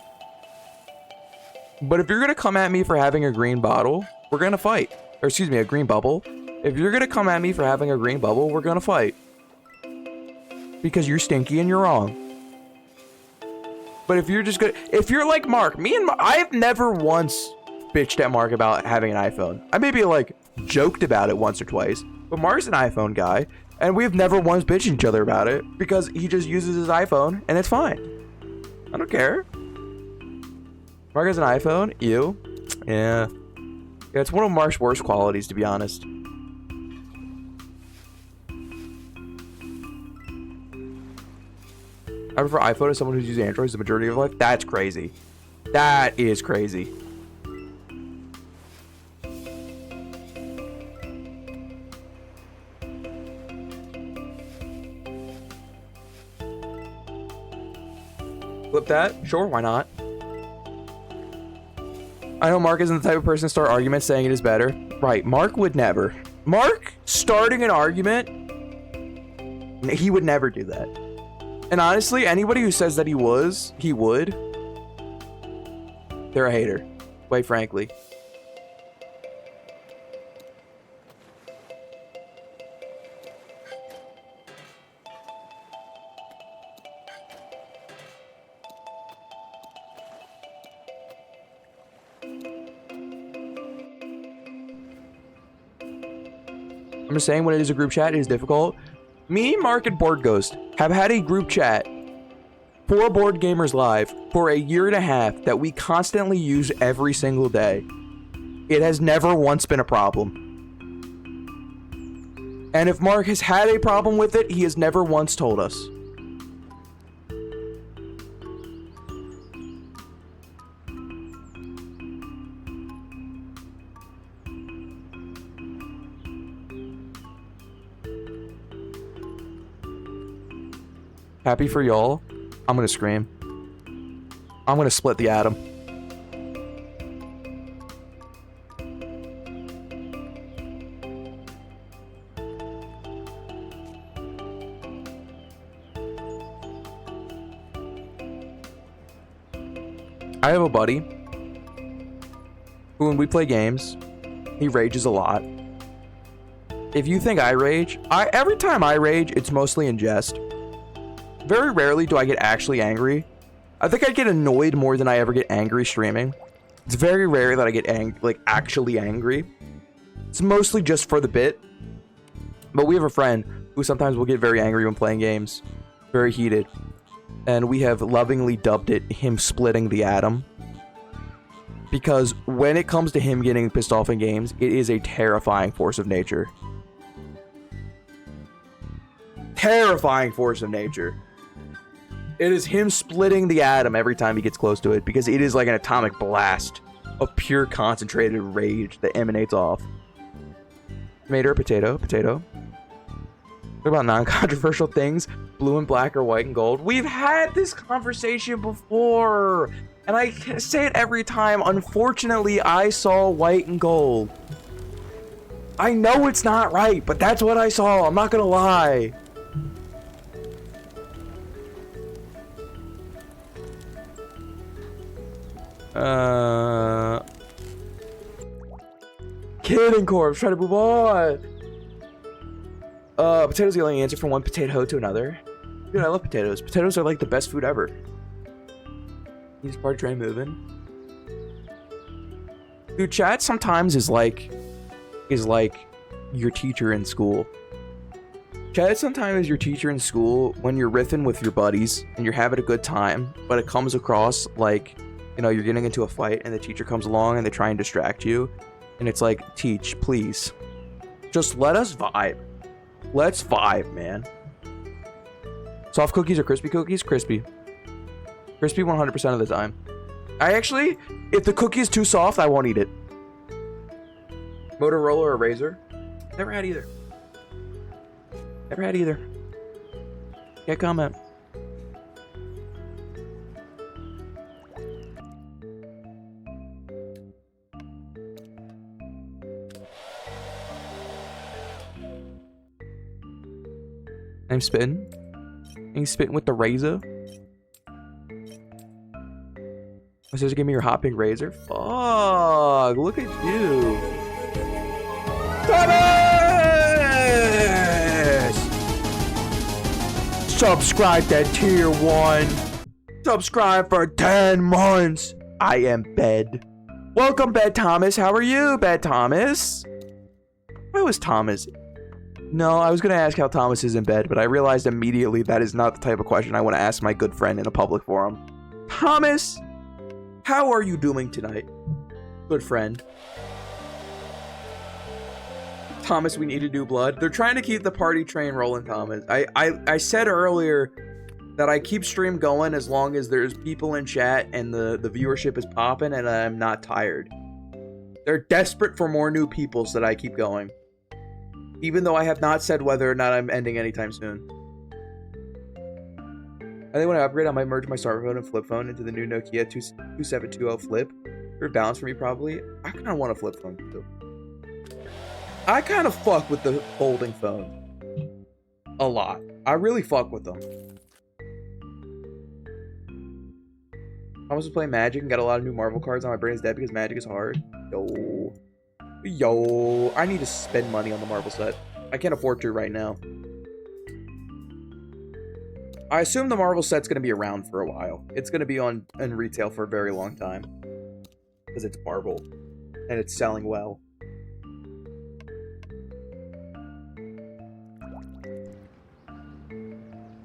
But if you're gonna come at me for having a green bottle, we're gonna fight. Or excuse me, a green bubble. If you're gonna come at me for having a green bubble, we're gonna fight. Because you're stinky and you're wrong. But if you're just gonna, if you're like Mark, I've never once bitched at Mark about having an iPhone. I maybe like joked about it once or twice, but Mark's an iPhone guy, and we've never once bitched each other about it because he just uses his iPhone and it's fine. I don't care. Mark has an iPhone. You, yeah, it's one of Mark's worst qualities, to be honest. I prefer iPhone as someone who's using Android the majority of life. That's crazy. That is crazy. Flip that? Sure, why not? I know Mark isn't the type of person to start arguments saying it is better. Right, Mark would never. Mark starting an argument, he would never do that. And honestly, anybody who says that he would, they're a hater, quite frankly. I'm just saying, when it is a group chat, it is difficult. Me, Mark, and Board Ghost have had a group chat for Board Gamers Live for a year and a half that we constantly use every single day. It has never once been a problem. And if Mark has had a problem with it, he has never once told us. Happy for y'all. I'm gonna scream. I'm gonna split the atom. I have a buddy who, when we play games, he rages a lot. If you think I rage, every time I rage, it's mostly in jest. Very rarely do I get actually angry. I think I get annoyed more than I ever get angry streaming. It's very rare that I get actually angry. It's mostly just for the bit. But we have a friend who sometimes will get very angry when playing games. Very heated. And we have lovingly dubbed it him splitting the atom. Because when it comes to him getting pissed off in games, it is a terrifying force of nature. Terrifying force of nature. It is him splitting the atom every time he gets close to it, because it is like an atomic blast of pure concentrated rage that emanates off. Tomato or potato? Potato. What about non-controversial things? Blue and black or white and gold? We've had this conversation before, and I say it every time. Unfortunately, I saw white and gold. I know it's not right, but that's what I saw. I'm not gonna lie. Kidding, corpse. Try to move on. Potatoes are the only answer from one potato to another. Dude, I love potatoes. Potatoes are like the best food ever. You just part train moving. Dude, chat sometimes is like your teacher in school. Chat sometimes is your teacher in school when you're riffing with your buddies and you're having a good time, but it comes across like, you know, you're getting into a fight and the teacher comes along and they try and distract you. And it's like, teach, please. Just let us vibe. Let's vibe, man. Soft cookies or crispy cookies? Crispy. Crispy 100% of the time. If the cookie is too soft, I won't eat it. Motorola or Razor? Never had either. Never had either. Can't comment. I'm spitting. He's spitting with the razor. My sister gave me your hot pink razor. Fuck, look at you. Thomas! Subscribe to tier 1. Subscribe for 10 months. I am Bed. Welcome, Bed Thomas. How are you, Bed Thomas? How is Thomas? No, I was going to ask how Thomas is in bed, but I realized immediately that is not the type of question I want to ask my good friend in a public forum. Thomas, how are you doing tonight? Good friend. Thomas, we need to do blood. They're trying to keep the party train rolling, Thomas. I said earlier that I keep stream going as long as there's people in chat and the viewership is popping and I'm not tired. They're desperate for more new people so that I keep going. Even though I have not said whether or not I'm ending anytime soon. I think when I upgrade, I might merge my smartphone and flip phone into the new Nokia 2720 Flip. For balance for me, probably. I kind of want a flip phone, too. I kind of fuck with the folding phone. A lot. I really fuck with them. I was playing Magic and got a lot of new Marvel cards on my brain's dead because Magic is hard. Yo, I need to spend money on the Marvel set. I can't afford to right now. I assume the Marvel set's going to be around for a while. It's going to be in retail for a very long time. Because it's Marvel. And it's selling well.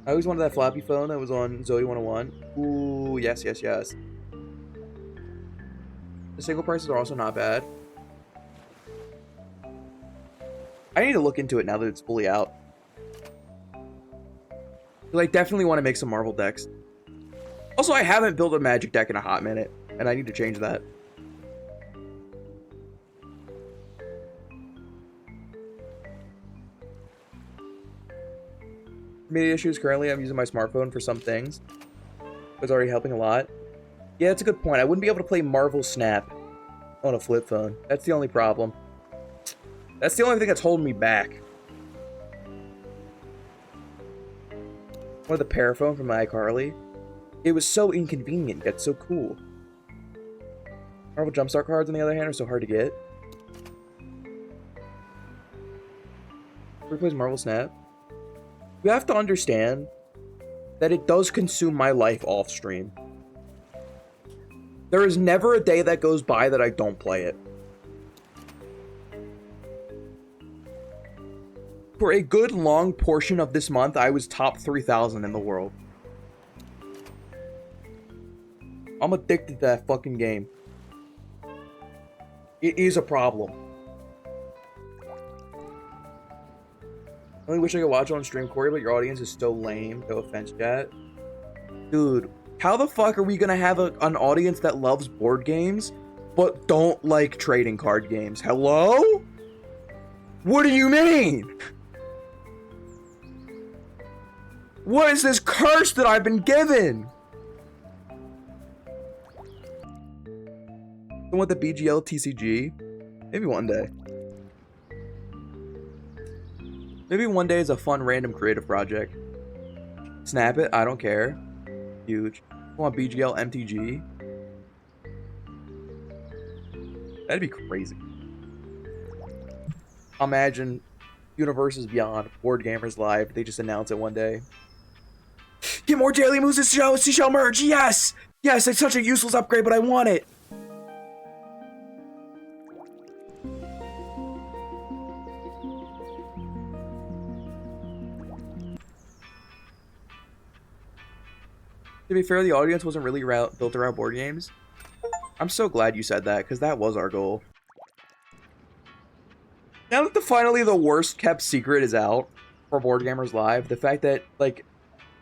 I always wanted that floppy phone that was on Zoe 101. Ooh, yes, yes, yes. The single prices are also not bad. I need to look into it now that it's fully out. I definitely want to make some Marvel decks. Also, I haven't built a Magic deck in a hot minute, and I need to change that. Media issues. Currently, I'm using my smartphone for some things. It's already helping a lot. Yeah, that's a good point. I wouldn't be able to play Marvel Snap on a flip phone. That's the only problem. That's the only thing that's holding me back. One of the Paraphone from iCarly. It was so inconvenient, yet so cool. Marvel Jumpstart cards, on the other hand, are so hard to get. Who plays Marvel Snap? You have to understand that it does consume my life off stream. There is never a day that goes by that I don't play it. For a good long portion of this month, I was top 3,000 in the world. I'm addicted to that fucking game. It is a problem. I only wish I could watch it on stream, Corey, but your audience is so lame. No offense, chat. Dude, how the fuck are we gonna have an audience that loves board games, but don't like trading card games? Hello? What do you mean? What is this curse that I've been given? I want the BGL TCG? Maybe one day. Maybe one day is a fun random creative project. Snap it, I don't care. Huge. I want BGL MTG. That'd be crazy. Imagine Universes Beyond, Board Gamers Live, they just announce it one day. Get more daily moves this show, Seashell merge, yes! Yes, it's such a useless upgrade, but I want it! To be fair, the audience wasn't really built around board games. I'm so glad you said that, because that was our goal. Now that finally the worst kept secret is out for Board Gamers Live, the fact that, like,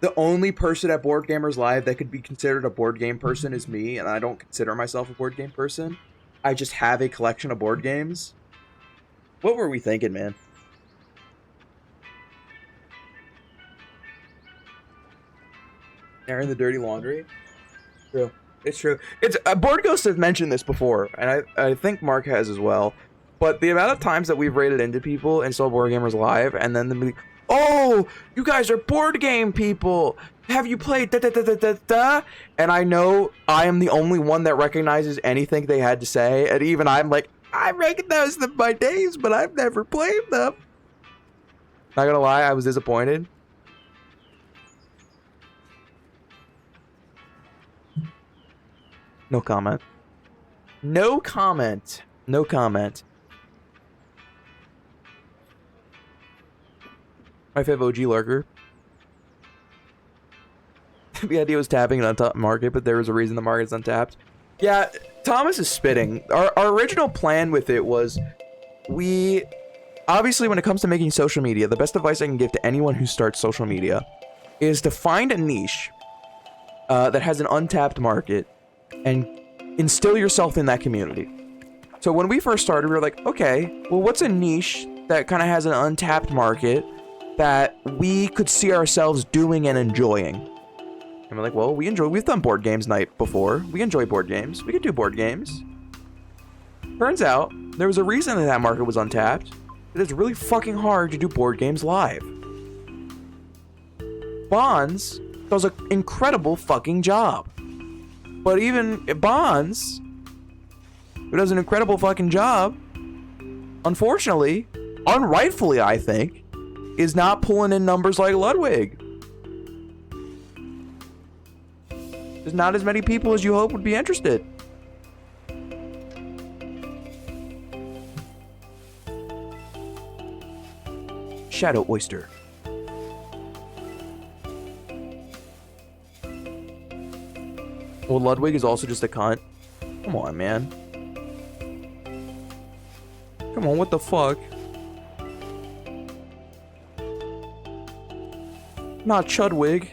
the only person at Board Gamers Live that could be considered a board game person is me, and I don't consider myself a board game person. I just have a collection of board games. What were we thinking, man? Airing the dirty laundry. True. It's true. It's Board Ghost has mentioned this before, and I think Mark has as well. But the amount of times that we've rated into people and saw Board Gamers Live, and then the oh, you guys are board game people. Have you played da da da da da da? And I know I am the only one that recognizes anything they had to say, and even I'm like, I recognize them by names, but I've never played them. Not gonna lie, I was disappointed. No comment. No comment. No comment. My favorite OG lurker. The idea was tapping an untapped market, but there was a reason the market's untapped. Yeah, Thomas is spitting. Our original plan with it was obviously when it comes to making social media, the best advice I can give to anyone who starts social media is to find a niche that has an untapped market and instill yourself in that community. So when we first started, we were like, okay, well, what's a niche that kind of has an untapped market that we could see ourselves doing and enjoying? And we're like, well, we've done board games night before. We enjoy board games. We could do board games. Turns out, there was a reason that market was untapped. It's really fucking hard to do board games live. Bonds does an incredible fucking job. But even Bonds, who does an incredible fucking job, unfortunately, unrightfully I think, is not pulling in numbers like Ludwig. There's not as many people as you hope would be interested. Shadow Oyster. Well, Ludwig is also just a cunt. Come on, man. Come on, what the fuck? Not Chudwig.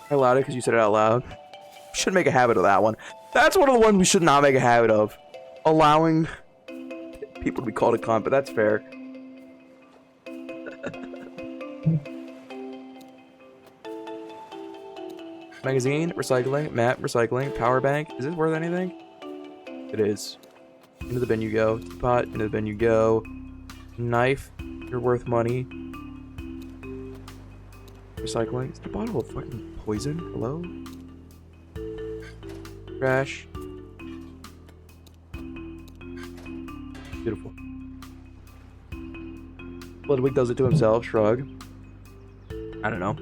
I allowed it because you said it out loud. Should make a habit of that one. That's one of the ones we should not make a habit of. allowing people to be called a cunt, but that's fair. Magazine, recycling, map, recycling, power bank. Is this worth anything? It is. Into the bin you go. Teapot, into the bin you go. Knife, you're worth money. Recycling. Is the bottle of fucking poison? Hello? Trash. Beautiful. Ludwig does it to himself. Shrug. I don't know.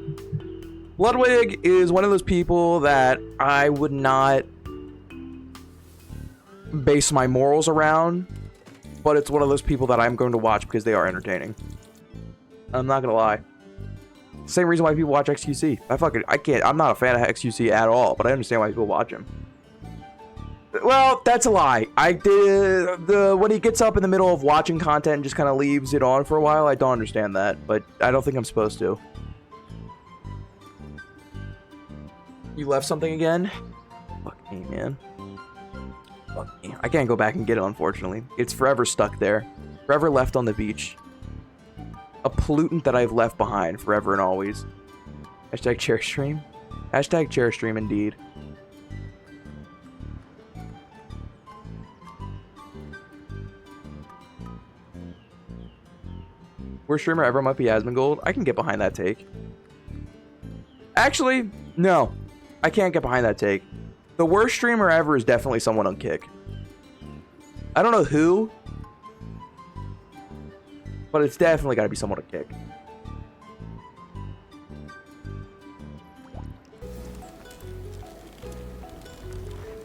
Ludwig is one of those people that I would not base my morals around, but it's one of those people that I'm going to watch because they are entertaining. I'm not gonna lie. Same reason why people watch XQC. I'm not a fan of XQC at all, but I understand why people watch him. Well, that's a lie. When he gets up in the middle of watching content and just kind of leaves it on for a while, I don't understand that, but I don't think I'm supposed to. You left something again? Fuck me, man. Fuck me. I can't go back and get it, unfortunately. It's forever stuck there. Forever left on the beach. A pollutant that I've left behind forever and always. Hashtag chair stream. Hashtag chair stream, indeed. Worst streamer ever might be Asmongold. I can get behind that take. Actually, no. I can't get behind that take. The worst streamer ever is definitely someone on Kick. I don't know who, but it's definitely got to be someone on Kick.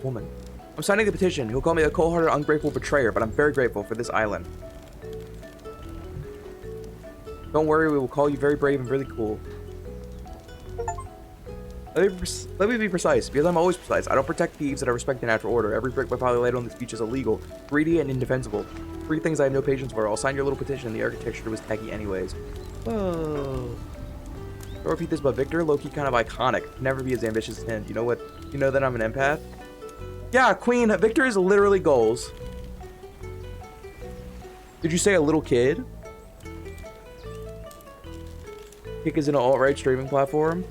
Woman. I'm signing the petition. He'll call me a cold-hearted, ungrateful betrayer, but I'm very grateful for this island. Don't worry, we will call you very brave and really cool. Let me be precise, because I'm always precise. I don't protect thieves and I respect the natural order. Every brick my father laid on this beach is illegal, greedy, and indefensible. 3 things I have no patience for. I'll sign your little petition. The architecture was tacky anyways. Whoa. Don't repeat this, but Victor, low-key kind of iconic. Never be as ambitious as him. You know what? You know that I'm an empath? Yeah, Queen. Victor is literally goals. Did you say a little kid? Kick is an alt-right streaming platform.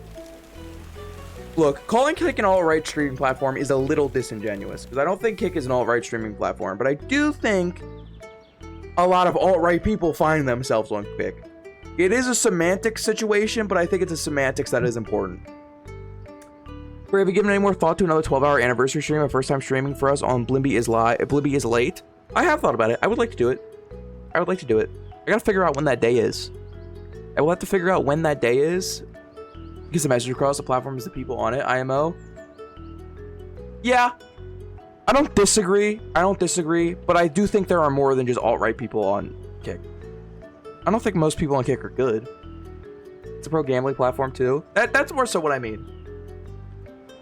Look, calling Kick an alt-right streaming platform is a little disingenuous, because I don't think Kick is an alt-right streaming platform, but I do think a lot of alt-right people find themselves on Kick. It is a semantic situation, but I think it's a semantics that is important. Have you given any more thought to another 12-hour anniversary stream, a first time streaming for us on BlimbyIsLate? I have thought about it. I would like to do it. I would like to do it. I gotta figure out when that day is. I will have to figure out when that day is. Because the message across the platform is the people on it, IMO. Yeah. I don't disagree. But I do think there are more than just alt-right people on Kick. I don't think most people on Kick are good. It's a pro gambling platform too. That's more so what I mean.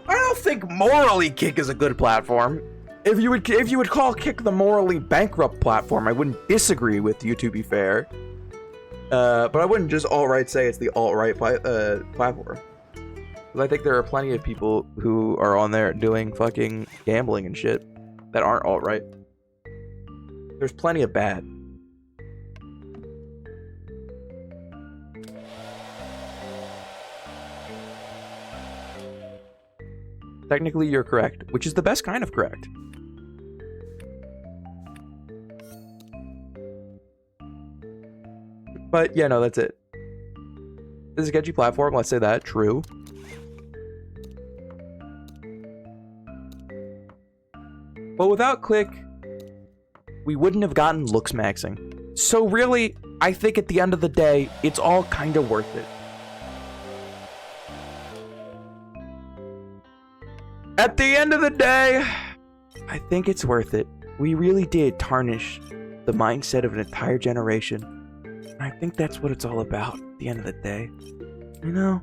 I don't think morally Kick is a good platform. If you would call Kick the morally bankrupt platform, I wouldn't disagree with you, to be fair. But I wouldn't just alt-right say it's the alt-right platform. Because I think there are plenty of people who are on there doing fucking gambling and shit that aren't alt-right. There's plenty of bad. Technically, you're correct, which is the best kind of correct. But yeah, no, that's it. This is a sketchy platform, let's say that. True. But without Click, we wouldn't have gotten looks maxing. So really, I think at the end of the day, it's all kind of worth it. At the end of the day, I think it's worth it. We really did tarnish the mindset of an entire generation. And I think that's what it's all about at the end of the day. You know?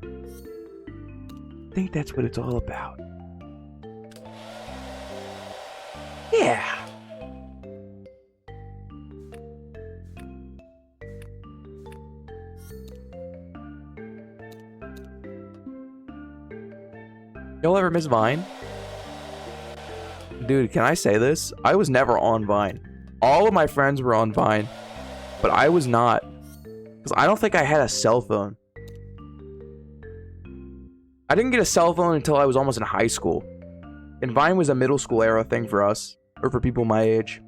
I think that's what it's all about. Yeah. Y'all ever miss Vine? Dude, can I say this? I was never on Vine. All of my friends were on Vine, but I was not. Because I don't think I had a cell phone. I didn't get a cell phone until I was almost in high school. And Vine was a middle school era thing for us. Or for people my age.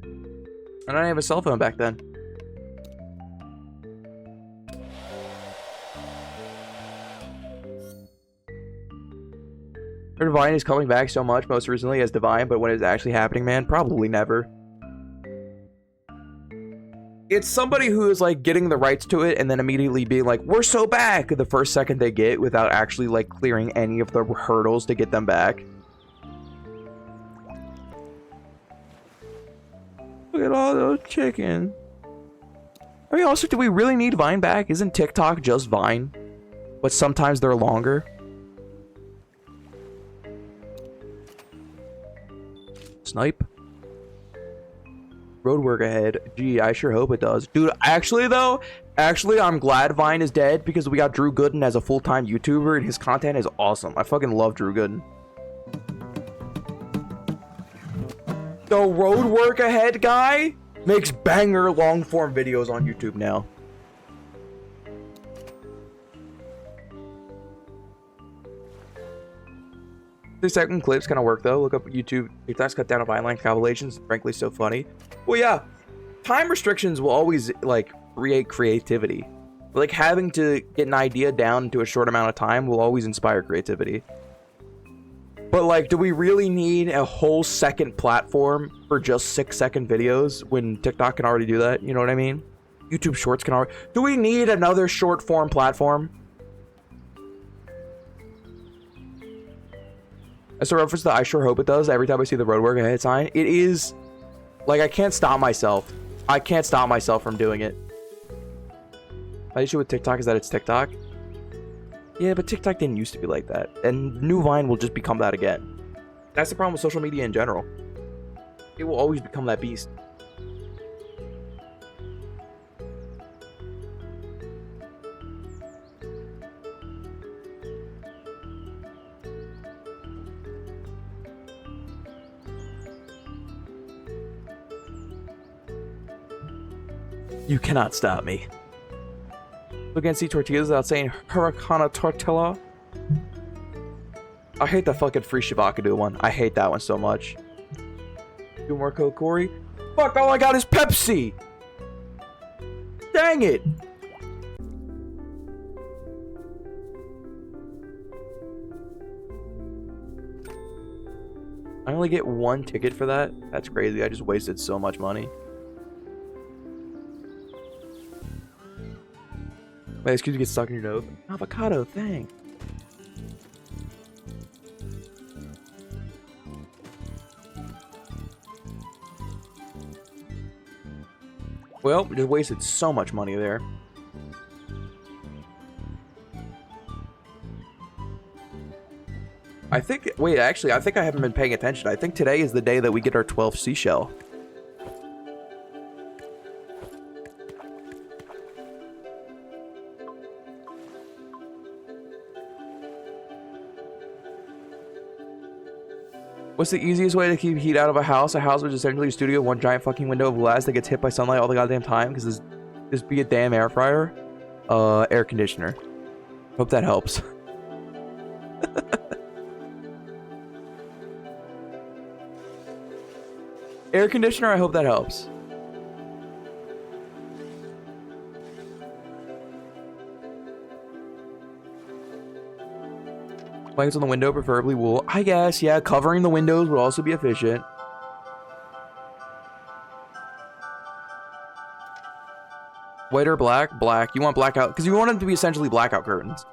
And I didn't have a cell phone back then. Heard Vine is coming back so much, most recently as Divine, but when it's actually happening, man, probably never. It's somebody who is like getting the rights to it and then immediately being like, we're so back the first second they get without actually like clearing any of the hurdles to get them back. Look at all those chickens. I mean, also, do we really need Vine back? Isn't TikTok just Vine? But sometimes they're longer. Snipe. Road work ahead. Gee, I sure hope it does. Dude, actually, I'm glad Vine is dead because we got Drew Gooden as a full-time YouTuber and his content is awesome. I fucking love Drew Gooden. The road work ahead guy makes banger long-form videos on YouTube now. The second clips kind of work though. Look up YouTube. TikTok's cut down on Vine length compilations. Frankly, so funny. Well, yeah, time restrictions will always like create creativity. Like having to get an idea down into a short amount of time will always inspire creativity. But like, do we really need a whole second platform for just 6-second videos when TikTok can already do that? You know what I mean? YouTube Shorts can already. Do we need another short form platform? As a reference to I sure hope it does, every time I see the roadwork ahead sign, it is like I can't stop myself. I can't stop myself from doing it. My issue with TikTok is that it's TikTok. Yeah, but TikTok didn't used to be like that. And new Vine will just become that again. That's the problem with social media in general. It will always become that beast. You cannot stop me. Look and see tortillas without saying Hurricana tortilla. I hate the fucking free Shivakadu one. I hate that one so much. Do more code Corey. Fuck, all I got is Pepsi. Dang it. I only get one ticket for that? That's crazy. I just wasted so much money. Wait, excuse me, get stuck in your nose. Avocado, thanks. Well, we just wasted so much money there. I think, wait, actually, I think I haven't been paying attention. I think today is the day that we get our 12th seashell. What's the easiest way to keep heat out of a house? A house which is essentially a studio, one giant fucking window of glass that gets hit by sunlight all the goddamn time because this be a damn air fryer. Air conditioner. Hope that helps. Air conditioner, I hope that helps. Blankets on the window, preferably wool. I guess, yeah, covering the windows would also be efficient. White or black? Black. You want blackout, because you want them to be essentially blackout curtains.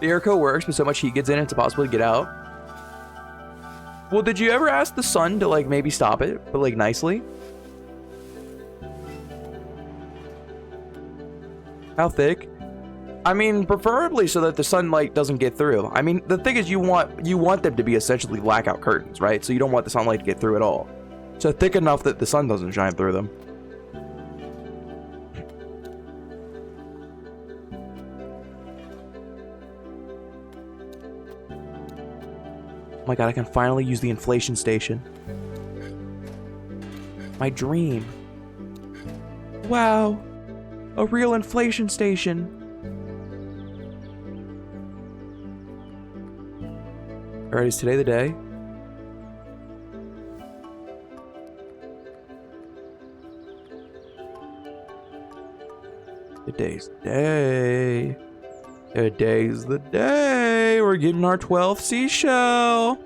The airco works, but so much heat gets in, it's impossible to get out. Well, did you ever ask the sun to, like, maybe stop it, but, like, nicely? How thick? I mean, preferably so that the sunlight doesn't get through. I mean, the thing is, you want them to be essentially blackout curtains, right? So you don't want the sunlight to get through at all. So thick enough that the sun doesn't shine through them. Oh my god, I can finally use the inflation station. My dream. Wow. A real inflation station. Alright, is today the day? Today's the day. Today's the day. We're getting our 12th seashell.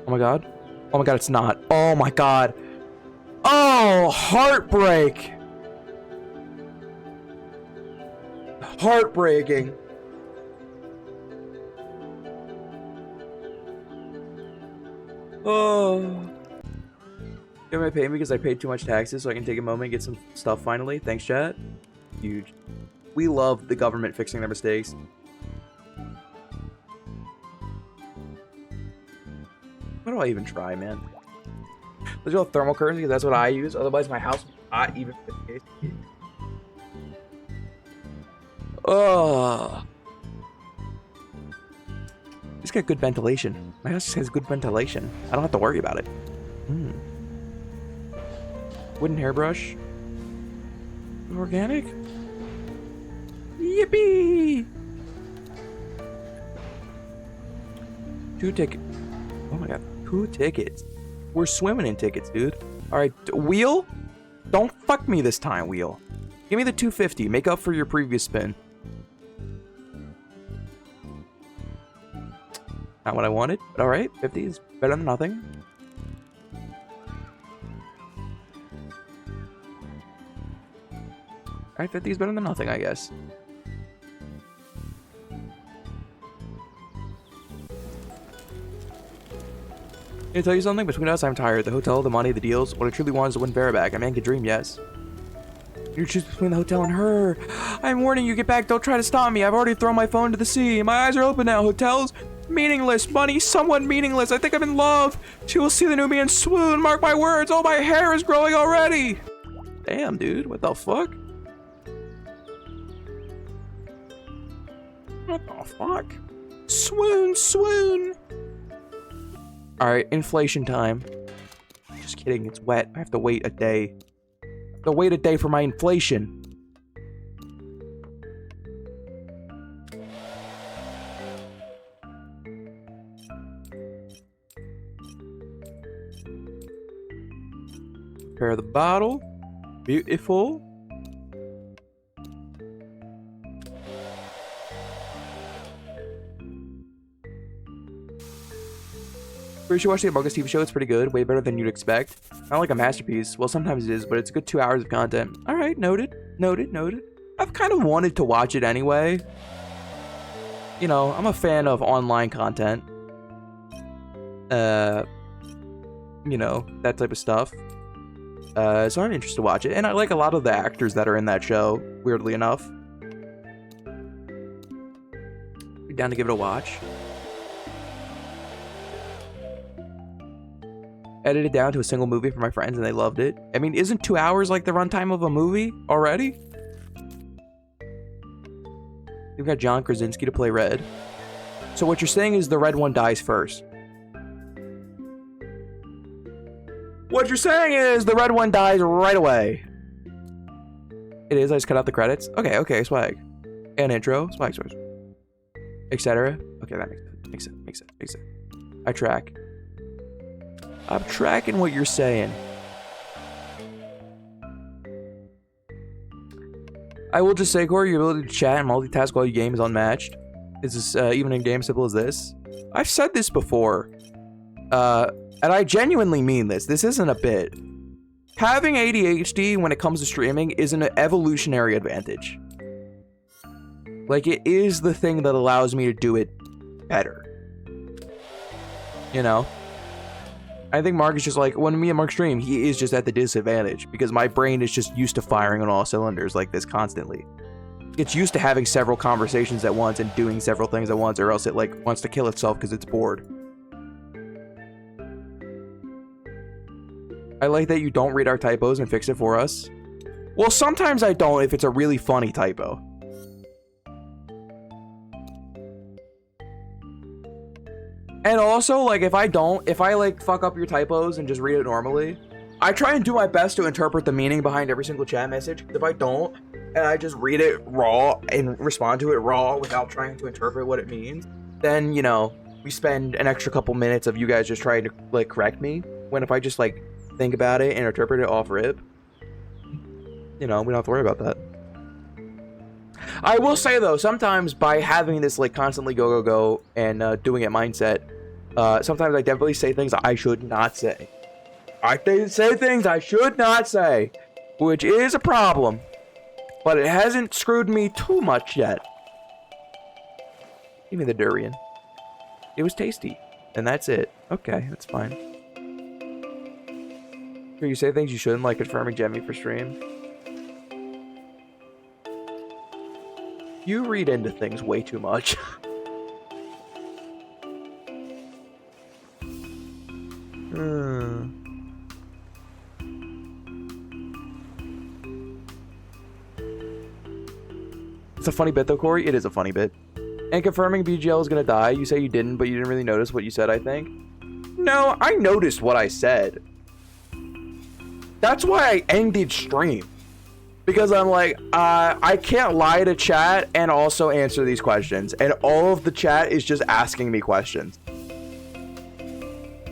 Oh my god. Oh my god, it's not. Oh my god. Oh, heartbreak. Heartbreaking. Oh. Am I paying because I paid too much taxes so I can take a moment and get some stuff finally? Thanks, chat. Huge. We love the government fixing their mistakes. What do I even try, man? Let's go thermal curtains because that's what I use. Otherwise, my house would not even fit the case. Oh. It's got good ventilation. My house just has good ventilation. I don't have to worry about it. Wooden hairbrush. Organic. Yippee! 2 tickets. Oh my god. 2 tickets. We're swimming in tickets, dude. Alright, wheel? Don't fuck me this time, wheel. Give me the 250. Make up for your previous spin. Not what I wanted, but alright. 50 is better than nothing. Alright, 50 is better than nothing, I guess. Can I tell you something? Between us, I'm tired. The hotel, the money, the deals. What I truly want is to win Vera back. A man can dream, yes. You choose between the hotel and her. I'm warning you, get back. Don't try to stop me. I've already thrown my phone to the sea. My eyes are open now. Hotels, meaningless. Money, somewhat meaningless. I think I'm in love. She will see the new me and swoon. Mark my words. Oh, my hair is growing already. Damn, dude. What the fuck? What the fuck? Swoon, swoon. Alright, inflation time. Just kidding, it's wet. I have to wait a day. I have to wait a day for my inflation. Prepare the bottle. Beautiful. You should watch the Among Us TV show. It's pretty good. Way better than you'd expect. Not like a masterpiece. Well, sometimes it is, but it's a good 2 hours of content. Alright, noted. Noted, noted. I've kind of wanted to watch it anyway. You know, I'm a fan of online content. You know, that type of stuff. So I'm interested to watch it. And I like a lot of the actors that are in that show, weirdly enough. Be down to give it a watch. Edited down to a single movie for my friends and they loved it. I mean, isn't 2 hours like the runtime of a movie already? We've got John Krasinski to play Red. So what you're saying is the red one dies first. What you're saying is the red one dies right away. It is, I just cut out the credits. Okay, swag. And intro, swag. Etc. Okay, that makes sense. I track. I'm tracking what you're saying. I will just say, Corey, your ability to chat and multitask while you game is unmatched. Is this even in game simple as this? I've said this before. And I genuinely mean this. This isn't a bit. Having ADHD when it comes to streaming is an evolutionary advantage. Like, it is the thing that allows me to do it better. You know? I think Mark is just like, when me and Mark stream, he is just at the disadvantage because my brain is just used to firing on all cylinders like this constantly. It's used to having several conversations at once and doing several things at once, or else it like wants to kill itself because it's bored. I like that you don't read our typos and fix it for us. Well, sometimes I don't if it's a really funny typo. And also, like, if I like fuck up your typos and just read it normally, I try and do my best to interpret the meaning behind every single chat message. If I don't, and I just read it raw and respond to it raw without trying to interpret what it means, then, you know, we spend an extra couple minutes of you guys just trying to, like, correct me. When if I just, like, think about it and interpret it off rip, you know, we don't have to worry about that. I will say, though, sometimes by having this, like, constantly go and doing it mindset, sometimes I definitely say things I should not say. I say things I should not say, which is a problem, but it hasn't screwed me too much yet. Give me the durian. It was tasty, and that's it. Okay, that's fine. You say things you shouldn't, like confirming Jemmy for stream. You read into things way too much. It's a funny bit though, Corey. It is a funny bit. And confirming BGL is gonna die. You say you didn't, but you didn't really notice what you said, I think. No, I noticed what I said. That's why I ended stream. Because I'm like, I can't lie to chat and also answer these questions. And all of the chat is just asking me questions.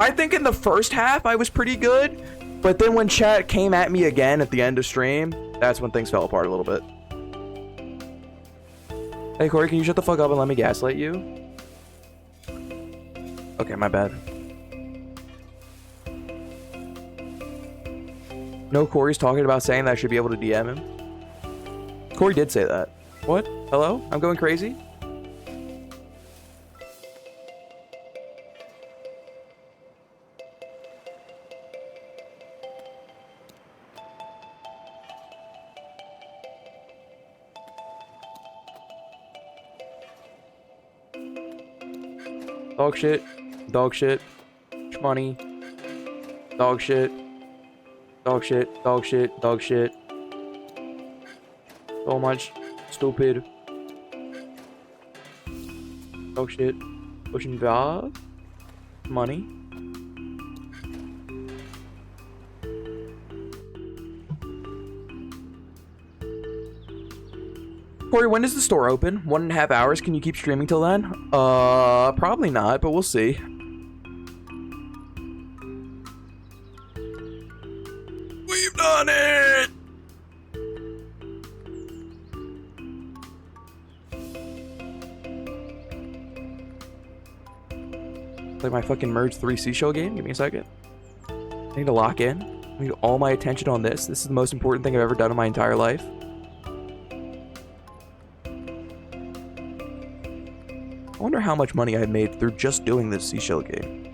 I think in the first half I was pretty good. But then when chat came at me again at the end of stream, that's when things fell apart a little bit. Hey Corey, can you shut the fuck up and let me gaslight you? Okay, my bad. No, Corey's talking about saying that I should be able to DM him. Corey did say that. What? Hello? I'm going crazy? Dog shit. Dog shit. Money. Dog shit. Dog shit, dog shit, dog shit. So much stupid. Dog shit. Pushing dog. Money. Corey, when does the store open? 1.5 hours? Can you keep streaming till then? Probably not, but we'll see. We've done it! Like my fucking Merge 3 Seashell game? Give me a second. I need to lock in. I need all my attention on this. This is the most important thing I've ever done in my entire life. I wonder how much money I made through just doing this Seashell game.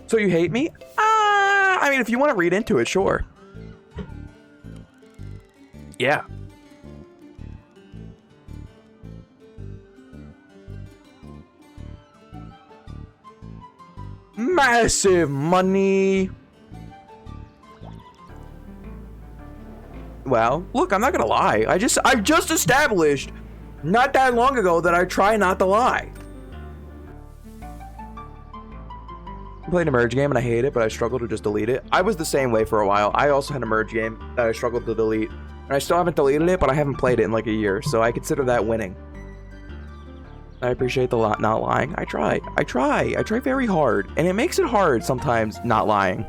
So you hate me? I mean, if you want to read into it, sure. Yeah. Massive money. Well, look, I'm not gonna lie. I just established not that long ago that I try not to lie. I played a merge game and I hate it, but I struggled to just delete it. I was the same way for a while. I also had a merge game that I struggled to delete. And I still haven't deleted it, but I haven't played it in like a year, so I consider that winning. I appreciate the not lying. I try very hard. And it makes it hard sometimes not lying.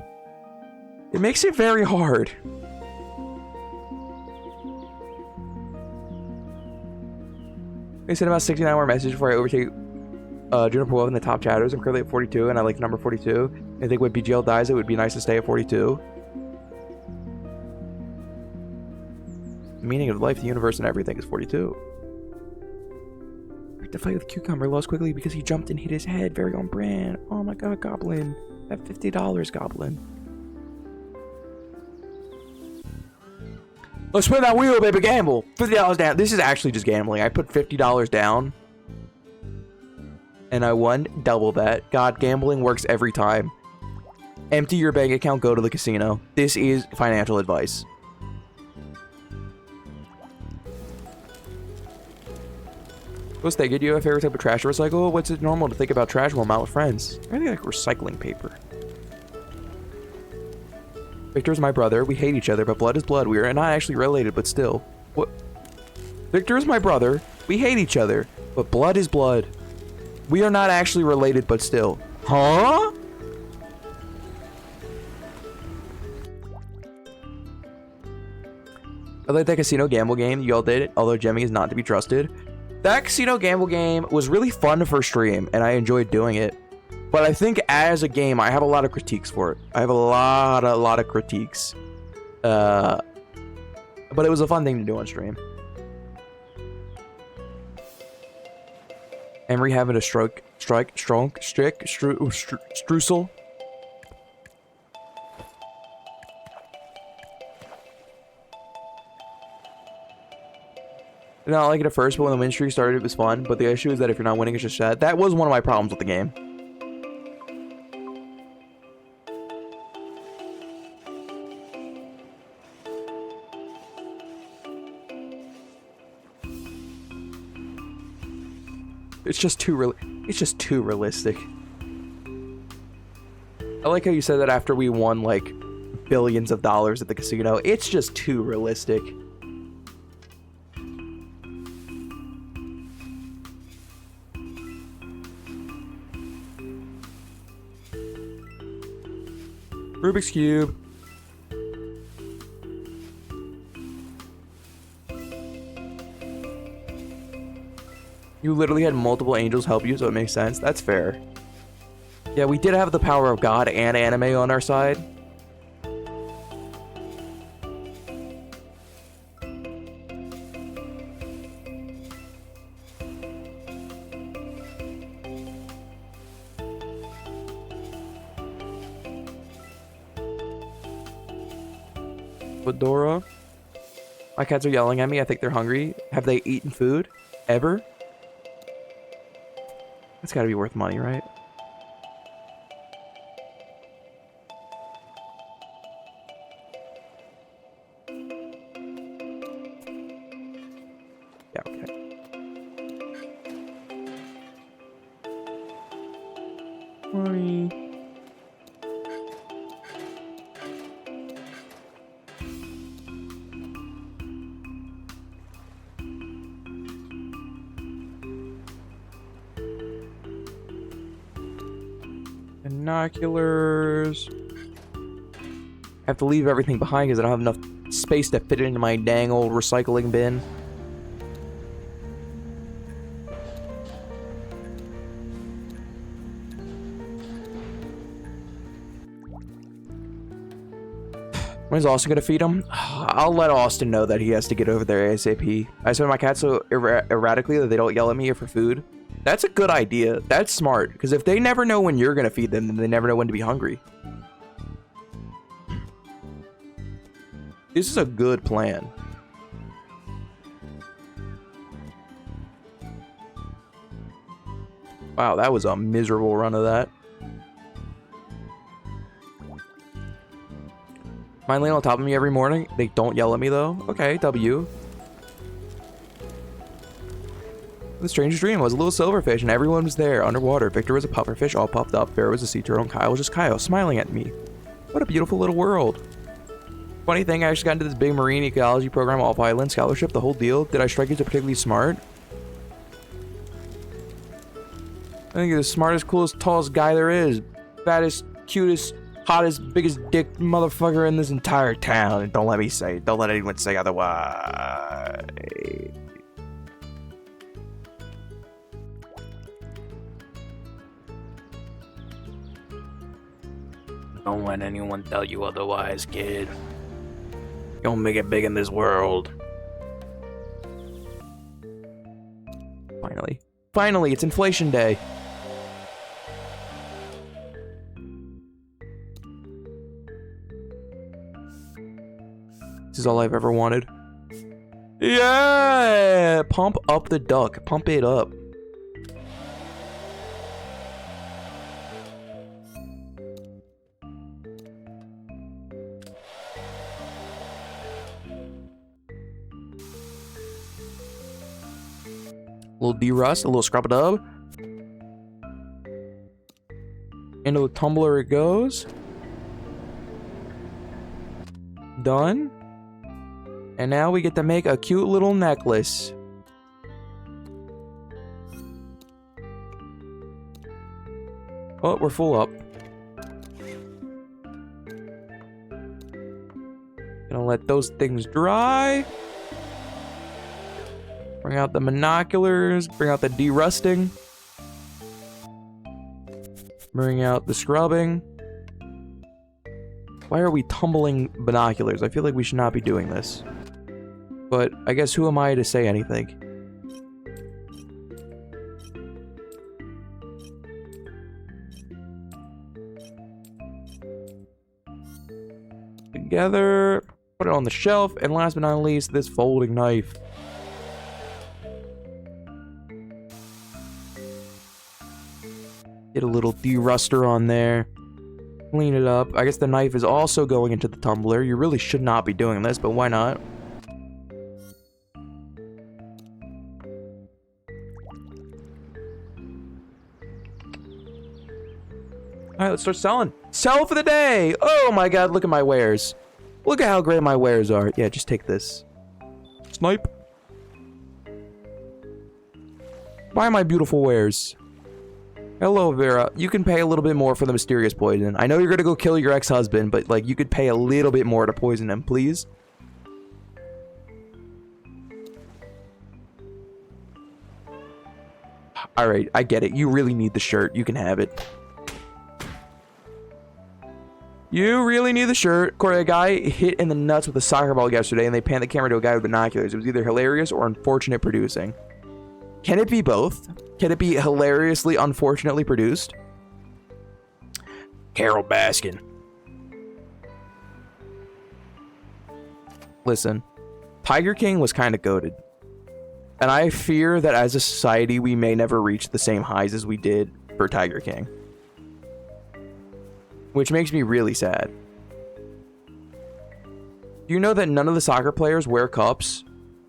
It makes it very hard. I sent about 69 more messages before I overtake Juniper Wolf in the top chatters. I'm currently at 42, and I like number 42. I think when BGL dies, it would be nice to stay at 42. The meaning of life, the universe, and everything is 42. The fight with Cucumber lost quickly because he jumped and hit his head. Very on brand. Oh my god, Goblin. That $50, Goblin. Let's spin that wheel, baby. Gamble. $50 down. This is actually just gambling. I put $50 down. And I won double that. God, gambling works every time. Empty your bank account, go to the casino. This is financial advice. What's that? Do you have a favorite type of trash to recycle? What's it normal to think about trash while I'm out with friends? I think like recycling paper. Victor's my brother. We hate each other, but blood is blood. We are not actually related, but still. What? Victor is my brother. We hate each other, but blood is blood. We are not actually related, but still. Huh? I like that casino gamble game you all did, although Jemmy is not to be trusted. That casino gamble game was really fun for stream, and I enjoyed doing it. But I think as a game, I have a lot of critiques for it. I have a lot of critiques. But it was a fun thing to do on stream. Emery having a streusel. I did not like it at first, but when the win streak started, it was fun. But the issue is that if you're not winning, it's just sad. That was one of my problems with the game. It's just too realistic. I like how you said that after we won like billions of dollars at the casino. It's just too realistic. Rubik's Cube. You literally had multiple angels help you, so it makes sense. That's fair. Yeah, we did have the power of God and anime on our side. Fedora. My cats are yelling at me. I think they're hungry. Have they eaten food? Ever? That's gotta be worth money, right? Yeah, okay. Money. Binoculars. I have to leave everything behind because I don't have enough space to fit it into my dang old recycling bin. When's Austin gonna feed him? I'll let Austin know that he has to get over there ASAP. I spend my cats so erratically that they don't yell at me for food. That's a good idea. That's smart. Because if they never know when you're going to feed them, then they never know when to be hungry. This is a good plan. Wow, that was a miserable run of that. Mine laying on top of me every morning. They don't yell at me, though. Okay, W. The strangest dream was a little silverfish and everyone was there underwater. Victor was a pufferfish all puffed up. Farrah was a sea turtle and Kyle was just Kyle smiling at me. What a beautiful little world. Funny thing, I actually got into this big marine ecology program off island scholarship, the whole deal. Did I strike you as particularly smart? I think you're the smartest, coolest, tallest guy there is. Fattest, cutest, hottest, biggest dick motherfucker in this entire town. And don't let anyone say otherwise. Don't let anyone tell you otherwise, kid. You don't make it big in this world. Finally. Finally, it's inflation day. This is all I've ever wanted. Yeah! Pump up the duck. Pump it up. A little de-rust, a little scrub-a-dub. Into the tumbler it goes. Done. And now we get to make a cute little necklace. Oh, we're full up. Gonna let those things dry. Bring out the binoculars, bring out the de-rusting. Bring out the scrubbing. Why are we tumbling binoculars? I feel like we should not be doing this. But I guess who am I to say anything? Together, put it on the shelf, and last but not least, this folding knife. Get a little de-ruster on there. Clean it up. I guess the knife is also going into the tumbler. You really should not be doing this, but why not? Alright, let's start selling. Sell for the day! Oh my god, look at my wares. Look at how great my wares are. Yeah, just take this. Snipe. Buy my beautiful wares. Hello, Vera. You can pay a little bit more for the mysterious poison. I know you're gonna go kill your ex-husband, but, like, you could pay a little bit more to poison him, please. Alright, I get it. You really need the shirt. You can have it. You really need the shirt. Corey, a guy hit in the nuts with a soccer ball yesterday, and they panned the camera to a guy with binoculars. It was either hilarious or unfortunate producing. Can it be both? Can it be hilariously, unfortunately produced? Carol Baskin. Listen, Tiger King was kind of goated. And I fear that as a society, we may never reach the same highs as we did for Tiger King. Which makes me really sad. Do you know that none of the soccer players wear cups?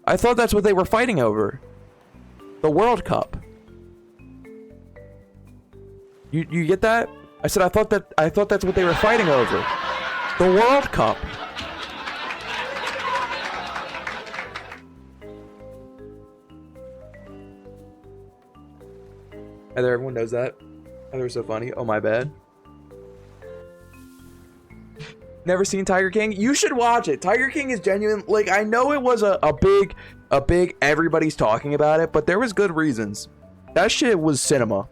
I thought that's what they were fighting over. The World Cup. You get that? I said I thought that's what they were fighting over. The World Cup. Heather, everyone knows that. Heather's so funny. Oh, my bad. Never seen Tiger King? You should watch it. Tiger King is genuine. Like, I know it was a big everybody's talking about it, but there was good reasons. That shit was cinema.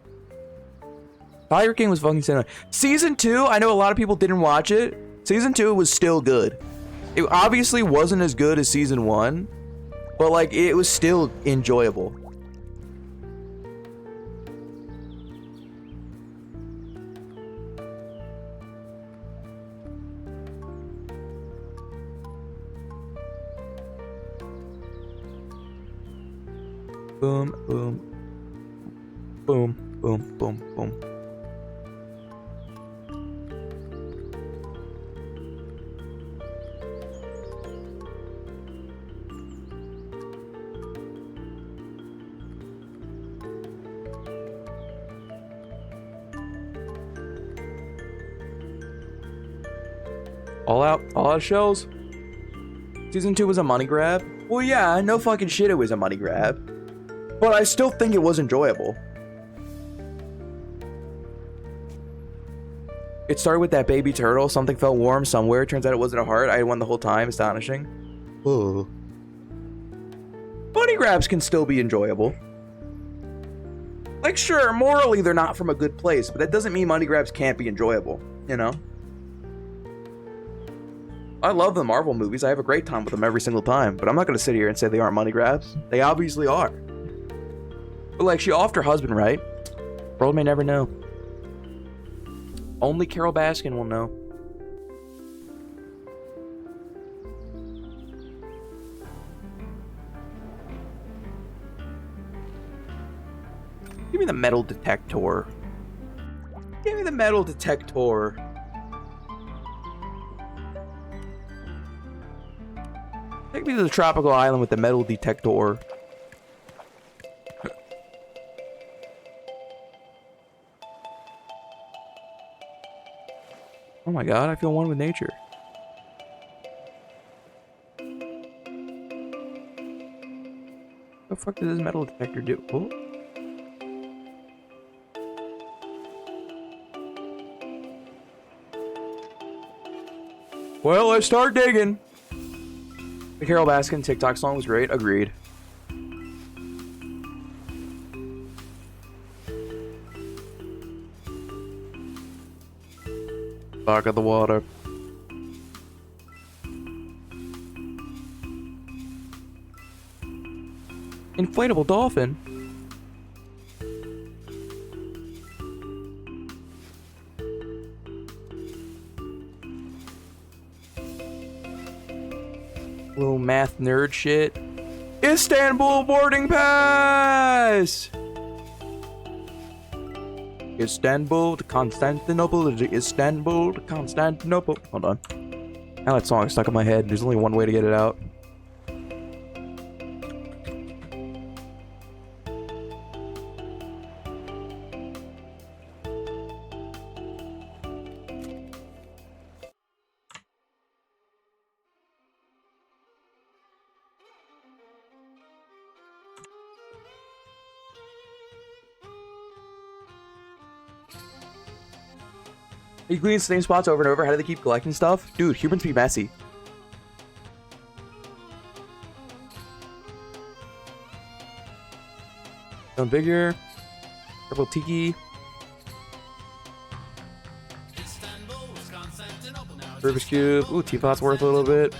Tiger King was fucking cinema. Season 2, I know a lot of people didn't watch it. Season 2 was still good. It obviously wasn't as good as season 1, but like it was still enjoyable. Boom, boom. Boom, boom, boom, boom. All out shells. Season 2 was a money grab. Well, yeah, no fucking shit, it was a money grab. But I still think it was enjoyable. It started with that baby turtle. Something felt warm somewhere. Turns out it wasn't a heart. I had one the whole time. Astonishing. Ugh. Money grabs can still be enjoyable. Like, sure, morally they're not from a good place, but that doesn't mean money grabs can't be enjoyable, you know? I love the Marvel movies. I have a great time with them every single time, but I'm not going to sit here and say they aren't money grabs. They obviously are. But like, she offed her husband, right? World may never know. Only Carol Baskin will know. Give me the metal detector. Give me the metal detector. Take me to the tropical island with the metal detector. Oh my god, I feel one with nature. What the fuck does this metal detector do? Oh. Well, let's start digging. The Carol Baskin TikTok song was great. Agreed. Back of the water. Inflatable dolphin. Little math nerd shit. Istanbul boarding pass! Istanbul to Constantinople, Istanbul to Constantinople. Hold on. Now that song is stuck in my head. There's only one way to get it out. You clean the same spots over and over? How do they keep collecting stuff? Dude, humans be messy. Done bigger. Purple tiki. Rubik's Cube. Ooh, teapot's worth a little bit.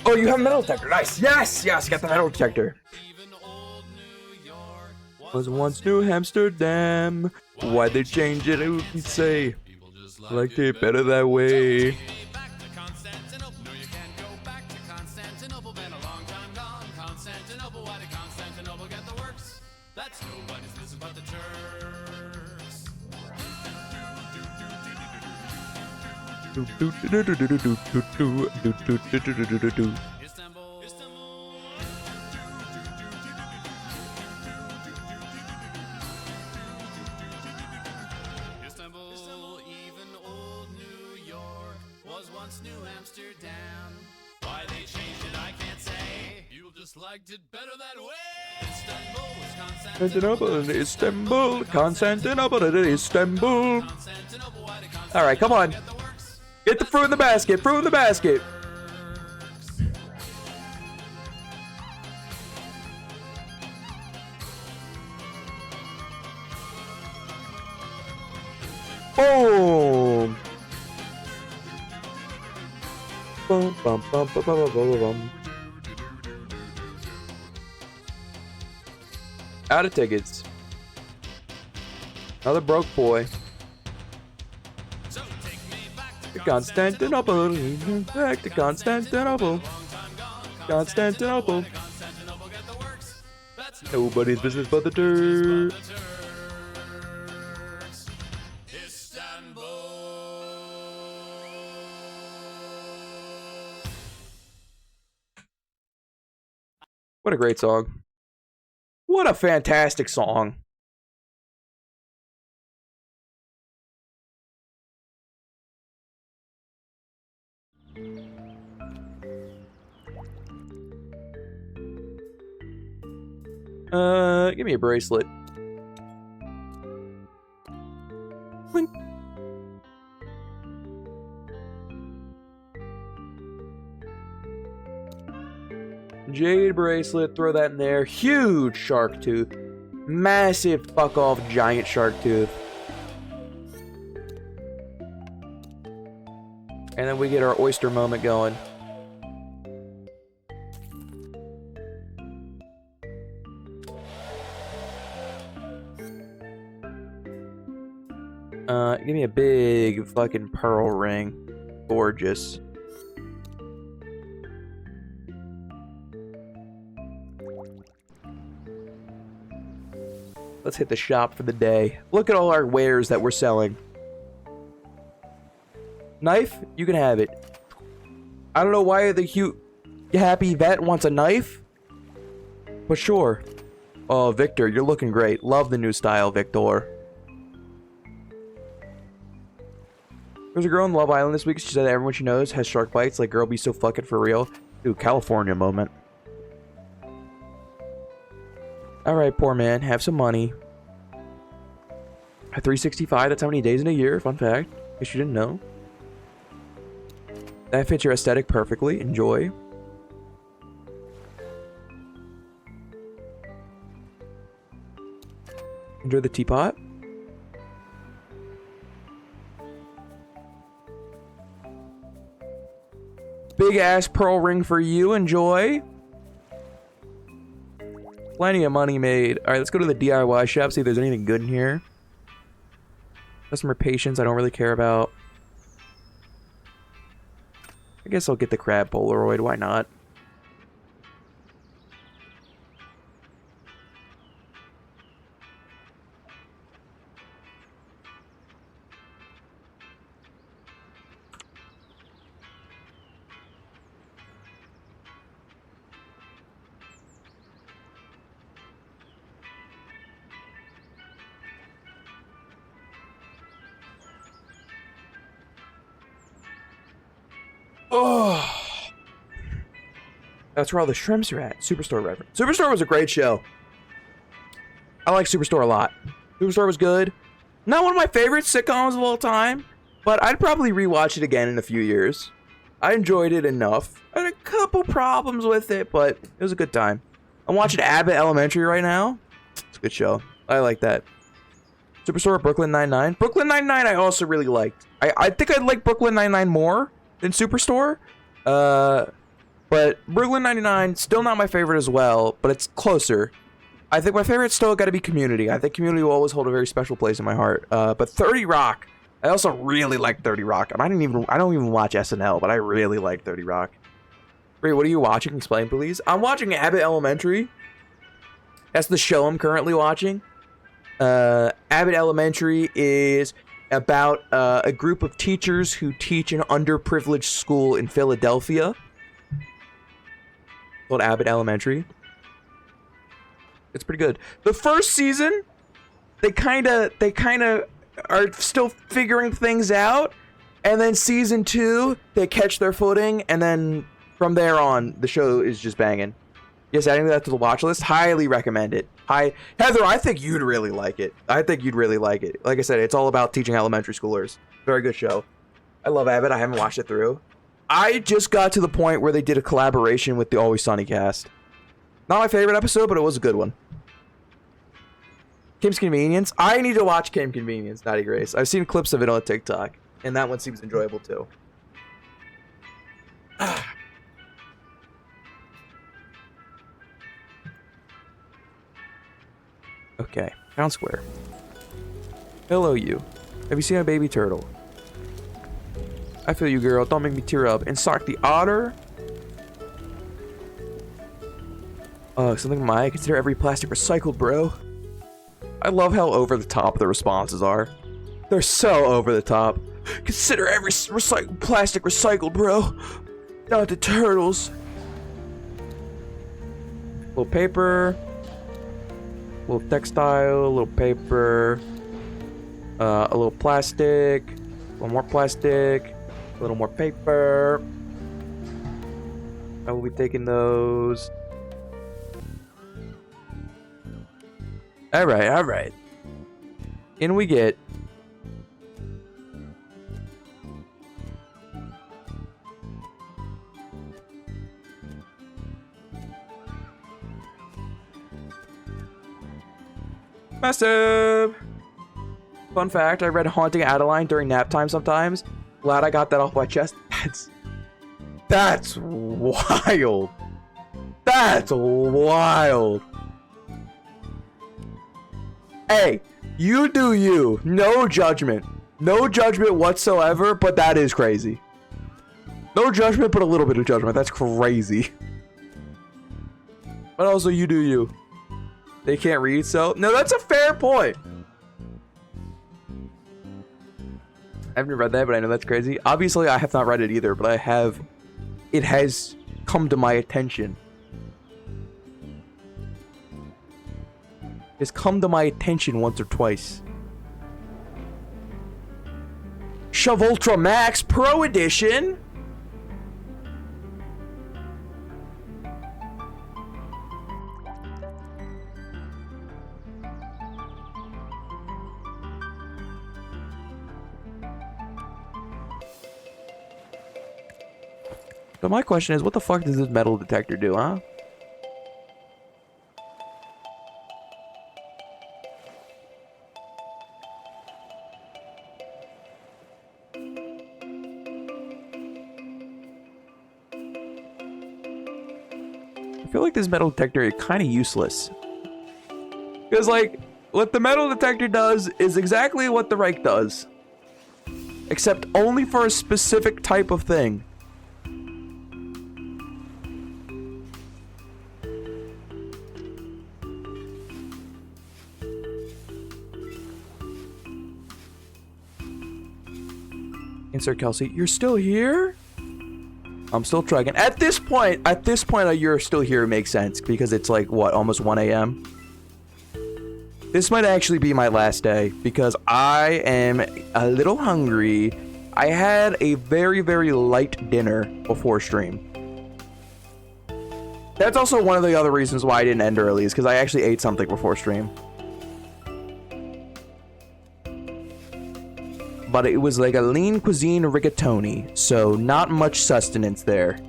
Oh, you have a metal detector. Nice. Yes, yes, get the metal detector. Was once New Amsterdam. Why'd they change it? Who can say? Liked it better that way. Istanbul, even old New York was once New Amsterdam. Why they changed it, I can't say. People just liked it better that way. Istanbul was Constantinople, Constantinople, Istanbul. All right, come on. Get the fruit in the basket. Fruit in the basket. Boom. Bum, bum, bum, bum, bum, bum, bum. Out of tickets. Another broke boy. To Constantinople. Back to Constantinople. Constantinople. Nobody's business but the dirt. What a great song. What a fantastic song. Give me a bracelet. Wink. Jade bracelet, throw that in there. Huge shark tooth. Massive fuck off giant shark tooth. And then we get our oyster moment going. Give me a big fucking pearl ring. Gorgeous. Let's hit the shop for the day. Look at all our wares that we're selling. Knife? You can have it. I don't know why the cute, happy vet wants a knife. But sure. Oh, Victor, you're looking great. Love the new style, Victor. There's a girl in Love Island this week. She said that everyone she knows has shark bites. Like, girl, be so fucking for real. Dude, California moment. Alright, poor man. Have some money. At 365, that's how many days in a year. Fun fact. If you didn't know. That fits your aesthetic perfectly. Enjoy. Enjoy the teapot. Big ass pearl ring for you. Enjoy. Plenty of money made. Alright, let's go to the DIY shop. See if there's anything good in here. Customer patience, I don't really care about. I guess I'll get the crab Polaroid. Why not? Oh, that's where all the shrimps are at. Superstore reference. Superstore was a great show. I like Superstore a lot. Superstore was good. Not one of my favorite sitcoms of all time, but I'd probably rewatch it again in a few years. I enjoyed it enough. I had a couple problems with it, but it was a good time. I'm watching Abbott Elementary right now. It's a good show. I like that. Superstore, Brooklyn Nine-Nine. Brooklyn Nine-Nine I also really liked. I think I like Brooklyn Nine-Nine more than Superstore. But Brooklyn 99 still not my favorite as well, but it's closer. I think my favorite's still got to be Community. I think Community will always hold a very special place in my heart. But 30 Rock, I also really like 30 Rock. And I don't even watch SNL, but I really like 30 Rock. Wait, what are you watching? Explain, please. I'm watching Abbott Elementary. That's the show I'm currently watching. Abbott Elementary is about a group of teachers who teach an underprivileged school in Philadelphia called Abbott Elementary. It's pretty good. The first season, they kind of are still figuring things out, and then season 2, they catch their footing, and then from there on, the show is just banging. Yes, adding that to the watch list. Highly recommend it. Hi, Heather, I think you'd really like it. Like I said, it's all about teaching elementary schoolers. Very good show. I love Abbott. I haven't watched it through. I just got to the point where they did a collaboration with the Always Sunny cast. Not my favorite episode, but it was a good one. Kim's Convenience. I need to watch Kim Convenience, Naughty Grace. I've seen clips of it on TikTok, and that one seems enjoyable too. Okay, Town Square. Hello, you. Have you seen a baby turtle? I feel you, girl. Don't make me tear up. And Sock the Otter. Something I consider every plastic recycled, bro. I love how over the top the responses are. They're so over the top. Consider every plastic recycled, bro. Not the turtles. Little paper. Little textile, a little paper, a little plastic, a little more plastic, a little more paper. I will be taking those. Alright. In we get. Massive! Fun fact, I read Haunting Adeline during nap time sometimes. Glad I got that off my chest. That's wild. That's wild. Hey, you do you. No judgment. No judgment whatsoever, but that is crazy. No judgment, but a little bit of judgment. That's crazy. But also, you do you. They can't read, so... No, that's a fair point. I haven't read that, but I know that's crazy. Obviously, I have not read it either, but I have... It has come to my attention. It's come to my attention once or twice. Shove Ultra Max Pro Edition? But my question is, what the fuck does this metal detector do, huh? I feel like this metal detector is kind of useless. Because, like, what the metal detector does is exactly what the Reich does. Except only for a specific type of thing. Insert Kelsey, you're still here? I'm still trucking. At this point, you're still here makes sense because it's like, what, almost 1 a.m.? This might actually be my last day because I am a little hungry. I had a very, very light dinner before stream. That's also one of the other reasons why I didn't end early is because I actually ate something before stream. But it was like a lean cuisine rigatoni, so not much sustenance there.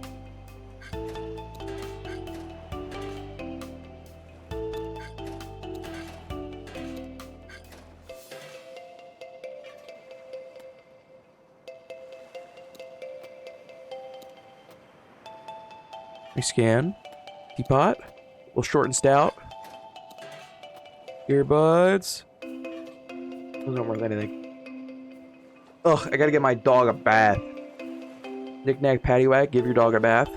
We scan. Teapot. A little short and stout. Earbuds. Those aren't worth anything. Ugh, I gotta get my dog a bath. Knick-knack, paddywhack, give your dog a bath.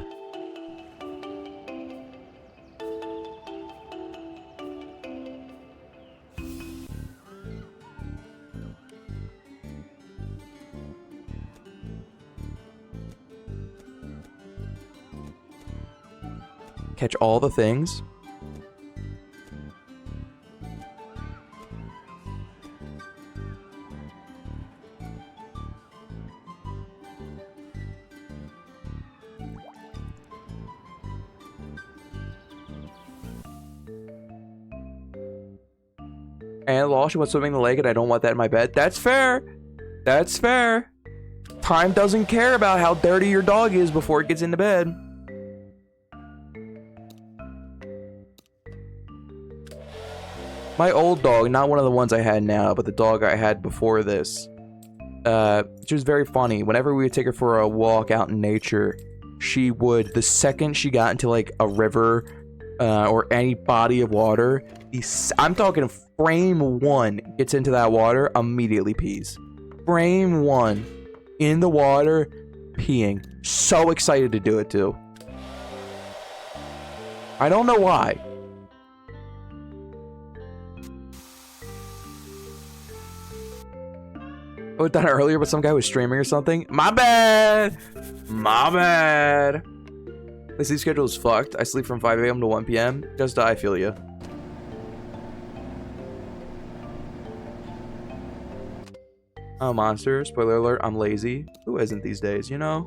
Catch all the things. And lol, she went swimming in the lake and I don't want that in my bed. That's fair. That's fair. Time doesn't care about how dirty your dog is before it gets into bed. My old dog, not one of the ones I had now, but the dog I had before this. She was very funny. Whenever we would take her for a walk out in nature, she would, the second she got into like a river or any body of water, I'm talking frame one gets into that water, immediately pees. Frame one in the water, peeing. So excited to do it too. I don't know why. I would have done it earlier, but some guy was streaming or something. My bad. My bad. My sleep schedule is fucked. I sleep from 5 a.m. to 1 p.m. Just I feel ya. I'm a monster. Spoiler alert, I'm lazy. Who isn't these days, you know?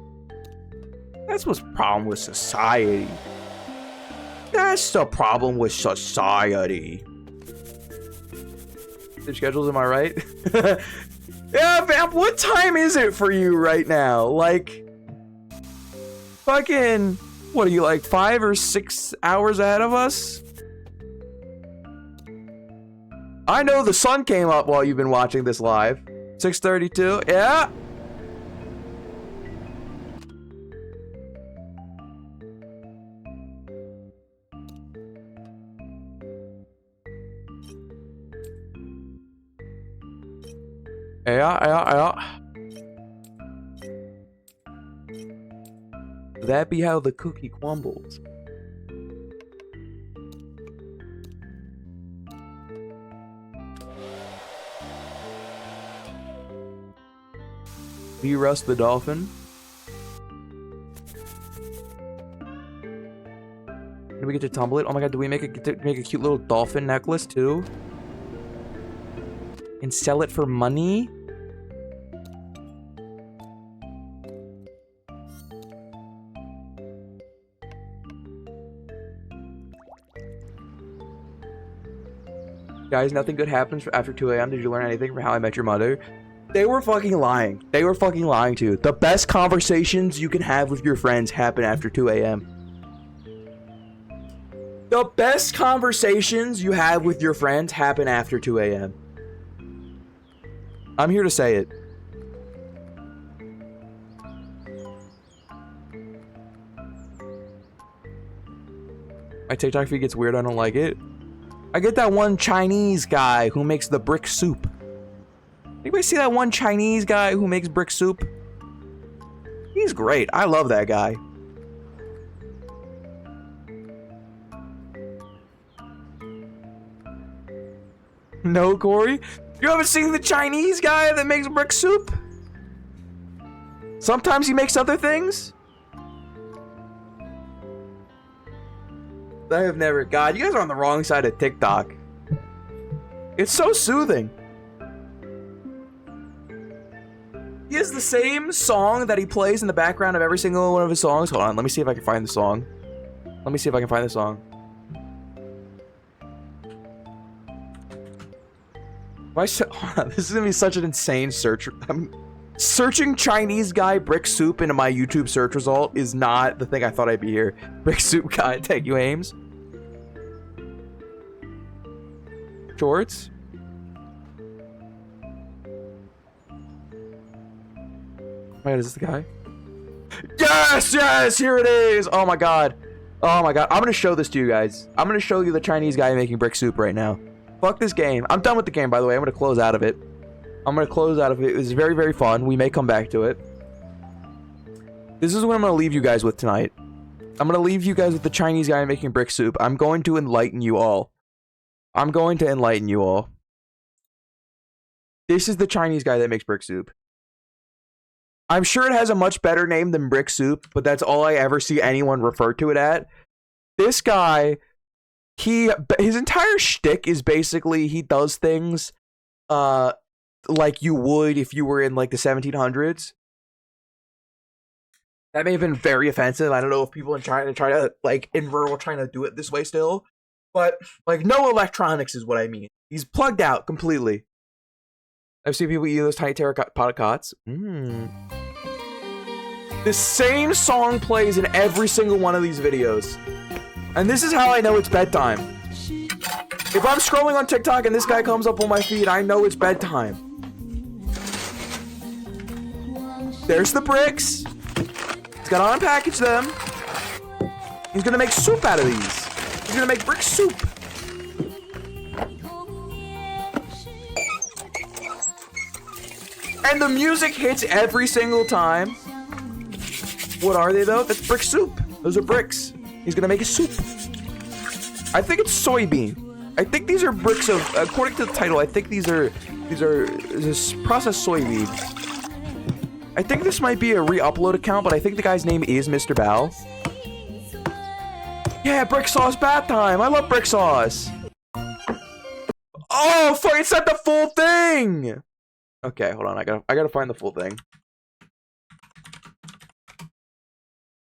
That's what's the problem with society. That's the problem with society. The schedules, am I right? Yeah, Vamp, what time is it for you right now? Like, fucking, what are you, like 5 or 6 hours ahead of us? I know the sun came up while you've been watching this live. 6:32, yeah. Yeah. That be how the cookie crumbles. Do you rust the dolphin? Did we get to tumble it? Oh my god, do we make a cute little dolphin necklace too? And sell it for money? Guys, nothing good happens after 2 a.m. Did you learn anything from How I Met Your Mother? They were fucking lying. They were fucking lying to you. The best conversations you can have with your friends happen after 2 a.m. The best conversations you have with your friends happen after 2 a.m. I'm here to say it. My TikTok feed gets weird. I don't like it. I get that one Chinese guy who makes the brick soup. Anybody see that one Chinese guy who makes brick soup? He's great. I love that guy. No, Corey? You haven't seen the Chinese guy that makes brick soup? Sometimes he makes other things? I have never... God, you guys are on the wrong side of TikTok. It's so soothing. He has the same song that he plays in the background of every single one of his songs. Hold on, let me see if I can find the song. Let me see if I can find the song. This is gonna be such an insane search. Searching Chinese guy brick soup into my YouTube search result is not the thing I thought I'd be here. Brick soup guy, thank you, Ames. Shorts. Wait, is this the guy? Yes, here it is. Oh my god. I'm gonna show this to you guys. I'm gonna show you the Chinese guy making brick soup right now. Fuck this game. I'm done with the game, by the way. I'm gonna close out of it. It was very, very fun. We may come back to it. This is what I'm gonna leave you guys with tonight. I'm gonna leave you guys with the Chinese guy making brick soup. I'm going to enlighten you all. This is the Chinese guy that makes brick soup. I'm sure it has a much better name than brick soup, but that's all I ever see anyone refer to it at. This guy, his entire shtick is basically he does things like you would if you were in like the 1700s. That may have been very offensive. I don't know if people in China try to like in rural China do it this way still, but like no electronics is what I mean. He's plugged out completely. I've seen people eat those tiny terracotta pots. The same song plays in every single one of these videos. And this is how I know it's bedtime. If I'm scrolling on TikTok and this guy comes up on my feed, I know it's bedtime. There's the bricks. He's gotta unpackage them. He's gonna make soup out of these. He's gonna make brick soup. And the music hits every single time. What are they though? That's brick soup. Those are bricks. He's gonna make a soup. I think it's soybean. I think these are bricks of, according to the title, I think these are processed soybeans. I think this might be a re-upload account, but I think the guy's name is Mr. Bao. Yeah, brick sauce bath time. I love brick sauce. Oh, fuck, it's not the full thing. Okay, hold on. I gotta find the full thing.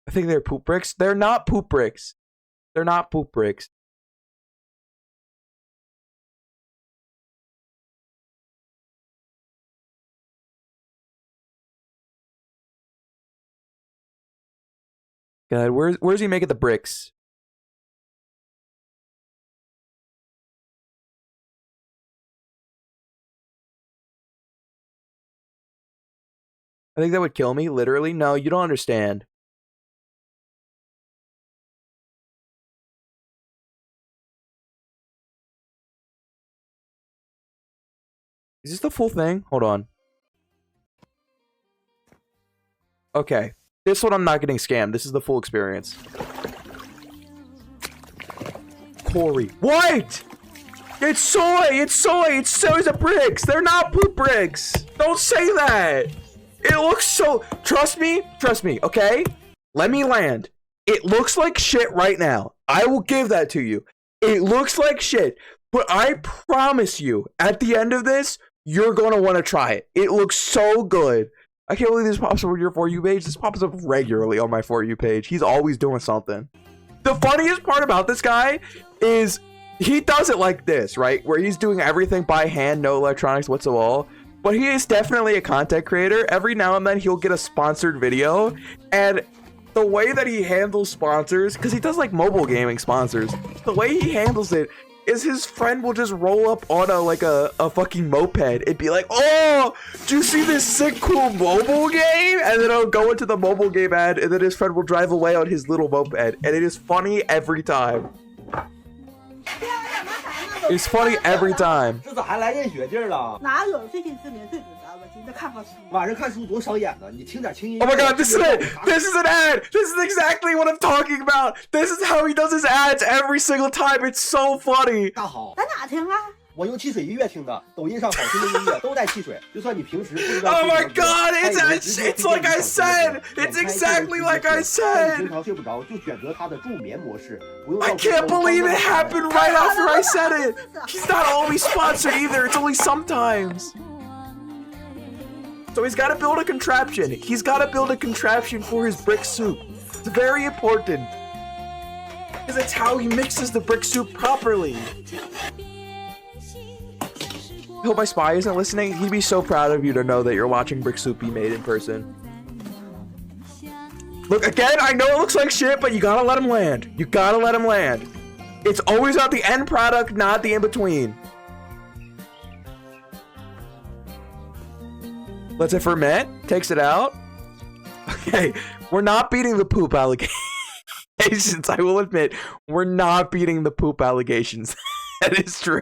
I think they're poop bricks. They're not poop bricks. They're not poop bricks. God, where's he making the bricks? I think that would kill me, literally. No, you don't understand. Is this the full thing? Hold on. Okay. This one I'm not getting scammed. This is the full experience. Corey. What? It's soy! It's soy! It's soy bricks! They're not poop bricks! Don't say that! It looks so... Trust me, okay? Let me land. It looks like shit right now. I will give that to you. It looks like shit. But I promise you, at the end of this, you're going to want to try it. It looks so good. I can't believe this pops up on your For You page. This pops up regularly on my For You page. He's always doing something. The funniest part about this guy is he does it like this, right? Where he's doing everything by hand, no electronics whatsoever. But he is definitely a content creator. Every now and then he'll get a sponsored video. And the way that he handles sponsors, because he does like mobile gaming sponsors, the way he handles it is his friend will just roll up on a fucking moped and be like, oh, do you see this sick cool mobile game? And then he'll go into the mobile game ad and then his friend will drive away on his little moped. And it is funny every time. It's funny every time. 这咋还来验血劲儿了？哪有？最近失眠最准的，我今天看看书。晚上看书多伤眼呢，你听点轻音乐。 Oh my god, this is it! This is an ad! This is exactly what I'm talking about! This is how he does his ads every single time. It's so funny. 大好，在哪听啊？我用汽水音乐听的，抖音上好听的音乐都带汽水，就算你平时不知道。 Oh my god, it's like I said! It's exactly like I said! 平常睡不着就选择它的助眠模式，不用。 I can't believe it happened right after I said it! He's not always sponsored either, it's only sometimes. So he's got to build a contraption. He's got to build a contraption for his brick soup. It's very important. Because it's how he mixes the brick soup properly. I hope my spy isn't listening. He'd be so proud of you to know that you're watching brick soup be made in person. Look, again, I know it looks like shit, but you gotta let him land. You gotta let him land. It's always about the end product, not the in-between. Lets it ferment, takes it out. Okay, we're not beating the poop allegations. I will admit, we're not beating the poop allegations. That is true.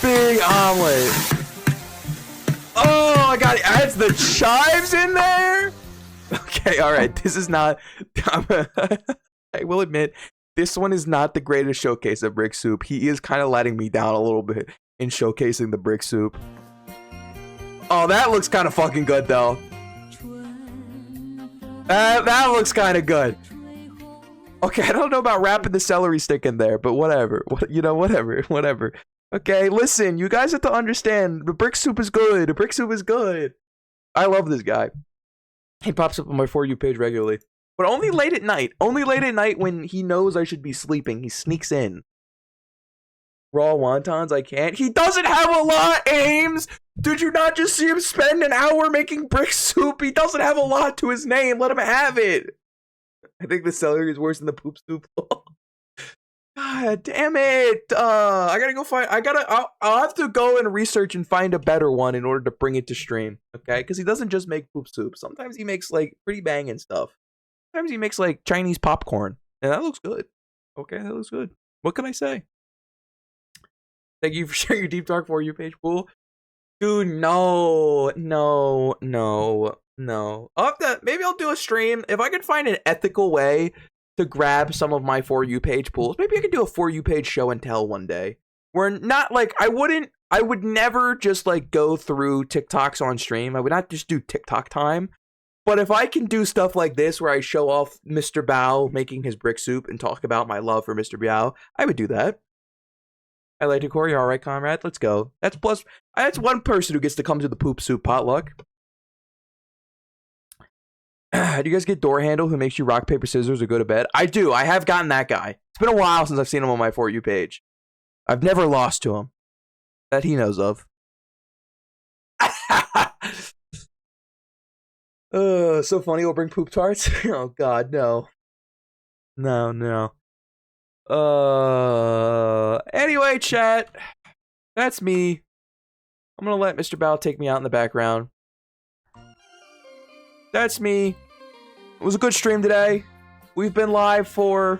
Big omelet. Oh, I got it. Adds the chives in there. Okay, all right. This is not. I will admit, this one is not the greatest showcase of brick soup. He is kind of letting me down a little bit in showcasing the brick soup. Oh, that looks kind of fucking good, though. That looks kind of good. Okay, I don't know about wrapping the celery stick in there, but whatever. You know, whatever. Okay, listen, you guys have to understand. The brick soup is good. The brick soup is good. I love this guy. He pops up on my For You page regularly. But only late at night. Only late at night when he knows I should be sleeping. He sneaks in. Raw wontons, I can't. He doesn't have a lot, Ames! Did you not just see him spend an hour making brick soup? He doesn't have a lot to his name. Let him have it. I think the celery is worse than the poop soup. God damn it. I gotta go find... I'll have to go and research and find a better one in order to bring it to stream. Okay? Because he doesn't just make poop soup. Sometimes he makes, like, pretty banging stuff. Sometimes he makes, like, Chinese popcorn. And that looks good. Okay, that looks good. What can I say? Thank you for sharing your Deep Dark For You page, Pool. Dude, no. Maybe I'll do a stream. If I can find an ethical way to grab some of my For You page pools, maybe I could do a For You page show and tell one day. Where not, like, I would never just, like, go through TikToks on stream. I would not just do TikTok time. But if I can do stuff like this where I show off Mr. Bao making his brick soup and talk about my love for Mr. Bao, I would do that. I like to Corey, all right, comrade, let's go. That's one person who gets to come to the poop soup potluck. Do you guys get Door Handle who makes you rock, paper, scissors or go to bed? I do. I have gotten that guy. It's been a while since I've seen him on my For You page. I've never lost to him. That he knows of. So funny, we'll bring poop tarts. Oh god, no. No. Anyway, chat. That's me. I'm gonna let Mr. Bao take me out in the background. That's me. It was a good stream today. We've been live for